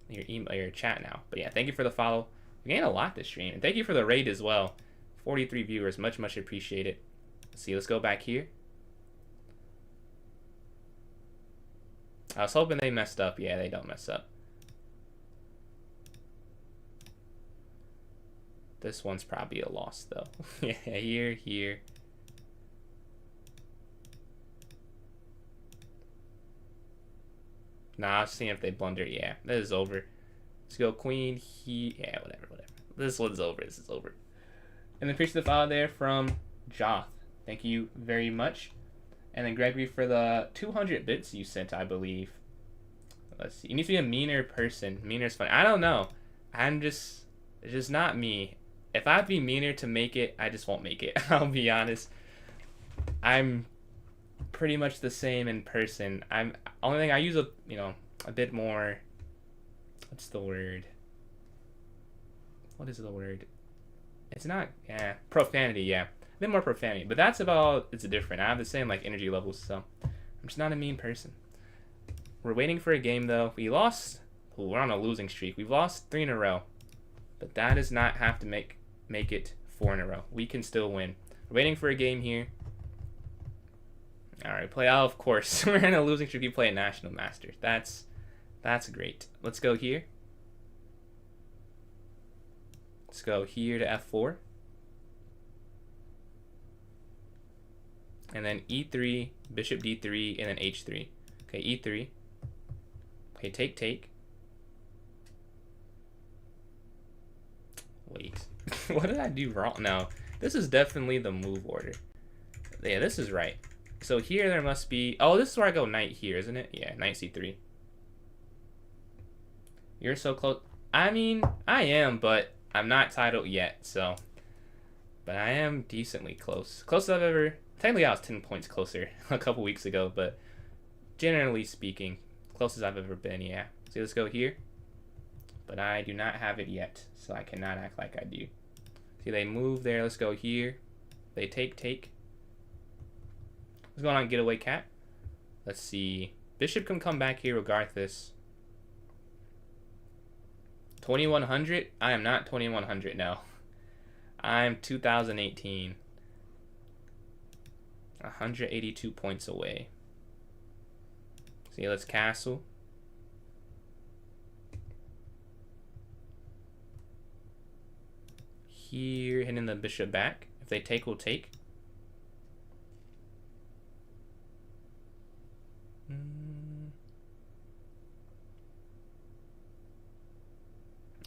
your chat now. But yeah, thank you for the follow. We gained a lot this stream, and thank you for the raid as well. 43 viewers, much appreciated. Let's see, let's go back here. I was hoping they messed up. Yeah, they don't mess up. This one's probably a loss, though. Yeah, here. Nah, I was seeing if they blunder. Yeah, this is over. Let's go queen, yeah, whatever. This one's over. This is over. And then appreciate the follow there from Joth. Thank you very much. And then Gregory for the 200 bits you sent, I believe. Let's see. You need to be a meaner person. Meaner is fun. I don't know. It's just not me. If I have to be meaner to make it, I just won't make it. I'll be honest. I'm pretty much the same in person. Only thing I use a bit more. What's the word? What is the word? It's not profanity. Yeah, a bit more profanity. But that's about. It's different. I have the same like energy levels, so I'm just not a mean person. We're waiting for a game though. We lost. Ooh, we're on a losing streak. We've lost 3 in a row, but that does not have to make it 4 in a row. We can still win. We're waiting for a game here. All right, play out. Of course, we're in a losing streak. We play a National Masters. That's great. Let's go here. Let's go here to f4. And then e3, bishop d3, and then h3. Okay, e3. Okay, take. Wait, what did I do wrong? No, this is definitely the move order. Yeah, this is right. So here there must be... Oh, this is where I go knight here, isn't it? Yeah, knight c3. You're so close. I mean, I am, but I'm not titled yet, so... But I am decently close. Closest I've ever... Technically, I was 10 points closer a couple weeks ago, but generally speaking, closest I've ever been, yeah. So let's go here. But I do not have it yet, so I cannot act like I do. See, they move there. Let's go here. They take. What's going on, getaway cat? Let's see. Bishop can come back here regardless. 2100? I am not 2100 now. I'm 2018. 182 points away. See, let's castle. Here, hitting the bishop back. If they take, we'll take.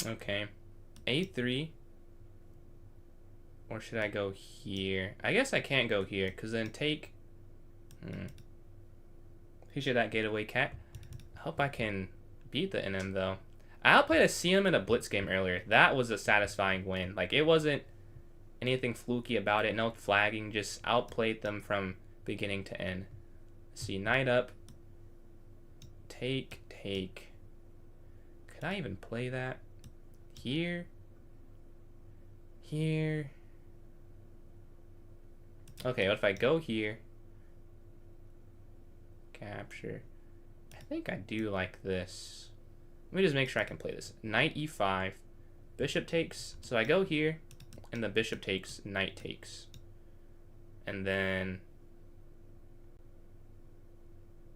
Okay. A3. Or should I go here? I guess I can't go here, because then take... Feature that gateway cat. I hope I can beat the NM, though. I outplayed a CM in a Blitz game earlier. That was a satisfying win. Like, it wasn't anything fluky about it. No flagging. Just outplayed them from beginning to end. Let's see, knight up. Take, take. Could I even play that? Here. Here. Okay, what if I go here? Capture. I think I do like this. Let me just make sure I can play this. Knight e5. Bishop takes. So I go here, and the bishop takes, knight takes. And then...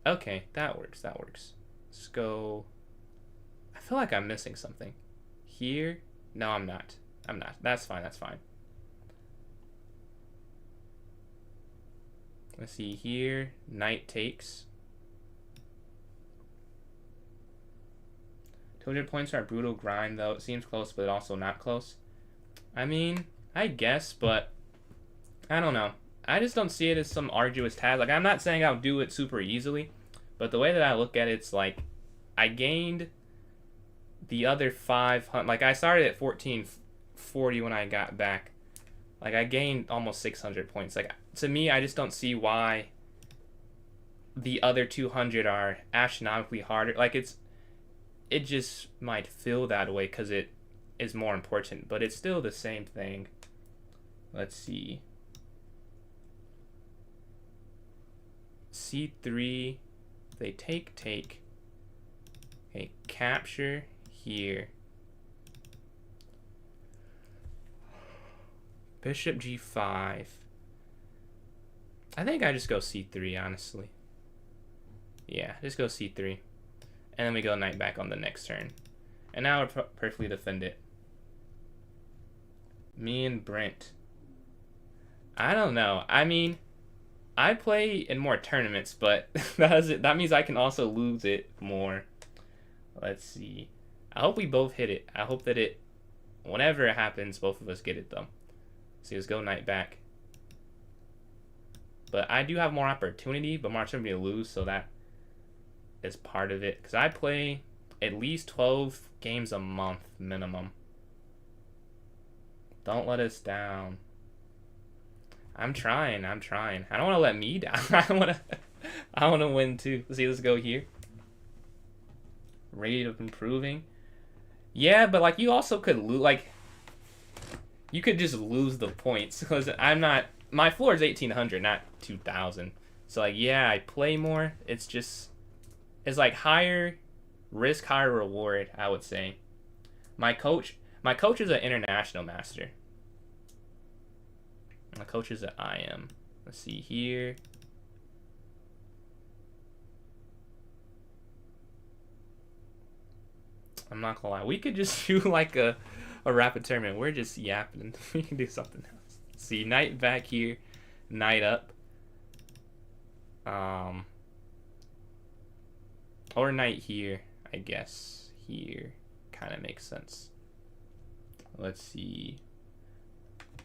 Okay, that works, that works. Let's go... I feel like I'm missing something. Here? No, I'm not. I'm not. That's fine, that's fine. Let's see here. Knight takes. 200 points are a brutal grind, though. It seems close, but also not close. I mean, I guess, but I don't know. I just don't see it as some arduous task. Like, I'm not saying I'll do it super easily, but the way that I look at it, it's like I gained the other 500. Like, I started at 1440 when I got back. Like, I gained almost 600 points. Like, to me, I just don't see why the other 200 are astronomically harder. Like, it just might feel that way because it is more important, but it's still the same thing. Let's see. C3. They take, take. Okay, capture here. Bishop g5. I think I just go c3, honestly. Yeah, just go c3. And then we go knight back on the next turn. And now we're perfectly defend it. Me and Brent. I don't know. I mean, I play in more tournaments, but that means I can also lose it more. Let's see. I hope we both hit it. I hope that whenever it happens, both of us get it, though. See, let's go knight back. But I do have more opportunity, but more opportunity to lose, so that is part of it. Because I play at least 12 games a month minimum. Don't let us down. I'm trying. I don't want to let me down. I want to win too. Let's see, let's go here. Rate of improving. Yeah, but like you also could lose, like you could just lose the points because I'm not. My floor is 1800, not 2000. So like, yeah, I play more. It's like higher risk, higher reward, I would say. My coach is an international master. My coach is an IM. Let's see here. I'm not gonna lie. We could just do like a rapid tournament. We're just yapping. We can do something else. Let's see, knight back here, knight up. Or knight here, I guess. Here kind of makes sense. Let's see.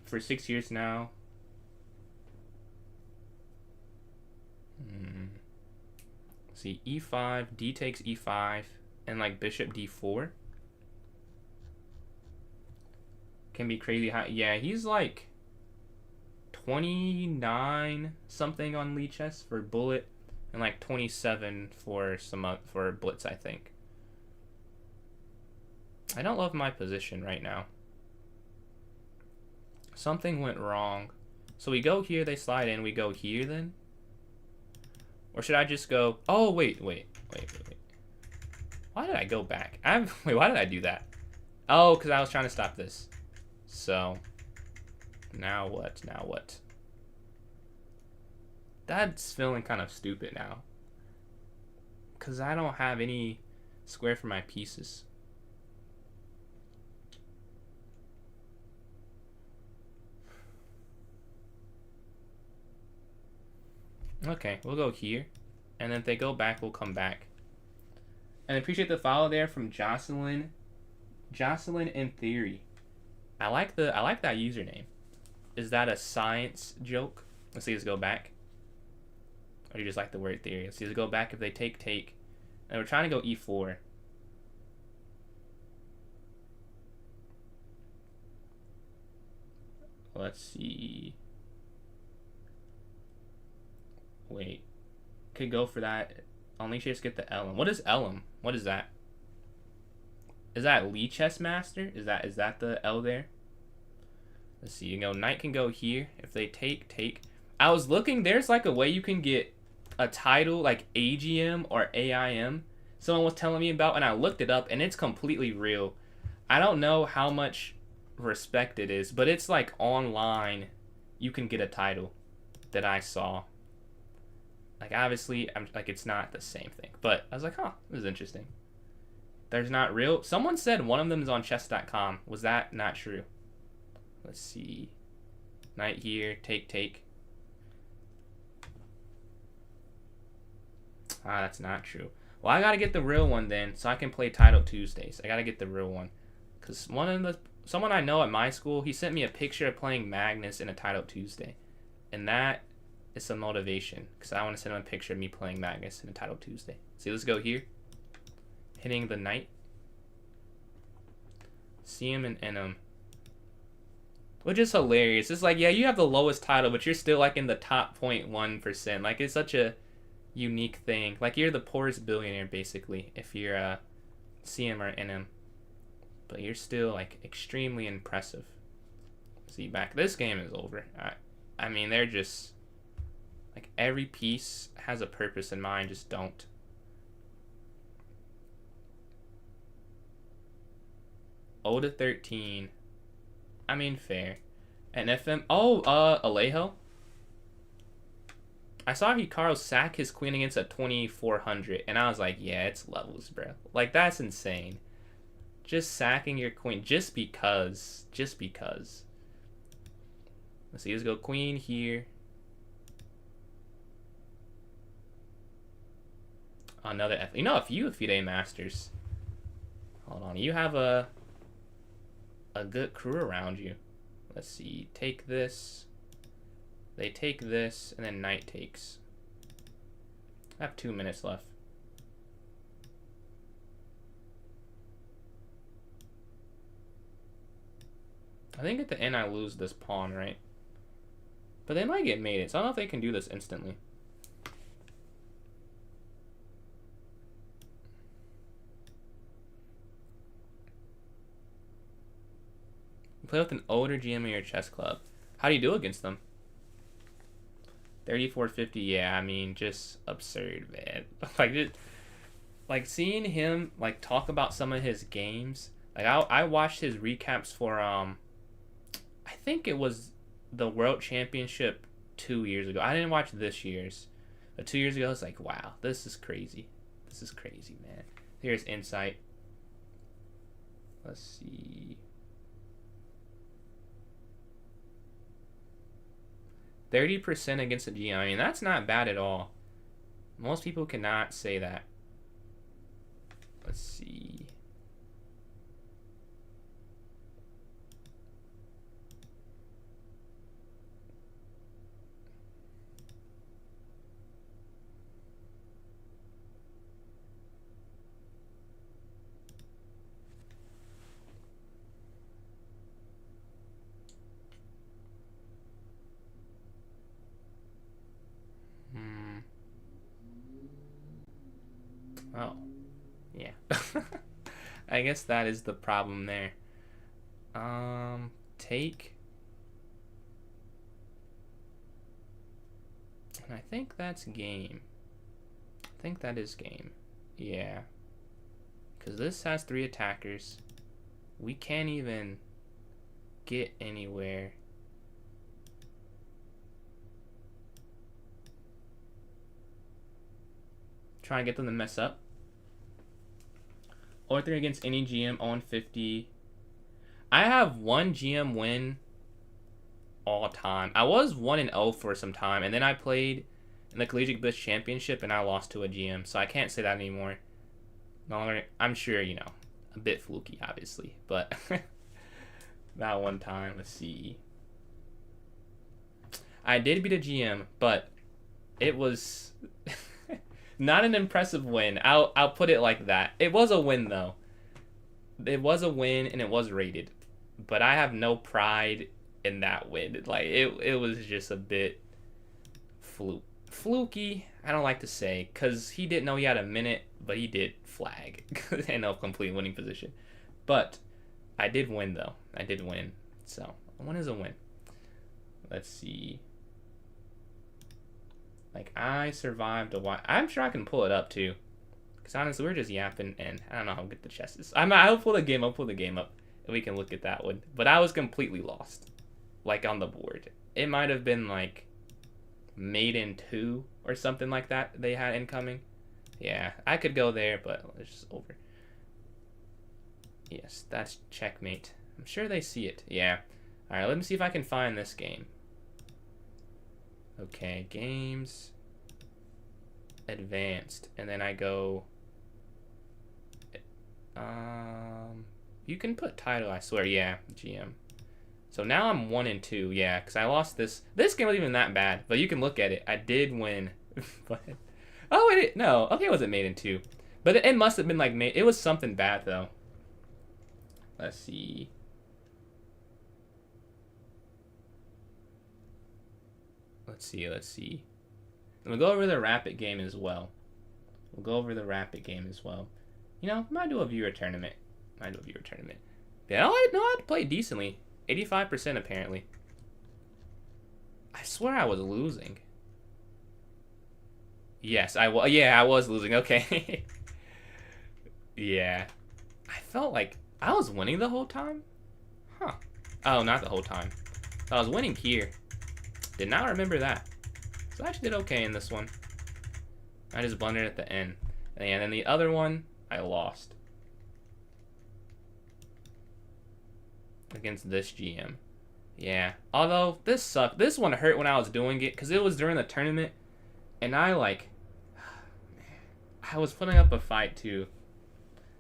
For 6 years now. Let's see, e5, d takes e5, and like bishop d4. Can be crazy high. Yeah, he's like 29 something on Lichess for bullet, and like 27 for for blitz, I think. I don't love my position right now. Something went wrong. So we go here, they slide in, we go here then? Or should I just go... Oh, wait. Why did I go back? Wait, why did I do that? Oh, because I was trying to stop this. So, Now what? Now what? That's feeling kind of stupid now. Because I don't have any square for my pieces. Okay, we'll go here. And then if they go back, we'll come back. And I appreciate the follow there from Jocelyn. Jocelyn in theory. I like that username. Is that a science joke? Let's see, let's go back. Or you just like the word theory? Let's see, let's go back if they take. And we're trying to go e4. Let's see. Wait. Could go for that. I'll make sure to get the Elm. What is Elm? What is that? Is that Lee Chess Master? Is that the L there? Let's see. You know, knight can go here. If they take. I was looking. There's like a way you can get a title like AGM or AIM. Someone was telling me about, and I looked it up, and it's completely real. I don't know how much respect it is, but it's like online. You can get a title that I saw. Like obviously, I'm like it's not the same thing, but I was like, huh, this is interesting. There's not real. Someone said one of them is on chess.com. Was that not true? Let's see. Knight here, take. Ah, that's not true. Well, I gotta get the real one then, so I can play Title Tuesdays. I gotta get the real one, cause someone I know at my school, he sent me a picture of playing Magnus in a Title Tuesday, and that is some motivation, cause I want to send him a picture of me playing Magnus in a Title Tuesday. See, let's go here. Hitting the knight. See him and end him. Which is hilarious. It's like, yeah, you have the lowest title, but you're still like in the top 0.1%. Like it's such a unique thing. Like you're the poorest billionaire basically if you're CM or NM. But you're still like extremely impressive. See back. This game is over. I mean they're just like every piece has a purpose and mine just don't. O to 13. I mean fair. And FM Alejo. I saw Hikaru sack his queen against a 2400, and I was like, yeah, it's levels, bro. Like, that's insane. Just sacking your queen just because. Just because. Let's see, let's go queen here. Another F. You know, a few FIDE Masters. Hold on, you have a good crew around you. Let's see, take this. They take this, and then knight takes. I have 2 minutes left. I think at the end I lose this pawn, right? But they might get mated, so I don't know if they can do this instantly. You play with an older GM in your chess club. How do you do against them? 3450, yeah, I mean, just absurd, man. Like seeing him like talk about some of his games. Like I watched his recaps for I think it was the World Championship 2 years ago. I didn't watch this year's. But 2 years ago, I was like, wow, this is crazy. This is crazy, man. Here's insight. Let's see. 30% against a GM. I mean, that's not bad at all. Most people cannot say that. Let's see. Oh, yeah. I guess that is the problem there. Take. And I think that's game. I think that is game. Yeah. Because this has 3 attackers. We can't even get anywhere. Try and get them to mess up. 0-3 against any GM, 0-50. I have one GM win all time. I was 1-0 for some time, and then I played in the Collegiate Blitz Championship, and I lost to a GM, so I can't say that anymore. No longer, I'm sure, you know, a bit fluky, obviously, but that one time, let's see. I did beat a GM, but it was not an impressive win. I'll put it like that. It was a win, though. It was a win, and it was rated, but I have no pride in that win. Like, it was just a bit fluky, I don't like to say, because he didn't know he had a minute, but he did flag and a complete winning position. But I did win, though. I did win. So, a win is a win. Let's see. Like, I survived a while. I'm sure I can pull it up, too. Because, honestly, we're just yapping, and I don't know how good the chess is. I'll pull the game up, and we can look at that one. But I was completely lost. Like, on the board. It might have been, like, Maiden 2 or something like that they had incoming. Yeah, I could go there, but it's just over. Yes, that's checkmate. I'm sure they see it. Yeah. Alright, let me see if I can find this game. Okay, games. Advanced. And then I go... you can put title, I swear. Yeah, GM. So now I'm 1-2. Yeah, because I lost this. This game wasn't even that bad, but you can look at it. I did win. But... oh, wait, no. Okay, it wasn't Maiden 2. But it must have been like... it was something bad, though. Let's see. Let's see. And we'll go over the rapid game as well. You know, might do a viewer tournament. Yeah, I know how to play decently. 85% apparently. I swear I was losing. Yes, I was losing. Okay. Yeah. I felt like I was winning the whole time? Huh. Oh, not the whole time. I was winning here. Did not remember that. So I actually did okay in this one. I just blundered at the end. And then the other one, I lost. Against this GM. Yeah. Although, this sucked. This one hurt when I was doing it, because it was during the tournament. And I, like... I was putting up a fight, too.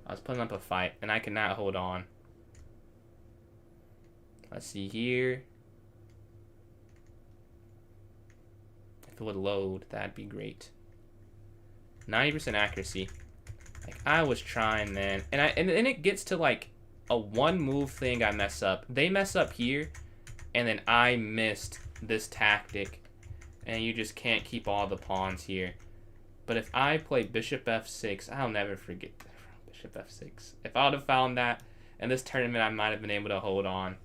And I could not hold on. Let's see here. If it would load, that'd be great. 90% accuracy. Like, I was trying, man. And then it gets to, like, a one move thing I mess up. They mess up here, and then I missed this tactic. And you just can't keep all the pawns here. But if I play Bishop F6, I'll never forget Bishop F6. If I would have found that in this tournament, I might have been able to hold on.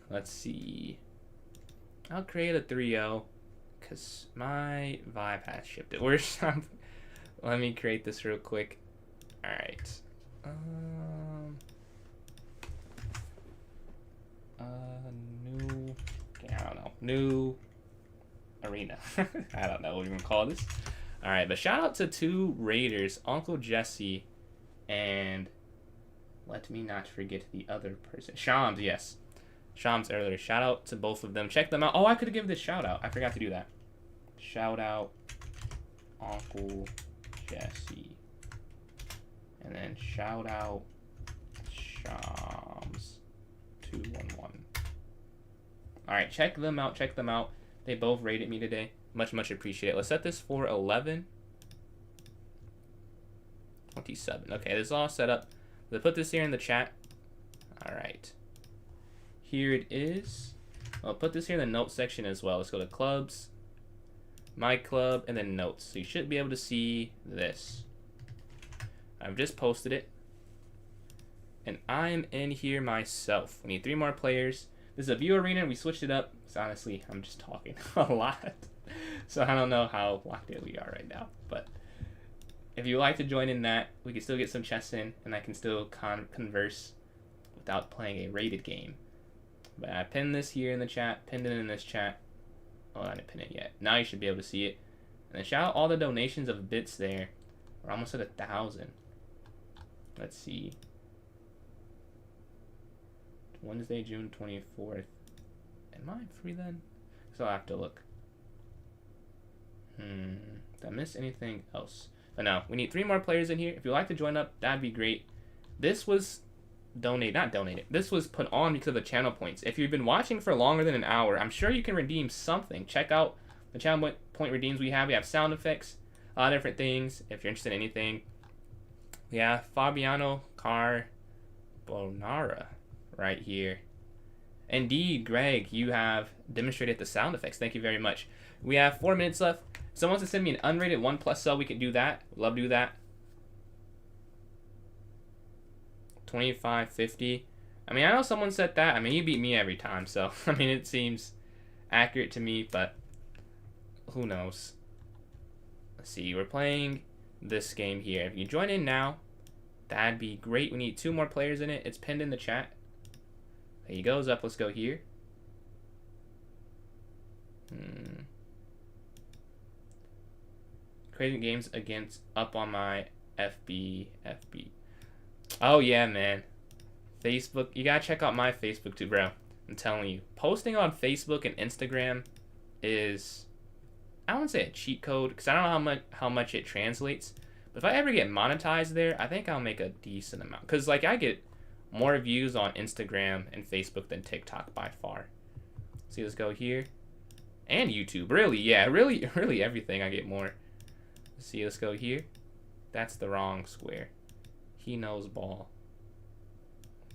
Let's see. I'll create a 3-0. Because my vibe has shifted. Let me create this real quick. Alright. New... okay, I don't know. New... arena. I don't know what you want to call this. Alright, but shout out to 2 raiders. Uncle Jesse and... let me not forget the other person. Shams, yes. Shams earlier. Shout out to both of them. Check them out. Oh, I could have given this shout out. I forgot to do that. Shout out Uncle Jesse. And then shout out Shams 211. Alright, check them out. They both rated me today. Much appreciated. Let's set this for 11. 27. Okay, this is all set up. Let's put this here in the chat. Alright. Here it is. I'll put this here in the notes section as well. Let's go to clubs, my club, and then notes. So you should be able to see this. I've just posted it. And I'm in here myself. We need 3 more players. This is a view arena. We switched it up. So honestly, I'm just talking a lot. So I don't know how locked in we are right now. But if you would like to join in that, we can still get some chess in. And I can still converse without playing a rated game. But I pinned this here in the chat, pinned it in this chat. Oh, I didn't pin it yet. Now you should be able to see it. And then shout out all the donations of bits there. We're almost at 1,000. Let's see. Wednesday, June 24th. Am I free then? So I'll have to look. Did I miss anything else? But no, we need 3 more players in here. If you'd like to join up, that'd be great. This was not donated. This was put on because of the channel points. If you've been watching for longer than an hour, I'm sure you can redeem something. Check out the channel point redeems we have. We have sound effects, a lot of different things. If you're interested in anything, we have Fabiano Carbonara right here. Indeed, Greg, you have demonstrated the sound effects. Thank you very much. We have 4 minutes left. If someone wants to send me an unrated 1+ sub, we can do that. Love to do that. 25.50. I mean, I know someone said that. I mean, you beat me every time, so I mean, it seems accurate to me, but who knows? Let's see. We're playing this game here. If you join in now, that'd be great. We need 2 more players in it. It's pinned in the chat. There he goes up. Let's go here. Creating games against up on my FB. Oh yeah, man. Facebook. You gotta check out my Facebook too, bro. I'm telling you, posting on Facebook and Instagram is, I wouldn't say a cheat code because I don't know how much it translates. But if I ever get monetized there, I think I'll make a decent amount. Cause like I get more views on Instagram and Facebook than TikTok by far. See, let's go here. And YouTube, really, yeah, really everything I get more. Let's see, let's go here. That's the wrong square. He knows ball.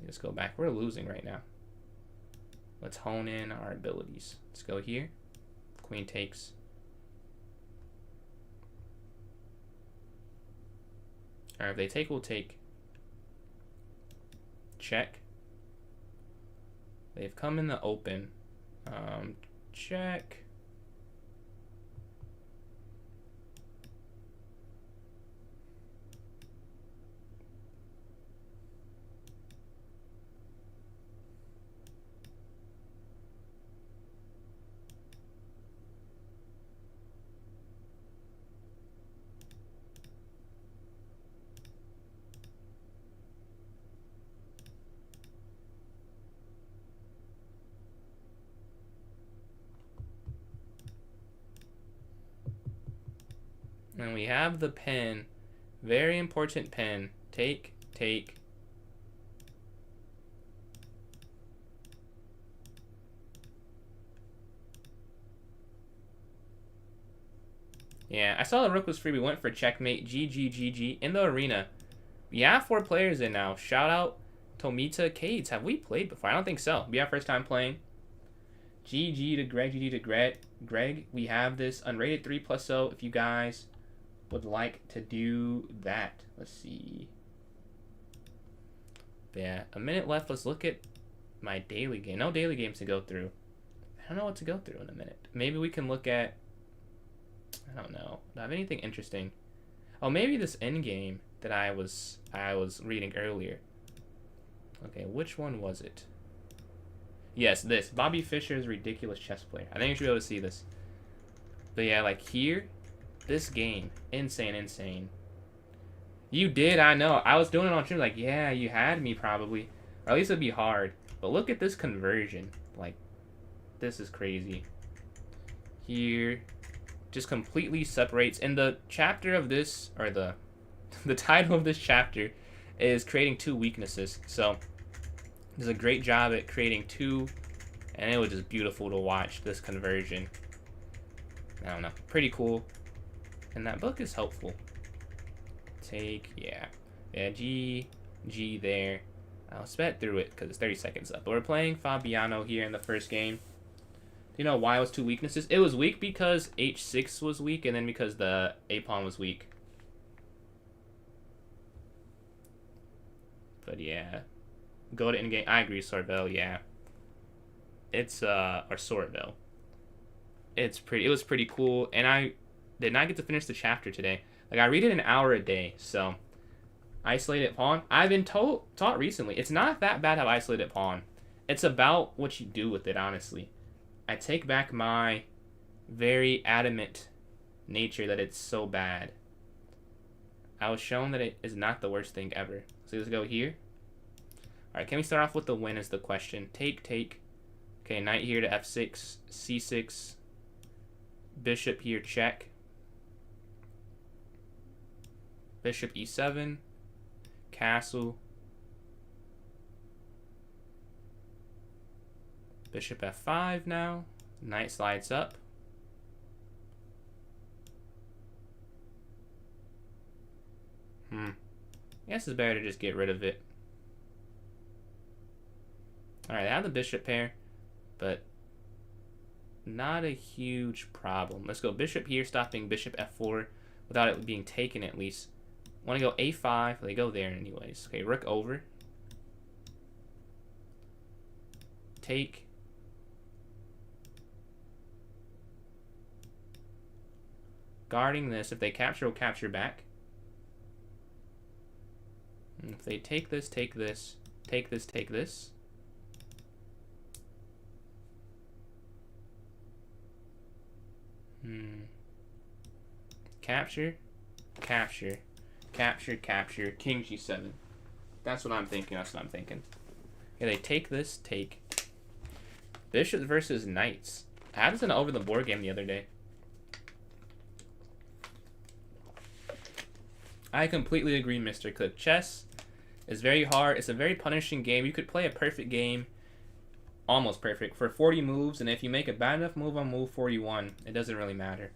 Let's go back. We're losing right now. Let's hone in our abilities. Let's go here. Queen takes. Alright, if they take, we'll take. Check. They've come in the open. Check. And we have the pen. Very important pen. Take. Yeah, I saw the rook was free. We went for checkmate. GG in the arena. We have 4 players in now. Shout out Tomita Cades. Have we played before? I don't think so. Be our first time playing. GG to Greg. Greg, we have this unrated 3+0 if you guys would like to do that. Let's see. But yeah, a minute left. Let's look at my daily game. No daily games to go through. I don't know what to go through in a minute. Maybe we can look at, I don't know. Do I have anything interesting? Oh, maybe this end game that I was reading earlier. Okay, which one was it? Yes, this. Bobby Fischer is a ridiculous chess player. I think you should be able to see this. But yeah, like here, this game, insane. You did, I know. I was doing it on stream, like, yeah, you had me probably. Or at least it'd be hard. But look at this conversion. Like, this is crazy. Here, just completely separates. And the chapter of this, or the title of this chapter is creating 2 weaknesses. So, does a great job at creating 2, and it was just beautiful to watch this conversion. I don't know, pretty cool. And that book is helpful. Take, yeah, G there. I'll sped through it because it's 30 seconds up. But we're playing Fabiano here in the first game. Do you know why it was 2 weaknesses? It was weak because H6 was weak, and then because the A pawn was weak. But yeah, go to endgame. I agree, Sorville. Yeah, it's or Sorville. It was pretty cool, and I did not get to finish the chapter today. Like, I read it an hour a day, so isolated pawn. I've been taught recently, it's not that bad to have isolated pawn. It's about what you do with it, honestly. I take back my very adamant nature that it's so bad. I was shown that it is not the worst thing ever. So let's go here. Alright, can we start off with the win is the question. Take, take. Okay, knight here to f6, c6. Bishop here, check. Bishop e7. Castle. Bishop f5 now. Knight slides up. I guess it's better to just get rid of it. Alright, I have the bishop pair, but not a huge problem. Let's go bishop here, stopping bishop f4 without it being taken at least. Want to go a5, they go there anyways. Okay, rook over. Take. Guarding this. If they capture, we'll capture back. And if they take this, take this, take this, take this. Capture, capture, capture, capture, king g7. That's what I'm thinking, that's what I'm thinking. Okay, they take this, take. Bishops versus knights. I had this in an over the board game the other day. I completely agree, Mr. Clip. Chess is very hard. It's a very punishing game. You could play a perfect game, almost perfect, for 40 moves, and if you make a bad enough move on move 41, it doesn't really matter.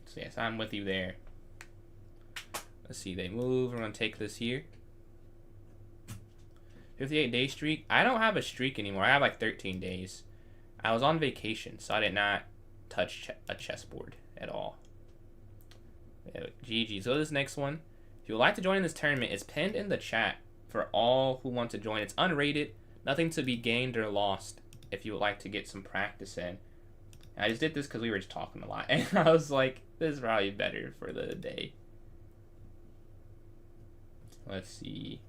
So yes, I'm with you there. Let's see, they move. We're going to take this here. 58-day streak. I don't have a streak anymore. I have like 13 days. I was on vacation, so I did not touch a chessboard at all. GG. So this next one, if you would like to join this tournament, it's pinned in the chat for all who want to join. It's unrated, nothing to be gained or lost if you would like to get some practice in. And I just did this because we were just talking a lot, and I was like, this is probably better for the day. Let's see.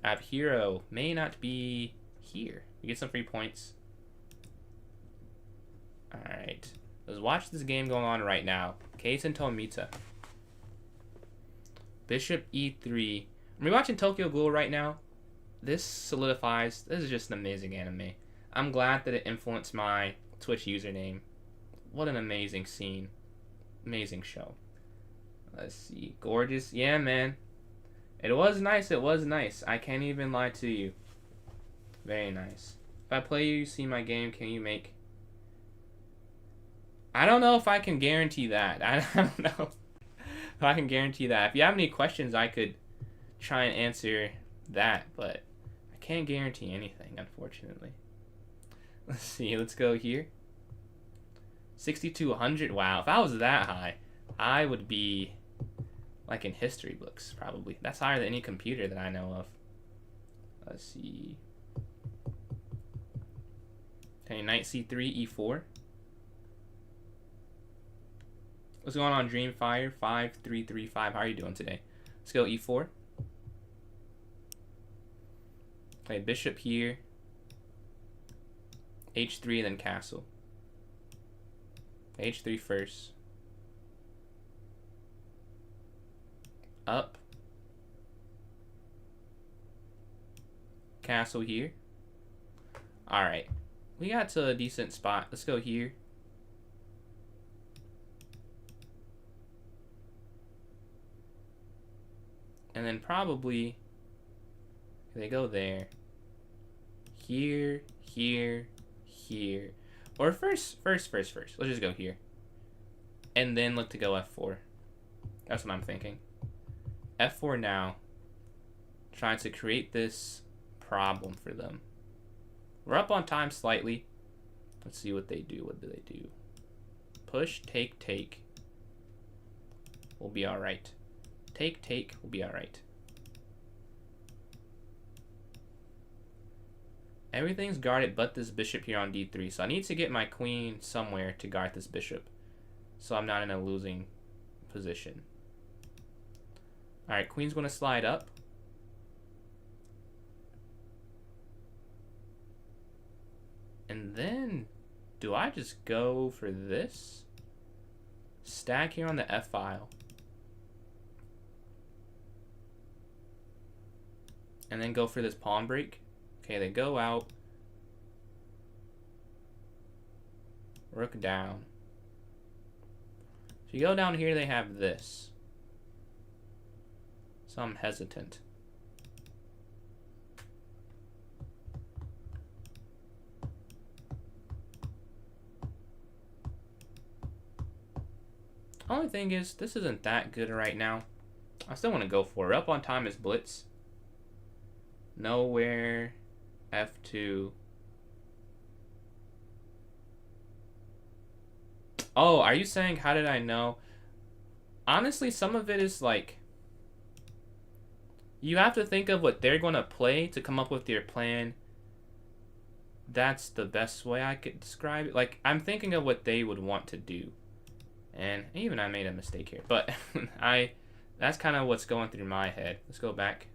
I have hero, may not be here. You get some free points. Alright. Let's watch this game going on right now. Keisen Tomita. Bishop e3. I'm rewatching Tokyo Ghoul right now. This solidifies. This is just an amazing anime. I'm glad that it influenced my Twitch username. What an amazing scene. Amazing show. Let's see. Gorgeous. Yeah, man. It was nice. It was nice. I can't even lie to you. Very nice. If I play you see my game, can you make... I don't know if I can guarantee that. I don't know if I can guarantee that. If you have any questions, I could try and answer that, but I can't guarantee anything, unfortunately. Let's see. Let's go here. 6,200. Wow. If I was that high, I would be like in history books, probably. That's higher than any computer that I know of. Let's see. Okay, knight c3, e4. What's going on, Dreamfire? 5335. How are you doing today? Let's go e4. Okay, bishop here. h3, then castle. h3 first. Up. Castle here. Alright. We got to a decent spot. Let's go here. And then probably they go there. Here, here, here. Or first. Let's just go here. And then look to go f4. That's what I'm thinking. f4 now. Trying to create this problem for them. We're up on time slightly. Let's see what they do. What do they do? Push, take, take. We'll be alright. Take, take, we'll be alright. Everything's guarded but this bishop here on d3. So I need to get my queen somewhere to guard this bishop, so I'm not in a losing position. Alright, queen's going to slide up. And then do I just go for this? Stack here on the F file. And then go for this pawn break. Okay, they go out. Rook down. If you go down here, they have this. So I'm hesitant. Only thing is, this isn't that good right now. I still want to go for it. Up on time is blitz. Nowhere. F2. Oh, are you saying how did I know? Honestly, some of it is like, you have to think of what they're going to play to come up with your plan. That's the best way I could describe it. Like, I'm thinking of what they would want to do. And even I made a mistake here. But that's kind of what's going through my head. Let's go back.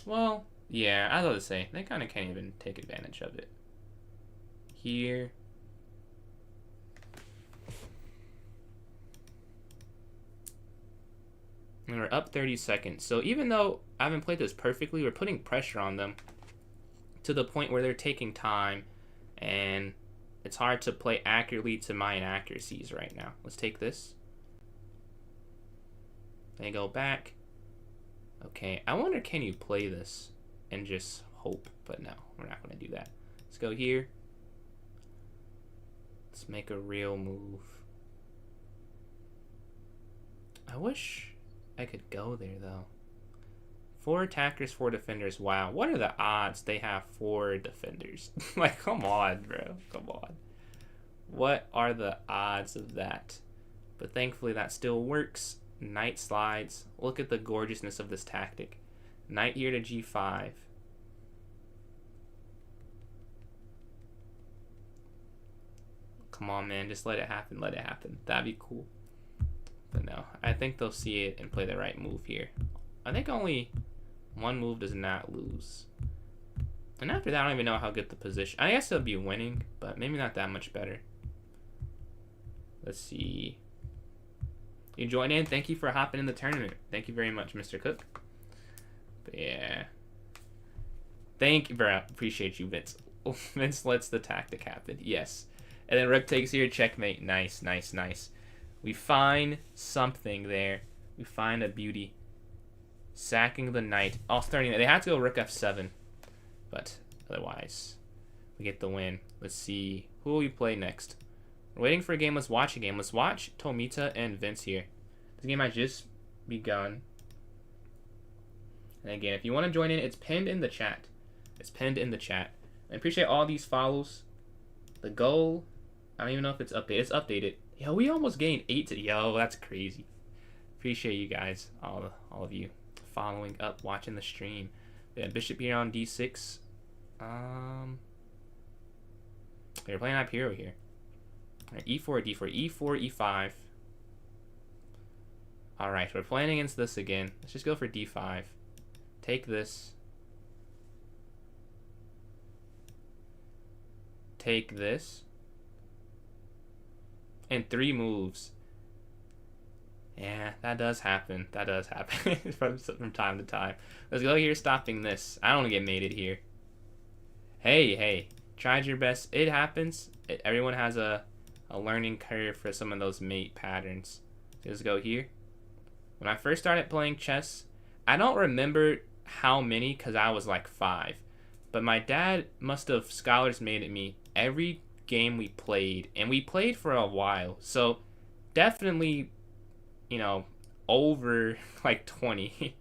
Well, yeah, I was about to say, they kind of can't even take advantage of it. Here. And we're up 30 seconds. So even though I haven't played this perfectly, we're putting pressure on them to the point where they're taking time. And it's hard to play accurately to my inaccuracies right now. Let's take this. They go back. Okay, I wonder, can you play this and just hope? But no, we're not going to do that. Let's go here. Let's make a real move. I wish I could go there, though. 4 attackers, 4 defenders. Wow, what are the odds they have 4 defenders? Like, come on, bro. Come on. What are the odds of that? But thankfully, that still works. Knight slides. Look at the gorgeousness of this tactic. Knight here to g5. Come on, man. Just let it happen. Let it happen. That'd be cool. But no, I think they'll see it and play the right move here. I think only one move does not lose. And after that, I don't even know how good the position. I guess they'll be winning, but maybe not that much better. Let's see. You joined in. Thank you for hopping in the tournament. Thank you very much, Mr. Cook. But yeah. Thank you, bro. Appreciate you, Vince. Vince lets the tactic happen. Yes. And then Rook takes here. Checkmate. Nice, nice, nice. We find something there. We find a beauty. Sacking the knight. Oh, starting. They have to go Rook F7. But otherwise, we get the win. Let's see. Who will we play next? We're waiting for a game. Let's watch a game. Let's watch Tomita and Vince here. This game has just begun. And again, if you want to join in, it's pinned in the chat. It's pinned in the chat. I appreciate all these follows. The goal, I don't even know if it's updated. It's updated. Yo, we almost gained 8 to... Yo, that's crazy. Appreciate you guys, all of you, following up, watching the stream. Yeah, Bishop here on D6. They're playing up hero here. Right, E4, D4, E4, E5. Alright, we're playing against this again. Let's just go for D5. Take this. Take this. And 3 moves. Yeah, that does happen. That does happen from time to time. Let's go here stopping this. I don't want to get mated here. Hey. Tried your best. It happens. Everyone has a learning curve for some of those mate patterns. Let's go here. When I first started playing chess, I don't remember how many because I was like 5. But my dad must have scholars mated me every game we played. And we played for a while. So definitely, you know, over like 20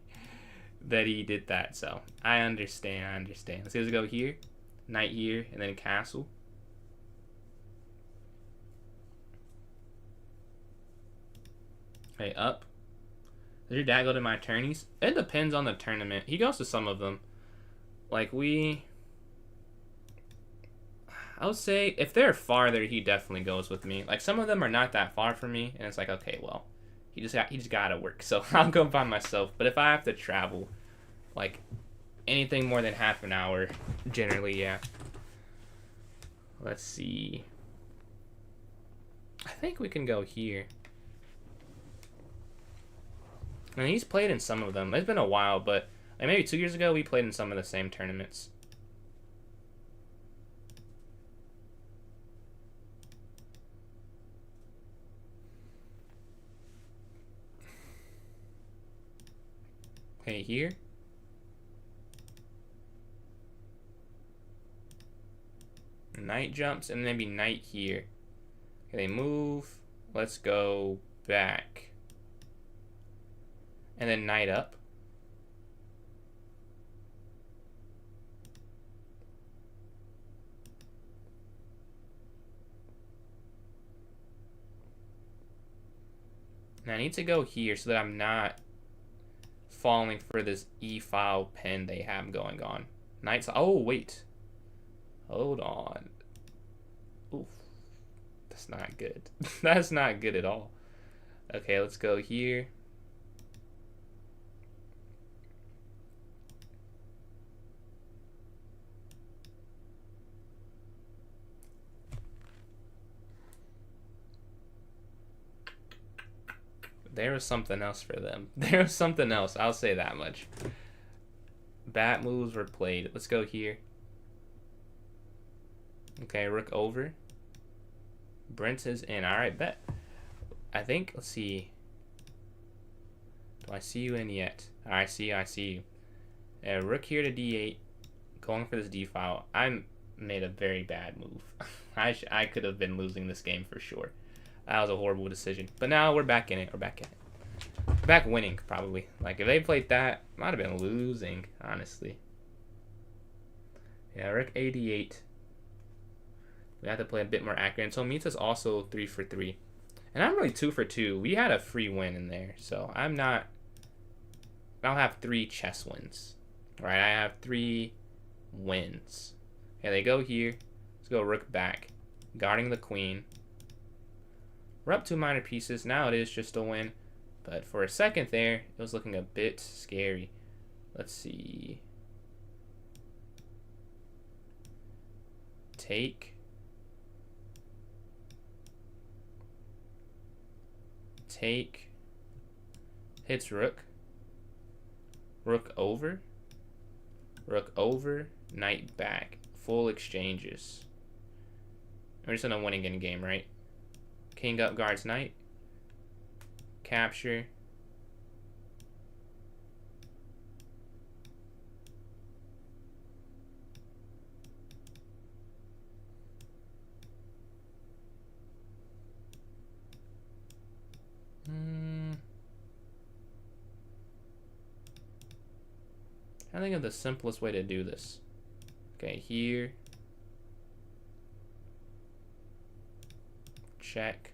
that he did that. So I understand. Let's go here. Knight here and then castle. Okay, up. Does your dad go to my tourneys? It depends on the tournament. He goes to some of them. Like I would say if they're farther, he definitely goes with me. Like some of them are not that far from me, and it's like, okay, well, He just gotta work. So I'll go by myself. But if I have to travel, like anything more than half an hour, generally, yeah. Let's see. I think we can go here. And he's played in some of them. It's been a while, but like maybe 2 years ago we played in some of the same tournaments. Okay, here. Knight jumps, and maybe knight here. Okay, they move. Let's go back. And then knight up. Now I need to go here so that I'm not falling for this e-file pen they have going on. Knight's. Oh, wait. Hold on. Oof. That's not good. That's not good at all. Okay, let's go here. There was something else for them. There was something else. I'll say that much. Bat moves were played. Let's go here. Okay, rook over. Brent is in. Alright, bet. I think, let's see. Do I see you in yet? I see you. Rook here to d8. Going for this d-file. I made a very bad move. I could have been losing this game for sure. That was a horrible decision. But now we're back in it. We're back winning, probably. Like, if they played that, might have been losing, honestly. Yeah, rook 88. We have to play a bit more accurate. And so Mita's also 3 for 3. And I'm really 2 for 2. We had a free win in there. So I'm not... I don't have 3 chess wins. Right? I have 3 wins. Okay, they go here. Let's go rook back. Guarding the queen. We're up 2 minor pieces. Now it is just a win. But for a second there, it was looking a bit scary. Let's see. Take. Take. Hits rook. Rook over. Rook over. Knight back. Full exchanges. We're just in a winning in game, right? King up guards knight. Capture. I think of the simplest way to do this. Okay, here. Check.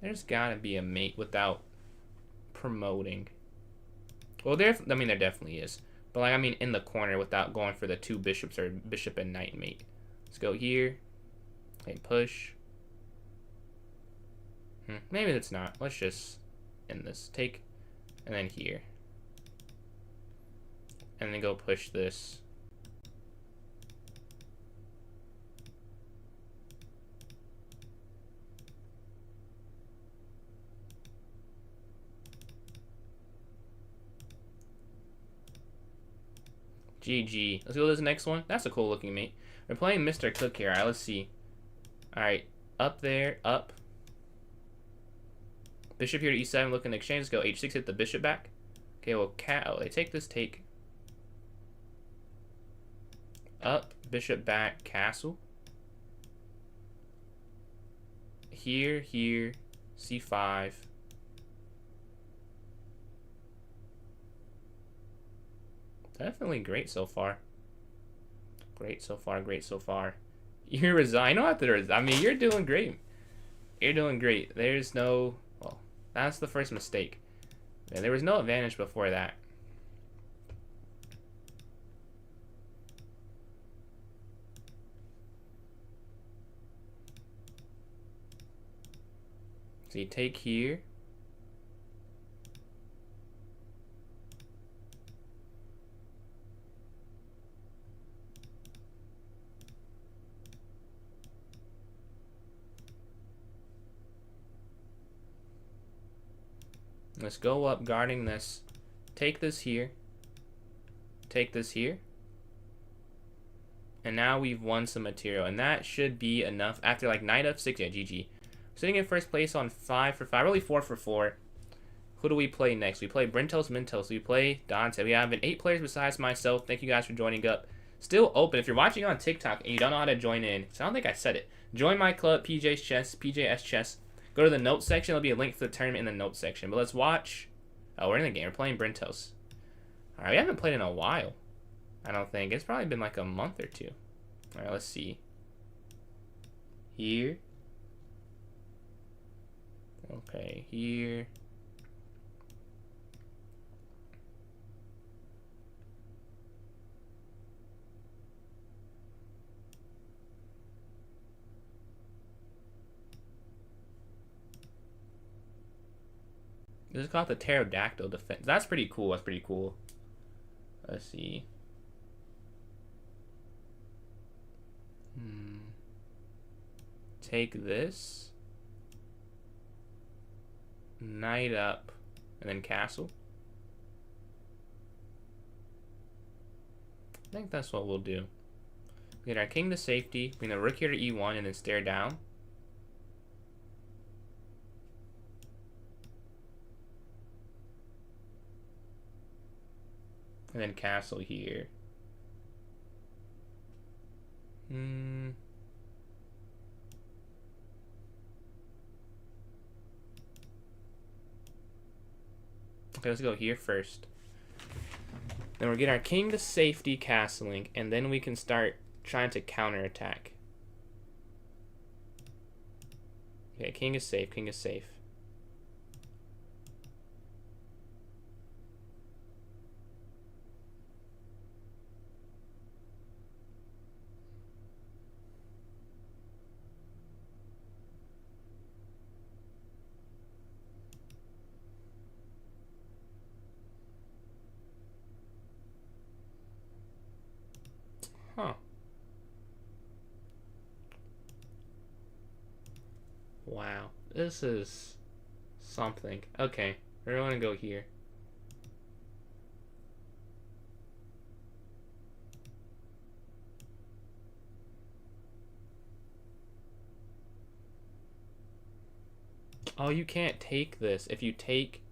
There's gotta be a mate without promoting. Well, there definitely is. But like, I mean, in the corner without going for the 2 bishops or bishop and knight mate. Let's go here. Okay, push. Maybe it's not. Let's just end this. Take, and then here. And then go push this. GG. Let's go to this next one. That's a cool looking mate. We're playing Mr. Cook here. Alright, let's see. Alright, up there, up. Bishop here to e7, looking to exchange. Let's go h6, hit the bishop back. Okay, well, they take this, take. Up, bishop back, castle. Here, here, c5. Definitely great so far. Great so far, great so far. You resign. I don't have to resign. I mean, you're doing great. You're doing great. There's no... Well, that's the first mistake. Yeah, there was no advantage before that. So you take here. Let's go up guarding this. Take this here. Take this here. And now we've won some material. And that should be enough. After like knight f6, yeah, GG. Sitting in first place on 5 for 5. Really 4 for 4. Who do we play next? We play Brentos Mentos. We play Dante. We have 8 players besides myself. Thank you guys for joining up. Still open. If you're watching on TikTok and you don't know how to join in, so I don't think I said it. Join my club, PJ's Chess, PJS Chess. Go to the notes section. There'll be a link for the tournament in the notes section. But let's watch. Oh, we're in the game. We're playing Brentos. All right, we haven't played in a while. I don't think. It's probably been like a month or 2. All right, let's see. Here. Okay, here. This is called the pterodactyl defense. That's pretty cool. That's pretty cool. Let's see. Take this. Knight up. And then castle. I think that's what we'll do. Get our king to safety. Bring the rook here to e1 and then stare down. And then castle here. Okay, let's go here first. Then we'll get our king to safety castling, and then we can start trying to counterattack. Okay, king is safe, king is safe. Huh. Wow. This is something. Okay. We're going to go here. Oh, you can't take this. If you take,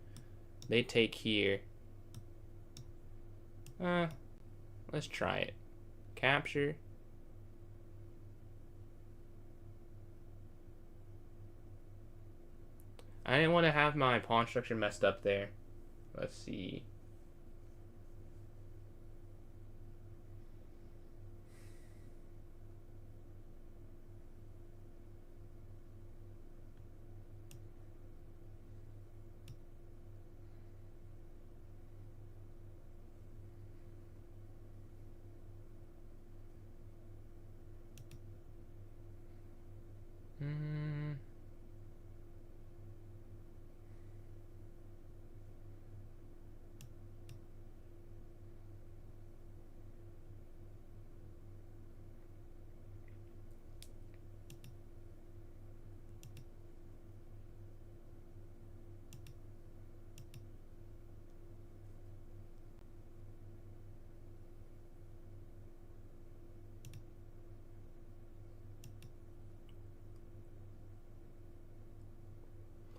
they take here. Let's try it. Capture. I didn't want to have my pawn structure messed up there. Let's see.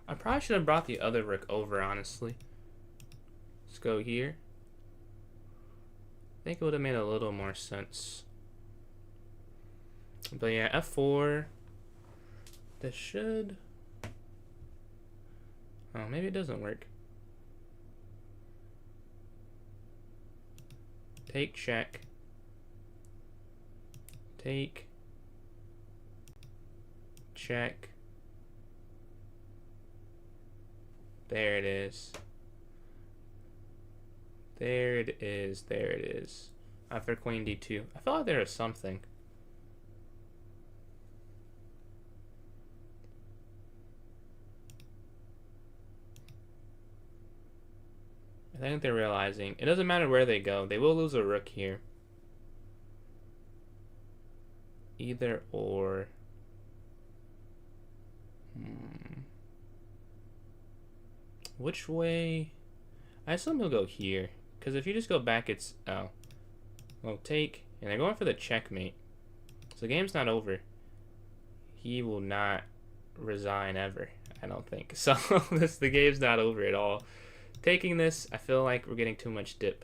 I probably should have brought the other rook over, honestly. Let's go here. I think it would have made a little more sense. But yeah, f4. This should... Oh, maybe it doesn't work. Take, check. Take. Check. There it is. There it is. There it is. After queen d2. I felt like there was something. I think they're realizing it doesn't matter where they go. They will lose a rook here. Either or. Which way? I assume he'll go here. Because if you just go back, it's... Oh. Well, take. And they're going for the checkmate. So the game's not over. He will not resign ever, I don't think. So the game's not over at all. Taking this, I feel like we're getting too much dip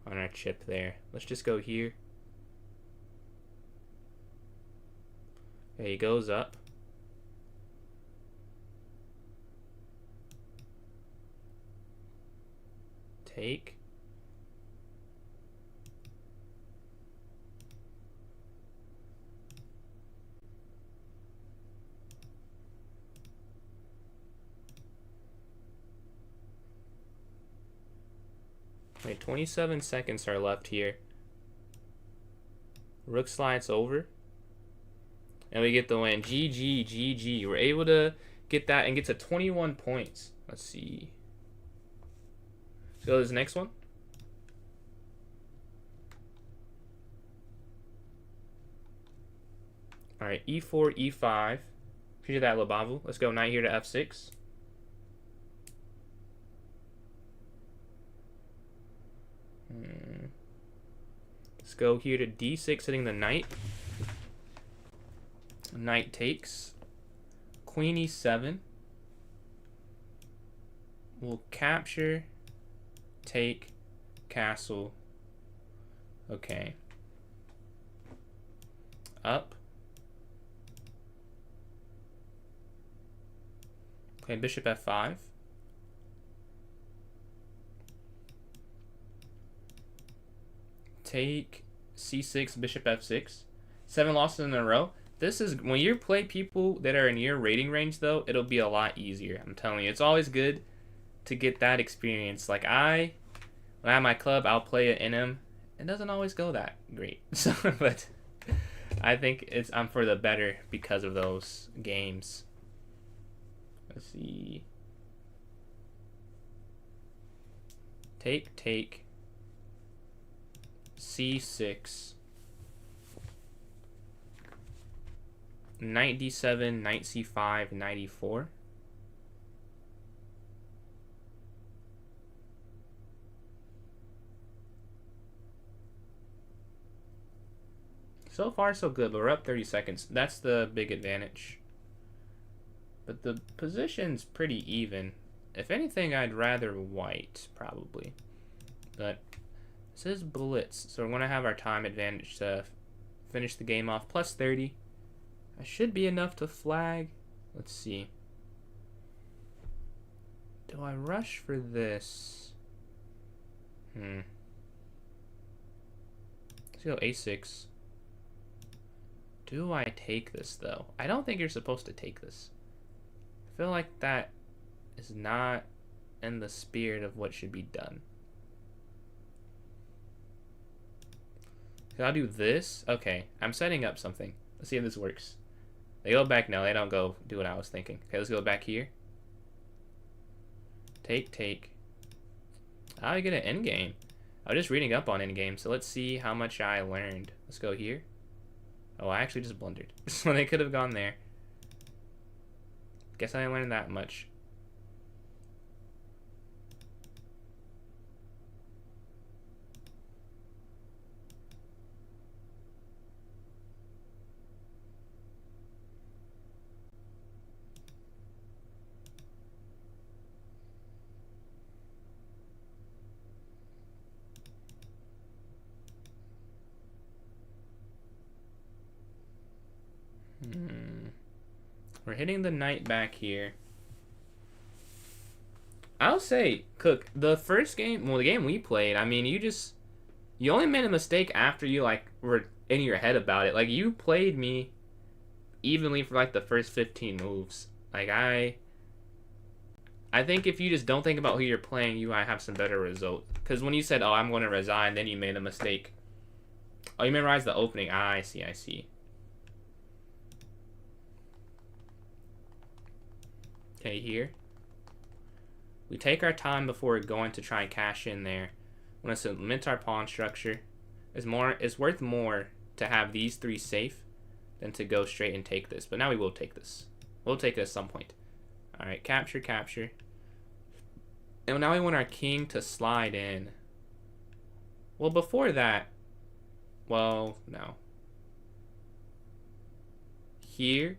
on our chip there. Let's just go here. Okay, he goes up. Take. Wait, 27 seconds are left here. Rook slides over. And we get the win. GG, GG. We're able to get that and get to 21 points. Let's see. Let's go to this next one. Alright, e4, e5. Appreciate that, Labavu. Let's go knight here to f6. Let's go here to d6, hitting the knight. Knight takes. Queen e7. We'll capture, take, castle. Okay. Up. Okay, bishop f5. Take, c6, bishop f6. 7 losses in a row. This is, when you play people that are in your rating range, though, it'll be a lot easier. I'm telling you, it's always good to get that experience. Like when I have my club, I'll play it in them. It doesn't always go that great. So, but I think I'm for the better because of those games. Let's see. Take, take. c6. Knight d7, knight c5, knight e4. So far, so good, but we're up 30 seconds. That's the big advantage. But the position's pretty even. If anything, I'd rather white, probably. But this is blitz, so we're going to have our time advantage to finish the game off. Plus 30. That should be enough to flag. Let's see. Do I rush for this? Let's go a6. Do I take this, though? I don't think you're supposed to take this. I feel like that is not in the spirit of what should be done. So I'll do this. Okay, I'm setting up something. Let's see if this works. They go back. No, they don't go do what I was thinking. Okay, let's go back here. Take, take. I get an endgame. I was just reading up on endgame, so let's see how much I learned. Let's go here. Oh, I actually just blundered. So they could have gone there. Guess I didn't learn that much. We're hitting the knight back here. I'll say, Cook, the first game, well, the game we played, I mean, you only made a mistake after you, like, were in your head about it. Like, you played me evenly for, like, the first 15 moves. Like, I think if you just don't think about who you're playing, you might have some better results. Because when you said, oh, I'm going to resign, then you made a mistake. Oh, you memorized the opening. Ah, I see, I see. Okay, here. We take our time before going to try and cash in there. We want to cement our pawn structure. It's worth more to have these three safe than to go straight and take this. But now we will take this. We'll take it at some point. Alright, capture, capture. And now we want our king to slide in. Well, before that... Well, no. Here.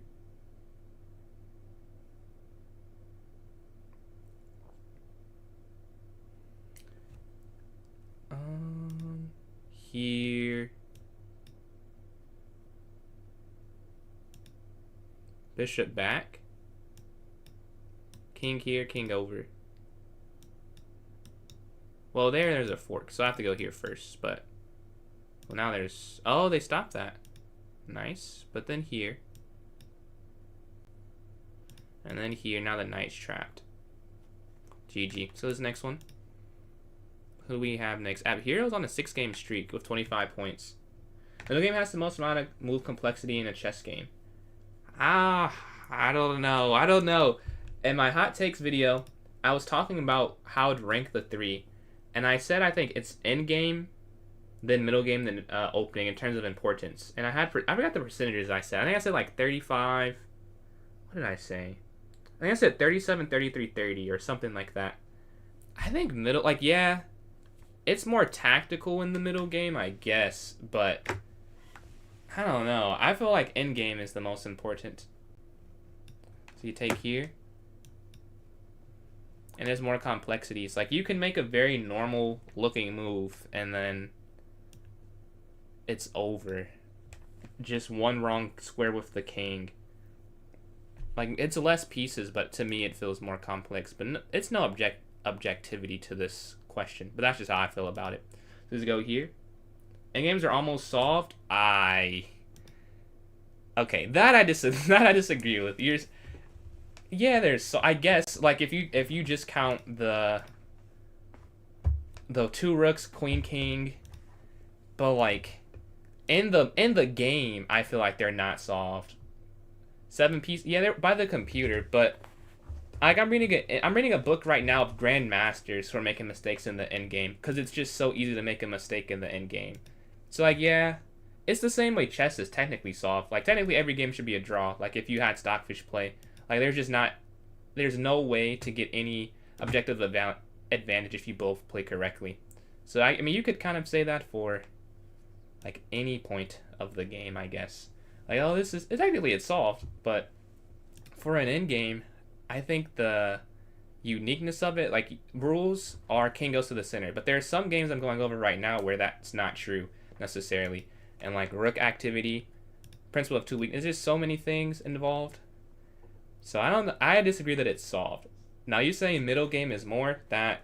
Here. Bishop back. King here, king over. Well, there's a fork, so I have to go here first, but... Well, now there's... Oh, they stopped that. Nice. But then here. And then here. Now the knight's trapped. GG. So this next one. Who do we have next? Hero's on a 6-game streak with 25 points. The game has the most amount of move complexity in a chess game. I don't know. In my hot takes video, I was talking about how to rank the 3. And I said I think it's end game, then middle game, then opening in terms of importance. And I forgot the percentages I said. I think I said like 35. What did I say? I think I said 37, 33, 30 or something like that. I think middle, like, yeah, it's more tactical in the middle game, I guess. But I don't know. I feel like end game is the most important. So you take here. And there's more complexities. Like, you can make a very normal looking move and then it's over. Just one wrong square with the king. Like, it's less pieces, but to me it feels more complex. But it's no objectivity to this question. But that's just how I feel about it. So let's go here. Endgames are almost solved. Okay, that I disagree with. Yeah, there's, so I guess, like, if you just count the 2 rooks, queen, king, but like in the game, I feel like they're not solved. 7 pieces, yeah, they're by the computer, but like I'm reading a book right now of grandmasters who are making mistakes in the end game because it's just so easy to make a mistake in the end game. So like, yeah, it's the same way chess is technically solved. Like, technically every game should be a draw. Like, if you had Stockfish play. Like, there's no way to get any objective advantage if you both play correctly. So, I mean, you could kind of say that for, like, any point of the game, I guess. Like, oh, technically it's solved, but for an end game, I think the uniqueness of it, like, rules are king goes to the center, but there are some games I'm going over right now where that's not true, necessarily. And, like, rook activity, principle of 2 weaknesses, there's just so many things involved. So I disagree that it's solved. Now you saying middle game is more, that's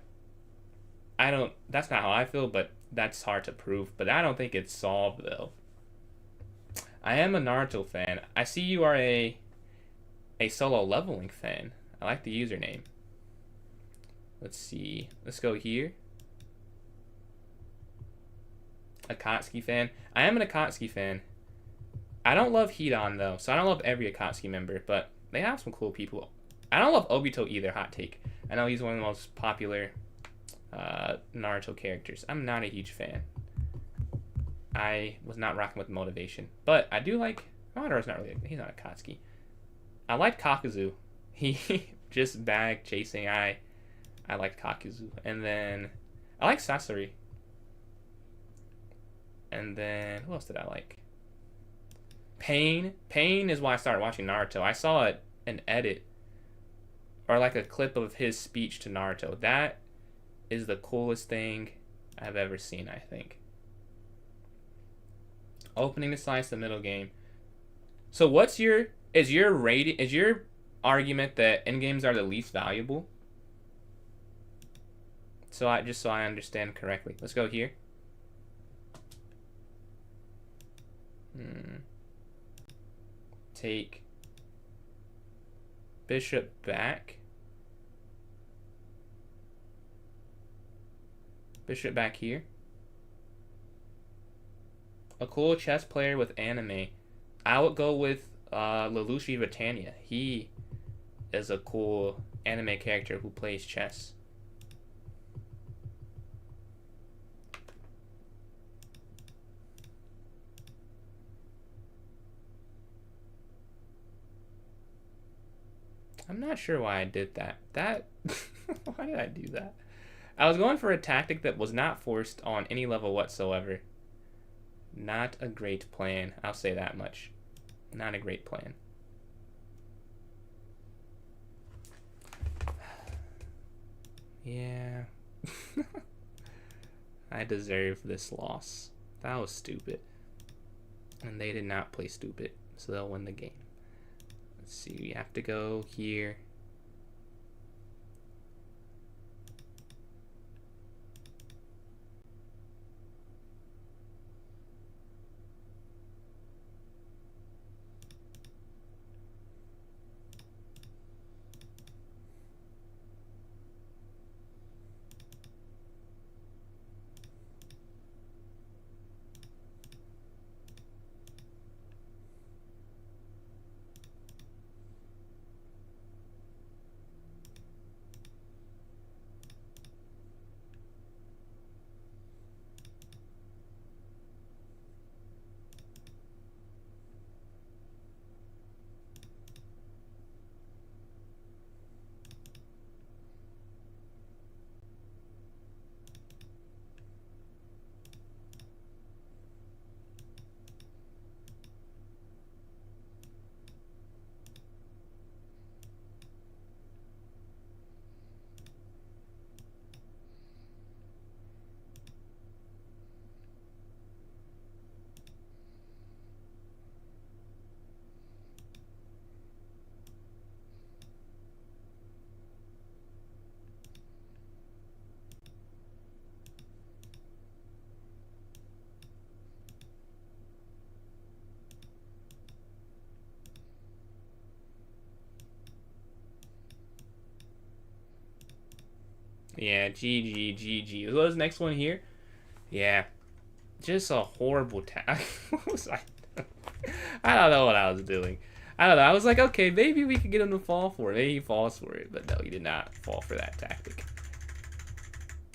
not how I feel, but that's hard to prove. But I don't think it's solved though. I am a Naruto fan. I see you are a solo leveling fan. I like the username. Let's see. Let's go here. Akatsuki fan. I am an Akatsuki fan. I don't love Hidan though, so I don't love every Akatsuki member, but they have some cool people. I don't love Obito either, hot take. I know he's one of the most popular Naruto characters. I'm not a huge fan. I was not rocking with motivation. But I do like... Mamoru's not really... He's not a Akatsuki. I like Kakuzu. He just bag chasing. I like Kakuzu. And then... I like Sasori. And then... Who else did I like? Pain. Pain is why I started watching Naruto. I saw an edit or like a clip of his speech to Naruto. That is the coolest thing I've ever seen, I think. Opening the slice the middle game. So is your argument that end games are the least valuable? So I understand correctly. Let's go here. Take bishop back. Bishop back here. A cool chess player with anime. I would go with Lelouch Vitania. He is a cool anime character who plays chess. I'm not sure why I did that. Why did I do that? I was going for a tactic that was not forced on any level whatsoever. Not a great plan. I'll say that much. Not a great plan. Yeah. I deserve this loss. That was stupid. And they did not play stupid, so they'll win the game. Let's see, we have to go here. Yeah, GG, GG. What was the next one here? Yeah. Just a horrible what was I I don't know what I was doing. I don't know. I was like, okay, maybe we could get him to fall for it. Maybe he falls for it. But no, he did not fall for that tactic.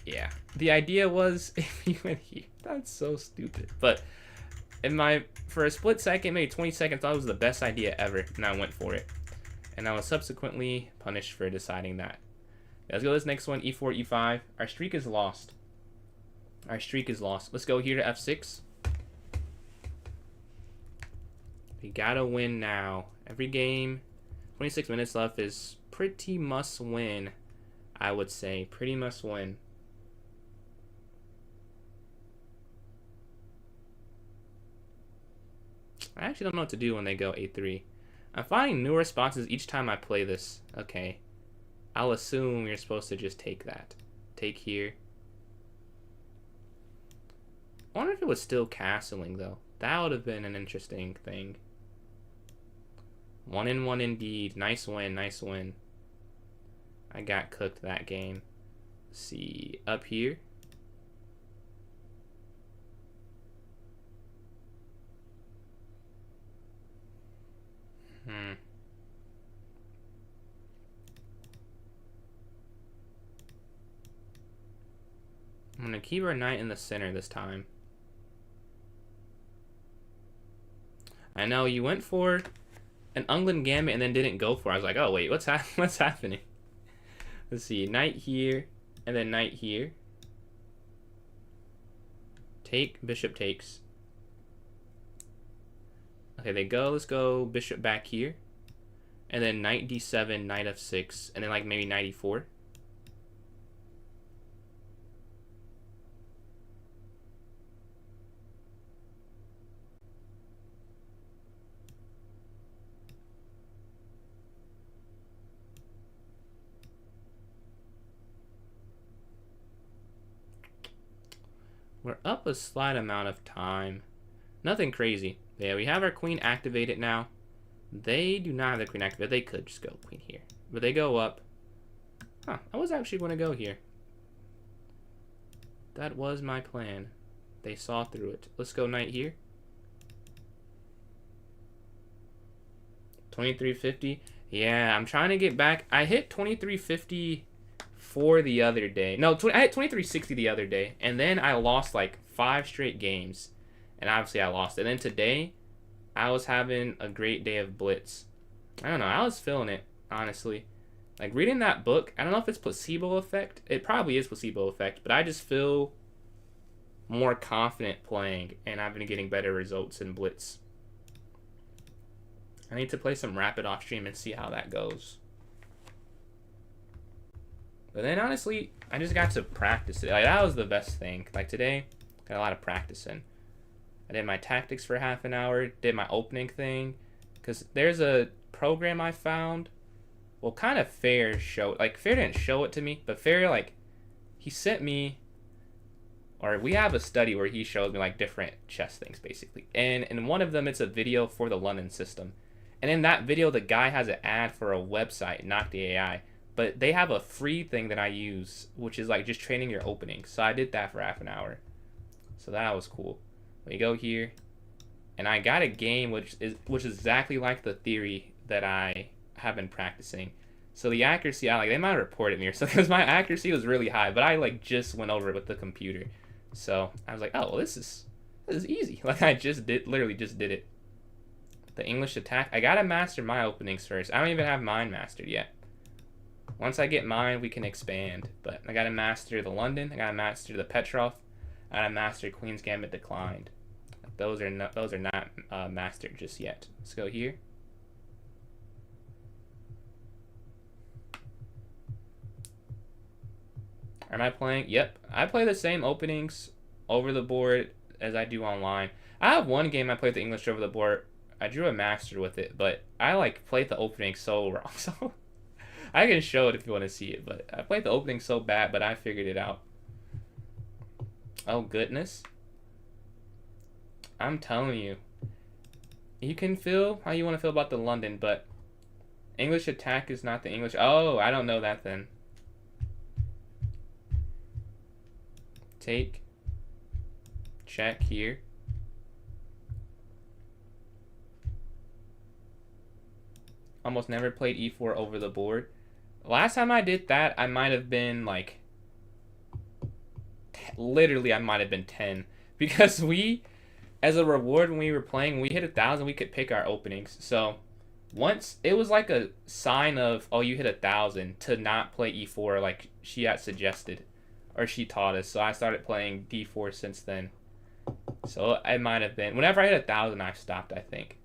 Yeah. The idea was if he went here. That's so stupid. But for a split second, maybe 20 seconds, I thought it was the best idea ever. And I went for it. And I was subsequently punished for deciding that. Let's go to this next one, e4, e5. Our streak is lost. Our streak is lost. Let's go here to f6. We gotta win now. Every game, 26 minutes left, is pretty must win, I would say. Pretty must win. I actually don't know what to do when they go a3. I'm finding new responses each time I play this. Okay. I'll assume you're supposed to just take that. Take here. I wonder if it was still castling, though. That would have been an interesting thing. 1-1 indeed. Nice win, nice win. I got cooked that game. Let's see, up here. I'm going to keep our knight in the center this time. I know you went for an Unglen Gambit and then didn't go for it. I was like, oh, wait, what's happening? Let's see, knight here and then knight here. Take, bishop takes. Okay, they go. Let's go bishop back here. And then knight d7, knight f6, and then like maybe knight e4. We're up a slight amount of time. Nothing crazy. Yeah, we have our queen activated now. They do not have the queen activated. They could just go queen here. But they go up. Huh, I was actually going to go here. That was my plan. They saw through it. Let's go knight here. 2350. Yeah, I'm trying to get back. I hit 2354 the other day. No, I hit 2360 the other day. And then I lost like 5 straight games. And obviously I lost. And then today, I was having a great day of blitz. I don't know. I was feeling it, honestly. Like, reading that book, I don't know if it's placebo effect. It probably is placebo effect. But I just feel more confident playing. And I've been getting better results in blitz. I need to play some Rapid off stream and see how that goes. But then, honestly, I just got to practice it. Like, that was the best thing. Like, today, got a lot of practice in. I did my tactics for half an hour, did my opening thing. Because there's a program I found. Well, kind of Fair showed. Like, Fair didn't show it to me, but Fair, like, he sent me. Or we have a study where he shows me, like, different chess things, basically. And in one of them, it's a video for the London system. And in that video, the guy has an ad for a website, Knock the AI. But they have a free thing that I use, which is like just training your openings. So I did that for half an hour. So that was cool. We go here, and I got a game which is exactly like the theory that I have been practicing. So the accuracy, they might have reported me or something because my accuracy was really high, but I like just went over it with the computer. So I was like, oh, well, this is easy. Like I literally just did it. The English attack. I gotta master my openings first. I don't even have mine mastered yet. Once I get mine, we can expand. But I gotta master the London. I gotta master the Petrov. I gotta master Queen's Gambit Declined. Those are not mastered just yet. Let's go here. Am I playing? Yep. I play the same openings over the board as I do online. I have one game I played the English over the board. I drew a master with it, but I like played the opening so wrong. So I can show it if you want to see it, but I played the opening so bad, but I figured it out. Oh goodness. I'm telling you. You can feel how you want to feel about the London, but English attack is not the English. Oh, I don't know that then. Take. Check here. Almost never played e4 over the board. Last time I did that, I might have been like... literally, I might have been 10. Because we, as a reward when we were playing, we hit 1,000, we could pick our openings. So, once, it was like a sign of, oh, you hit 1,000 to not play e4 like she had suggested. Or she taught us. So I started playing d4 since then. So, it might have been... whenever I hit 1,000, I stopped, I think.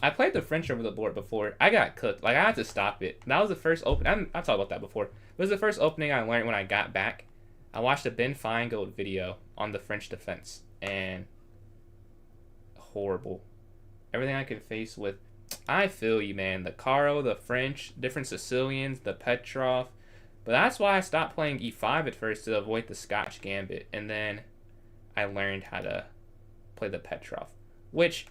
I played the French over the board before. I got cooked. Like, I had to stop it. That was the first opening. I've talked about that before. It was the first opening I learned when I got back. I watched a Ben Feingold video on the French defense. And horrible. Everything I could face with. I feel you, man. The Caro, the French, different Sicilians, the Petrov. But that's why I stopped playing e5 at first, to avoid the Scotch Gambit. And then I learned how to play the Petrov. Which...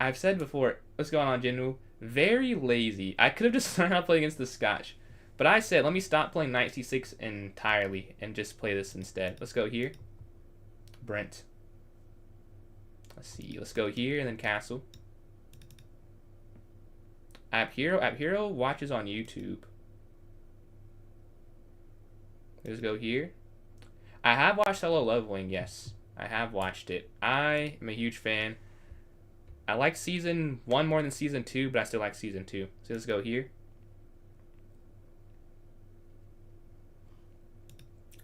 I've said before, what's going on, Jinwoo? Very lazy. I could have just learned how to play against the Scotch. But I said, let me stop playing knight c6 entirely and just play this instead. Let's go here. Brent. Let's see. Let's go here and then castle. App Hero watches on YouTube. Let's go here. I have watched Solo Leveling, yes. I have watched it. I am a huge fan. I like season 1 more than season 2, but I still like season 2. So let's go here.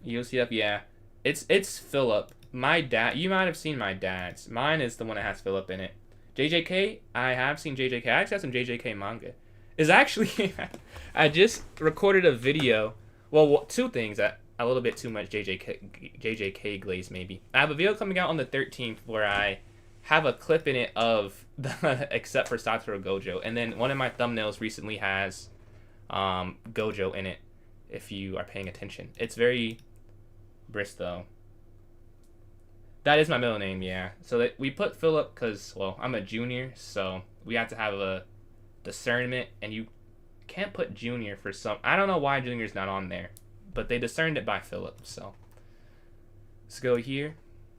You'll see up, yeah. It's Philip. My dad, you might have seen my dad's. Mine is the one that has Philip in it. JJK, I have seen JJK. I actually have some JJK manga. Is actually, I just recorded a video. Well, 2 things. A little bit too much JJK glaze, maybe. I have a video coming out on the 13th where I have a clip in it of the except for Satoru Gojo, and then one of my thumbnails recently has Gojo in it. If you are paying attention, it's very Bristow. That is my middle name, yeah. So that we put Philip because, well, I'm a junior, so we have to have a discernment, and you can't put junior for some. I don't know why junior's not on there. but they discerned it by Philip. So let's go here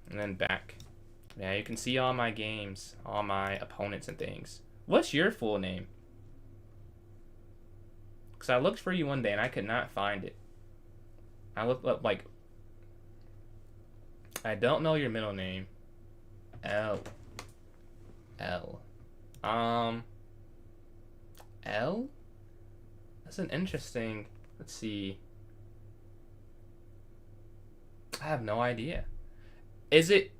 and then back. Yeah, you can see all my games, all my opponents and things. What's your full name? Because I looked for you one day and I could not find it. I looked up, like, I don't know your middle name. L. L? That's an interesting, let's see. I have no idea. Is it,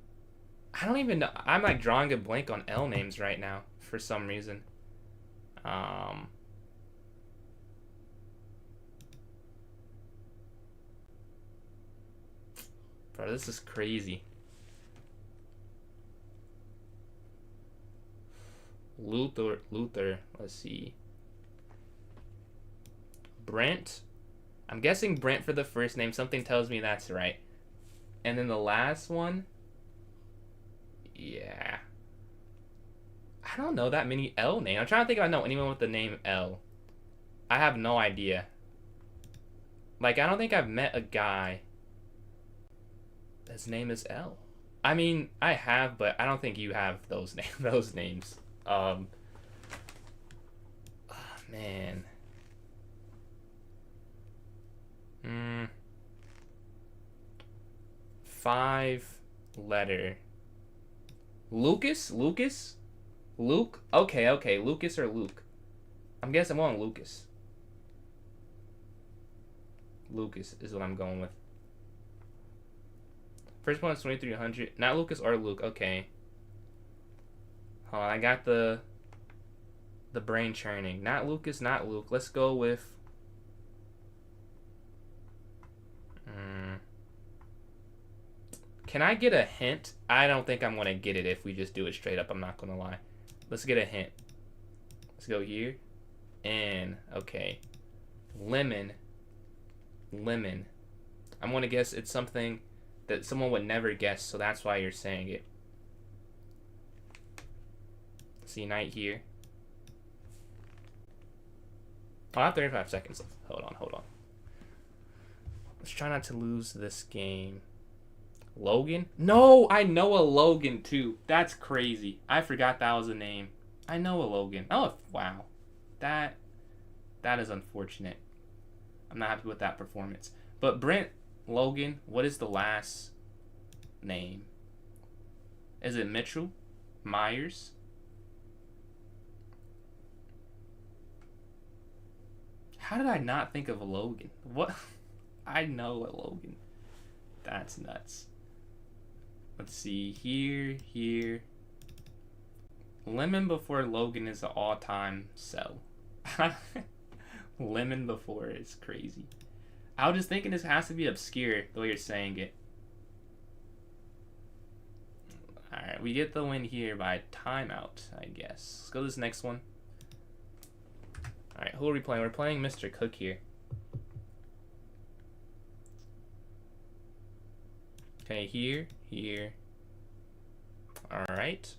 I don't even know. I'm like drawing a blank on L names right now for some reason. Bro, this is crazy. Luther, let's see. Brent. I'm guessing Brent for the first name. Something tells me that's right. And then the last one, yeah. I don't know that many L names. I'm trying to think if I know anyone with the name L. I have no idea. Like, I don't think I've met a guy. His name is L. I mean, I have, but I don't think you have those names. Oh, man. 5-letter. Lucas? Luke? Okay. Lucas or Luke? I'm guessing I'm going Lucas. Lucas is what I'm going with. First one is 2300. Not Lucas or Luke. Okay. Hold on, I got the brain churning. Not Lucas, not Luke. Let's go with... Can I get a hint? I don't think I'm going to get it if we just do it straight up. I'm not going to lie. Let's get a hint. Let's go here. And, okay. Lemon. I'm going to guess it's something that someone would never guess, so that's why you're saying it. See, night here. I have 35 seconds left. Hold on. Let's try not to lose this game. Logan? No, I know a Logan too. That's crazy. I forgot that was a name. I know a Logan. Oh, wow. That is unfortunate. I'm not happy with that performance. But Brent Logan, what is the last name? Is it Mitchell? Myers? How did I not think of a Logan? What? I know a Logan. That's nuts. Let's see. Here. Lemon before Logan is an all-time sell. Lemon before is crazy. I was just thinking this has to be obscure the way you're saying it. Alright, we get the win here by timeout, I guess. Let's go to this next one. Alright, who are we playing? We're playing Mr. Cook here. Okay, here. Alright.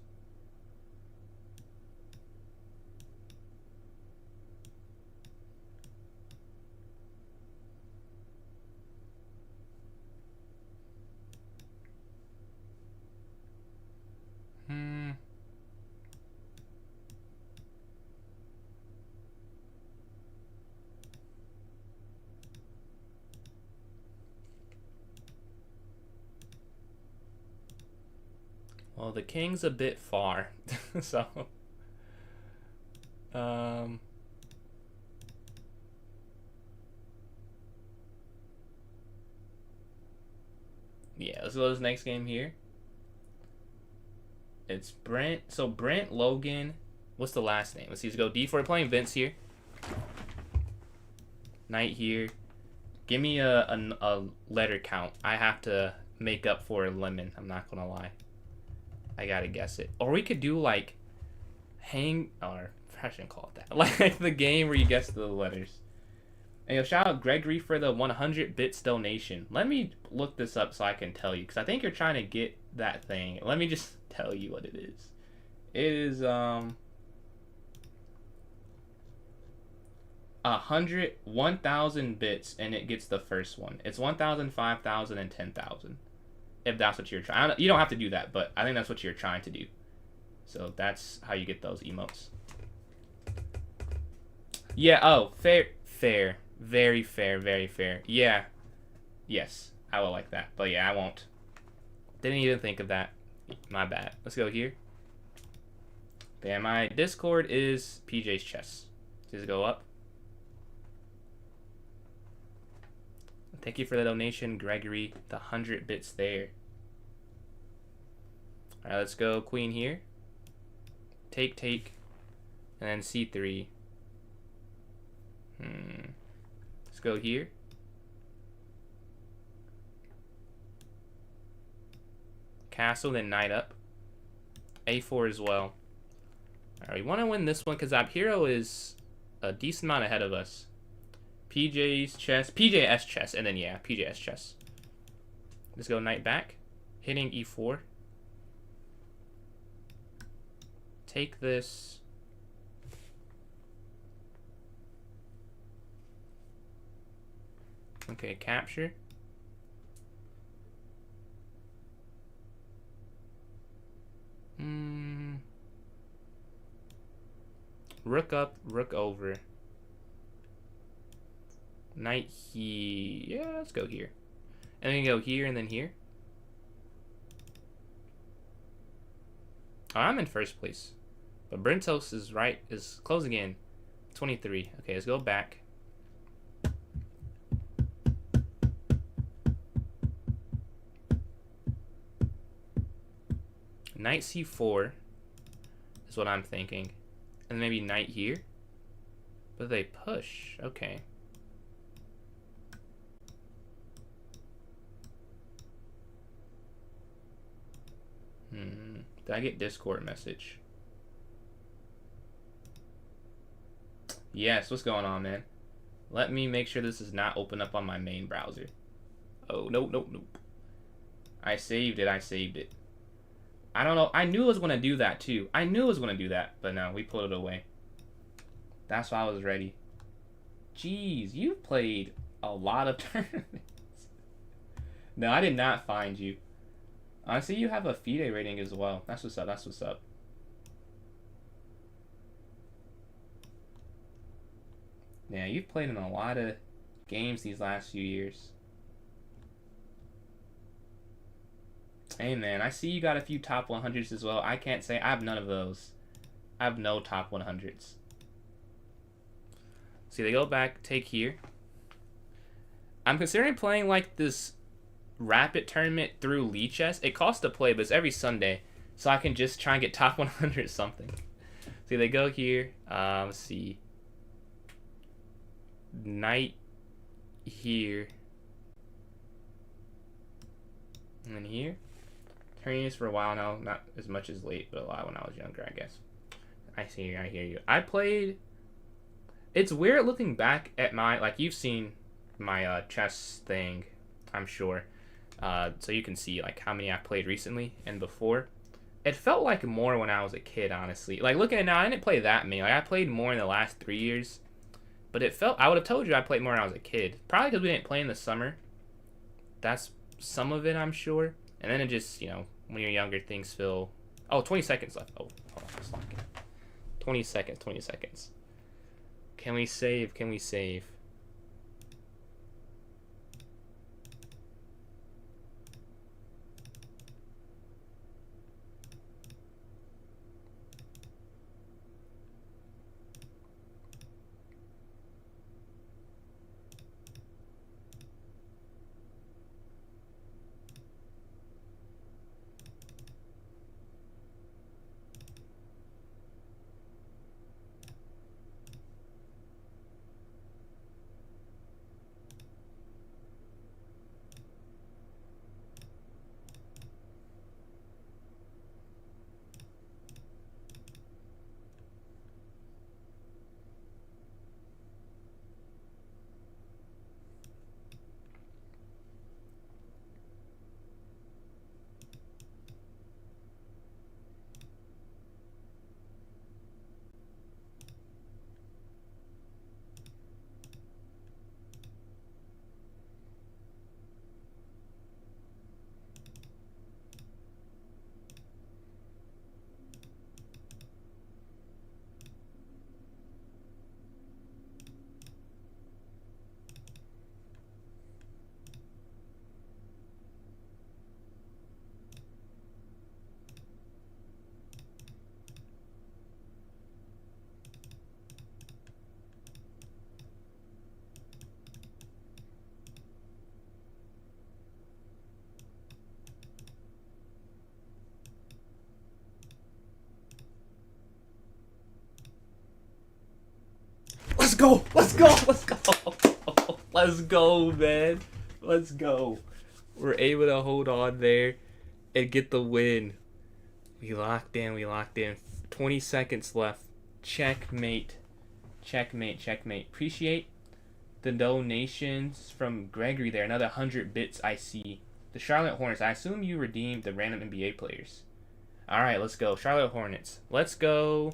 Well, the king's a bit far, so yeah, let's go to this next game here. It's Brent. So Brent, Logan. What's the last name? Let's see. Let's go D4. We're playing Vince here. Knight here. Give me a letter count. I have to make up for Lemon. I'm not gonna lie. I gotta guess it. Or we could do like or I shouldn't call it that. Like the game where you guess the letters. And yo, shout out Gregory for the 100 bits donation. Let me look this up so I can tell you, because I think you're trying to get that thing. Let me just tell you what it is. It is 1,000 bits, and it gets the first one. It's 1,000, 5,000, and 10,000. If that's what you're trying. You don't have to do that, but I think that's what you're trying to do. So that's how you get those emotes. Yeah, oh, fair, fair. Very fair, very fair. Yeah. Yes, I will like that. But yeah, I won't. Didn't even think of that. My bad. Let's go here. And my Discord is PJ's Chess. Just go up. Thank you for the donation, Gregory. The 100 bits there. Alright, let's go queen here. Take, take. And then c3. Let's go here. Castle, then knight up. a4 as well. Alright, we want to win this one because our hero is a decent amount ahead of us. PJ's chess. PJS chess. And then, yeah, PJS chess. Let's go knight back. Hitting e4. Take this. Okay, capture. Rook up, rook over. Knight here. Yeah, let's go here. And then go here and then here. Oh, I'm in first place. But Brentos is closing in. 23. Okay, let's go back. Knight c4 is what I'm thinking. And maybe knight here. But they push. Okay. Did I get Discord message? Yes, what's going on, man? Let me make sure this is not open up on my main browser. Oh, nope, nope, nope. I saved it, I saved it. I don't know. I knew it was going to do that, too. I knew it was going to do that, but no, we pulled it away. That's why I was ready. Jeez, you've played a lot of tournaments. No, I did not find you. I see you have a FIDE rating as well. That's what's up, that's what's up. Yeah, you've played in a lot of games these last few years. Hey man, I see you got a few top 100s as well. I can't say I have none of those. I have no top 100s. See, they go back, take here. I'm considering playing like this rapid tournament through Lichess. It costs to play, but it's every Sunday, so I can just try and get top 100 something. See, they go here. Let's see. Knight here. And then here. Turning this for a while now, not as much as late, but a lot when I was younger, I guess. I see you, I hear you. I played. It's weird looking back at my, like, you've seen my chess thing, I'm sure. So you can see like how many I played recently and before. It felt like more when I was a kid, honestly. Like looking at it now, I didn't play that many. Like I played more in the last 3 years, but it felt, I would have told you I played more when I was a kid. Probably because we didn't play in the summer. That's some of it, I'm sure. And then it just, you know, when you're younger, things feel. Oh, 20 seconds left. Oh, hold on, just lock it. 20 seconds. 20 seconds. Can we save? Can we save? go. Let's go. Let's go. Let's go, man. Let's go. We're able to hold on there and get the win. We locked in. We locked in. 20 seconds left. Checkmate. Checkmate. Checkmate. Appreciate the donations from Gregory there. Another 100 bits I see. The Charlotte Hornets. I assume you redeemed the random NBA players. Alright, let's go. Charlotte Hornets. Let's go.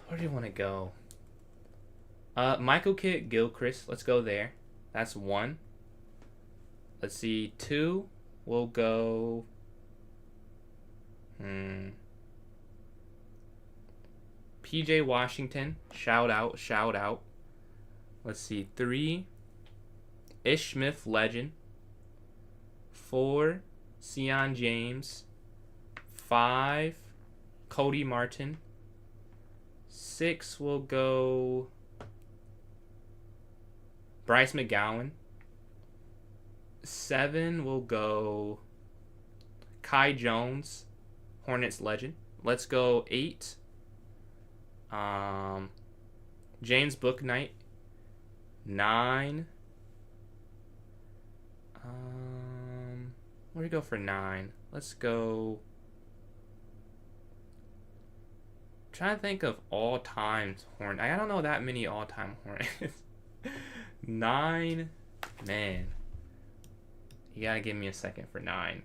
Where do you want to go? Michael Kidd Gilchrist. Let's go there. That's 1. Let's see. 2. We'll go... PJ Washington. Shout out. Shout out. Let's see. 3. Ish Smith Legend. 4. Sion James. 5. Cody Martin. 6 will go Bryce McGowan. 7 will go Kai Jones, Hornets legend. Let's go 8. James Bouknight. 9. Where do we go for 9? Let's go. Trying to think of all times Horn. I don't know that many all time Hornets. 9, man. You gotta give me a second for 9.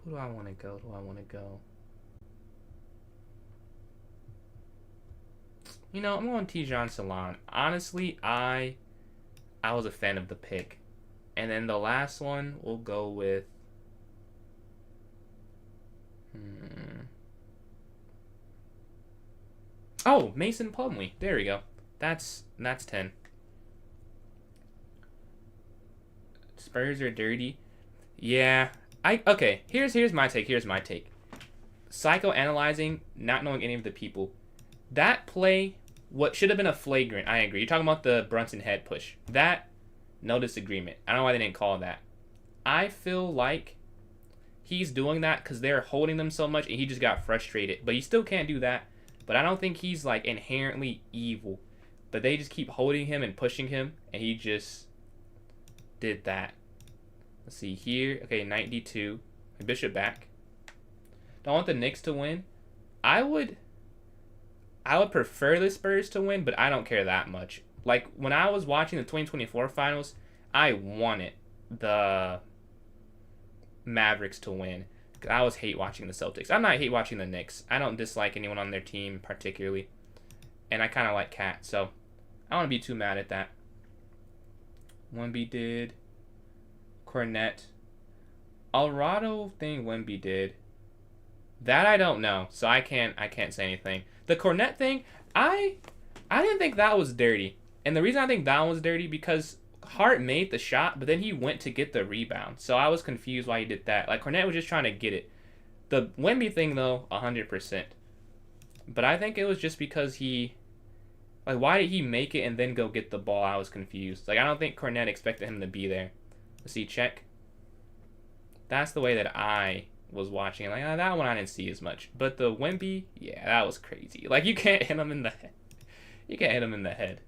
Who do I want to go? You know, I'm going Tijon Salon. Honestly, I was a fan of the pick. And then the last one we'll go with. Oh, Mason Plumlee. There we go. That's 10. Spurs are dirty. Yeah. Okay, here's my take. Psychoanalyzing, not knowing any of the people. That play, what should have been a flagrant, I agree. You're talking about the Brunson head push. That, no disagreement. I don't know why they didn't call that. I feel like he's doing that because they're holding them so much and he just got frustrated. But he still can't do that. But I don't think he's like inherently evil. But they just keep holding him and pushing him. And he just did that. Let's see here. Okay, 92. Bishop back. Don't want the Knicks to win. I would prefer the Spurs to win, but I don't care that much. Like, when I was watching the 2024 finals, I wanted the Mavericks to win. I always hate watching the Celtics. I'm not hate watching the Knicks. I don't dislike anyone on their team particularly. And I kind of like Cat, so I don't want to be too mad at that. 1B did. Cornette. Alvarado thing Wemby did. That I don't know, so I can't say anything. The Cornette thing, I didn't think that was dirty. And the reason I think that one was dirty because Hart made the shot, but then he went to get the rebound. So I was confused why he did that. Like, Cornette was just trying to get it. The Wemby thing, though, 100%. But I think it was just because he... Like, why did he make it and then go get the ball? I was confused. Like, I don't think Cornette expected him to be there. Let's see, check. That's the way that I was watching. Like, that one I didn't see as much. But the Wemby, yeah, that was crazy. Like, you can't hit him in the head. You can't hit him in the head.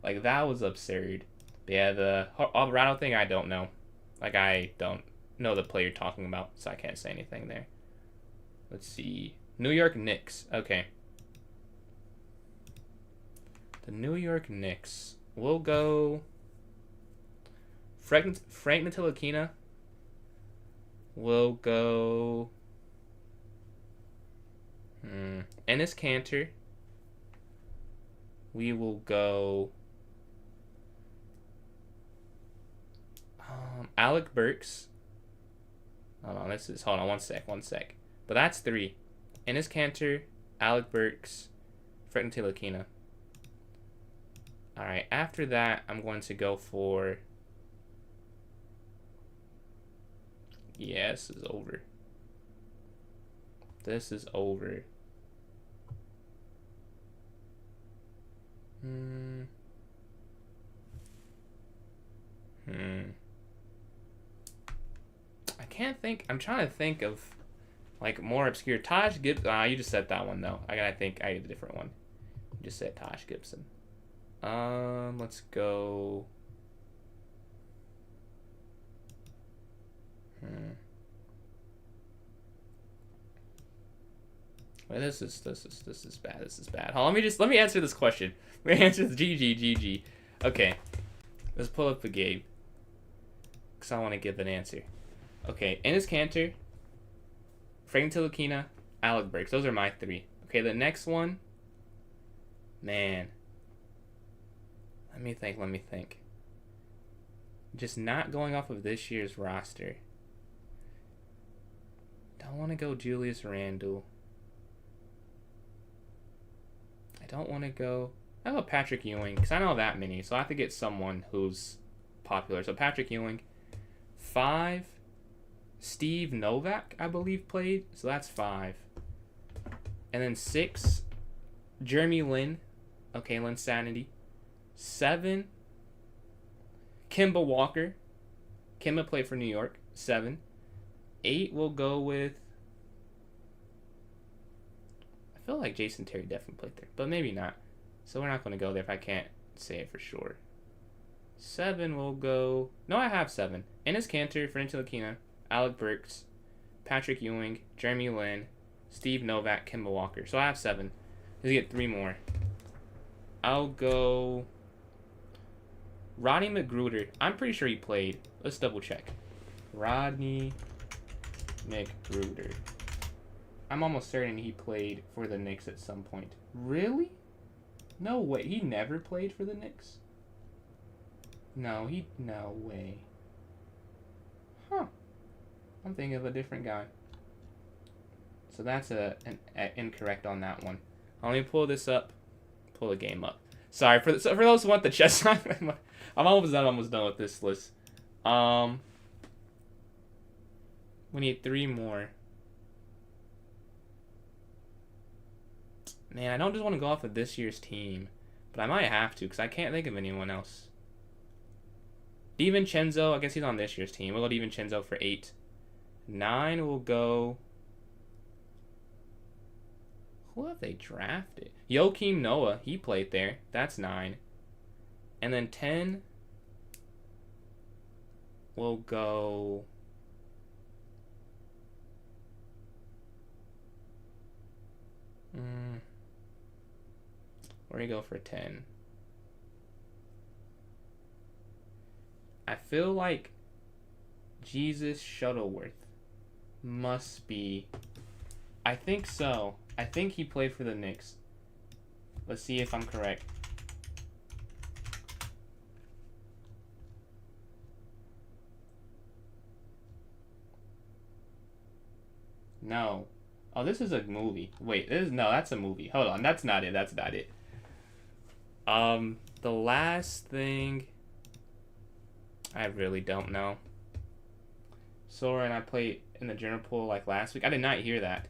Like, that was absurd. But yeah, the Alvarado thing, I don't know. Like, I don't know the player you're talking about, so I can't say anything there. Let's see. New York Knicks. Okay. The New York Knicks. We'll go... Frank Ntilikina. We'll go... Enes Kanter. We will go... Alec Burks. Hold on, one sec. But that's 3. Enes Kanter, Alec Burks, Frank Ntilikina. Alright, after that, I'm going to go for... Yeah, this is over. I can't think. I'm trying to think of Like more obscure. Taj Gibson. You just said that one though. I gotta think. I did a different one. You just said Taj Gibson. Let's go. Wait, this is bad. This is bad. Hold on, let me answer this question. Let me answer the GG. Okay, let's pull up the game because I want to give an answer. Okay, Enes Kanter, Frank Ntilikina, Alec Burks. Those are my three. Okay, the next one. Man. Let me think. Just not going off of this year's roster. Don't want to go Julius Randle. I don't want to go... I'll go Patrick Ewing, because I don't know that many, so I have to get someone who's popular. So Patrick Ewing. 5, Steve Novak, I believe, played. So that's 5. And then 6, Jeremy Lin. Okay, Linsanity. 7, Kemba Walker. Kemba played for New York. 7. 8, we'll go with... I feel like Jason Terry definitely played there, but maybe not. So we're not going to go there if I can't say it for sure. 7, we'll go... No, I have 7. Enes Kanter, Frank Ntilikina, Alec Burks, Patrick Ewing, Jeremy Lin, Steve Novak, Kemba Walker. So I have 7. Let's get 3 more. I'll go... Rodney McGruder. I'm pretty sure he played. Let's double check. Rodney McGruder. I'm almost certain he played for the Knicks at some point. Really? No way. He never played for the Knicks? No way. Huh. I'm thinking of a different guy. So that's an incorrect on that one. Let me pull this up. Pull the game up. Sorry, for those who want the chess, I'm almost done with this list. We need 3 more. Man, I don't just want to go off of this year's team, but I might have to because I can't think of anyone else. DiVincenzo, I guess he's on this year's team. We'll go DiVincenzo for 8. 9 will go... Who have they drafted? Joakim Noah, he played there. That's 9. And then 10 will go... Where do you go for 10? I feel like Jesus Shuttleworth must be... I think so. I think he played for the Knicks. Let's see if I'm correct. No. Oh, this is a movie. Wait, no, that's a movie. Hold on, that's not it. That's not it. The last thing... I really don't know. Sora and I played in the general pool like last week. I did not hear that.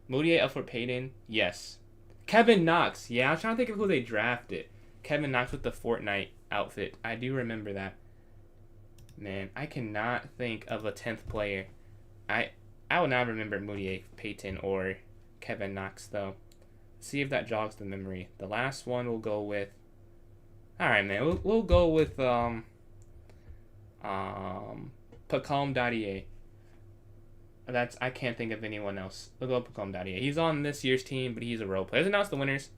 Moutier, Elfrid Payton, yes. Kevin Knox, yeah, I was trying to think of who they drafted. Kevin Knox with the Fortnite outfit. I do remember that. Man, I cannot think of a 10th player. I will not remember Moutier, Payton, or Kevin Knox, though. Let's see if that jogs the memory. The last one we'll go with... Alright, man, we'll go with, Pacome Dadier. I can't think of anyone else. We'll go Pacome Dadier. He's on this year's team, but he's a role player. Let's announce the winners.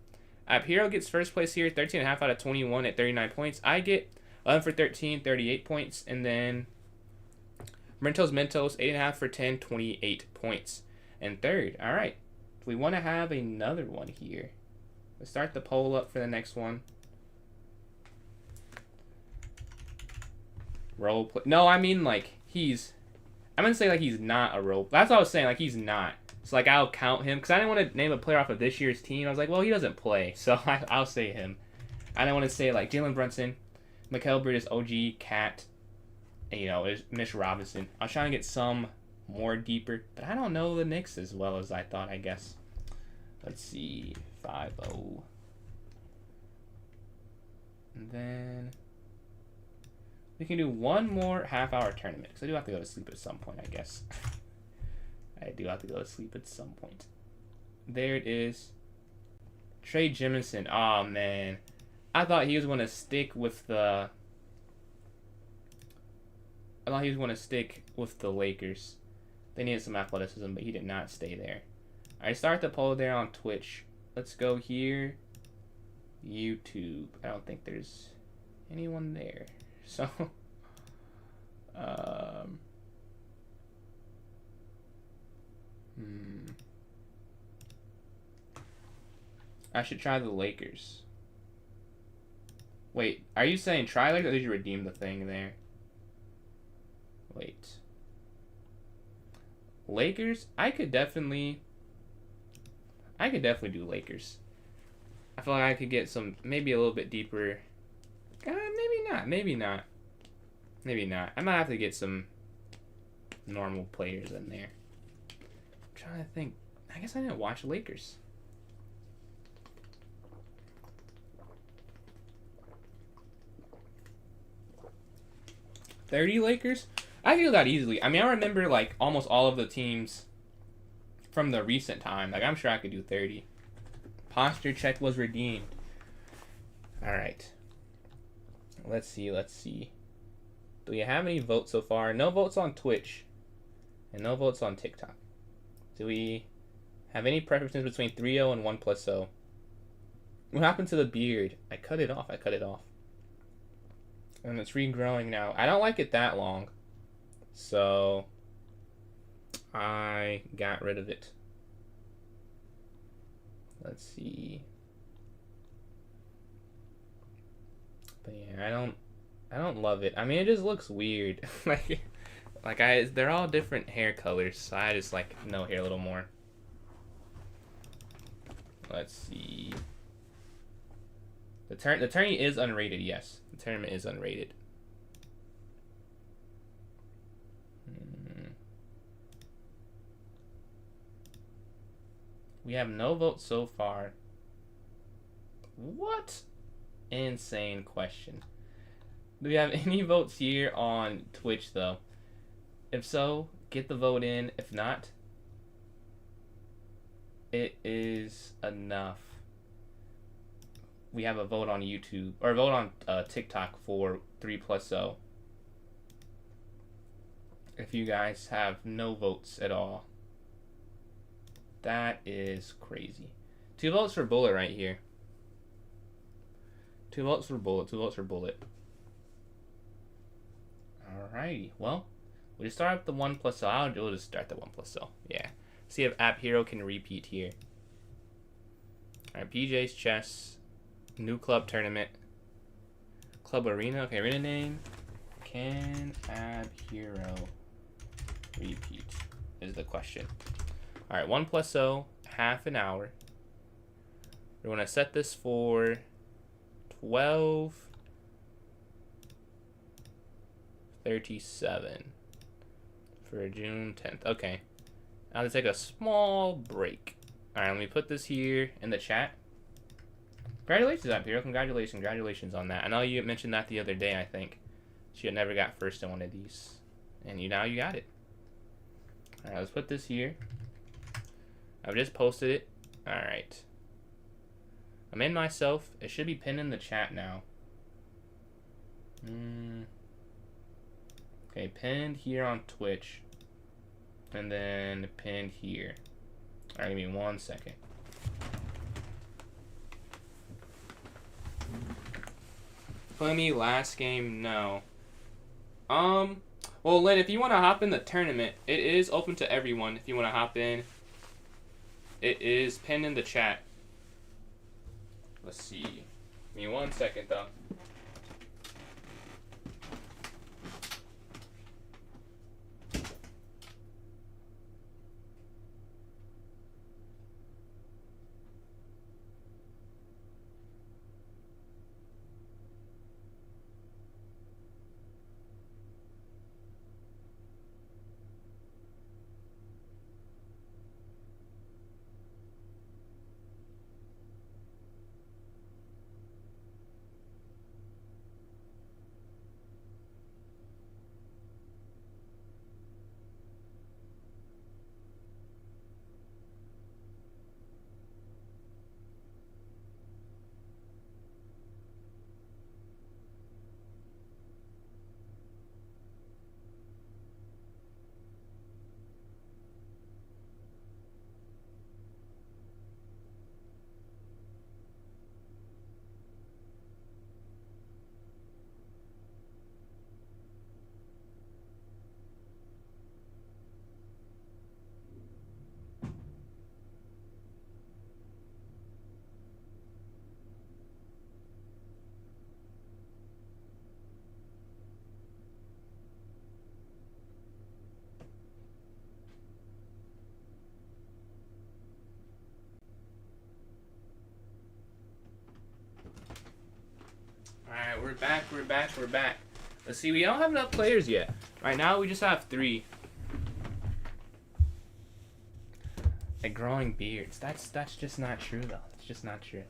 Hero gets first place here, 13.5 out of 21 at 39 points. I get 11 for 13, 38 points. And then Mentos, 8.5 for 10, 28 points. And third, all right. We want to have another one here. Let's start the poll up for the next one. Role play. No, I mean, like, I'm going to say, like, he's not a role. That's what I was saying. Like, he's not. So, like, I'll count him. Because I didn't want to name a player off of this year's team. I was like, well, he doesn't play. So, I'll say him. I didn't want to say, like, Jalen Brunson, Mikal Bridges, OG, Cat, and, you know, Mitch Robinson. I was trying to get some more deeper. But I don't know the Knicks as well as I thought, I guess. Let's see. 5-0. And then... we can do one more half-hour tournament, because I do have to go to sleep at some point, I guess. I do have to go to sleep at some point. There it is. Trey Jemison. Oh, man. I thought he was going to stick with the... I thought he was going to stick with the Lakers. They needed some athleticism, but he did not stay there. I start the poll there on Twitch. Let's go here. YouTube. I don't think there's anyone there. So... I should try the Lakers. Wait, are you saying try Lakers or did you redeem the thing there? Wait. Lakers? I could definitely do Lakers. I feel like I could get some, maybe a little bit deeper. Maybe not. I might have to get some normal players in there. I'm trying to think. I guess I didn't watch Lakers. $30 Lakers? I can do that easily. I mean, I remember like almost all of the teams from the recent time. Like, I'm sure I could do 30. Posture check was redeemed. All right. Let's see. Do we have any votes so far? No votes on Twitch. And no votes on TikTok. Do we have any preferences between 3.0 and 1+0? What happened to the beard? I cut it off. And it's regrowing now. I don't like it that long. So I got rid of it. Let's see. But yeah, I don't love it. I mean, it just looks weird. They're all different hair colors, so I just like no hair a little more. Let's see. The tourney is unrated, yes. The tournament is unrated. We have no votes so far. What? Insane question. Do we have any votes here on Twitch, though? If so, get the vote in. If not, it is enough. We have a vote on YouTube, or a vote on TikTok for 3+0. If you guys have no votes at all. That is crazy. 2 votes for Bullet right here. 2 votes for Bullet. 2 votes for Bullet. Alrighty. Well, we just start with the 1+0. We'll just start the 1+0. Yeah. See if App Hero can repeat here. Alright, PJ's Chess. New club tournament. Club Arena. Okay, arena name. Can App Hero repeat? Is the question. Alright, 1+0, half an hour. We're going to set this for 12:37 for June 10th. Okay. Now to take a small break. Alright, let me put this here in the chat. Congratulations, App Hero. Congratulations on that. I know you mentioned that the other day, I think. She had never got first in one of these. And now you got it. Alright, let's put this here. I've just posted it. Alright. I'm in myself. It should be pinned in the chat now. Okay, pinned here on Twitch. And then pinned here. Alright, give me 1 second. Play me last game? No. Well, Lynn, if you want to hop in the tournament, it is open to everyone. If you want to hop in, it is pinned in the chat. Let's see. Give me 1 second, though. We're back. Let's see, we don't have enough players yet. Right now, we just have 3. Like growing beards. That's just not true, though. It's just not true.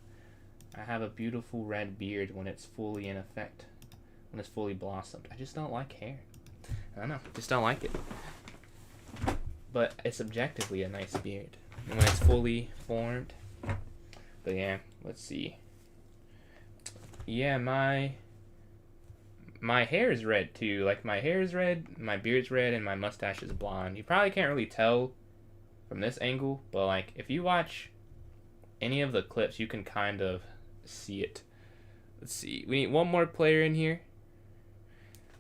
I have a beautiful red beard when it's fully in effect. When it's fully blossomed. I just don't like hair. I don't know. Just don't like it. But it's objectively a nice beard. And when it's fully formed. But yeah, let's see. Yeah, my hair is red too. Like my hair is red, my beard's red, and my mustache is blonde. You probably can't really tell from this angle, but like if you watch any of the clips, you can kind of see it. Let's see. We need one more player in here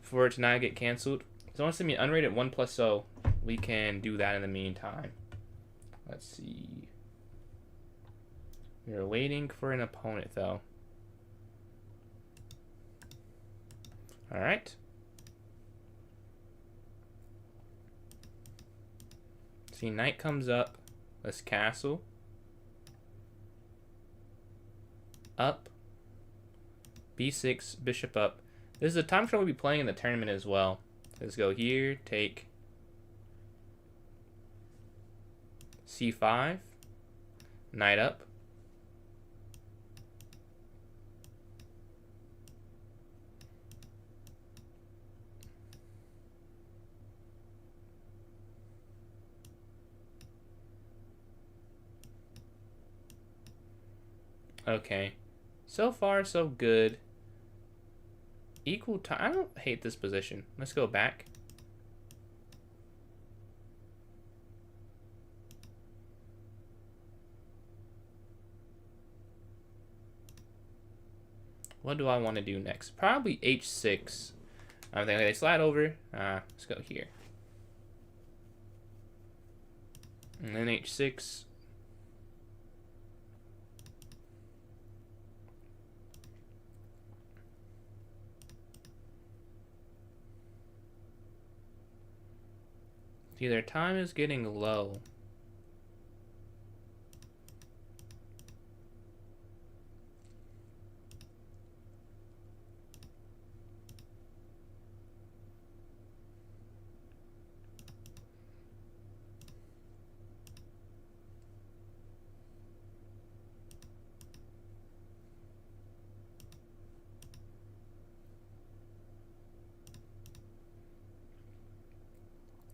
for it to not get canceled. So once me unrated 1+0, we can do that in the meantime. Let's see. We're waiting for an opponent though. Alright. See, knight comes up. Let's castle. Up. B6, bishop up. This is a time control we'll be playing in the tournament as well. Let's go here, take C5, knight up. Okay, so far so good. Equal time. I don't hate this position. Let's go back. What do I want to do next? Probably H6. I think they slide over. Let's go here. And then H6. See, their time is getting low.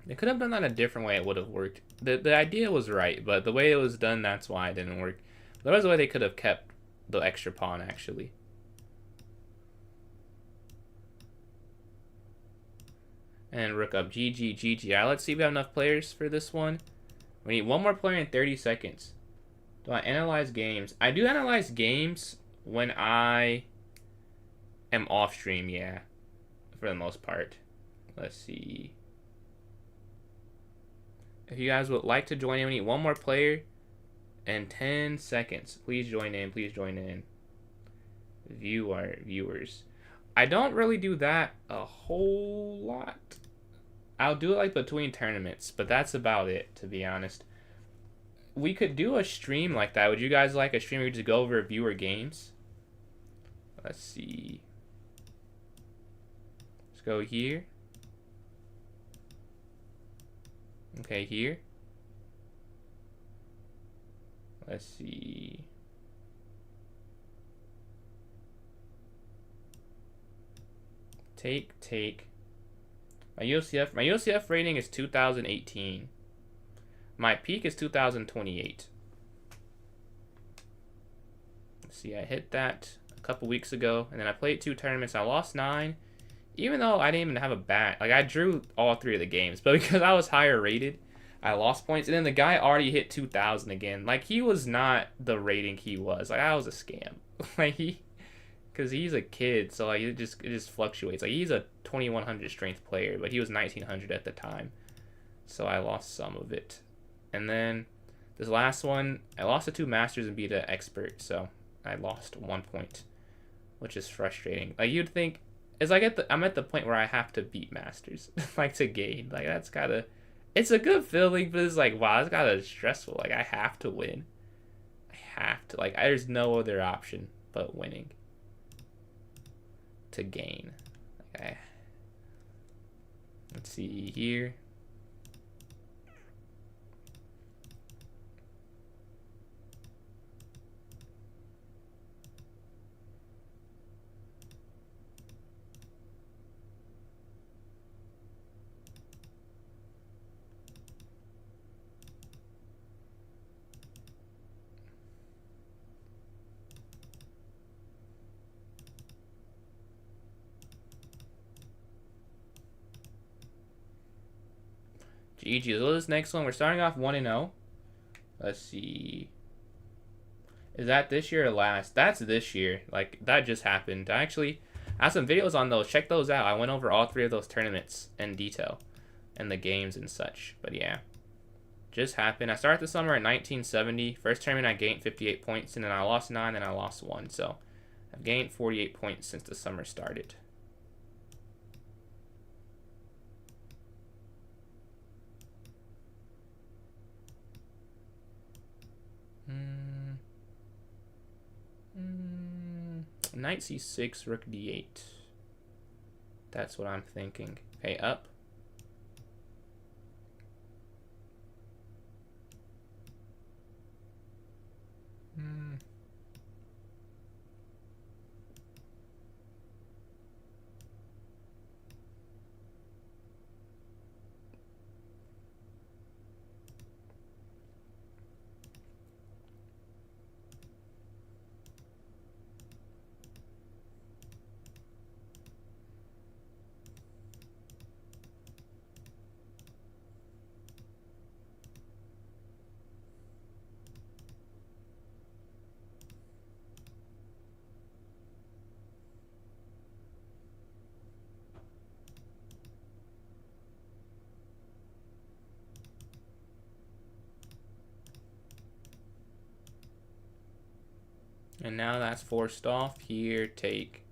They could have done that a different way, it would have worked. The idea was right, but the way it was done, that's why it didn't work. There was a way they could have kept the extra pawn, actually. And rook up. GG, GG. Alright, let's see if we have enough players for this one. We need one more player in 30 seconds. Do I analyze games? I do analyze games when I am off stream, yeah. For the most part. Let's see. If you guys would like to join in, we need one more player in 10 seconds. Please join in. Please join in. Viewers. I don't really do that a whole lot. I'll do it like between tournaments, but that's about it, to be honest. We could do a stream like that. Would you guys like a stream where we just go over viewer games? Let's see. Let's go here. Okay, here. Let's see. Take. My UCF rating is 2018. My peak is 2028. Let's see, I hit that a couple weeks ago, and then I played 2 tournaments. I lost 9. Even though I didn't even have a bat. Like, I drew all 3 of the games. But because I was higher rated, I lost points. And then the guy already hit 2,000 again. Like, he was not the rating he was. Like, that was a scam. Like, because he's a kid. So, like, it just fluctuates. Like, he's a 2,100 strength player. But he was 1,900 at the time. So, I lost some of it. And then, this last one, I lost the 2 masters and beat an expert. So, I lost 1 point. Which is frustrating. Like, you'd think... It's like I'm at the point where I have to beat masters, like to gain. Like that's gotta, it's a good feeling, but it's like wow, it's gotta stressful. Like I have to win, I have to. Like there's no other option but winning. to gain. Okay. Let's see here. GG. So this next one, we're starting off 1-0. Let's see. Is that this year or last? That's this year. Like, that just happened. I actually have some videos on those. Check those out. I went over all 3 of those tournaments in detail and the games and such. But yeah, just happened. I started the summer at 1970. First tournament, I gained 58 points, and then I lost 9, and I lost 1. So I've gained 48 points since the summer started. Knight c6, rook d8. That's what I'm thinking. Okay, up. And now that's forced off. Here, take.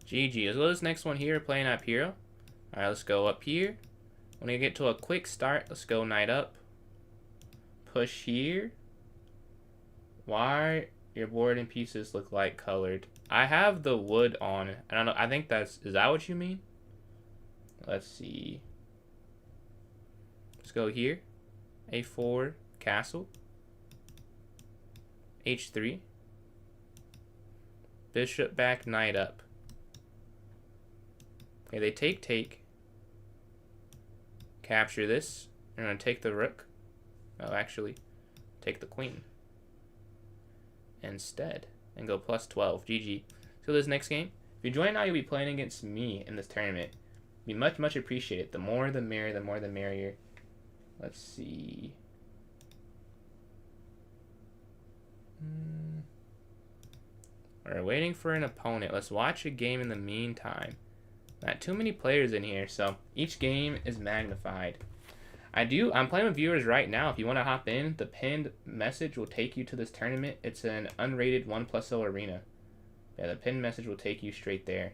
GG. So this next one here, playing up hero. Alright, let's go up here. When we get to a quick start, let's go knight up. Push here. Why your board and pieces look like colored? I have the wood on. I don't know. I think that's... Is that what you mean? Let's see. Let's go here. A4, castle. H3. Bishop back, knight up. Okay, they take. Capture this. I'm going to take the rook. Oh, actually, take the queen instead and go plus 12. GG. So this next game, if you join now, you'll be playing against me in this tournament. Be much appreciated. The more the merrier, the more the merrier. Let's see. We're waiting for an opponent. Let's watch a game in the meantime. Not too many players in here, so each game is magnified. I'm playing with viewers right now. If you want to hop in, the pinned message will take you to this tournament. It's an unrated 1+0 arena. Yeah, the pinned message will take you straight there.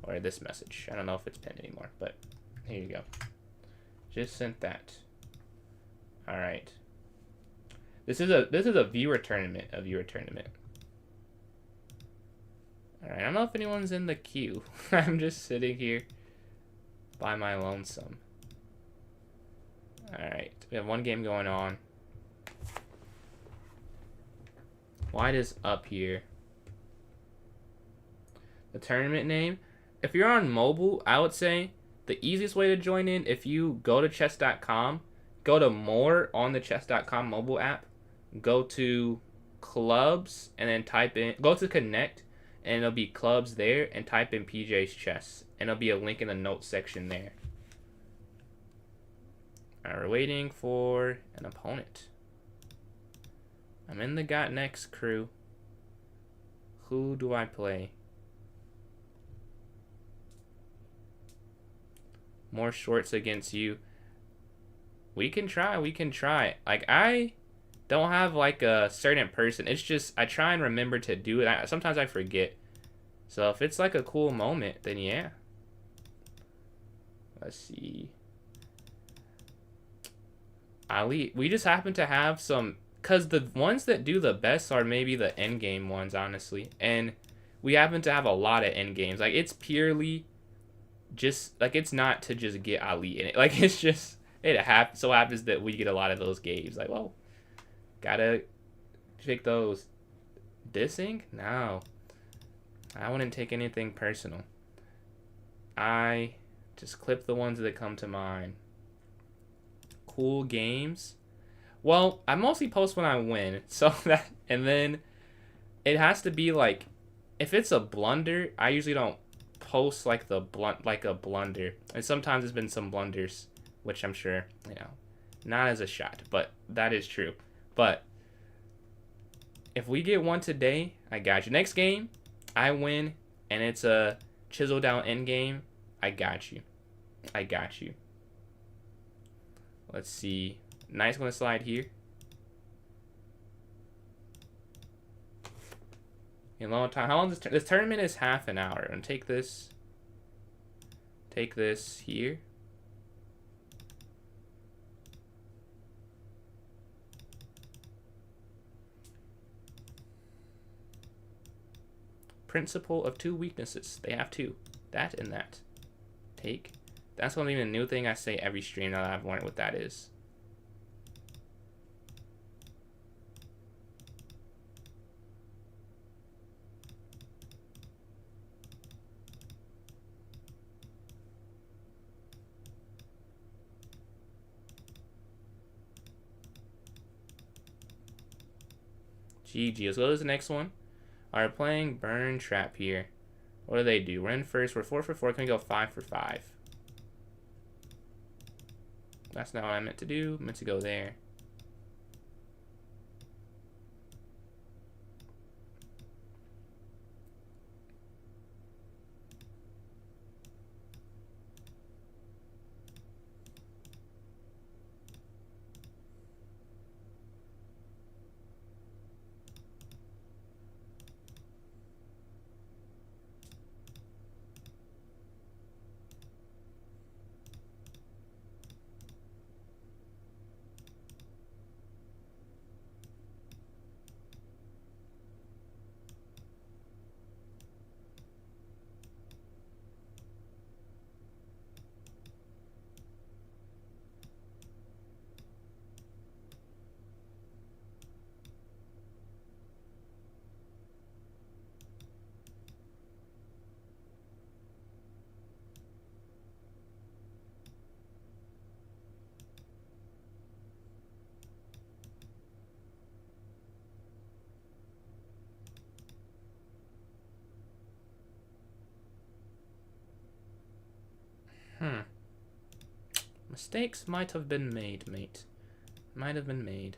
Or this message. I don't know if it's pinned anymore, but here you go. Just sent that. Alright. This is a viewer tournament. Alright, I don't know if anyone's in the queue. I'm just sitting here by my lonesome. Alright, we have one game going on. White is up here. The tournament name. If you're on mobile, I would say the easiest way to join in, if you go to chess.com, go to more on the chess.com mobile app, go to clubs, and then type in, go to connect, and it'll be clubs there, and type in PJ's Chess, and it'll be a link in the notes section there. Alright, we're waiting for an opponent. I'm in the Got Next crew. Who do I play? More shorts against you. We can try. Like, I don't have like a certain person. It's just I try and remember to do it. Sometimes I forget. So if it's like a cool moment, then yeah. Let's see. Ali, we just happen to have some, because the ones that do the best are maybe the end game ones, honestly. And we happen to have a lot of end games. Like, it's purely just, like, it's not to just get Ali in it. Like, it's just, so happens that we get a lot of those games. Like, well, gotta pick those. Dissing? No. I wouldn't take anything personal. I just clip the ones that come to mind. Cool games. Well, I mostly post when I win, so that, and then it has to be like, if it's a blunder, I usually don't post like like a blunder. And sometimes there's been some blunders, which I'm sure, not as a shot, but that is true. But if we get one today, I got you. Next game, I win, and it's a chisel down end game. I got you. I got you. Let's see. Nice gonna slide here. In a long time. How long this tournament is half an hour. And take this. Take this here. Principle of two weaknesses. They have two. That and that. Take. That's not even a new thing I say every stream now that I've learned what that is. GG. Let's go to the next one. Are playing Burn Trap here. What do they do? We're in first. We're 4 for 4. Can we go 5 for 5? That's not what I meant to do. I meant to go there. Mistakes might have been made, mate. Might have been made.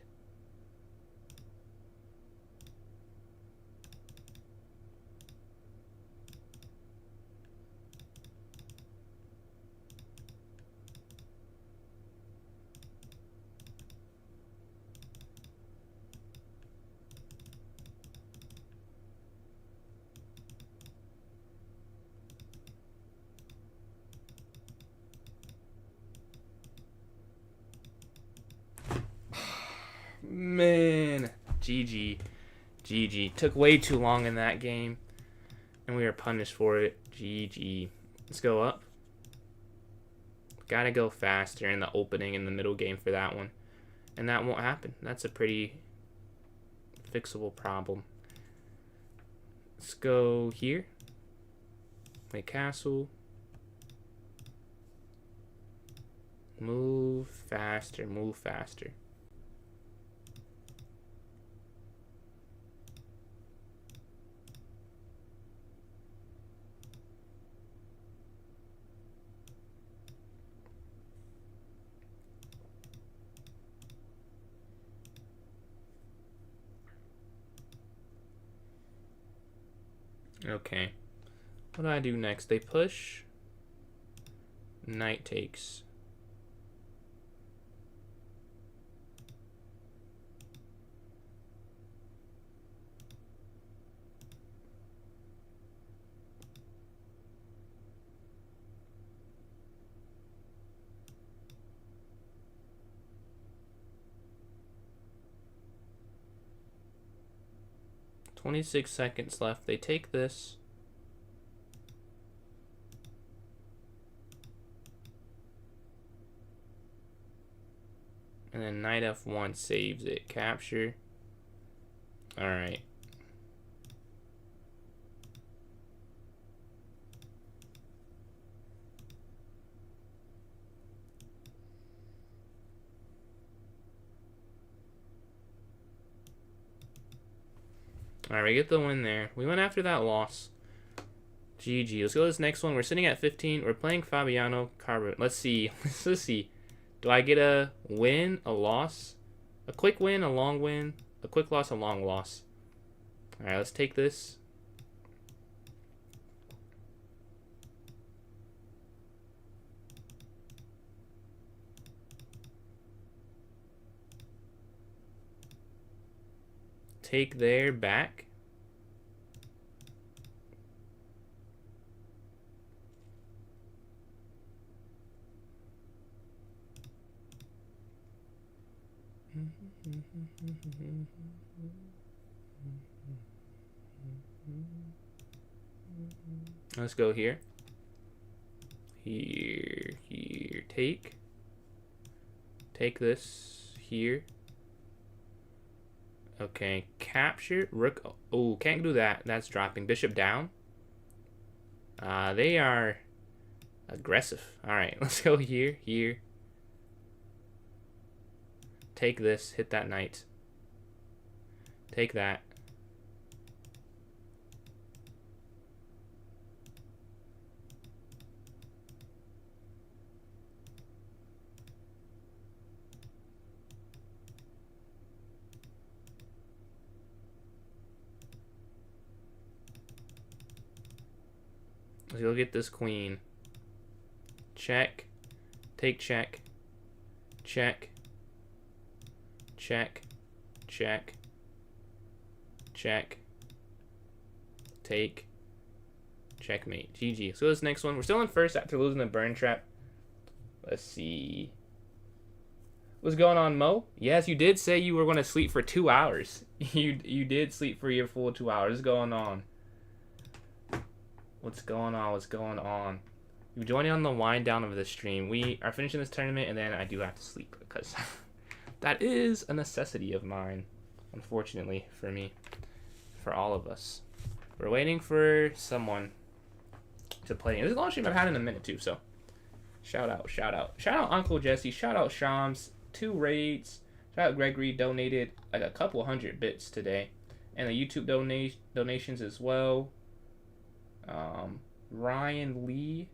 Man, GG. GG. Took way too long in that game, and we were punished for it. GG. Let's go up. Gotta go faster in the opening and the middle game for that one. And that won't happen. That's a pretty fixable problem. Let's go here. Play castle. Move faster, move faster. Okay. What do I do next? They push. Knight takes. 26 seconds left. They take this. And then knight f1 saves it. Capture. Alright. Alright, we get the win there. We went after that loss. GG. Let's go to this next one. We're sitting at 15. We're playing Fabiano Caruana. Let's see. Let's see. Do I get a win, a loss? A quick win, a long win, a quick loss, a long loss. Alright, let's take this. Take their back. Let's go here. Here, here. Take this here. Okay, capture rook. Oh, can't do that. That's dropping. Bishop down. They are aggressive. All right, let's go here, here. Take this. Hit that knight. Take that. Let's go get this queen. Check. Take check. Check. Check. Check. Check. Take. Checkmate. GG. So this next one. We're still in first after losing the burn trap. Let's see. What's going on, Mo? Yes, you did say you were going to sleep for 2 hours. You did sleep for your full 2 hours. What's going on? What's going on? What's going on? You're joining on the wind down of the stream. We are finishing this tournament, and then I do have to sleep because that is a necessity of mine, unfortunately, for me, for all of us. We're waiting for someone to play. This is the longest stream I've had in a minute, too, so shout out, shout out. Shout out Uncle Jesse. Shout out Shams. 2 raids. Shout out Gregory. Donated like a couple 100 bits today. And the YouTube donations as well. Ryan Lee,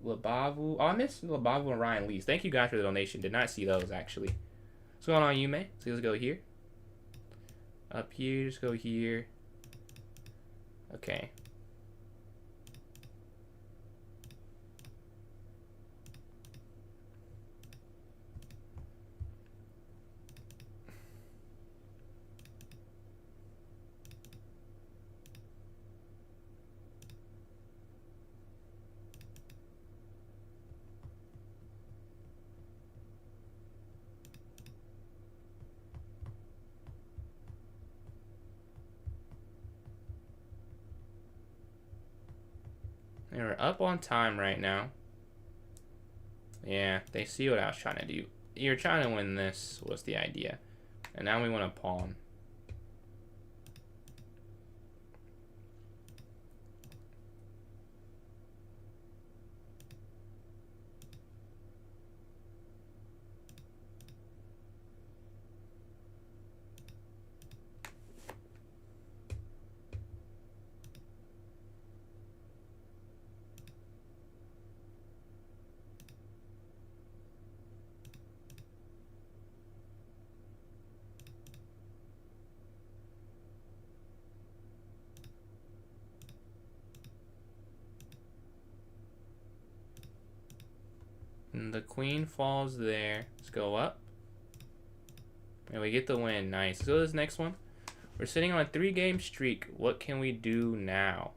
Labavu. Oh, I missed Labavu and Ryan Lee's. Thank you guys for the donation. Did not see those actually. What's going on, Yume? So let's go here. Up here, just go here. Okay. We're up on time right now. Yeah, they see what I was trying to do. You're trying to win this was the idea. And now we want to pawn. And the queen falls there. Let's go up. And we get the win. Nice. So this next one. We're sitting on a 3-game streak. What can we do now?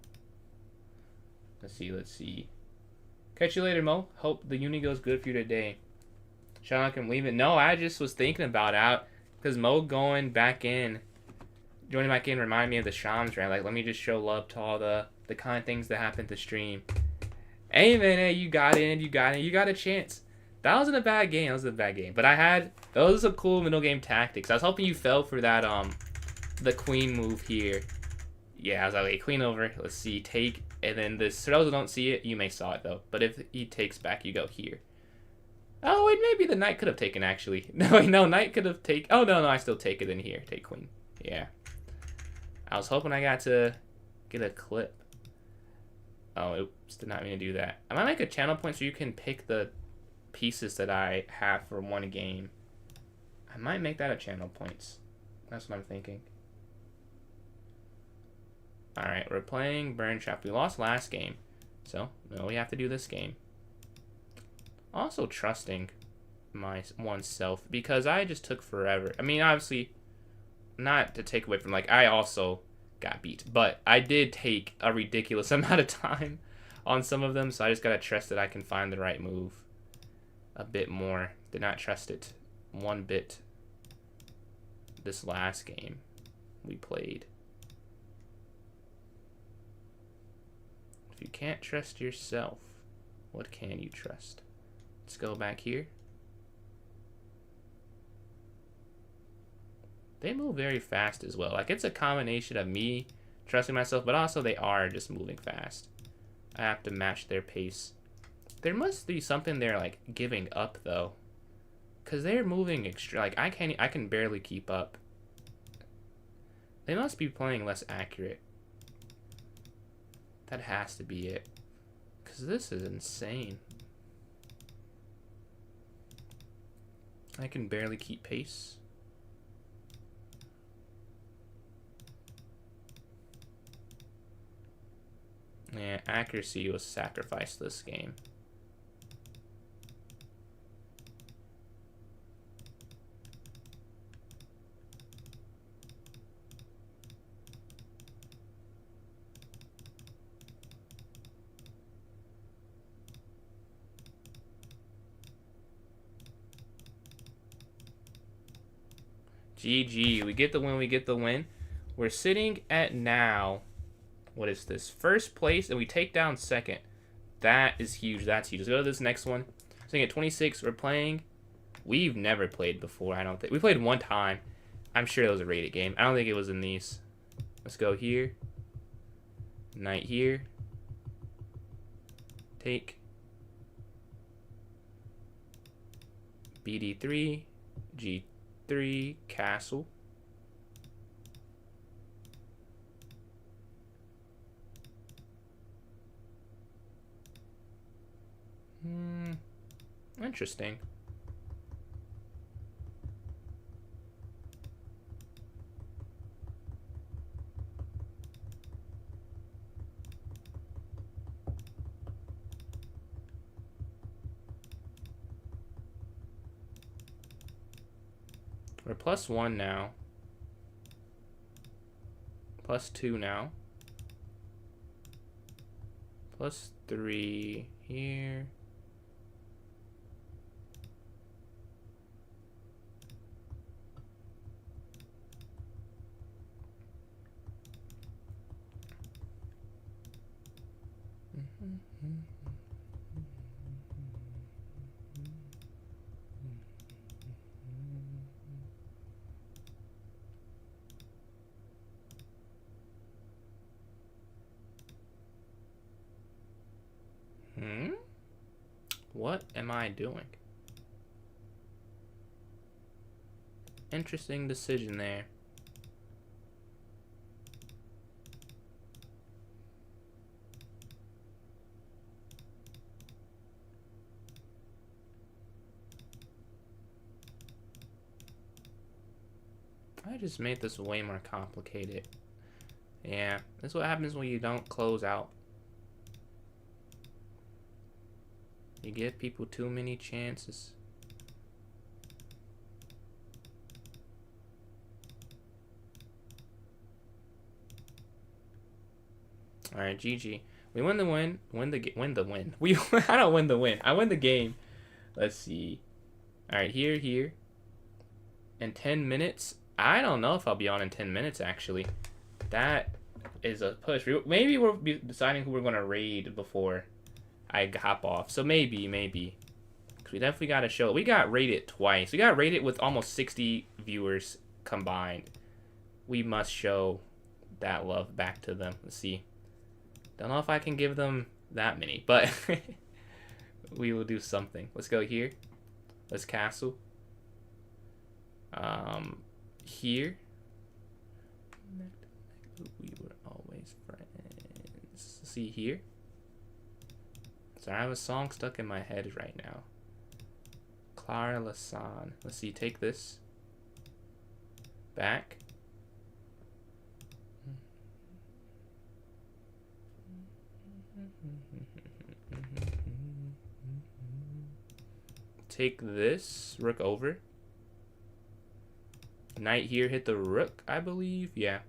Let's see. Let's see. Catch you later, Mo. Hope the uni goes good for you today. Sean, I can leave it. No, I just was thinking about it. Because Mo going back in joining back in remind me of the Shams rant. Like, let me just show love to all the kind of things that happened to stream. Hey, man, hey, you got in. You got a chance. That wasn't a bad game. But those are some cool middle game tactics. I was hoping you fell for that, the queen move here. Yeah, I was like, wait, queen over. Let's see, take. And then the Cerrozo don't see it. You may saw it, though. But if he takes back, you go here. Oh, wait, maybe the knight could have taken, actually. No, knight could have taken. Oh, no, I still take it in here. Take queen. Yeah. I was hoping I got to get a clip. Oh, oops, did not mean to do that. I might make a channel point so you can pick the pieces that I have for one game. I might make that a channel points. That's what I'm thinking. Alright, we're playing Burn Trap. We lost last game. So, no, we have to do this game. Also trusting my oneself because I just took forever. I mean, obviously, not to take away from, like, I also got beat. But I did take a ridiculous amount of time on some of them, so I just gotta trust that I can find the right move a bit more. Did not trust it one bit this last game we played. If you can't trust yourself, what can you trust? Let's go back here. They move very fast as well. Like, it's a combination of me trusting myself, but also they are just moving fast. I have to match their pace. There must be something they're, like, giving up, though. Because they're moving extra. Like, I can barely keep up. They must be playing less accurate. That has to be it. Because this is insane. I can barely keep pace. Yeah, accuracy was sacrificed this game. GG. We get the win. We're sitting at now, what is this? First place, and we take down second. That is huge. That's huge. Let's go to this next one. Sitting at 26. We're playing. We've never played before, I don't think. We played one time. I'm sure it was a rated game. I don't think it was in these. Let's go here. Knight here. Take. BD3. G3. Castle. Interesting. We're +1 now. +2 now. +3 here. What am I doing? Interesting decision there. I just made this way more complicated. Yeah, that's what happens when you don't close out. You give people too many chances. All right, GG. We win the win. Win the win. I don't win the win. I win the game. Let's see. All right, here. In 10 minutes, I don't know if I'll be on in 10 minutes, actually. That is a push. Maybe we'll be deciding who we're going to raid before I hop off. So maybe. Because we definitely got to show. We got raided twice. We got raided with almost 60 viewers combined. We must show that love back to them. Let's see. Don't know if I can give them that many, but we will do something. Let's go here. Let's castle. Here. We were always friends. Let's see here. So I have a song stuck in my head right now. Clara Lasan. Let's see, take this. Back. Take this. Rook over. Knight here hit the rook, I believe. Yeah.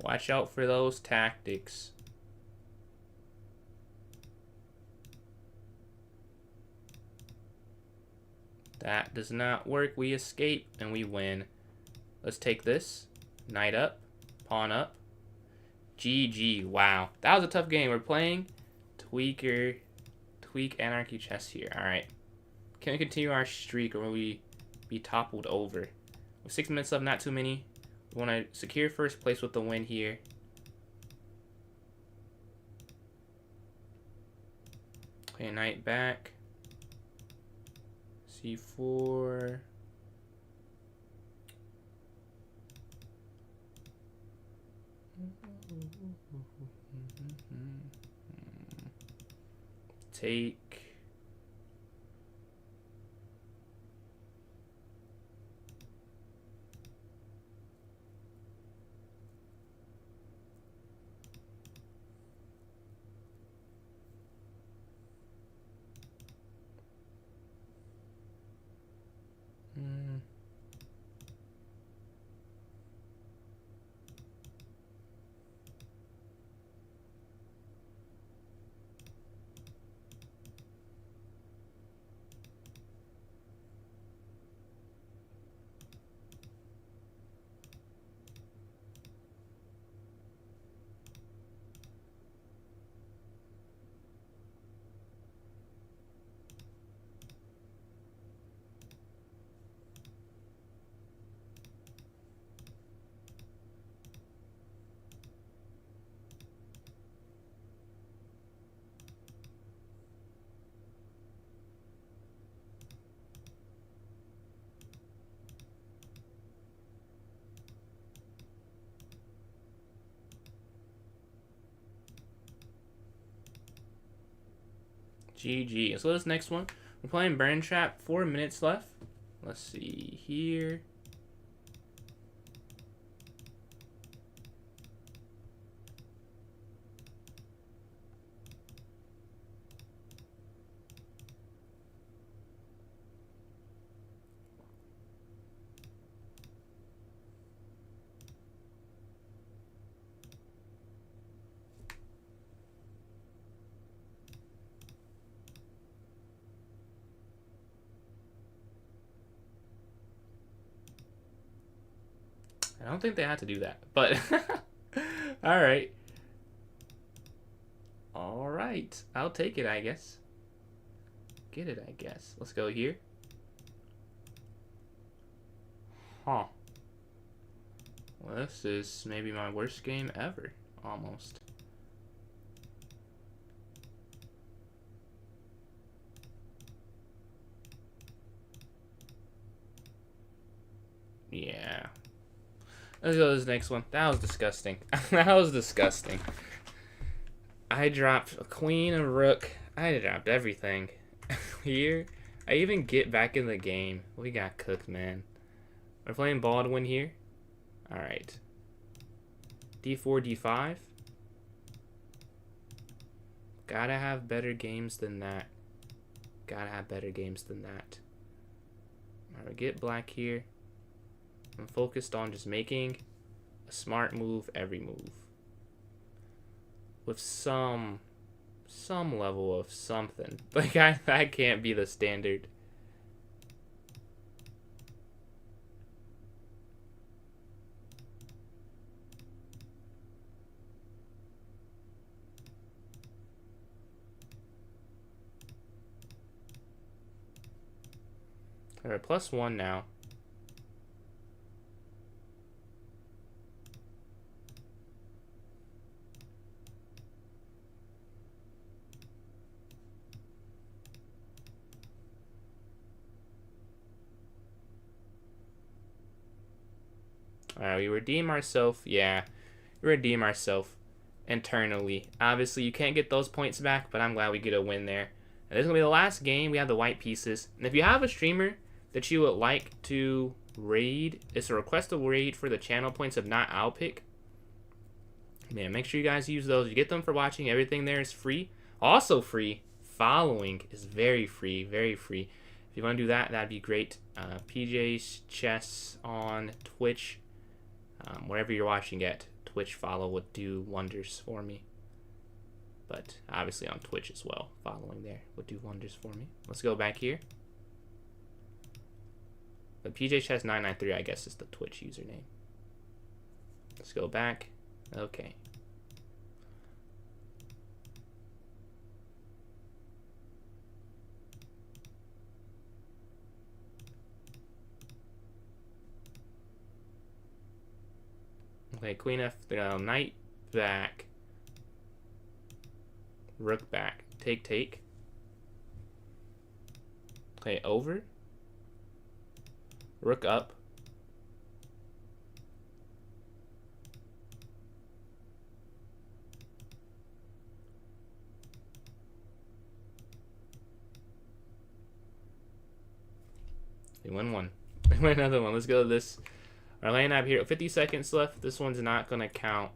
Watch out for those tactics. That does not work. We escape and we win. Let's take this. Knight up. Pawn up. GG. Wow. That was a tough game. We're playing Tweak Anarchy Chess here. Alright. Can we continue our streak or will we be toppled over? With 6 minutes left, not too many. We want to secure first place with the win here. Okay, knight back. C4. Take. GG. So this next one, we're playing Burn Trap. 4 minutes left. Let's see here. I don't think they had to do that, but all right. All right. I'll take it, I guess. Get it, I guess. Let's go here. Huh. Well, this is maybe my worst game ever, almost. Yeah. Let's go to this next one. That was disgusting. That was disgusting. I dropped a queen and rook. I dropped everything. Here, I even get back in the game. We got cooked, man. We're playing Baldwin here. Alright. D4, D5. Gotta have better games than that. Gotta have better games than that. Alright, get black here. I'm focused on just making a smart move every move. With some level of something. Like, that can't be the standard. Alright, +1 now. Alright, we redeem ourselves. Yeah, we redeem ourselves internally. Obviously, you can't get those points back, but I'm glad we get a win there. And this is going to be the last game. We have the white pieces. And if you have a streamer that you would like to raid, it's a request to raid for the channel points of not Owlpick. Man, make sure you guys use those. You get them for watching. Everything there is free. Also free. Following is very free. Very free. If you want to do that, that'd be great. PJ's Chess on Twitch. Wherever you're watching at, Twitch follow would do wonders for me. But obviously on Twitch as well. Following there would do wonders for me. Let's go back here. But PJ Chess 993, I guess, is the Twitch username. Let's go back. Okay. Okay, Queen F3, Knight back. Rook back. Take, take. Okay, over. Rook up. We win one. We win another one. Let's go to this. Our land up here. 50 seconds left. This one's not going to count.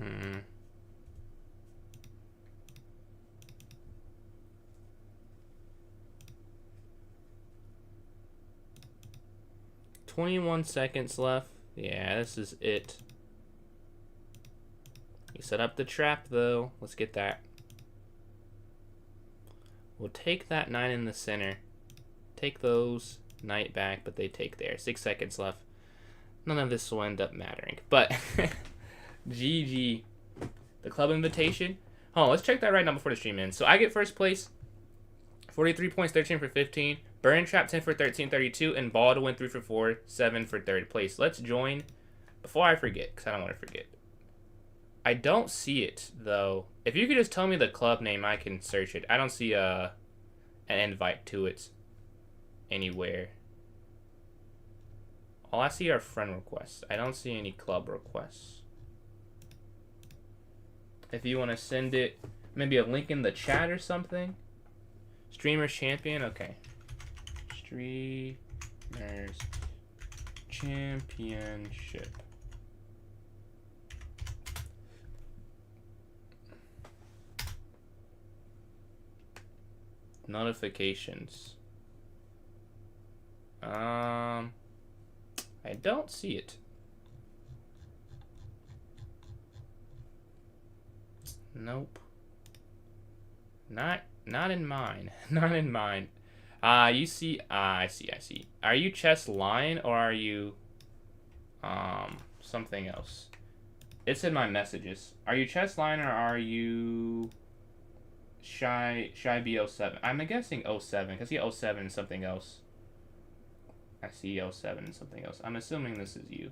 Hmm. 21 seconds left. Yeah, this is it. You set up the trap, though. Let's get that. We'll take that 9 in the center. Take those. Knight back, but they take there. 6 seconds left. None of this will end up mattering. But, GG. The club invitation. Oh, let's check that right now before the stream ends. So I get first place. 43 points, 13 for 15. Burn Trap, 10 for 13, 32. And Baldwin, 3 for 4, 7 for third place. Let's join before I forget, because I don't want to forget. I don't see it, though. If you could just tell me the club name, I can search it. I don't see an invite to it anywhere. All I see are friend requests. I don't see any club requests. If you want to send it, maybe a link in the chat or something. Streamers Champion, okay. Streamers Championship. Notifications. I don't see it. Nope. Not in mine. Not in mine. You see, I see. Are you Chess Line or are you something else? It's in my messages. Are you Chess Line or are you Shy B07? I'm guessing 07 because he 07 is something else. I see 07 and something else. I'm assuming this is you.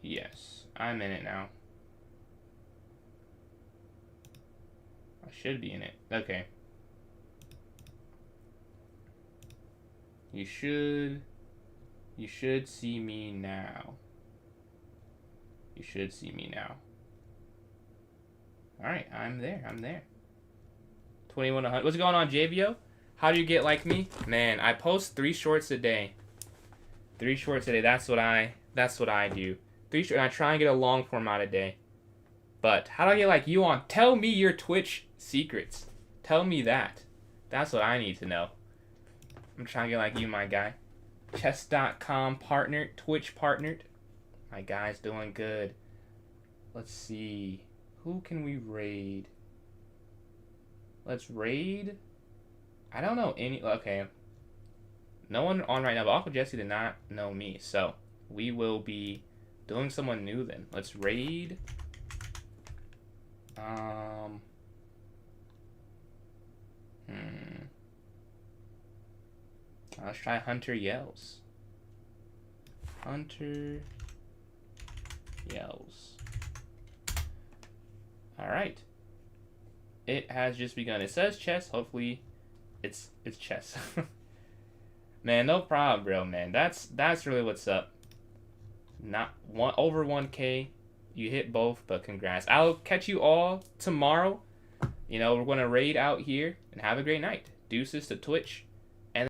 Yes, I'm in it now. should be in it. Okay. You should see me now. You should see me now. Alright, I'm there. 2100. What's going on, JVO? How do you get like me? Man, I post 3 shorts a day. 3 shorts a day. That's what I do. 3 shorts, and I try and get a long form out a day. But how do I get like you on? Tell me your Twitch secrets. Tell me that. That's what I need to know. I'm trying to get like you, my guy. Chess.com partnered. Twitch partnered. My guy's doing good. Let's see. Who can we raid? Let's raid. I don't know any. Okay. No one on right now, but Uncle Jesse did not know me. So we will be doing someone new then. Let's raid. Let's try Hunter Yells. Hunter Yells. Alright. It has just begun. It says chess. Hopefully it's chess. Man, no problem, bro, man. That's really what's up. Not over 1K. You hit both, but congrats. I'll catch you all tomorrow. You know, we're going to raid out here and have a great night. Deuces to Twitch.